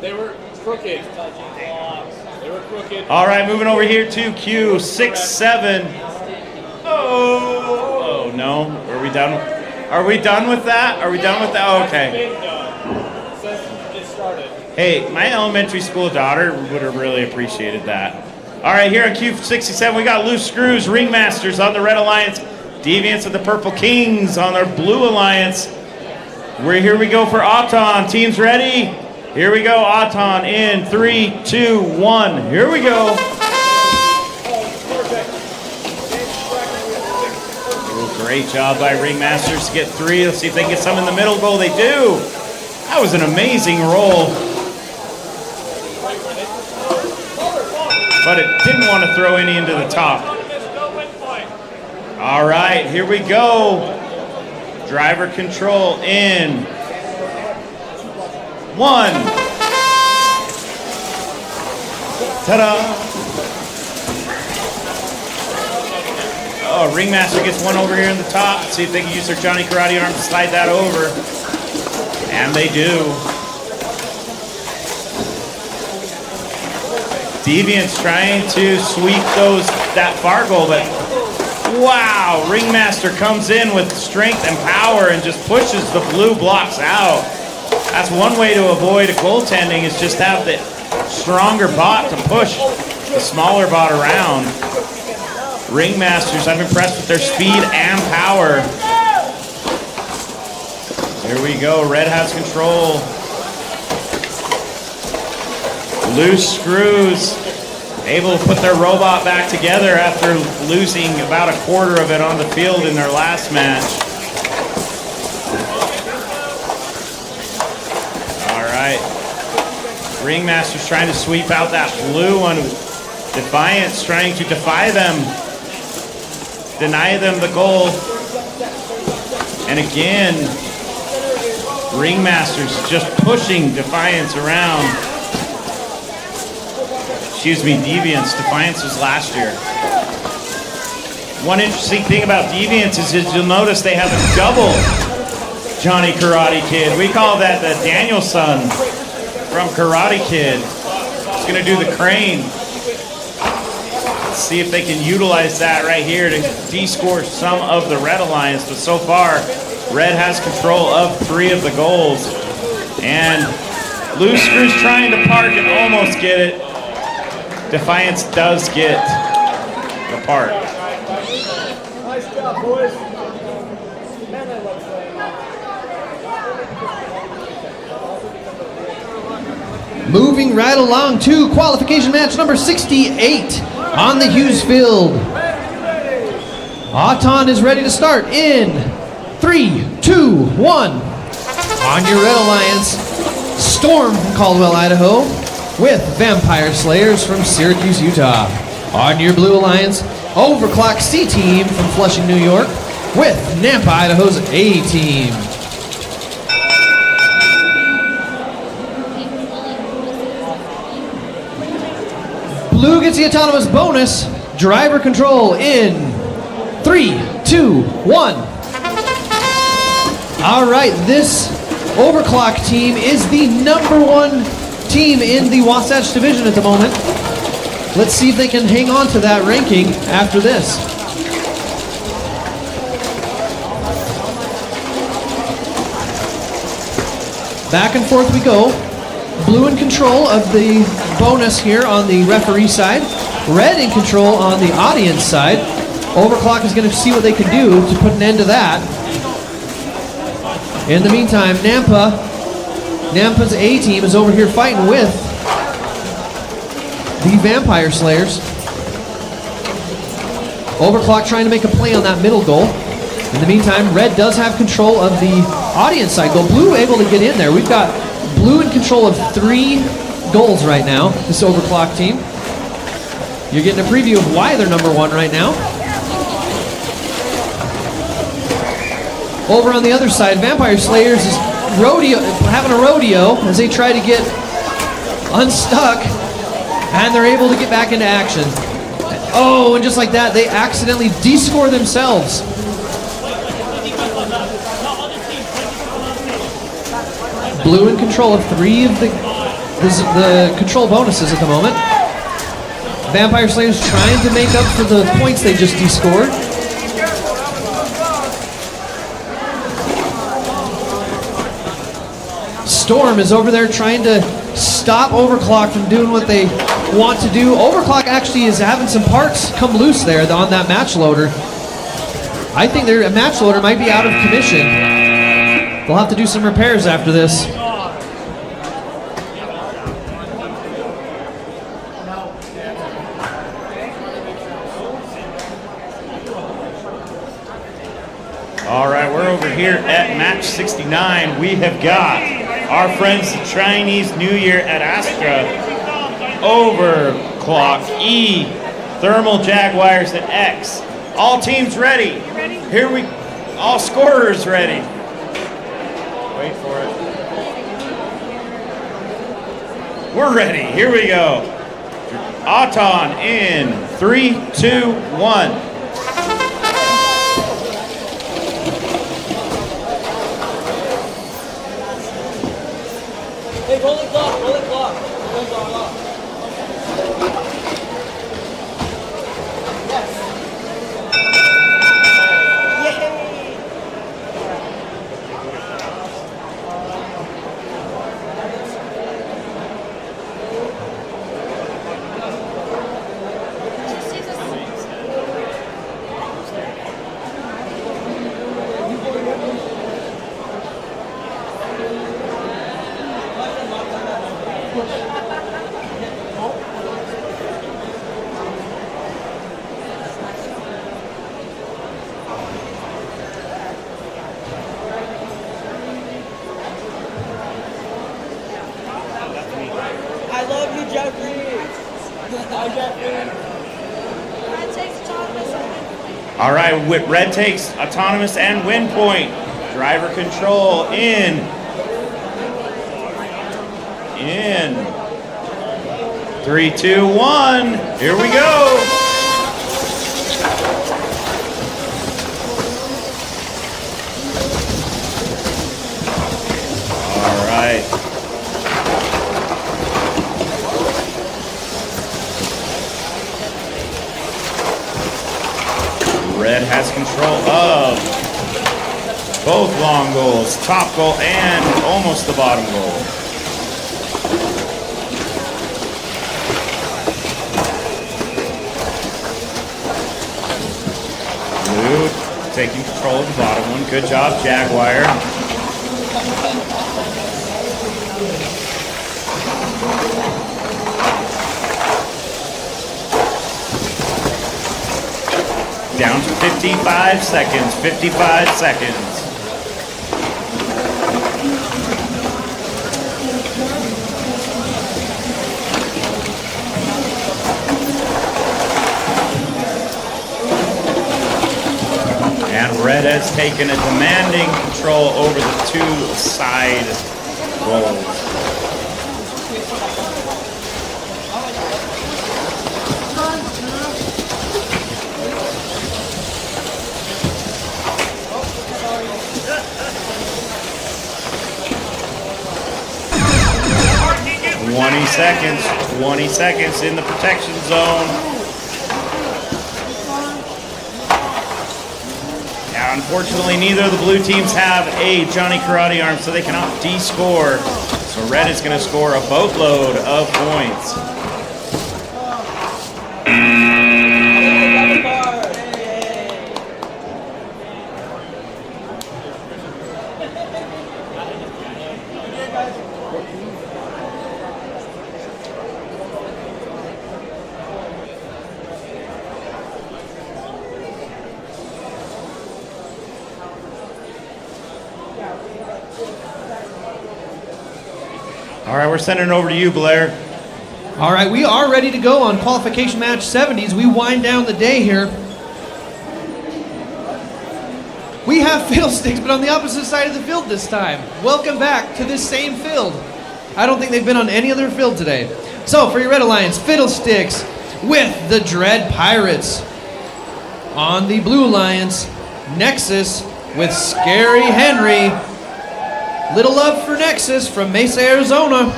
They were crooked. They were crooked. All right, moving over here to Q67. Oh no. Are we done? Are we done with that? Are we done with that? Oh, okay. It started. Hey, my elementary school daughter would have really appreciated that. All right, here on Q67, we got Loose Screws, Ringmasters on the Red Alliance, Deviants of the Purple Kings on their Blue Alliance. Here we go for Auton. Teams ready? Here we go, Auton in 3, 2, 1. Here we go. Great job by Ringmasters to get 3. Let's see if they can get some in the middle goal. They do. That was an amazing roll. But it didn't want to throw any into the top. All right, here we go. Driver control in 1. Ta-da. Oh, Ringmaster gets one over here in the top. Let's see if they can use their Johnny Karate arm to slide that over. And they do. Deviant's trying to sweep that far goal, but wow, Ringmaster comes in with strength and power and just pushes the blue blocks out. That's one way to avoid a goaltending, is just have the stronger bot to push the smaller bot around. Ringmasters, I'm impressed with their speed and power. Here we go, Red has control. Loose Screws, able to put their robot back together after losing about a quarter of it on the field in their last match. All right. Ringmaster's trying to sweep out that blue one. Defiant's trying to defy them. Deny them the goal. And again, Ringmasters just pushing Defiance around. Excuse me, Deviance. Defiance was last year. One interesting thing about Deviance is you'll notice they have a double Johnny Karate Kid. We call that the Danielson from Karate Kid. He's gonna do the crane. Let's see if they can utilize that right here to de-score some of the Red Alliance. But so far, Red has control of 3 of the goals. And Loose Screw's trying to park and almost get it. Defiance does get the park. Nice job, boys. Man, I love playing. Moving right along to qualification match number 68 on the Hughes Field. Auton is ready to start in 3, 2, 1. On your Red Alliance, Storm from Caldwell, Idaho, with Vampire Slayers from Syracuse, Utah. On your Blue Alliance, Overclock C-Team from Flushing, New York, with Nampa, Idaho's A-Team. Blue gets the autonomous bonus. Driver control in 3, 2, 1. All right, this Overclock team is the #1 team in the Wasatch division at the moment. Let's see if they can hang on to that ranking after this. Back and forth we go. Blue in control of the bonus here on the referee side. Red in control on the audience side. Overclock is going to see what they can do to put an end to that. In the meantime, Nampa's A-Team is over here fighting with the Vampire Slayers. Overclock trying to make a play on that middle goal. In the meantime, Red does have control of the audience side goal. Blue able to get in there. We've got Blue in control of 3 goals right now, this Overclock team. You're getting a preview of why they're #1 right now. Over on the other side, Vampire Slayers is having a rodeo as they try to get unstuck, and they're able to get back into action. Oh, and just like that, they accidentally de-score themselves. Blue in control of 3 of the control bonuses at the moment. Vampire Slayers trying to make up for the points they just de-scored. Storm is over there trying to stop Overclock from doing what they want to do. Overclock actually is having some parts come loose there on that match loader. I think their match loader might be out of commission. They'll have to do some repairs after this. All right, we're over here at match 69. We have got our friends the Chinese New Year at Astra, Overclock, E, Thermal Jaguars at X. All teams ready. Here we, all scorers ready. Wait for it. We're ready. Here we go. Auton in 3, 2, 1. Hey, rolling clock, rolling clock. Rolling clock. Yes. Yay! I love you, Jeffrey. Hi, Jeffrey. All right, Red takes autonomous and win point. Driver control in in. 3, 2, 1. Here we go. All right. Red has control of both long goals, top goal and almost the bottom goal. Blue taking control of the bottom one. Good job, Jaguar. Down to 55 seconds, 55 seconds. And Red has taken a demanding control over the two side goals. Twenty seconds in the protection zone. Now, unfortunately, neither of the blue teams have a Johnny Karate arm, so they cannot de-score. So Red is going to score a boatload of points. All right, we're sending it over to you, Blair. All right, we are ready to go on qualification match 70s. We wind down the day here. We have fiddlesticks, but on the opposite side of the field this time. Welcome back to this same field. I don't think they've been on any other field today. So for your Red Alliance, fiddlesticks with the Dread Pirates. On the Blue Alliance, Nexus with Scary Henry. Little love for Nexus from Mesa, Arizona.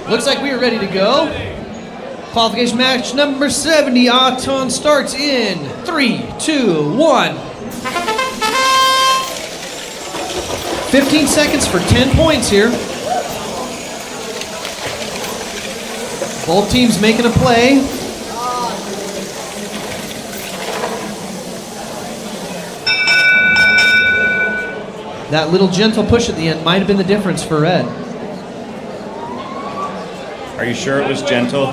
Looks like we are ready to go. Qualification match number 70. Auton starts in 3, 2, 1. 15 seconds for 10 points here. Both teams making a play. That little gentle push at the end might have been the difference for Red. Are you sure it was gentle?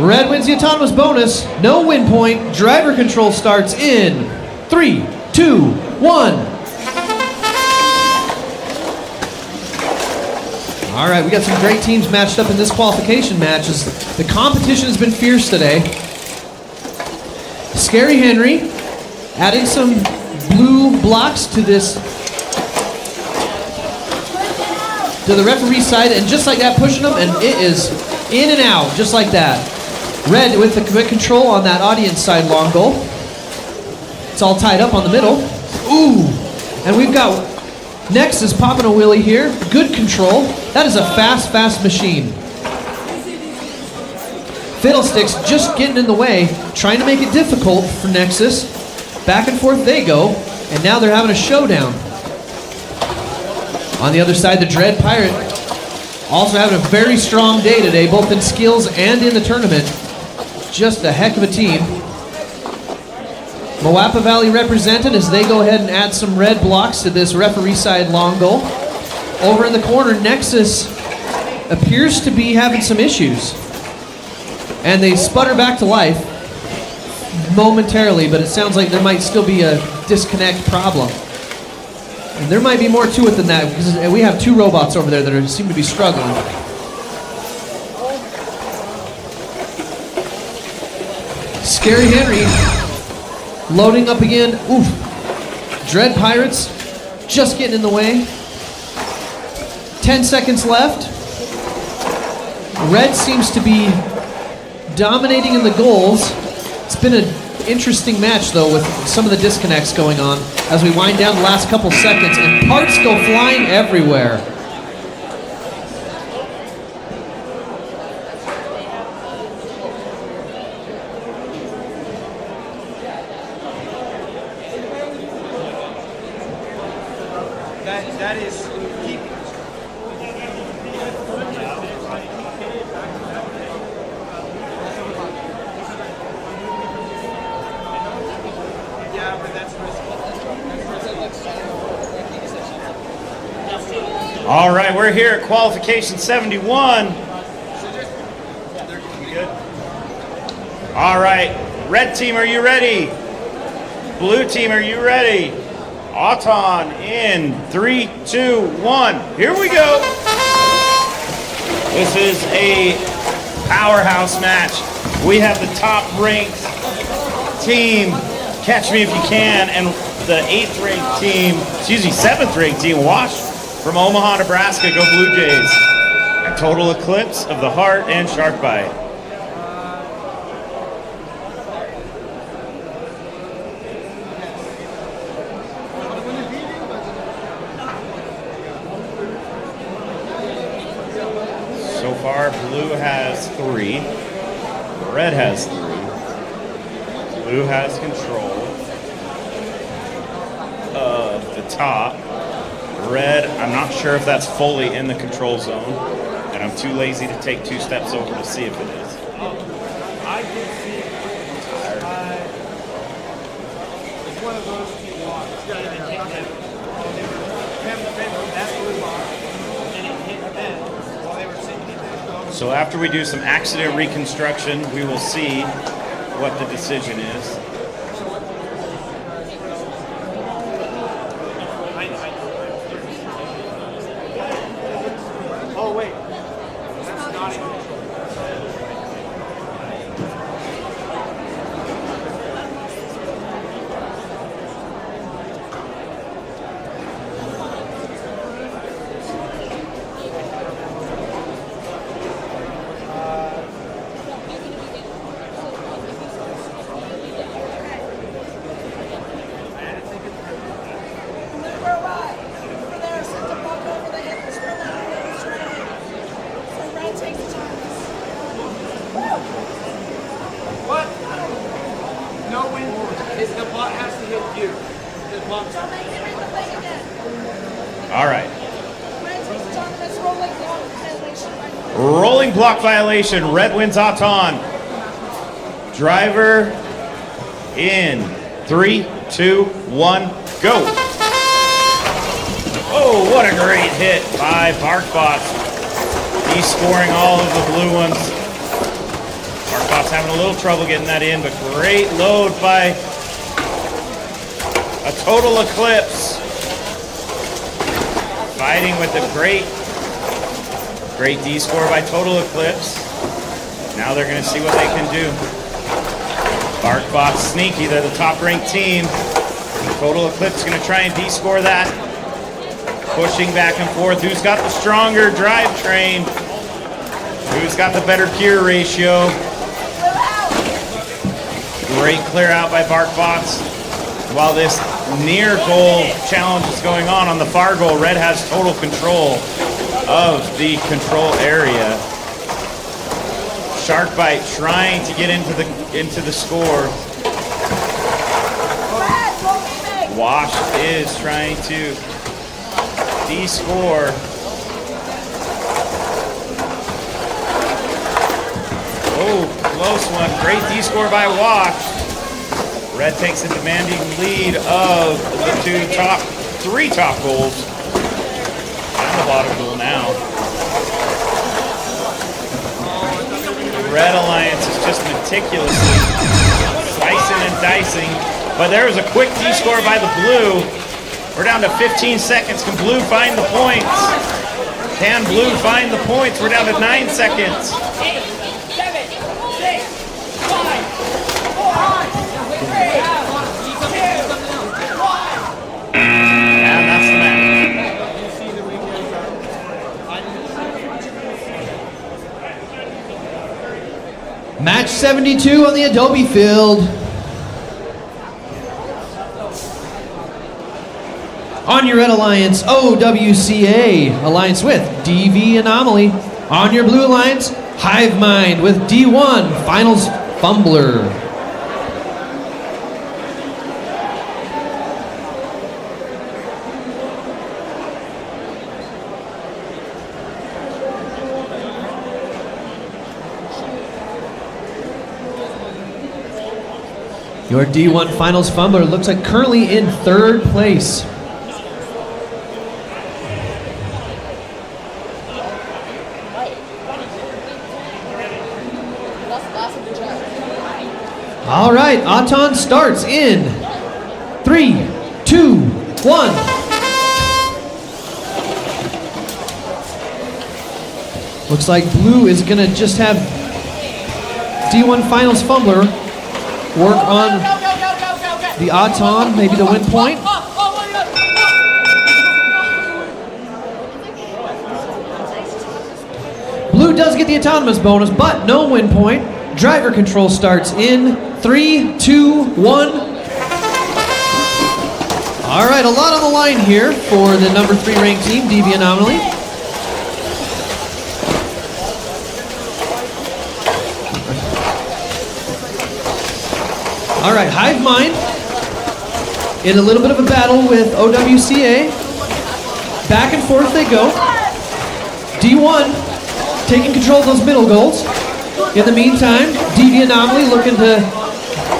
Red wins the autonomous bonus. No win point. Driver control starts in 3, 2, 1. All right, we got some great teams matched up in this qualification match. The competition has been fierce today. Scary Henry adding some blue blocks to the referee side, and just like that, pushing them, and it is in and out, just like that. Red with the control on that audience side long goal. It's all tied up on the middle. Ooh! And we've got Nexus popping a wheelie here. Good control. That is a fast, fast machine. Fiddlesticks just getting in the way, trying to make it difficult for Nexus. Back and forth they go, and now they're having a showdown. On the other side, the Dread Pirate also having a very strong day today, both in skills and in the tournament. Just a heck of a team. Moapa Valley represented as they go ahead and add some red blocks to this referee side long goal. Over in the corner, Nexus appears to be having some issues. And they sputter back to life momentarily, but it sounds like there might still be a disconnect problem. And there might be more to it than that, because we have two robots over there that seem to be struggling. Scary Henry loading up again. Oof. Dread Pirates just getting in the way. 10 seconds left. Red seems to be dominating in the goals. It's been an interesting match, though, with some of the disconnects going on as we wind down the last couple seconds, and parts go flying everywhere. That is keeping. Yeah, but that's All right, we're here at qualification 71. Good. All right, red team, are you ready? Blue team, are you ready? Auton in 3, 2, 1. Here we go. This is a powerhouse match. We have the top-ranked team, Catch Me If You Can, and the 8th-ranked team, 7th-ranked team, Wash from Omaha, Nebraska. Go Blue Jays. A total eclipse of the Heart and Shark Bite. So far, blue has 3, red has 3, blue has control of the top. Red, I'm not sure if that's fully in the control zone, and I'm too lazy to take 2 steps over to see if it is. I did see it. It's one of those 2 blocks. It's got to be that blue block, and it hit them while they were sinking it. So after we do some accident reconstruction, we will see what the decision is. Oh, wait. That's not in control. What? No wind force. The bot has to hit you. The bot. All right. Rolling block violation. Red wins Auton. Driver in 3, 2, 1, go. Oh, what a great hit by BarkBots. He's scoring all of the blue ones. BarkBots having a little trouble getting that in, but great load by a total eclipse. Fighting with a great D score by total eclipse. Now they're going to see what they can do. BarkBots sneaky, they're the top ranked team. Total eclipse is going to try and D score that. Pushing back and forth. Who's got the stronger drivetrain? Who's got the better gear ratio? Great clear out by BarkBots. while this near goal challenge is going on the far goal, red has total control of the control area. Sharkbite trying to get into the score. Wash is trying to de-score. Oh, close one. Great de-score by Wash. Red takes a demanding lead of the three top goals. And the bottom goal now. The Red Alliance is just meticulously slicing and dicing. But there was a quick D-score by the blue. We're down to 15 seconds. Can blue find the points? Can blue find the points? We're down to 9 seconds. 8, 7, 6, 5, 4, 3, 2, 1. And that's the match. Match 72 on the Adobe field. On your Red Alliance, OWCA, alliance with DV Anomaly. On your Blue Alliance, Hive Mind with D1, Finals Fumbler. Your D1 Finals Fumbler looks like currently in 3rd place. All right, Aton starts in 3, 2, 1. Looks like blue is gonna just have D1 Finals Fumbler work on the Aton, maybe the win point. Blue does get the autonomous bonus, but no win point. Driver control starts in 3, 2, 1. All right, a lot on the line here for the number 3 ranked team, DV Anomaly. All right, Hive Mind in a little bit of a battle with OWCA. Back and forth they go. D1 taking control of those middle goals. In the meantime, DV Anomaly looking to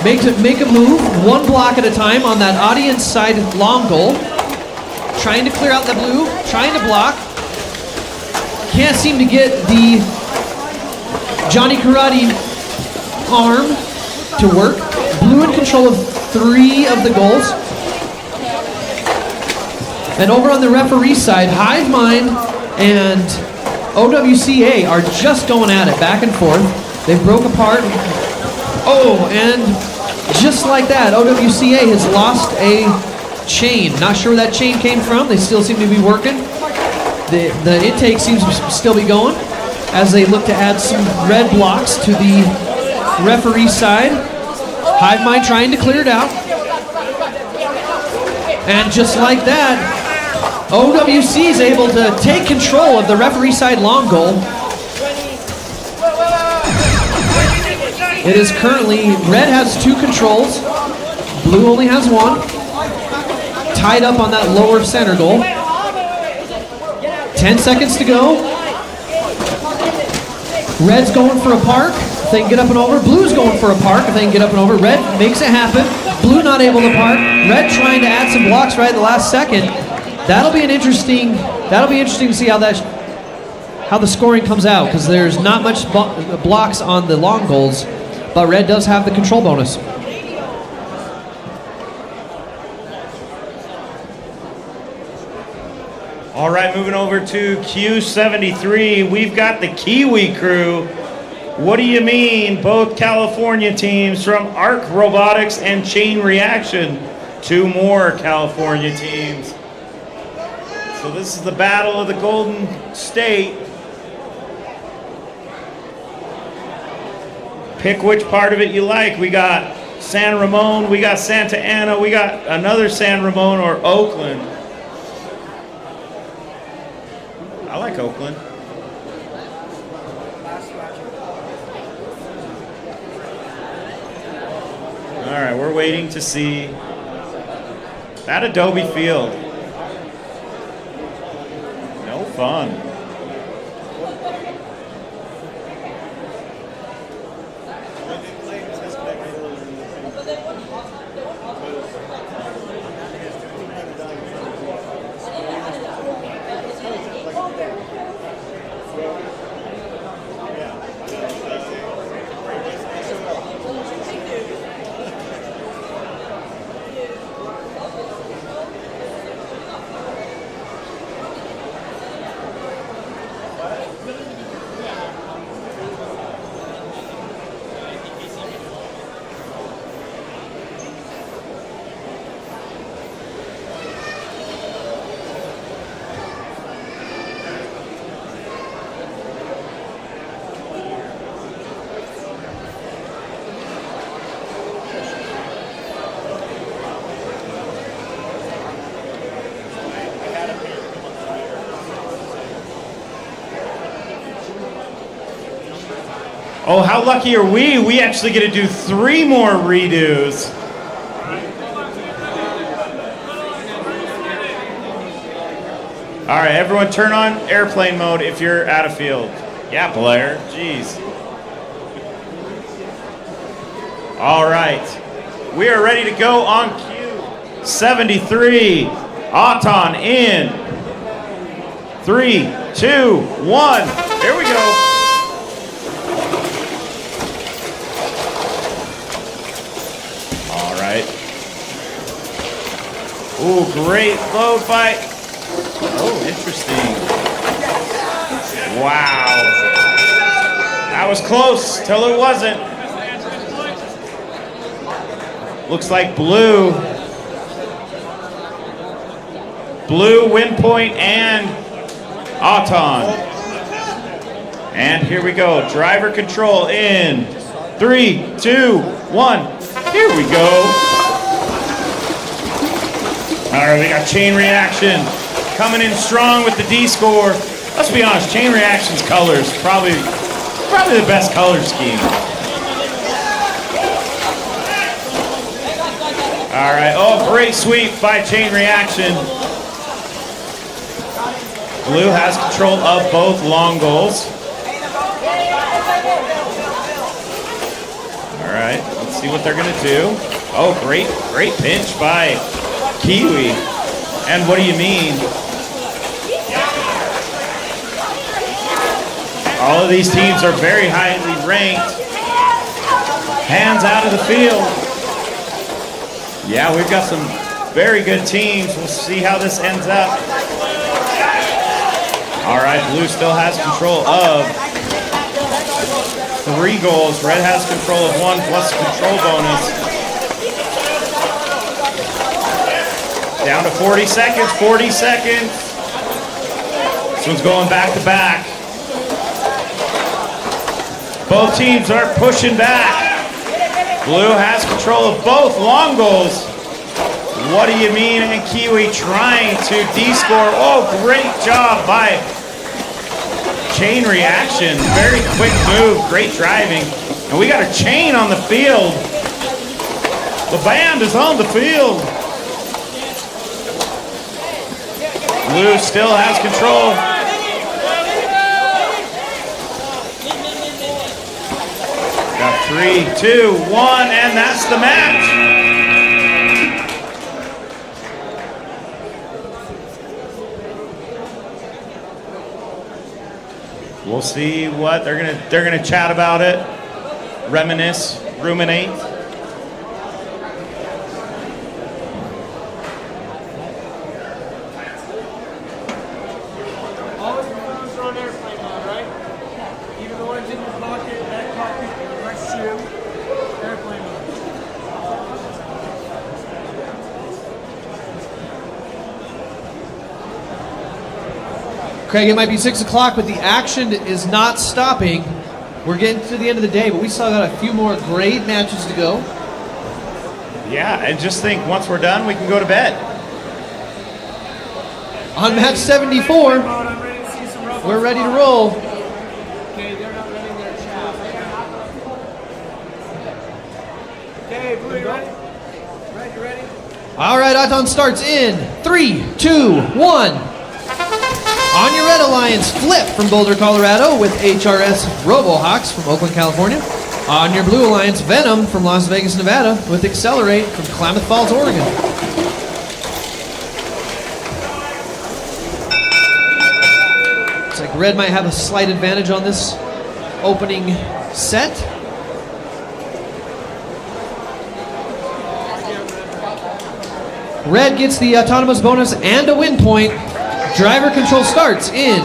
make a move, one block at a time on that audience side long goal. Trying to clear out the blue, trying to block. Can't seem to get the Johnny Karate arm to work. Blue in control of 3 of the goals. And over on the referee side, Hive Mind and OWCA are just going at it, back and forth. They broke apart. Oh, and just like that, OWCA has lost a chain. Not sure where that chain came from. They still seem to be working. The intake seems to still be going as they look to add some red blocks to the referee side. Hive Mind trying to clear it out. And just like that, OWC is able to take control of the referee side long goal. It is currently, red has 2 controls, blue only has 1. Tied up on that lower center goal. 10 seconds to go. Red's going for a park, if they can get up and over. Blue's going for a park, if they can get up and over. Red makes it happen. Blue not able to park. Red trying to add some blocks right at the last second. That'll be interesting to see how the scoring comes out, because there's not much blocks on the long goals, but red does have the control bonus. All right, moving over to Q73, we've got the Kiwi crew. What do you mean? Both California teams from Arc Robotics and Chain Reaction. 2 more California teams. So this is the battle of the Golden State. Pick which part of it you like. We got San Ramon, we got Santa Ana, we got another San Ramon or Oakland. I like Oakland. All right, we're waiting to see that Adobe Field. No fun. Oh, how lucky are we? We actually get to do 3 more redos. All right, everyone turn on airplane mode if you're out of field. Yeah, Blair, jeez. All right, we are ready to go on cue. 73, Auton in 3, 2, 1, here we go. Ooh, great load fight. Oh, interesting. Wow. That was close till it wasn't. Looks like blue. Blue, win point, and Auton. And here we go. Driver control in 3, 2, 1. Here we go. All right, we got chain reaction coming in strong with the D score. Let's be honest, chain reaction's colors probably the best color scheme. All right, oh, great sweep by chain reaction. Blue has control of both long goals. All right, let's see what they're gonna do. Oh, great pinch by Kiwi. And what do you mean? All of these teams are very highly ranked. Hands out of the field. Yeah, we've got some very good teams. We'll see how this ends up. All right, blue still has control of 3 goals. Red has control of 1 plus control bonus. Down to 40 seconds, 40 seconds. This one's going back to back. Both teams are pushing back. Blue has control of both long goals. What do you mean? And Kiwi trying to D-score. Oh, great job by chain reaction. Very quick move, great driving. And we got a chain on the field. The band is on the field. Blue still has control. Got 3, 2, 1, and that's the match. We'll see what they're gonna chat about it, reminisce, ruminate. Craig, it might be 6 o'clock, but the action is not stopping. We're getting to the end of the day, but we still got a few more great matches to go. Yeah, and just think, once we're done, we can go to bed. On match 74, I'm ready to see some robots. we're ready to roll. Okay, they're not running their chaff. Okay, Blue, you ready? Right, you ready? All right, Aton starts in 3, 2, 1. On your Red Alliance, Flip from Boulder, Colorado with HRS RoboHawks from Oakland, California. On your Blue Alliance, Venom from Las Vegas, Nevada with Accelerate from Klamath Falls, Oregon. Looks like Red might have a slight advantage on this opening set. Red gets the autonomous bonus and a win point. Driver control starts in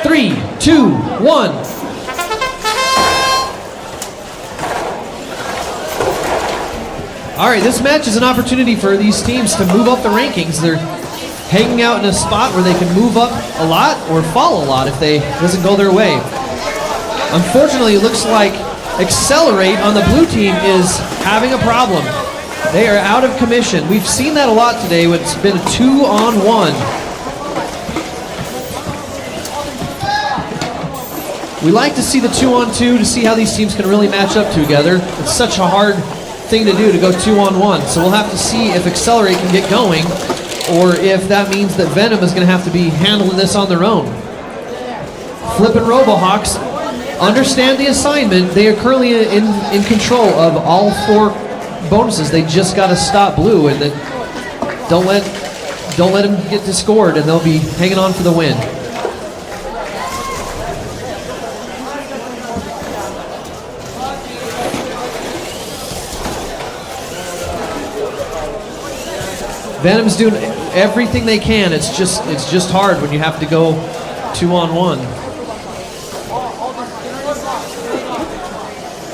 3, 2, 1. All right, this match is an opportunity for these teams to move up the rankings. They're hanging out in a spot where they can move up a lot or fall a lot if they doesn't go their way. Unfortunately, it looks like Accelerate on the blue team is having a problem. They are out of commission. We've seen that a lot today when it's been a 2-on-1. We like to see the 2-on-2 to see how these teams can really match up together. It's such a hard thing to do to go 2-on-1. So we'll have to see if Accelerate can get going or if that means that Venom is going to have to be handling this on their own. Flip and RoboHawks understand the assignment. They are currently in control of all 4 bonuses. They just got to stop Blue and then don't let them get discored and they'll be hanging on for the win. Venom's doing everything they can. It's just hard when you have to go 2-on-1.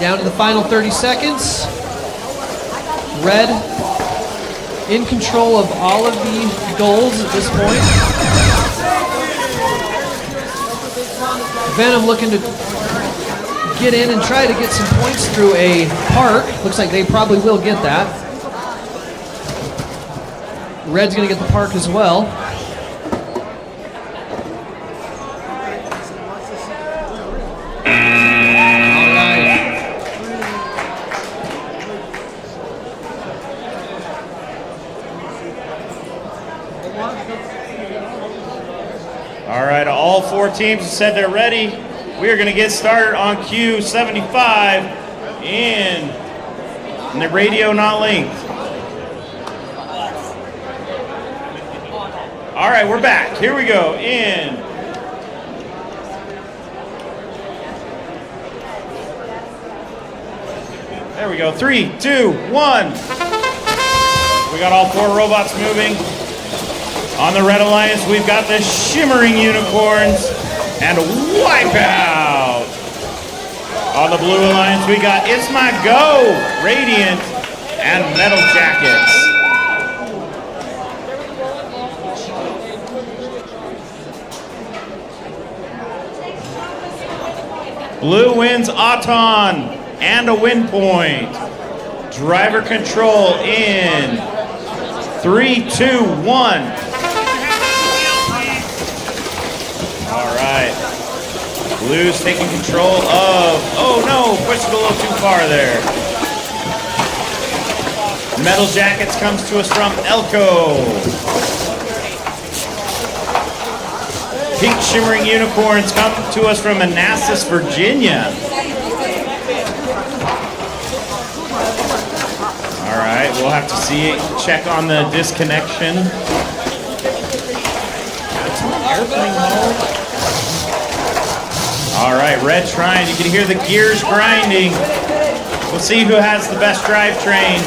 Down to the final 30 seconds. Red in control of all of the goals at this point. Venom looking to get in and try to get some points through a park. Looks like they probably will get that. Red's going to get the park as well. All right, all 4 teams have said they're ready. We are going to get started on Q75 in the radio not linked. All right, we're back. Here we go. In. There we go. 3, 2, 1. We got all 4 robots moving. On the Red Alliance, we've got the Shimmering Unicorns and Wipeout. On the Blue Alliance, we got It's My Go, Radiant, and Metal Jackets. Blue wins Aton and a win point. Driver control in 3, 2, 1. All right. Blue's taking control of, oh no, pushed it a little too far there. Metal Jackets comes to us from Elko. Pink Shimmering Unicorns come to us from Manassas, Virginia. All right, we'll have to check on the disconnection. Airplane mode. All right, Red trying. You can hear the gears grinding. We'll see who has the best drivetrain,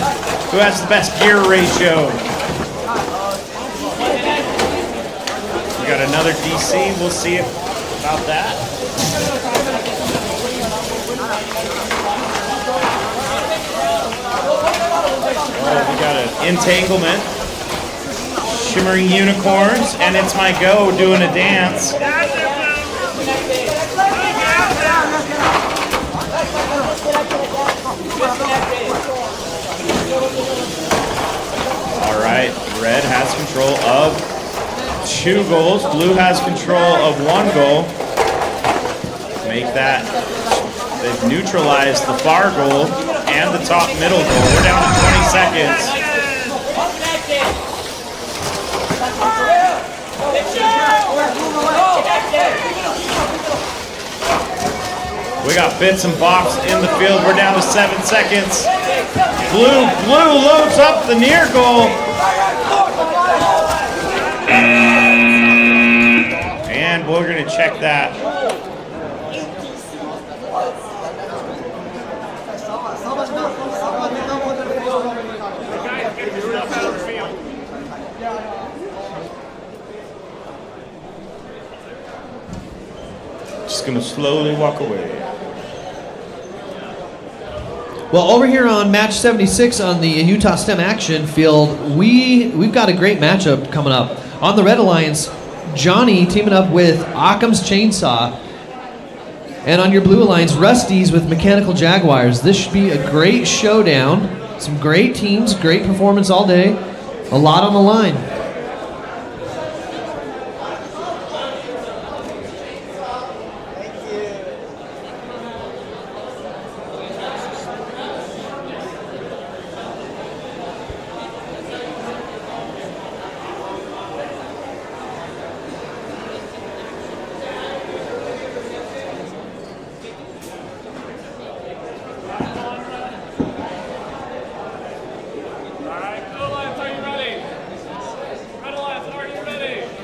who has the best gear ratio. Got another DC. We'll see about that. Oh, we got an entanglement. Shimmering Unicorns, and It's My Go doing a dance. Red has control of 2 goals. Blue has control of 1 goal. Make that, they've neutralized the far goal and the top middle goal. We're down to 20 seconds. We got bits and bops in the field. We're down to 7 seconds. Blue loads up the near goal. And we're going to check that. Just going to slowly walk away. Well, over here on match 76 on the Utah STEM Action field, we've got a great matchup coming up. On the Red Alliance, Johnny teaming up with Occam's Chainsaw. And on your Blue Alliance, Rusty's with Mechanical Jaguars. This should be a great showdown. Some great teams, great performance all day. A lot on the line.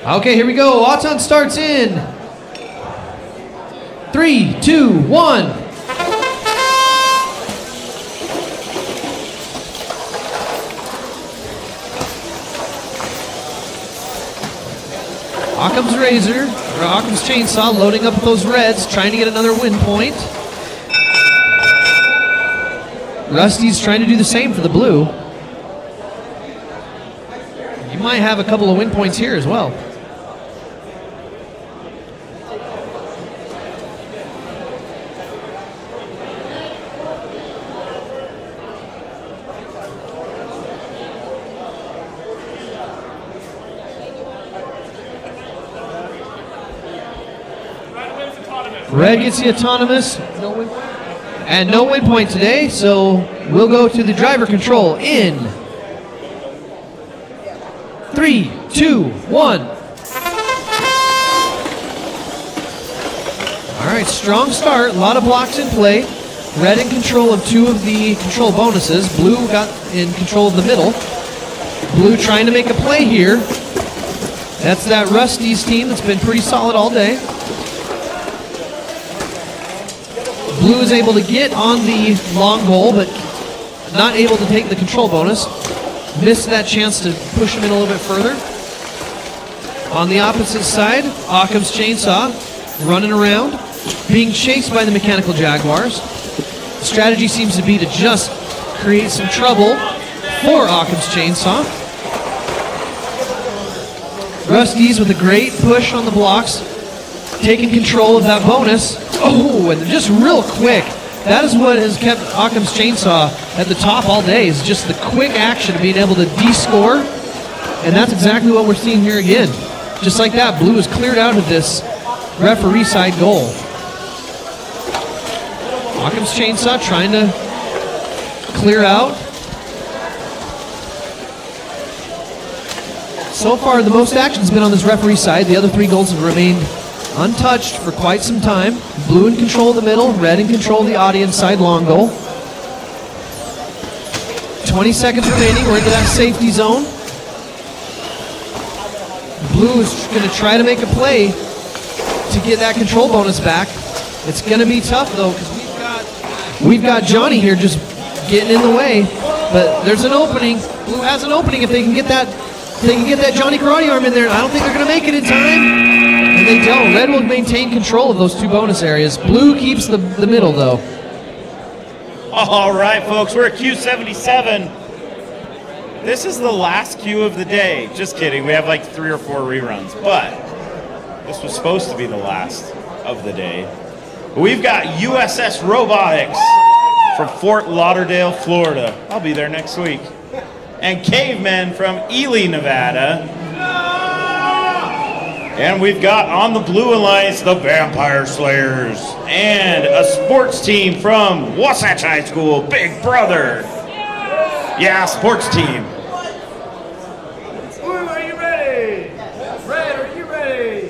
Okay, here we go. Auton starts in 3, 2, 1. Occam's Razor, or Occam's Chainsaw, loading up with those reds, trying to get another win point. Rusty's trying to do the same for the blue. You might have a couple of win points here as well. Red gets the autonomous, and no win point today, so we'll go to the driver control in 3, 2, 1. All right, strong start, a lot of blocks in play. Red in control of 2 of the control bonuses. Blue got in control of the middle. Blue trying to make a play here. That's that Rusty's team that's been pretty solid all day. Blue is able to get on the long goal, but not able to take the control bonus. Missed that chance to push him in a little bit further. On the opposite side, Occam's Chainsaw running around, being chased by the Mechanical Jaguars. The strategy seems to be to just create some trouble for Occam's Chainsaw. Rusty's with a great push on the blocks, taking control of that bonus. Oh, and just real quick. That is what has kept Occam's Chainsaw at the top all day, is just the quick action of being able to de-score. And that's exactly what we're seeing here again. Just like that, Blue is cleared out of this referee side goal. Occam's Chainsaw trying to clear out. So far, the most action's been on this referee side. The other 3 goals have remained untouched for quite some time. Blue in control of the middle, red in control of the audience side long goal. 20 seconds remaining, we're into that safety zone. Blue is going to try to make a play to get that control bonus back. It's going to be tough though, because we've got Johnny here just getting in the way. But there's an opening. Blue has an opening if they can get that. They can get that Johnny Karate arm in there. I don't think they're going to make it in time. And they don't. Red will maintain control of those 2 bonus areas. Blue keeps the middle, though. All right, folks, we're at Q77. This is the last Q of the day. Just kidding. We have like 3 or 4 reruns. But this was supposed to be the last of the day. We've got USS Robotics from Fort Lauderdale, Florida. I'll be there next week. and Cavemen from Ely, Nevada. And we've got on the Blue Alliance the Vampire Slayers and a sports team from Wasatch High School, Big Brother. Yeah, sports team. Blue, are you ready? Red, are you ready?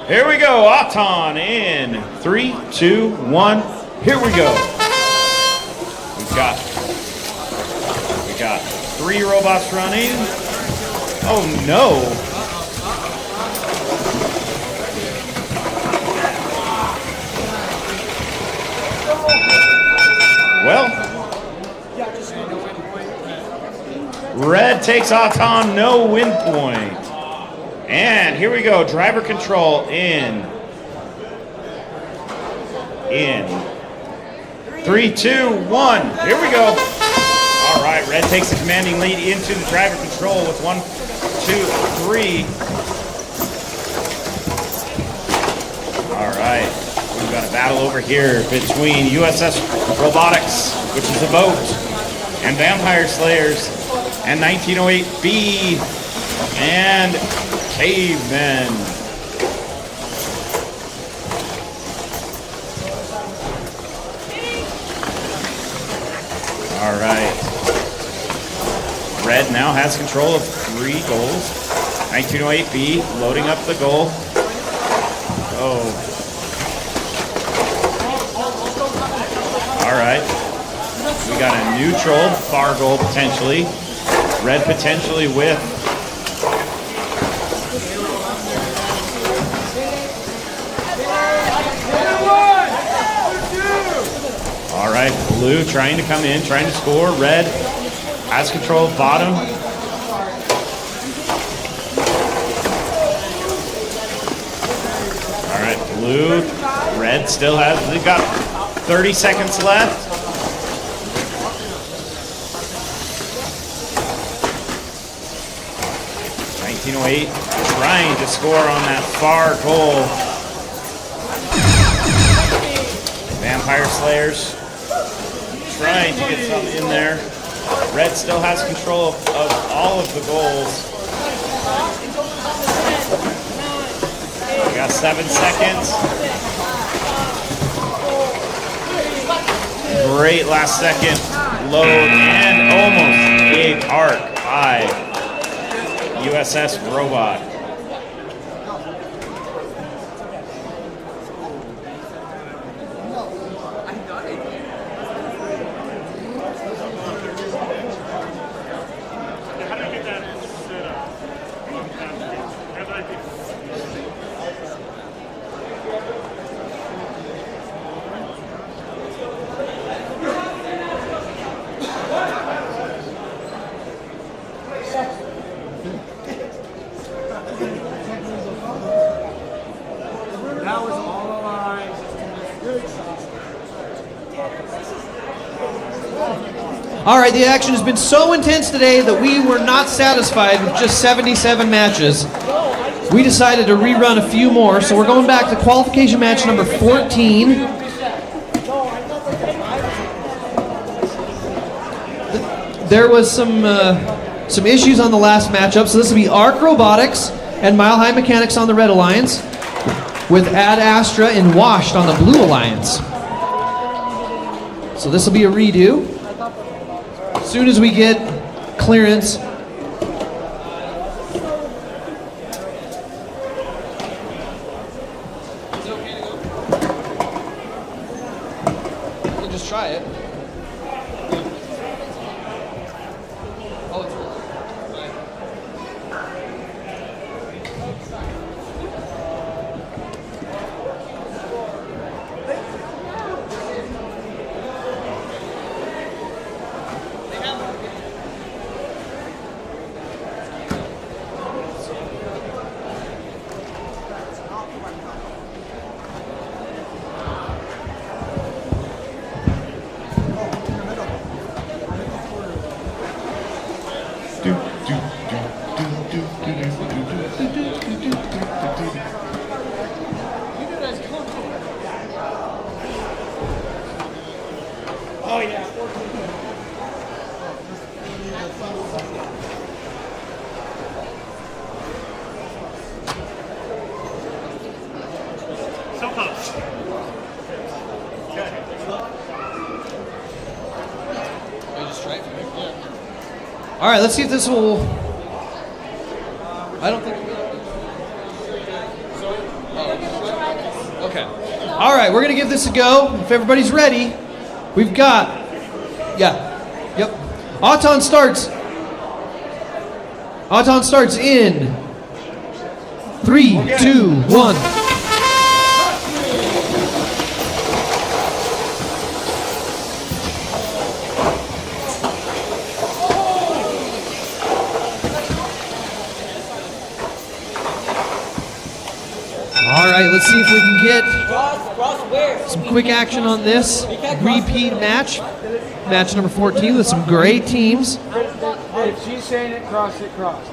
Here we go, Auton in 3, 2, 1. Here we go. We got 3 robots running. Oh no. Well, red takes Auton, no win point. And here we go, driver control in 3, 2, 1. Here we go. All right, red takes the commanding lead into the driver control with 1, 2, 3. All right, we've got a battle over here between USS Robotics, which is a boat, and Vampire Slayers, and 1908B, and Cavemen. All right. Red now has control of 3 goals. 1908B loading up the goal. Oh. All right. We got a neutral, far goal potentially. Red potentially with. All right, blue trying to come in, trying to score. Red has control of bottom. All right, blue. Red still has, they've got 30 seconds left. .1908 trying to score on that far goal. Vampire Slayers trying to get some in there. Red still has control of all of the goals. We got 7 seconds. Great last second load and almost big arc by USS Robot. All right, the action has been so intense today that we were not satisfied with just 77 matches. We decided to rerun a few more, so we're going back to qualification match number 14. There was some issues on the last matchup, so this will be Arc Robotics and Mile High Mechanics on the Red Alliance, with Ad Astra and Washed on the Blue Alliance. So this will be a redo. As soon as we get clearance, we'll just try it. Oh, it's All right, let's see if this will. I don't think. Okay. All right, we're gonna give this a go. If everybody's ready, we've got. Yeah. Yep. Auton starts. Auton starts in 3, 2, 1. All right, let's see if we can get some quick action on this repeat match. Match number 14 with some great teams. If she's saying it crossed, it crossed.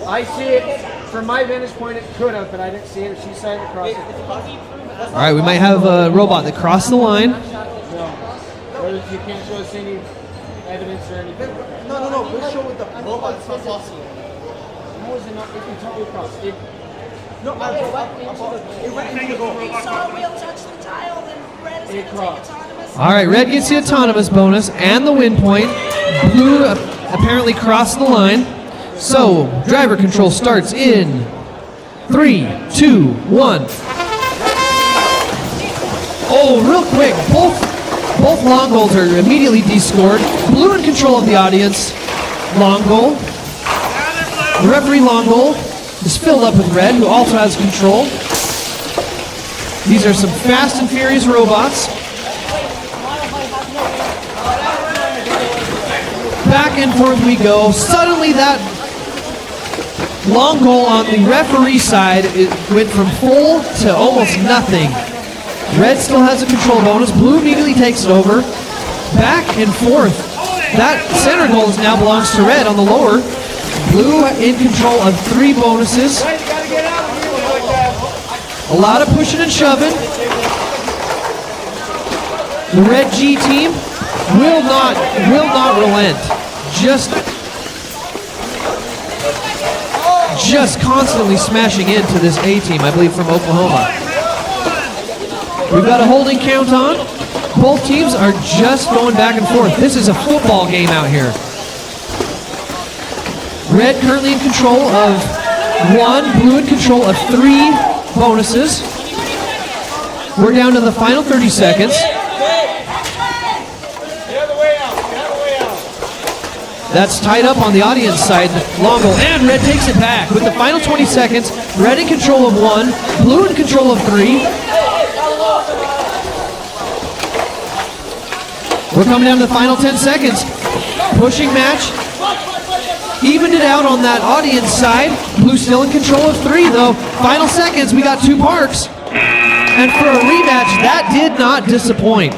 I see it from my vantage point. It could have, but I didn't see it. If she's saying it crossed, it. All right, we might have a robot that crossed the line. No, you can't show us any evidence or anything. No. We'll show with the robot. It's not possible. How is it not? It can totally cross. It, No, it went into the goal. Saw a wheel touch the tile, then red is going to take autonomous. All right, red gets the autonomous bonus and the win point. Blue apparently crossed the line. So, driver control starts in 3, 2, 1. Oh, real quick, both long goals are immediately descored. Blue in control of the audience. Long goal. The referee long goal is filled up with red, who also has control. These are some fast and furious robots. Back and forth we go. Suddenly that long goal on the referee side, it went from full to almost nothing. Red still has a control bonus. Blue immediately takes it over. Back and forth. That center goal now belongs to red on the lower. Blue in control of 3 bonuses. A lot of pushing and shoving. The red G team will not relent. Just constantly smashing into this A team, I believe, from Oklahoma. We've got a holding count on. Both teams are just going back and forth. This is a football game out here. Red currently in control of 1, blue in control of 3 bonuses. We're down to the final 30 seconds. That's tied up on the audience side, long goal, and red takes it back. With the final 20 seconds, red in control of 1, blue in control of 3. We're coming down to the final 10 seconds. Pushing match. Evened it out on that audience side. Blue still in control of 3, though. Final seconds, we got 2 parks. And for a rematch, that did not disappoint.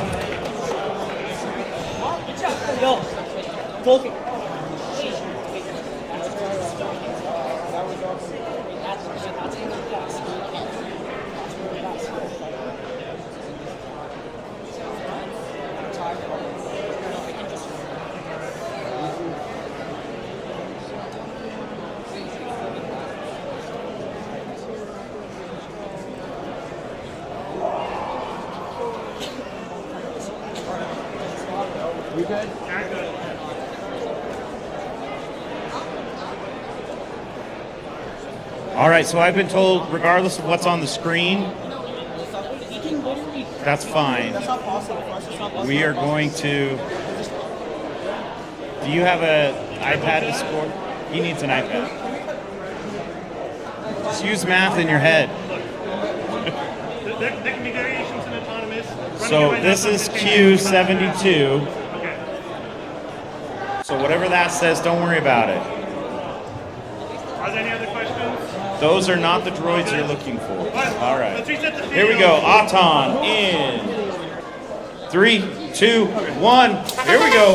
You good? All right, so I've been told, regardless of what's on the screen, that's fine. We are going to. Do you have an iPad to score? He needs an iPad. Just use math in your head. There can be variations in autonomous. So this is Q72. Okay. So whatever that says, don't worry about it. Are there any other questions? Those are not the droids you're looking for. All right. Let's reset the field. Here we go. Auton in 3, 2, 1. Here we go.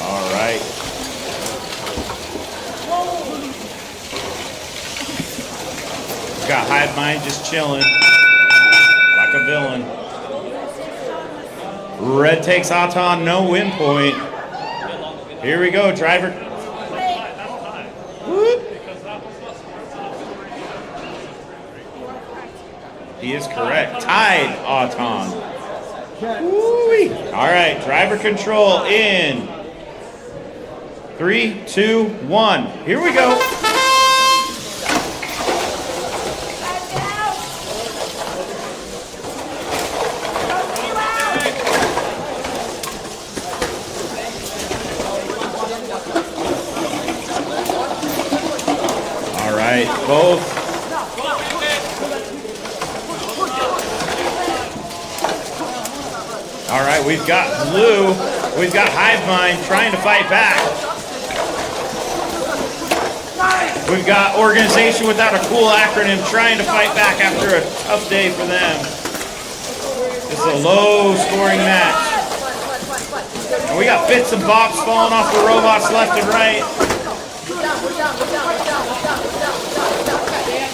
All right. Got Hive Mind just chilling like a villain. Red takes Auton, no win point. Here we go, driver. Whoop. He is correct. Tied Auton. Woo-wee. All right, driver control in 3, 2, 1. Here we go. All right, both. All right, we've got Blue, we've got Hive Mind trying to fight back. We've got Organization Without a Cool Acronym trying to fight back after a tough day for them. This is a low-scoring match. And we got bits and bobs falling off the robots left and right.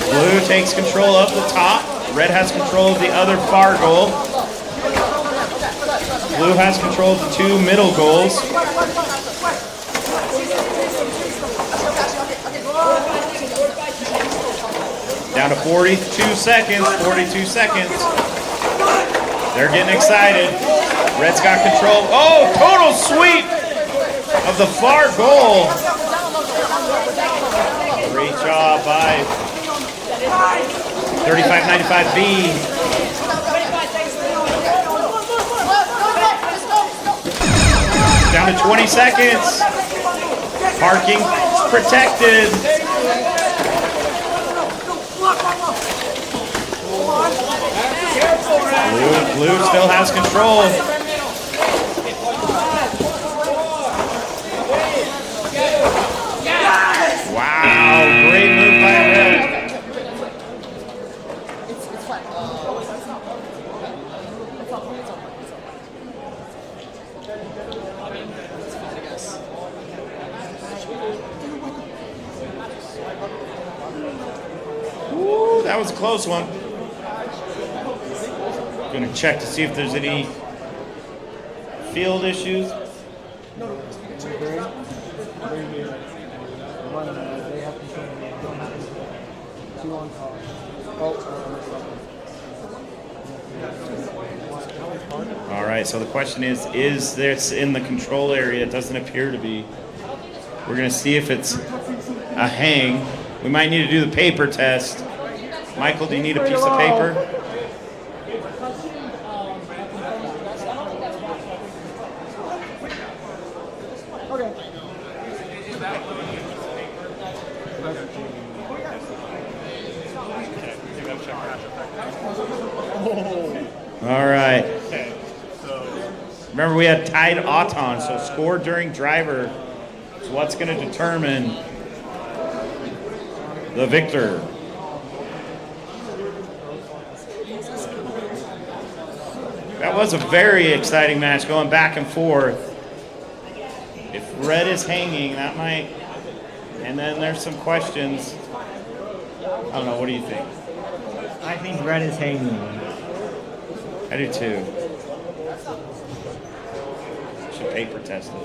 Blue takes control of the top. Red has control of the other far goal. Blue has control of the 2 middle goals. Down to 42 seconds, 42 seconds. They're getting excited. Red's got control. Oh, total sweep of the far goal. Great job by 3595B. Down to 20 seconds. Parking protected. Blue still has control. Wow, great move by Red. Ooh, that was a close one. Gonna check to see if there's any field issues. All right, so the question is this in the control area? It doesn't appear to be. We're gonna see if it's a hang. We might need to do the paper test. Michael, do you need a piece of paper? All right. Remember, we had tied auton, so score during driver is what's going to determine the victor. That was a very exciting match, going back and forth. If Red is hanging, that might. And then there's some questions. I don't know. What do you think? I think Red is hanging. I do too. Should paper test it.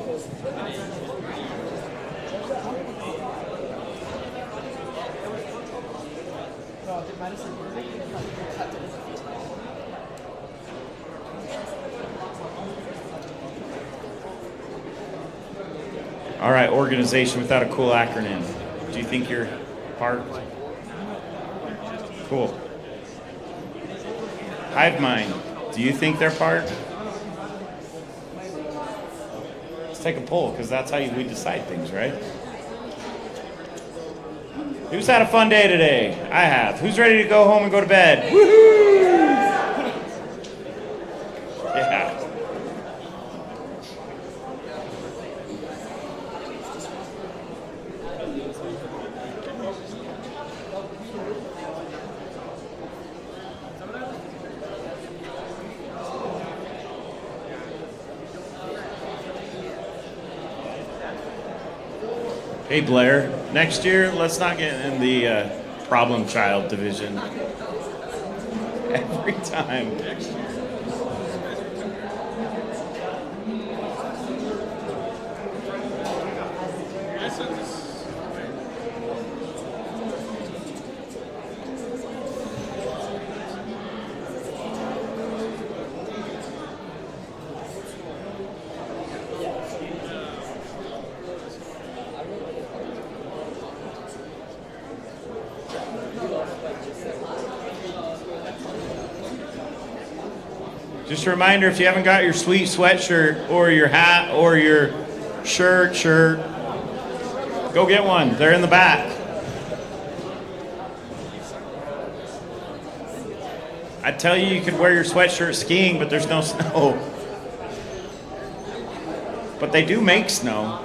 All right, Organization Without a Cool Acronym. Do you think you're parked? Cool. Hive Mind. Do you think they're parked? Let's take a poll, because that's how we decide things, right? Who's had a fun day today? I have. Who's ready to go home and go to bed? Woohoo! Yeah. Hey Blair, next year let's not get in the problem child division. Every time. Just a reminder, if you haven't got your sweet sweatshirt or your hat or your shirt, go get one. They're in the back. I'd tell you could wear your sweatshirt skiing, but there's no snow. But they do make snow.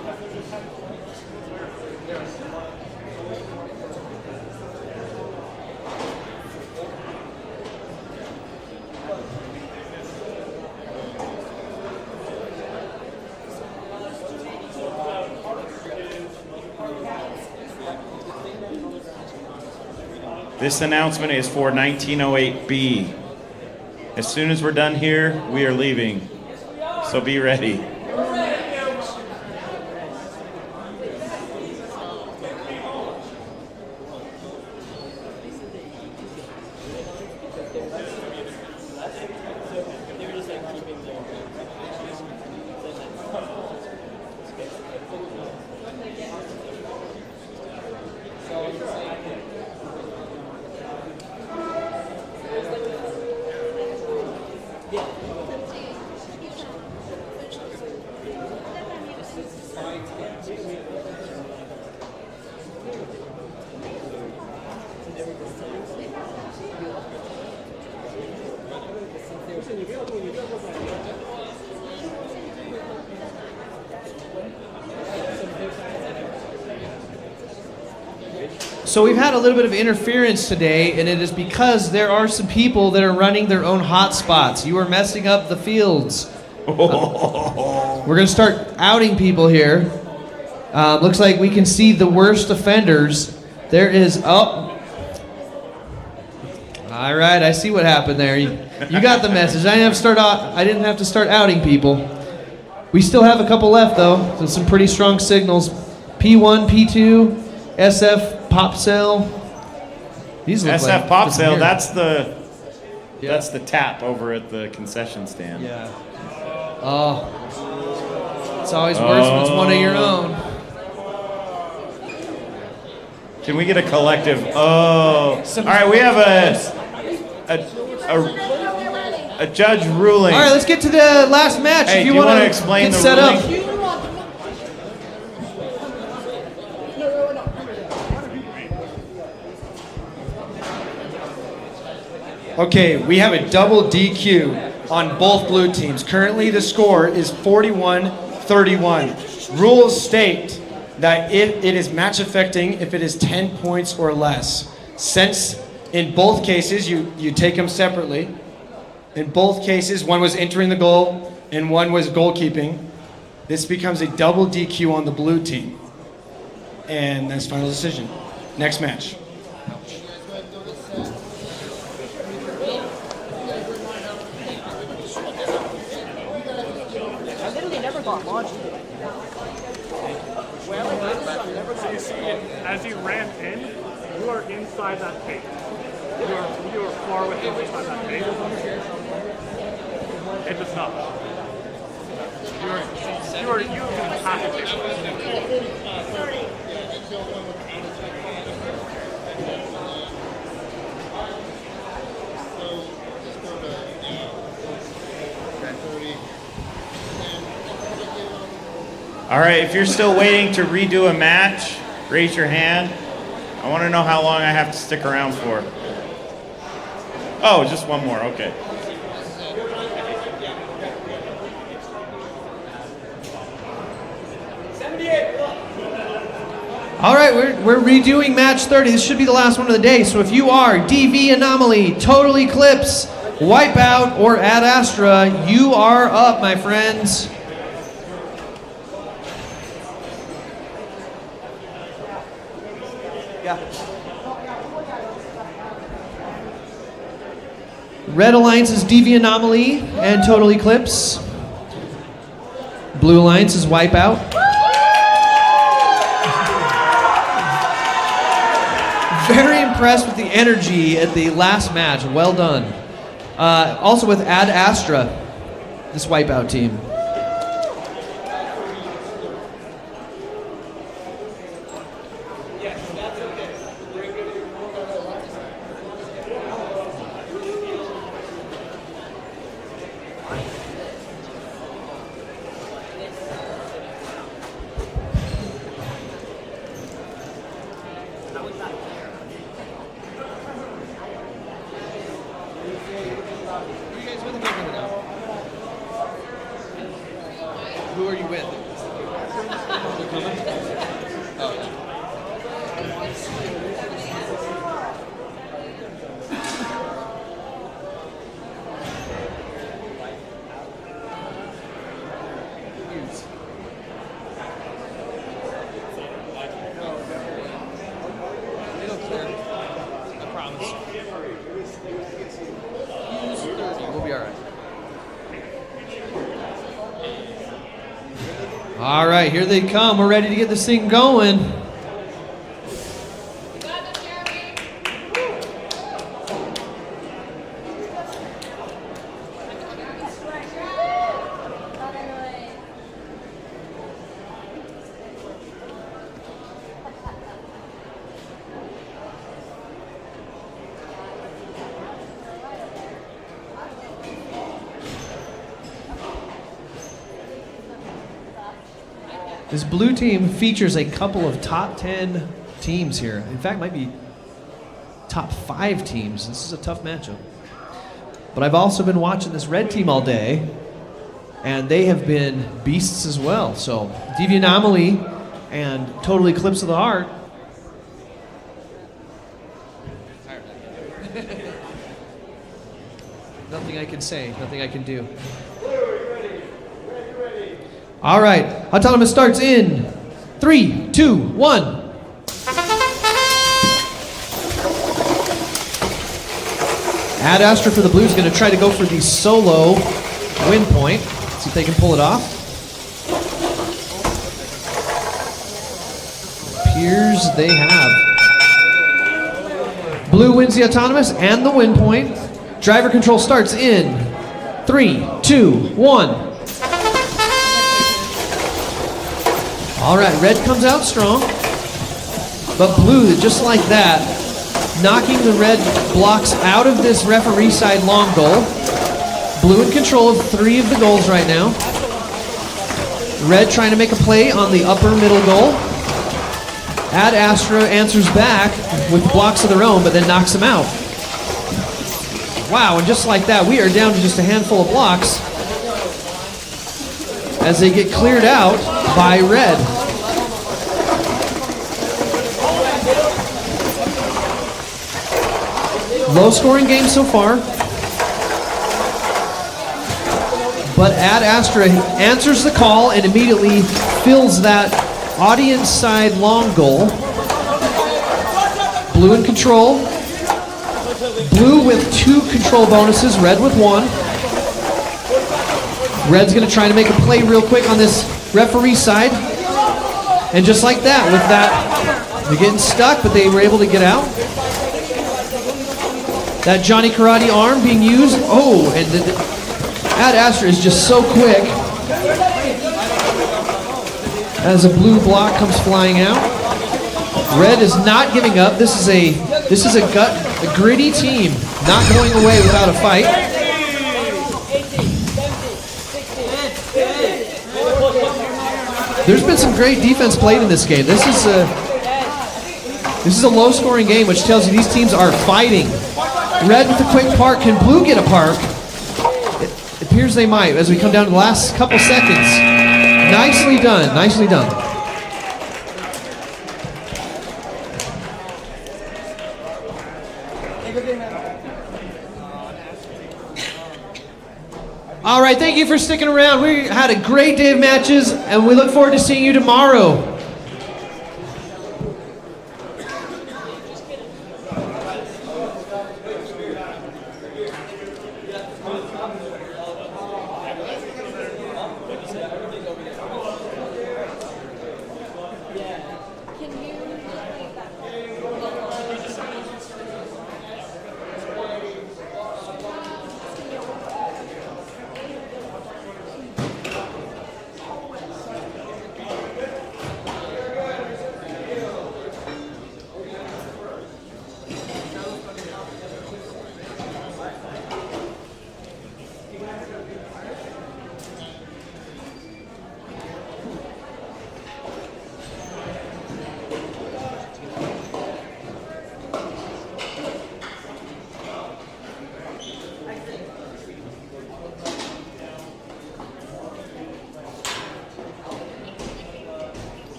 This announcement is for 1908B. As soon as we're done here, we are leaving. So be ready. So we've had a little bit of interference today, and it is because there are some people that are running their own hotspots. You are messing up the fields. We're going to start outing people here. Looks like we can see the worst offenders. There is, oh. All right, I see what happened there. You got the message. I didn't have to start outing people. We still have a couple left, though. So some pretty strong signals. P1, P2, SF, Pop Sale. These look SF like Pop Sale, disappeared. that's the tap over at the concession stand. Yeah. Oh. It's always worse when it's one of your own. Can we get a collective? Oh. All right, we have a judge ruling. All right, let's get to the last match. Hey, if do you want to explain get the set ruling? up. Okay, we have a double DQ on both blue teams. Currently, the score is 41-31. Rules state that if it is match affecting if it is 10 points or less. Since in both cases, you take them separately. In both cases, one was entering the goal and one was goalkeeping. This becomes a double DQ on the blue team. And that's final decision. Next match. So you see, as you ran in, you are inside that tape. You are far within inside that tape. It does not. You can have to take All right, if you're still waiting to redo a match, raise your hand. I want to know how long I have to stick around for. Oh, just one more, okay. All right, we're redoing match 30. This should be the last one of the day. So if you are DV Anomaly, Total Eclipse, Wipeout, or Ad Astra, you are up, my friends. Red Alliance is DV Anomaly and Total Eclipse. Blue Alliance is Wipeout. Very impressed with the energy at the last match. Well done. Also with Ad Astra, this Wipeout team. Who are you with? They're coming? Oh, yeah. It'll clear. I promise. Use 30. We'll be all right. All right, here they come. We're ready to get this thing going. This blue team features a couple of top 10 teams here. In fact, might be top 5 teams. This is a tough matchup. But I've also been watching this red team all day, and they have been beasts as well. So, Deviant Anomaly and Total Eclipse of the Heart. Nothing I can say, nothing I can do. All right, Autonomous starts in 3, 2, 1. Ad Astra for the Blues going to try to go for the solo win point. See if they can pull it off. Appears they have. Blue wins the Autonomous and the win point. Driver control starts in 3, 2, 1. All right, red comes out strong, but blue, just like that, knocking the red blocks out of this referee side long goal. Blue in control of 3 of the goals right now. Red trying to make a play on the upper middle goal. Ad Astra answers back with blocks of their own, but then knocks them out. Wow, and just like that, we are down to just a handful of blocks as they get cleared out by red. Low scoring game so far. But Ad Astra answers the call and immediately fills that audience side long goal. Blue in control. Blue with 2 control bonuses, red with 1. Red's going to try to make a play real quick on this referee side. And just like that, with that, they're getting stuck, but they were able to get out. That Johnny Karate arm being used. Oh, and Ad Astra is just so quick. As a blue block comes flying out. Red is not giving up. This is a gritty team, not going away without a fight. There's been some great defense played in this game. This is a low-scoring game, which tells you these teams are fighting. Red with a quick park. Can blue get a park? It appears they might as we come down to the last couple seconds. Nicely done. Nicely done. All right, thank you for sticking around. We had a great day of matches, and we look forward to seeing you tomorrow.